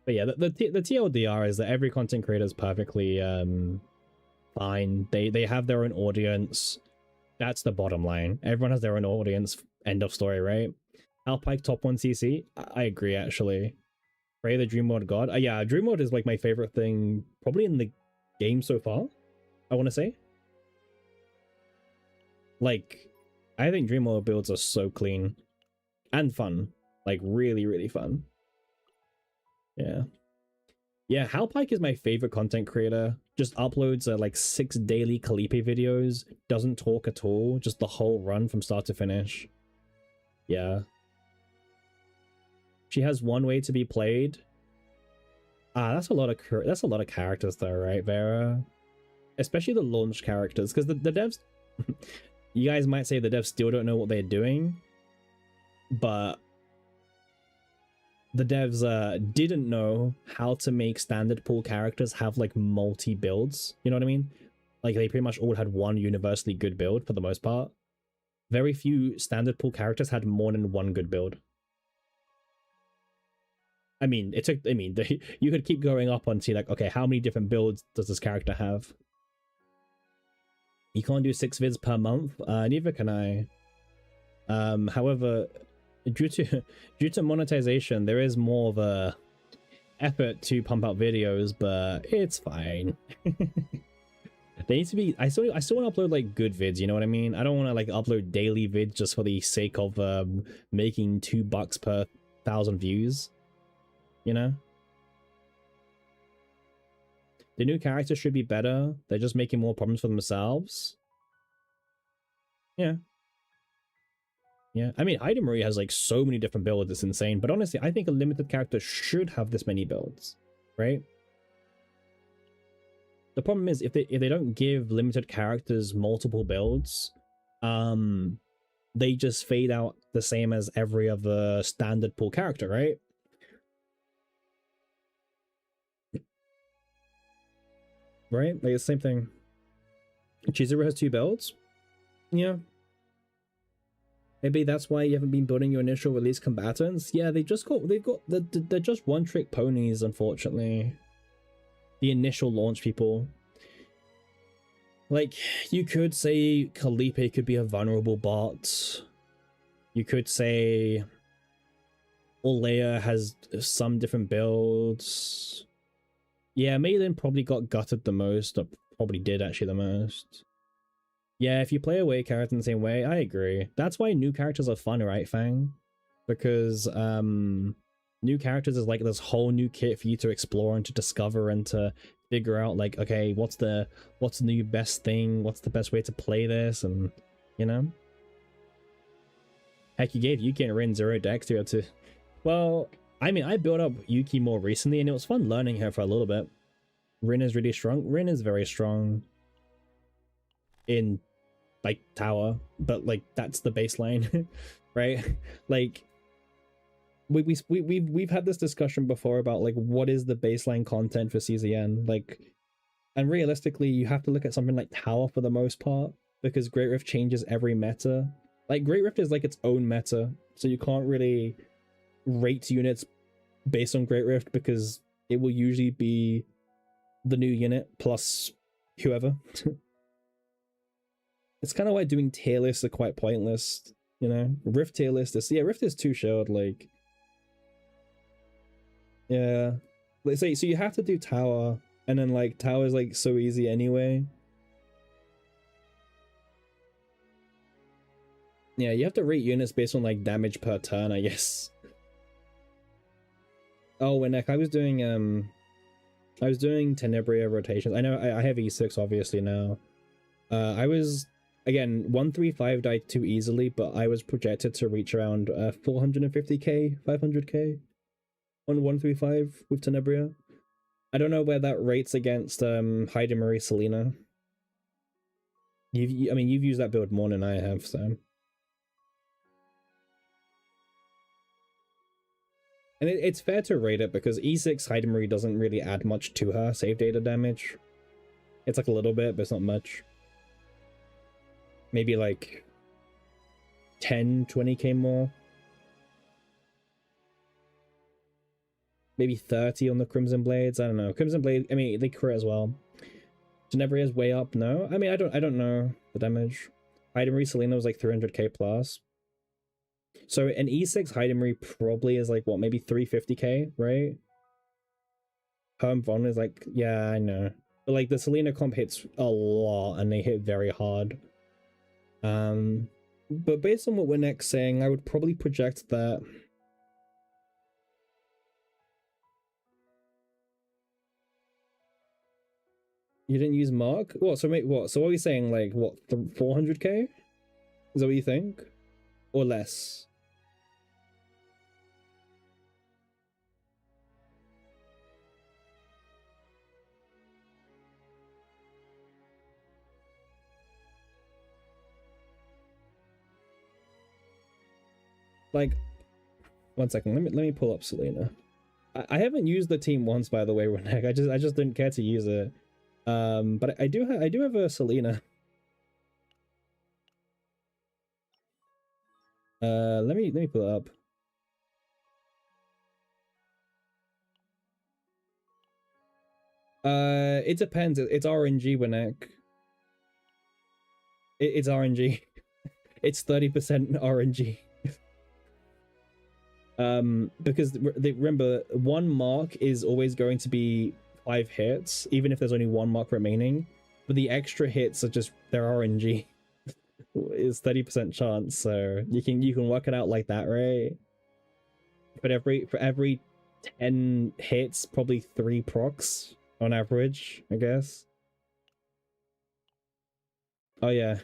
But yeah, the TLDR is that every content creator is perfectly fine. They have their own audience. That's the bottom line. Everyone has their own audience. End of story, right? Alpike top 1 CC. I agree actually. Pray the Dream World God. Yeah, Dream World is like my favorite thing probably in the game so far, I want to say. Like, I think Dream World builds are so clean and fun. Like, really, really fun. Yeah. Yeah, Halpike is my favorite content creator. Just uploads like 6 daily Kalipe videos. Doesn't talk at all. Just the whole run from start to finish. Yeah. She has one way to be played. That's a lot of characters though, right, Vera? Especially the launch characters, because the devs you guys might say the devs still don't know what they're doing, but the devs didn't know how to make standard pool characters have like multi builds. You know what I mean? Like they pretty much all had one universally good build for the most part. Very few standard pool characters had more than one good build. I mean, it took. I mean, you could keep going up and see like, okay, how many different builds does this character have? You can't do 6 vids per month. Neither can I. However, due to monetization, there is more of a effort to pump out videos, but it's fine. They need to be. I still want to upload like good vids. You know what I mean? I don't want to like upload daily vids just for the sake of making $2 per 1,000 views. You know? The new characters should be better. They're just making more problems for themselves. Yeah. Yeah. I mean, Ida Marie has like so many different builds. It's insane. But honestly, I think a limited character should have this many builds, right? The problem is if they don't give limited characters multiple builds, they just fade out the same as every other standard pool character, right? Right? Like the same thing. Chizuru has 2 builds. Yeah. Maybe that's why you haven't been building your initial release combatants. Yeah, they're just one trick ponies, unfortunately. The initial launch people. Like, you could say Kalipe could be a vulnerable bot. You could say Olea has some different builds. Yeah, Maylin probably got gutted the most, or probably did actually the most. Yeah, if you play away character in the same way, I agree. That's why new characters are fun, right, Fang? Because new characters is like this whole new kit for you to explore and to discover and to figure out like, okay, what's the new best thing? What's the best way to play this? And you know? Heck, you gave Yuki and Rin 0 decks to be able to. Well, I mean, I built up Yuki more recently, and it was fun learning her for a little bit. Rin is really strong. Rin is very strong in, like, tower, but, like, that's the baseline, right? Like, we've had this discussion before about, like, what is the baseline content for CZN? Like, and realistically, you have to look at something like tower for the most part, because Great Rift changes every meta. Like, Great Rift is, like, its own meta, so you can't really rate units based on Great Rift because it will usually be the new unit plus whoever. It's kind of why doing tier lists are quite pointless, you know? Rift tier list is, yeah, Rift is too short, like, yeah. Let's say, so you have to do tower, and then like tower is like so easy anyway. Yeah, you have to rate units based on like damage per turn, I guess. Oh, and like I was doing I was doing Tenebria rotations. I know I have E6 obviously now. I was, again, 135 died too easily, but I was projected to reach around 450k, 500k on 135 with Tenebria. I don't know where that rates against Heidi Marie Selena. I mean, you've used that build more than I have, so. And it's fair to rate it because E6 Heidi Marie doesn't really add much to her save data damage. It's like a little bit, but it's not much. Maybe like 10, 20k more. Maybe 30 on the Crimson Blades. I don't know. Crimson Blade, I mean, they crit as well. Tenebria is way up, no? I mean, I don't know the damage. Heidi Marie Selena was like 300k plus. So an E6 Heidi Marie probably is like, what, maybe 350k, right? Perm Von is like, yeah, I know. But like the Selena comp hits a lot and they hit very hard. But based on what we're next saying, I would probably project that you didn't use Mark? What? So wait, what? So what are we saying? Like what? 400k? Is that what you think? Or less? Like, one second. Let me pull up Selena. I haven't used the team once, by the way, Renek. I just didn't care to use it. But I do have a Selena. Let me pull it up. It depends. It's RNG, Renek. It's RNG. It's 30% RNG. Because remember, one mark is always going to be 5 hits, even if there's only 1 mark remaining. But the extra hits are just, they're RNG. It's 30% chance, so you can work it out like that, right? But for every 10 hits, probably 3 procs on average, I guess. Oh yeah,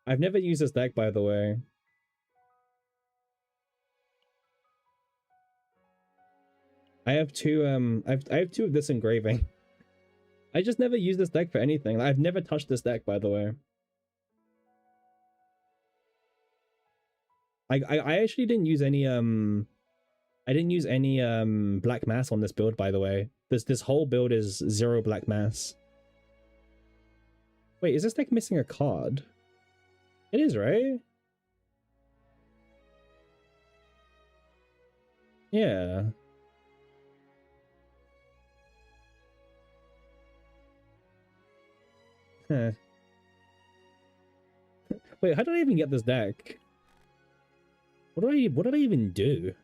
I've never used this deck, by the way. I have two I have 2 of this engraving. I just never used this deck for anything. I've never touched this deck, by the way. I actually didn't use any black mass on this build, by the way. This whole build is 0 black mass. Wait, is this deck missing a card? It is, right? Yeah. Huh. Wait, how did I even get this deck? What did I even do?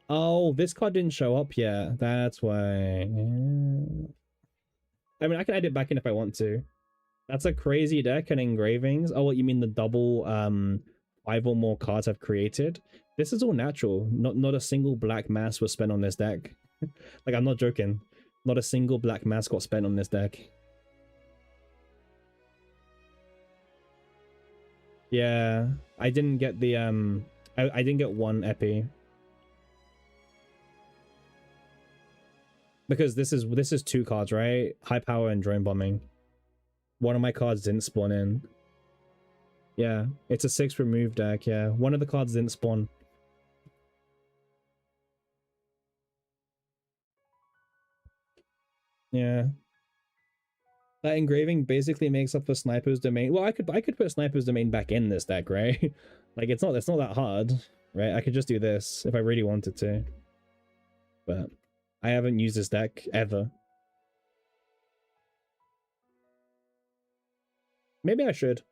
Oh, this card didn't show up yet. That's why. Yeah. I mean, I can add it back in if I want to. That's a crazy deck and engravings. Oh, what you mean the double 5 or more cards I've created? This is all natural. Not a single black mass was spent on this deck. Like, I'm not joking. Not a single black mass got spent on this deck. Yeah, I didn't get the I didn't get 1 epi. Because this is 2 cards, right? High power and drone bombing. One of my cards didn't spawn in. Yeah, it's a 6 remove deck, yeah. One of the cards didn't spawn. Yeah. That engraving basically makes up for Sniper's Domain. Well, I could put Sniper's Domain back in this deck, right? Like it's not that hard, right? I could just do this if I really wanted to. But I haven't used this deck ever. Maybe I should.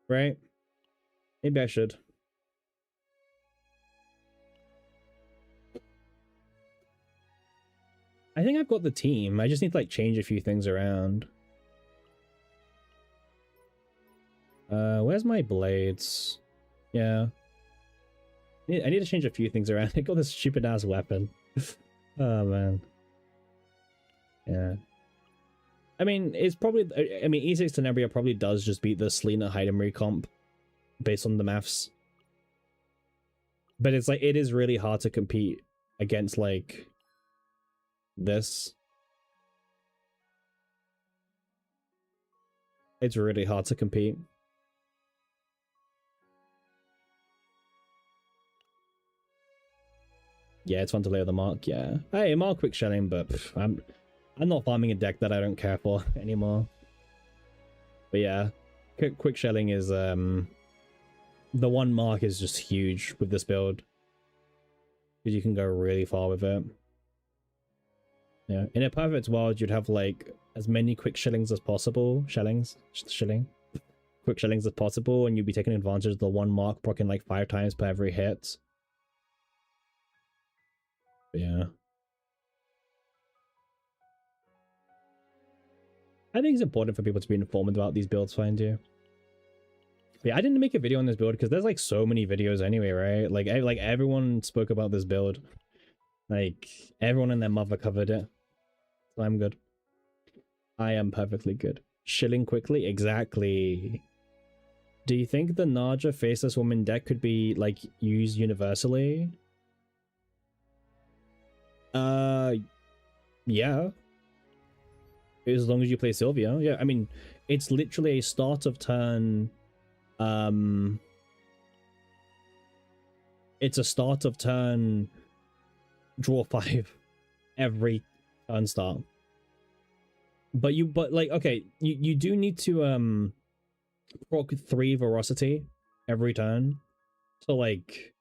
Right? Maybe I should. I think I've got the team. I just need to like change a few things around. Where's my blades? Yeah. I need to change a few things around. I got this stupid ass weapon. Oh man. Yeah. I mean, it's probably... I mean, E6 Tenebria probably does just beat the Selena Heidenreich comp based on the maths. But it's like, it is really hard to compete against, like, this. It's really hard to compete. Yeah, it's fun to lay the mark, yeah. Hey, I'm all quick shelling, but pff, I'm not farming a deck that I don't care for anymore. But yeah, quick shelling is the one mark is just huge with this build. Because you can go really far with it. Yeah. In a perfect world, you'd have like as many quick shellings as possible. Shelling. Quick shellings as possible, and you'd be taking advantage of the one mark proccing like 5 times per every hit. But yeah. I think it's important for people to be informed about these builds, find you. But yeah, I didn't make a video on this build because there's like so many videos anyway, right? Like everyone spoke about this build. Like everyone and their mother covered it. So I'm good. I am perfectly good. Shilling quickly? Exactly. Do you think the Naja Faceless Woman deck could be like used universally? Yeah. As long as you play Sylvia. Yeah, I mean, it's literally a start of turn. It's a start of turn draw 5 every turn start. But like, okay, you do need to proc 3 Veracity every turn. So like,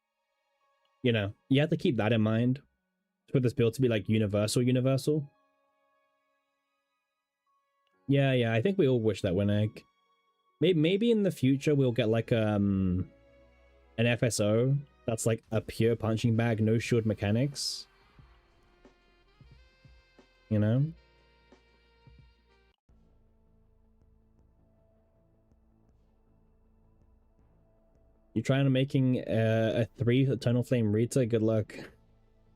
you know, you have to keep that in mind for this build to be like universal. Yeah, I think we all wish that Winegg. Maybe in the future we'll get like an FSO that's like a pure punching bag, no shield mechanics. You know? You're trying to making a 3 Eternal Flame Rita? Good luck.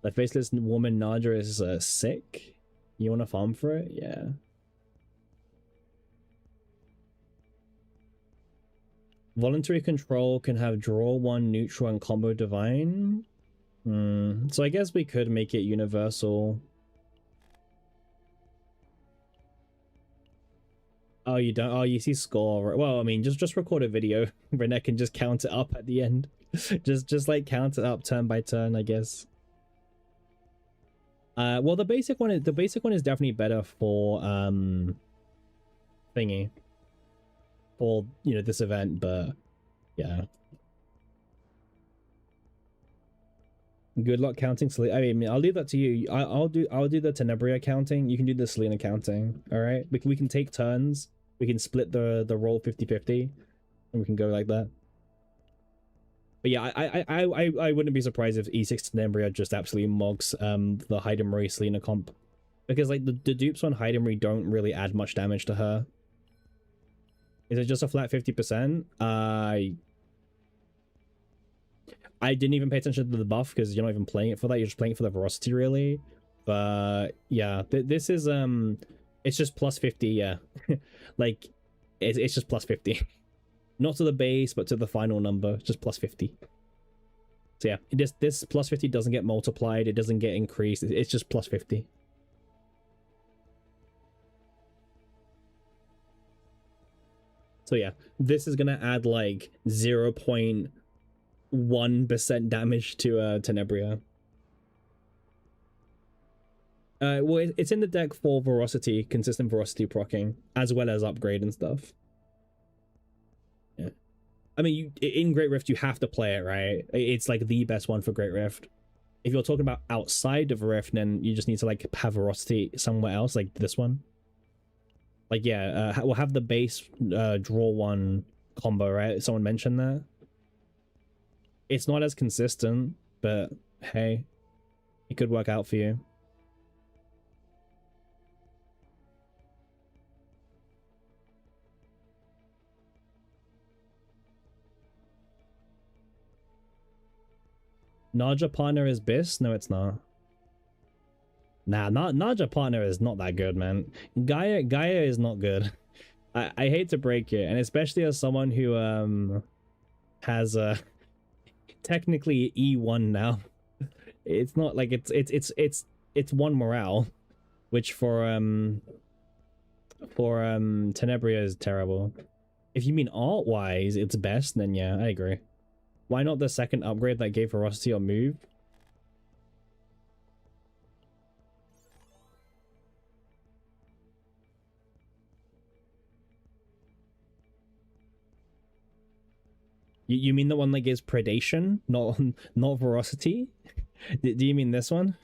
The Faceless Woman Naja is sick. You want to farm for it? Yeah. Voluntary Control can have draw 1, neutral, and combo divine. So I guess we could make it universal. Oh, you don't? Oh, you see score. Well, I mean, just record a video. Renee can just count it up at the end. just like count it up turn by turn, I guess. Well, the basic one is definitely better for thingy, for this event, but yeah. Good luck counting. I mean, I'll leave that to you. I'll do the Tenebria counting. You can do the Selena counting. All right, we can take turns. We can split the roll 50-50, and we can go like that. But yeah, I wouldn't be surprised if E6 Tenebria just absolutely mogs the Heidenreich Selena comp, because like the dupes on Heidenreich don't really add much damage to her. Is it just a flat 50%? I didn't even pay attention to the buff because you're not even playing it for that. You're just playing it for the Veracity, really. But yeah, this is it's just plus 50. Yeah, like it's just plus 50, not to the base, but to the final number, just plus 50. So yeah, this plus 50 doesn't get multiplied. It doesn't get increased. It's just plus 50. So yeah, this is gonna add like 0.1% damage to Tenebria. Well, it's in the deck for Veracity, consistent Veracity proccing, as well as upgrade and stuff. Yeah. I mean, in Great Rift, you have to play it, right? It's like the best one for Great Rift. If you're talking about outside of Rift, then you just need to like have Veracity somewhere else, like this one. Like, yeah, we'll have the base draw 1 combo, right? Someone mentioned that. It's not as consistent, but hey, it could work out for you. Naja partner is Biss? No, it's not. Nah, not Naja partner is not that good, man. Gaia is not good. I hate to break it, and especially as someone who has technically E1 now. It's not like it's one morale, which for Tenebria is terrible. If you mean art wise it's best, then yeah, I agree. Why not the second upgrade that gave ferocity or move? You mean the one that gives predation, not ferocity? Do you mean this one?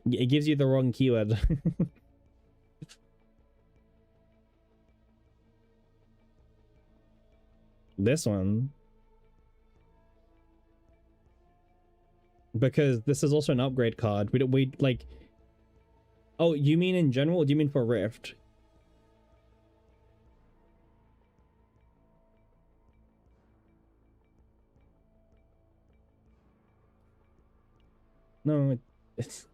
It gives you the wrong keyword. This one. Because this is also an upgrade card. We like... Oh, you mean in general, or do you mean for Rift? No, it's...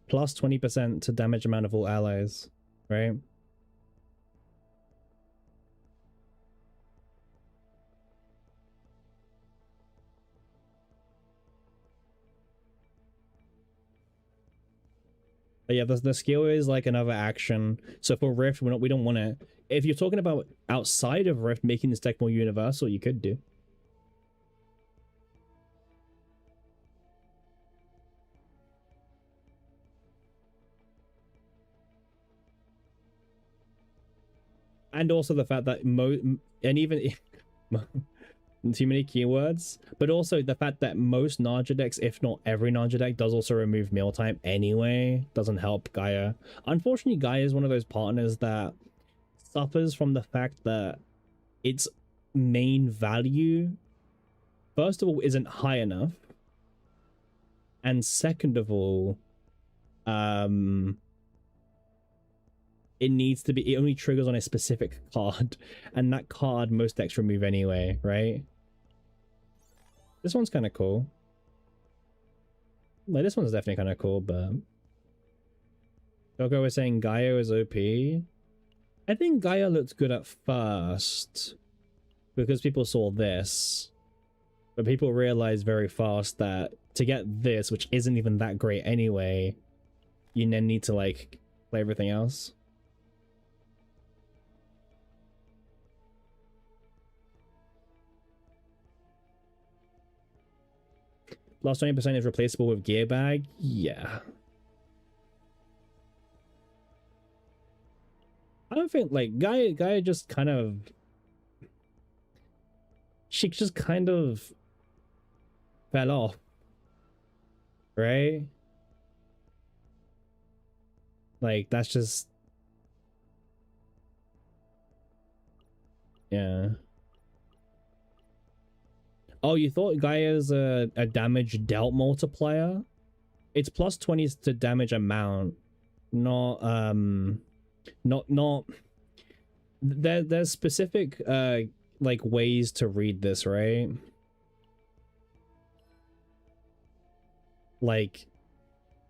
Plus 20% to damage amount of all allies, right? But yeah, the skill is like another action. So for Rift, we don't want to... If you're talking about outside of Rift, making this deck more universal, you could do. And also the fact that and even too many keywords, but also the fact that most Naja decks, if not every Naja deck, does also remove mealtime anyway, doesn't help Gaia. Unfortunately, Gaia is one of those partners that suffers from the fact that its main value, first of all, isn't high enough, and second of all, it needs to be, it only triggers on a specific card, and that card most decks remove anyway, right? This one's kind of cool. Like, this one's definitely kind of cool, but Coco was saying Gaia is OP. I think Gaia looked good at first because people saw this, but people realized very fast that to get this, which isn't even that great anyway, you then need to like play everything else. Plus 20% is replaceable with gear bag. Yeah. I don't think like Gaia just kind of, she just kind of fell off, right? Like that's just, yeah. Oh, you thought Gaia's a damage dealt multiplier? It's plus 20 to damage amount, not there's specific like ways to read this, right? Like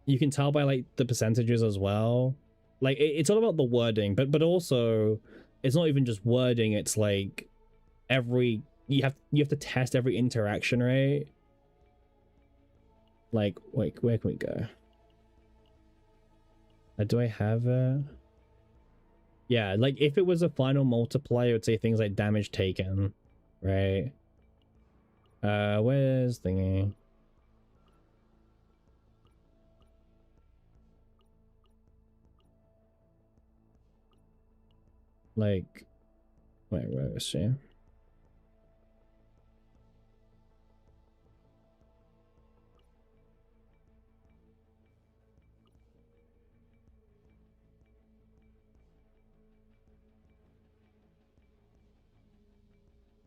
you can tell by like the percentages as well. Like it's all about the wording, but also it's not even just wording, it's like every you have to test every interaction, right? Like, wait, where can we go? Do I have a... Yeah, like if it was a final multiplier, it would say things like damage taken, right? Where's thingy? Like, wait, where is she?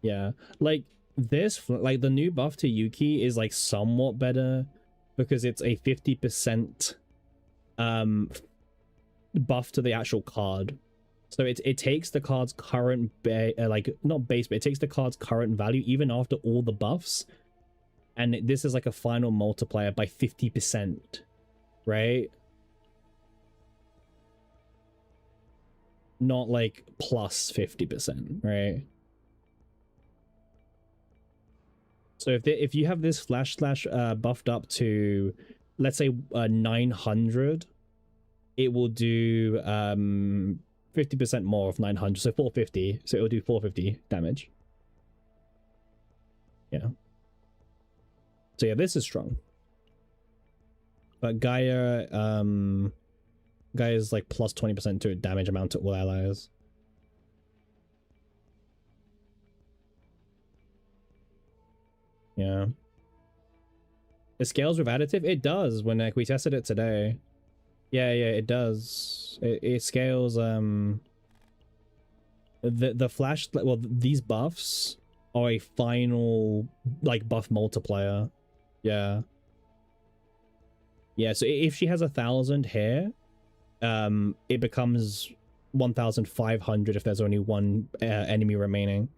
Yeah, like this, like the new buff to Yuki is like somewhat better because it's a 50% buff to the actual card. So it takes the card's current like not base, but it takes the card's current value even after all the buffs, and this is like a final multiplier by 50%, right? Not like plus 50%, right? So if you have this flash slash buffed up to, let's say 900, it will do 50% more of 900, so 450. So it'll do 450 damage. Yeah. So yeah, this is strong. But Gaia's like plus 20% to damage amount to all allies. Yeah. It scales with additive? It does when like we tested it today. Yeah, it does. It scales the flash, well, these buffs are a final like buff multiplier. Yeah. Yeah, so if she has 1,000 here, it becomes 1,500 if there's only one enemy remaining.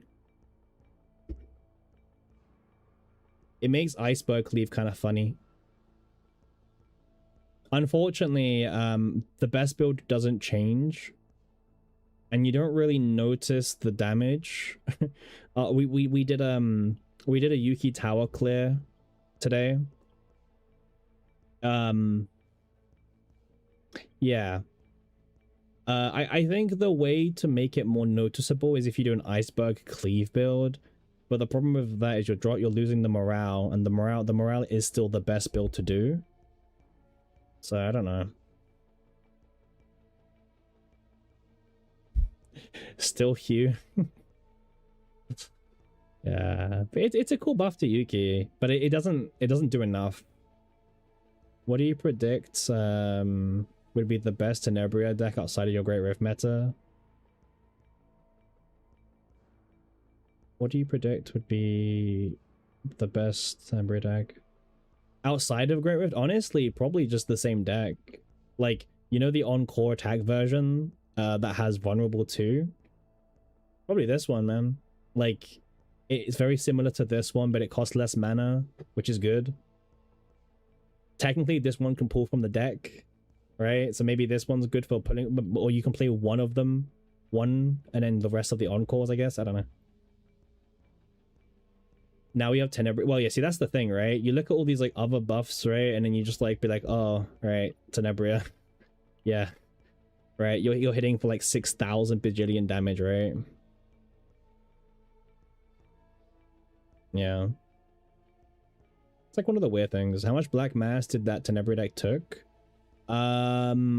It makes Iceberg Cleave kind of funny. Unfortunately, the best build doesn't change, and you don't really notice the damage. We did a Yuki tower clear today. Yeah. I think the way to make it more noticeable is if you do an Iceberg Cleave build. But the problem with that is you're losing the morale, and the morale is still the best build to do. So I don't know. Still Hugh. Yeah, but it's a cool buff to Yuki, but it doesn't do enough. What do you predict would be the best Tenebria deck outside of your Great Rift meta? What do you predict would be the best Tenebria deck outside of Great Rift? Honestly, probably just the same deck. Like, you know, the Encore attack version that has Vulnerable 2? Probably this one, man. Like, it's very similar to this one, but it costs less mana, which is good. Technically, this one can pull from the deck, right? So maybe this one's good for pulling, or you can play one of them, and then the rest of the Encores, I guess. I don't know. Now we have Tenebria. Well, yeah, see, that's the thing, right? You look at all these like other buffs, right? And then you just like be like, oh, right, Tenebria. Yeah. Right, you're hitting for like 6,000 bajillion damage, right? Yeah. It's like one of the weird things. How much Black Mass did that Tenebria deck took?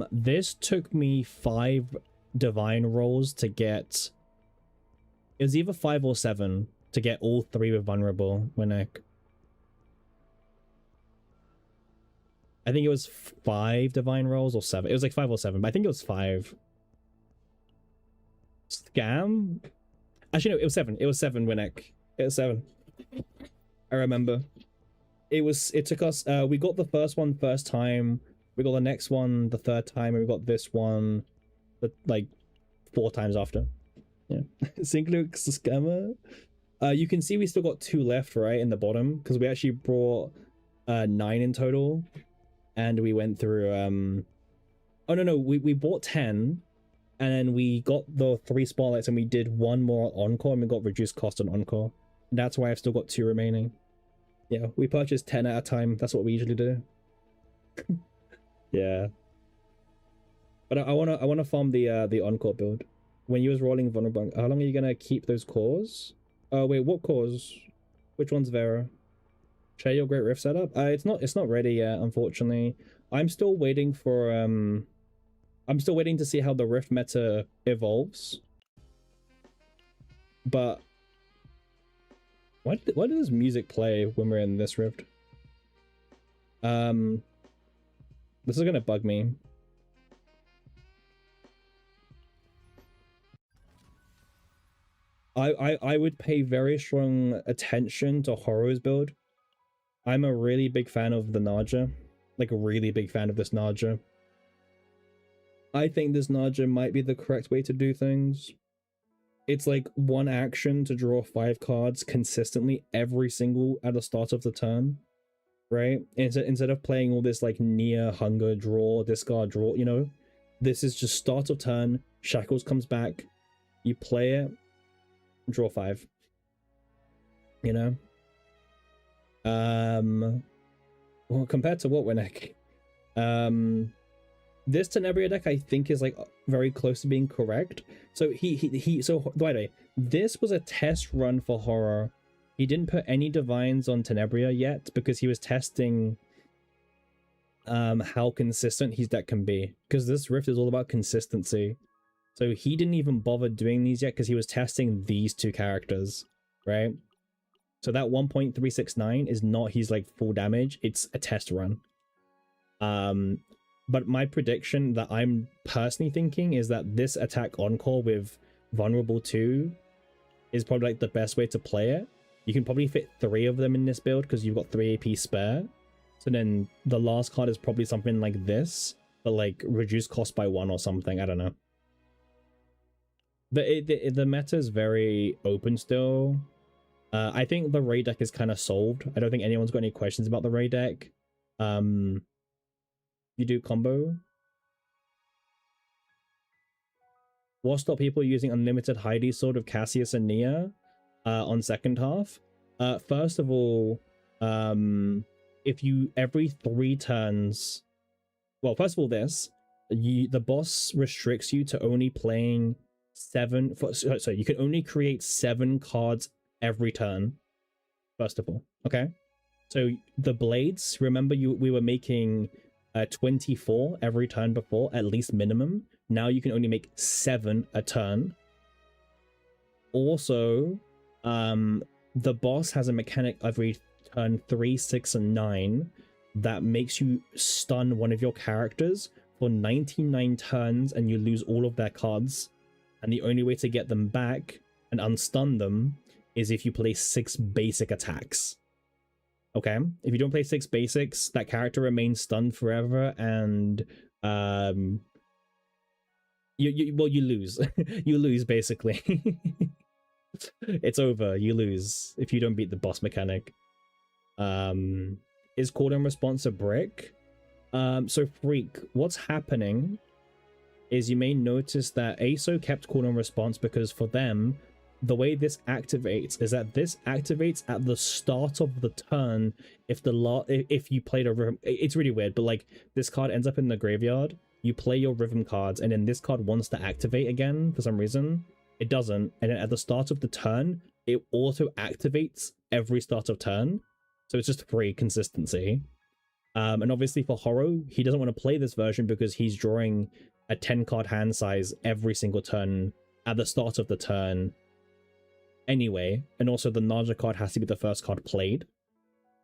This took me 5 divine rolls to get... It was either 5 or 7 to get all 3 with vulnerable when I think it was 5 divine rolls or 7. It was like 5 or 7, but I think it was 5. Scam? Actually, no, it was 7. It was 7, Winnick. It was 7. I remember. It took us, we got the first one first time, we got the next one the third time, and we got this one like 4 times after. Yeah. Single scammer. You can see we still got 2 left, right, in the bottom, because we actually brought 9 in total, and we went through oh no, we bought 10, and then we got the 3 spotlights, and we did 1 more encore, and we got reduced cost on encore. That's why I've still got 2 remaining. Yeah, we purchased 10 at a time. That's what we usually do. Yeah. But I wanna farm the encore build. When you was rolling vulnerable, how long are you gonna keep those cores? Oh wait, what cores? Which one's Vera? Share your Great Rift setup? It's not ready yet, unfortunately. I'm still waiting for I'm still waiting to see how the Rift meta evolves. But why does music play when we're in this Rift? This is gonna bug me. I would pay very strong attention to Horo's build. I'm a really big fan of the Naja. Like a really big fan of this Naja. I think this Naja might be the correct way to do things. it's like one action to draw 5 cards consistently every single at the start of the turn, right? Instead of playing all this like near hunger draw, discard draw, you know, this is just start of turn, Shackles comes back, you play it, draw 5, you know. Well, compared to what, Winnick? This Tenebria deck I think is like very close to being correct. So so by the way, this was a test run for Horror. He didn't put any divines on Tenebria yet because he was testing how consistent his deck can be, because this Rift is all about consistency. So he didn't even bother doing these yet because he was testing these 2 characters, right? So that 1.369 is not his like full damage, it's a test run. But my prediction that I'm personally thinking is that this attack encore with Vulnerable 2 is probably like the best way to play it. You can probably fit 3 of them in this build because you've got 3 AP spare. So then the last card is probably something like this, but like reduced cost by 1 or something, I don't know. The meta is very open still. I think the Ray deck is kind of solved. I don't think anyone's got any questions about the Ray deck. You do combo. What stop people using unlimited Heidi Sword of Cassius and Nia on second half? First of all, if you every 3 turns, well, first of all, the boss restricts you to only playing 7. So you can only create 7 cards every turn. First of all, okay. So the blades, remember we were making 24 every turn before, at least minimum. Now you can only make 7 a turn. Also, the boss has a mechanic every turn 3, 6, and 9 that makes you stun one of your characters for 99 turns, and you lose all of their cards. And the only way to get them back and unstun them is if you play 6 basic attacks. Okay, if you don't play 6 basics, that character remains stunned forever, and you lose. You lose basically. It's over. You lose if you don't beat the boss mechanic. Is cooldown response a brick? So Freak, what's happening is you may notice that ASO kept cooldown response because for them, the way this activates is that this activates at the start of the turn if you played a rhythm. It's really weird, but like this card ends up in the graveyard, you play your rhythm cards, and then this card wants to activate again for some reason. It doesn't, and then at the start of the turn, it auto activates every start of turn. So it's just free consistency. And obviously for Horo, he doesn't want to play this version because he's drawing a 10 card hand size every single turn at the start of the turn anyway, and also the Naja card has to be the first card played.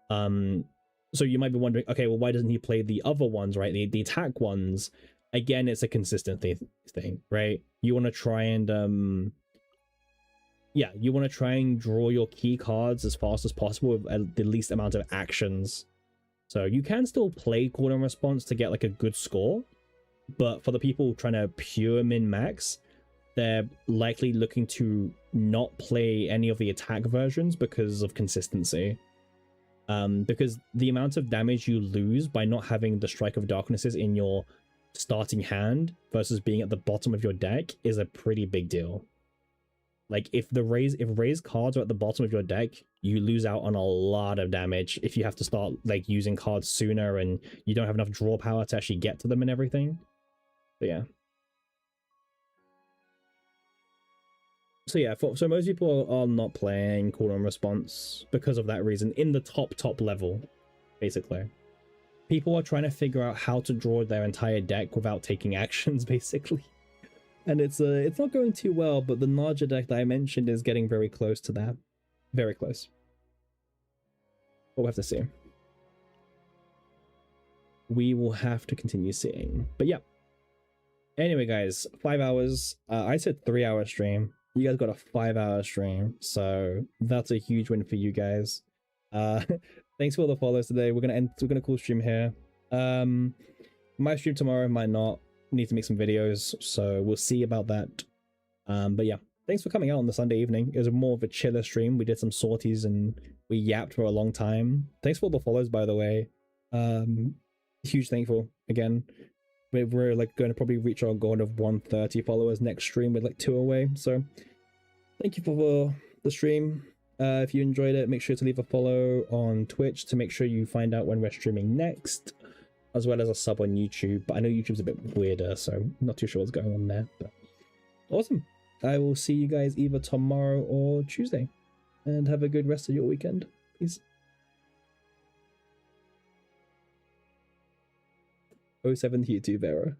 So you might be wondering, okay, well, why doesn't he play the other ones, right? The attack ones. Again, it's a consistent thing, right? You want to try and you want to try and draw your key cards as fast as possible with the least amount of actions. So you can still play cooldown response to get like a good score, but for the people trying to pure min max, they're likely looking to not play any of the attack versions because of consistency. Because the amount of damage you lose by not having the Strike of Darknesses in your starting hand versus being at the bottom of your deck is a pretty big deal. Like if Ray's cards are at the bottom of your deck, you lose out on a lot of damage if you have to start like using cards sooner and you don't have enough draw power to actually get to them and everything. But yeah. So yeah, so most people are not playing cooldown response because of that reason in the top level, basically. People are trying to figure out how to draw their entire deck without taking actions, basically. And it's not going too well, but the Naja deck that I mentioned is getting very close to that. Very close. But we'll have to see. We will have to continue seeing. But yeah. Anyway, guys, 5 hours. I said 3-hour stream. You guys got a 5-hour stream, so that's a huge win for you guys. Thanks for all the follows today. We're gonna call stream here. Might stream tomorrow, might not. Need to make some videos, so we'll see about that. But yeah, thanks for coming out on the Sunday evening. It was more of a chiller stream. We did some sorties and we yapped for a long time. Thanks for all the follows, by the way. Huge thankful again. We're like going to probably reach our goal of 130 followers next stream with like 2 away. So thank you for the stream. If you enjoyed it, make sure to leave a follow on Twitch to make sure you find out when we're streaming next, as well as a sub on YouTube. But I know YouTube's a bit weirder, so I'm not too sure what's going on there. But awesome. I will see you guys either tomorrow or Tuesday. And have a good rest of your weekend. Peace. 07 YouTube error.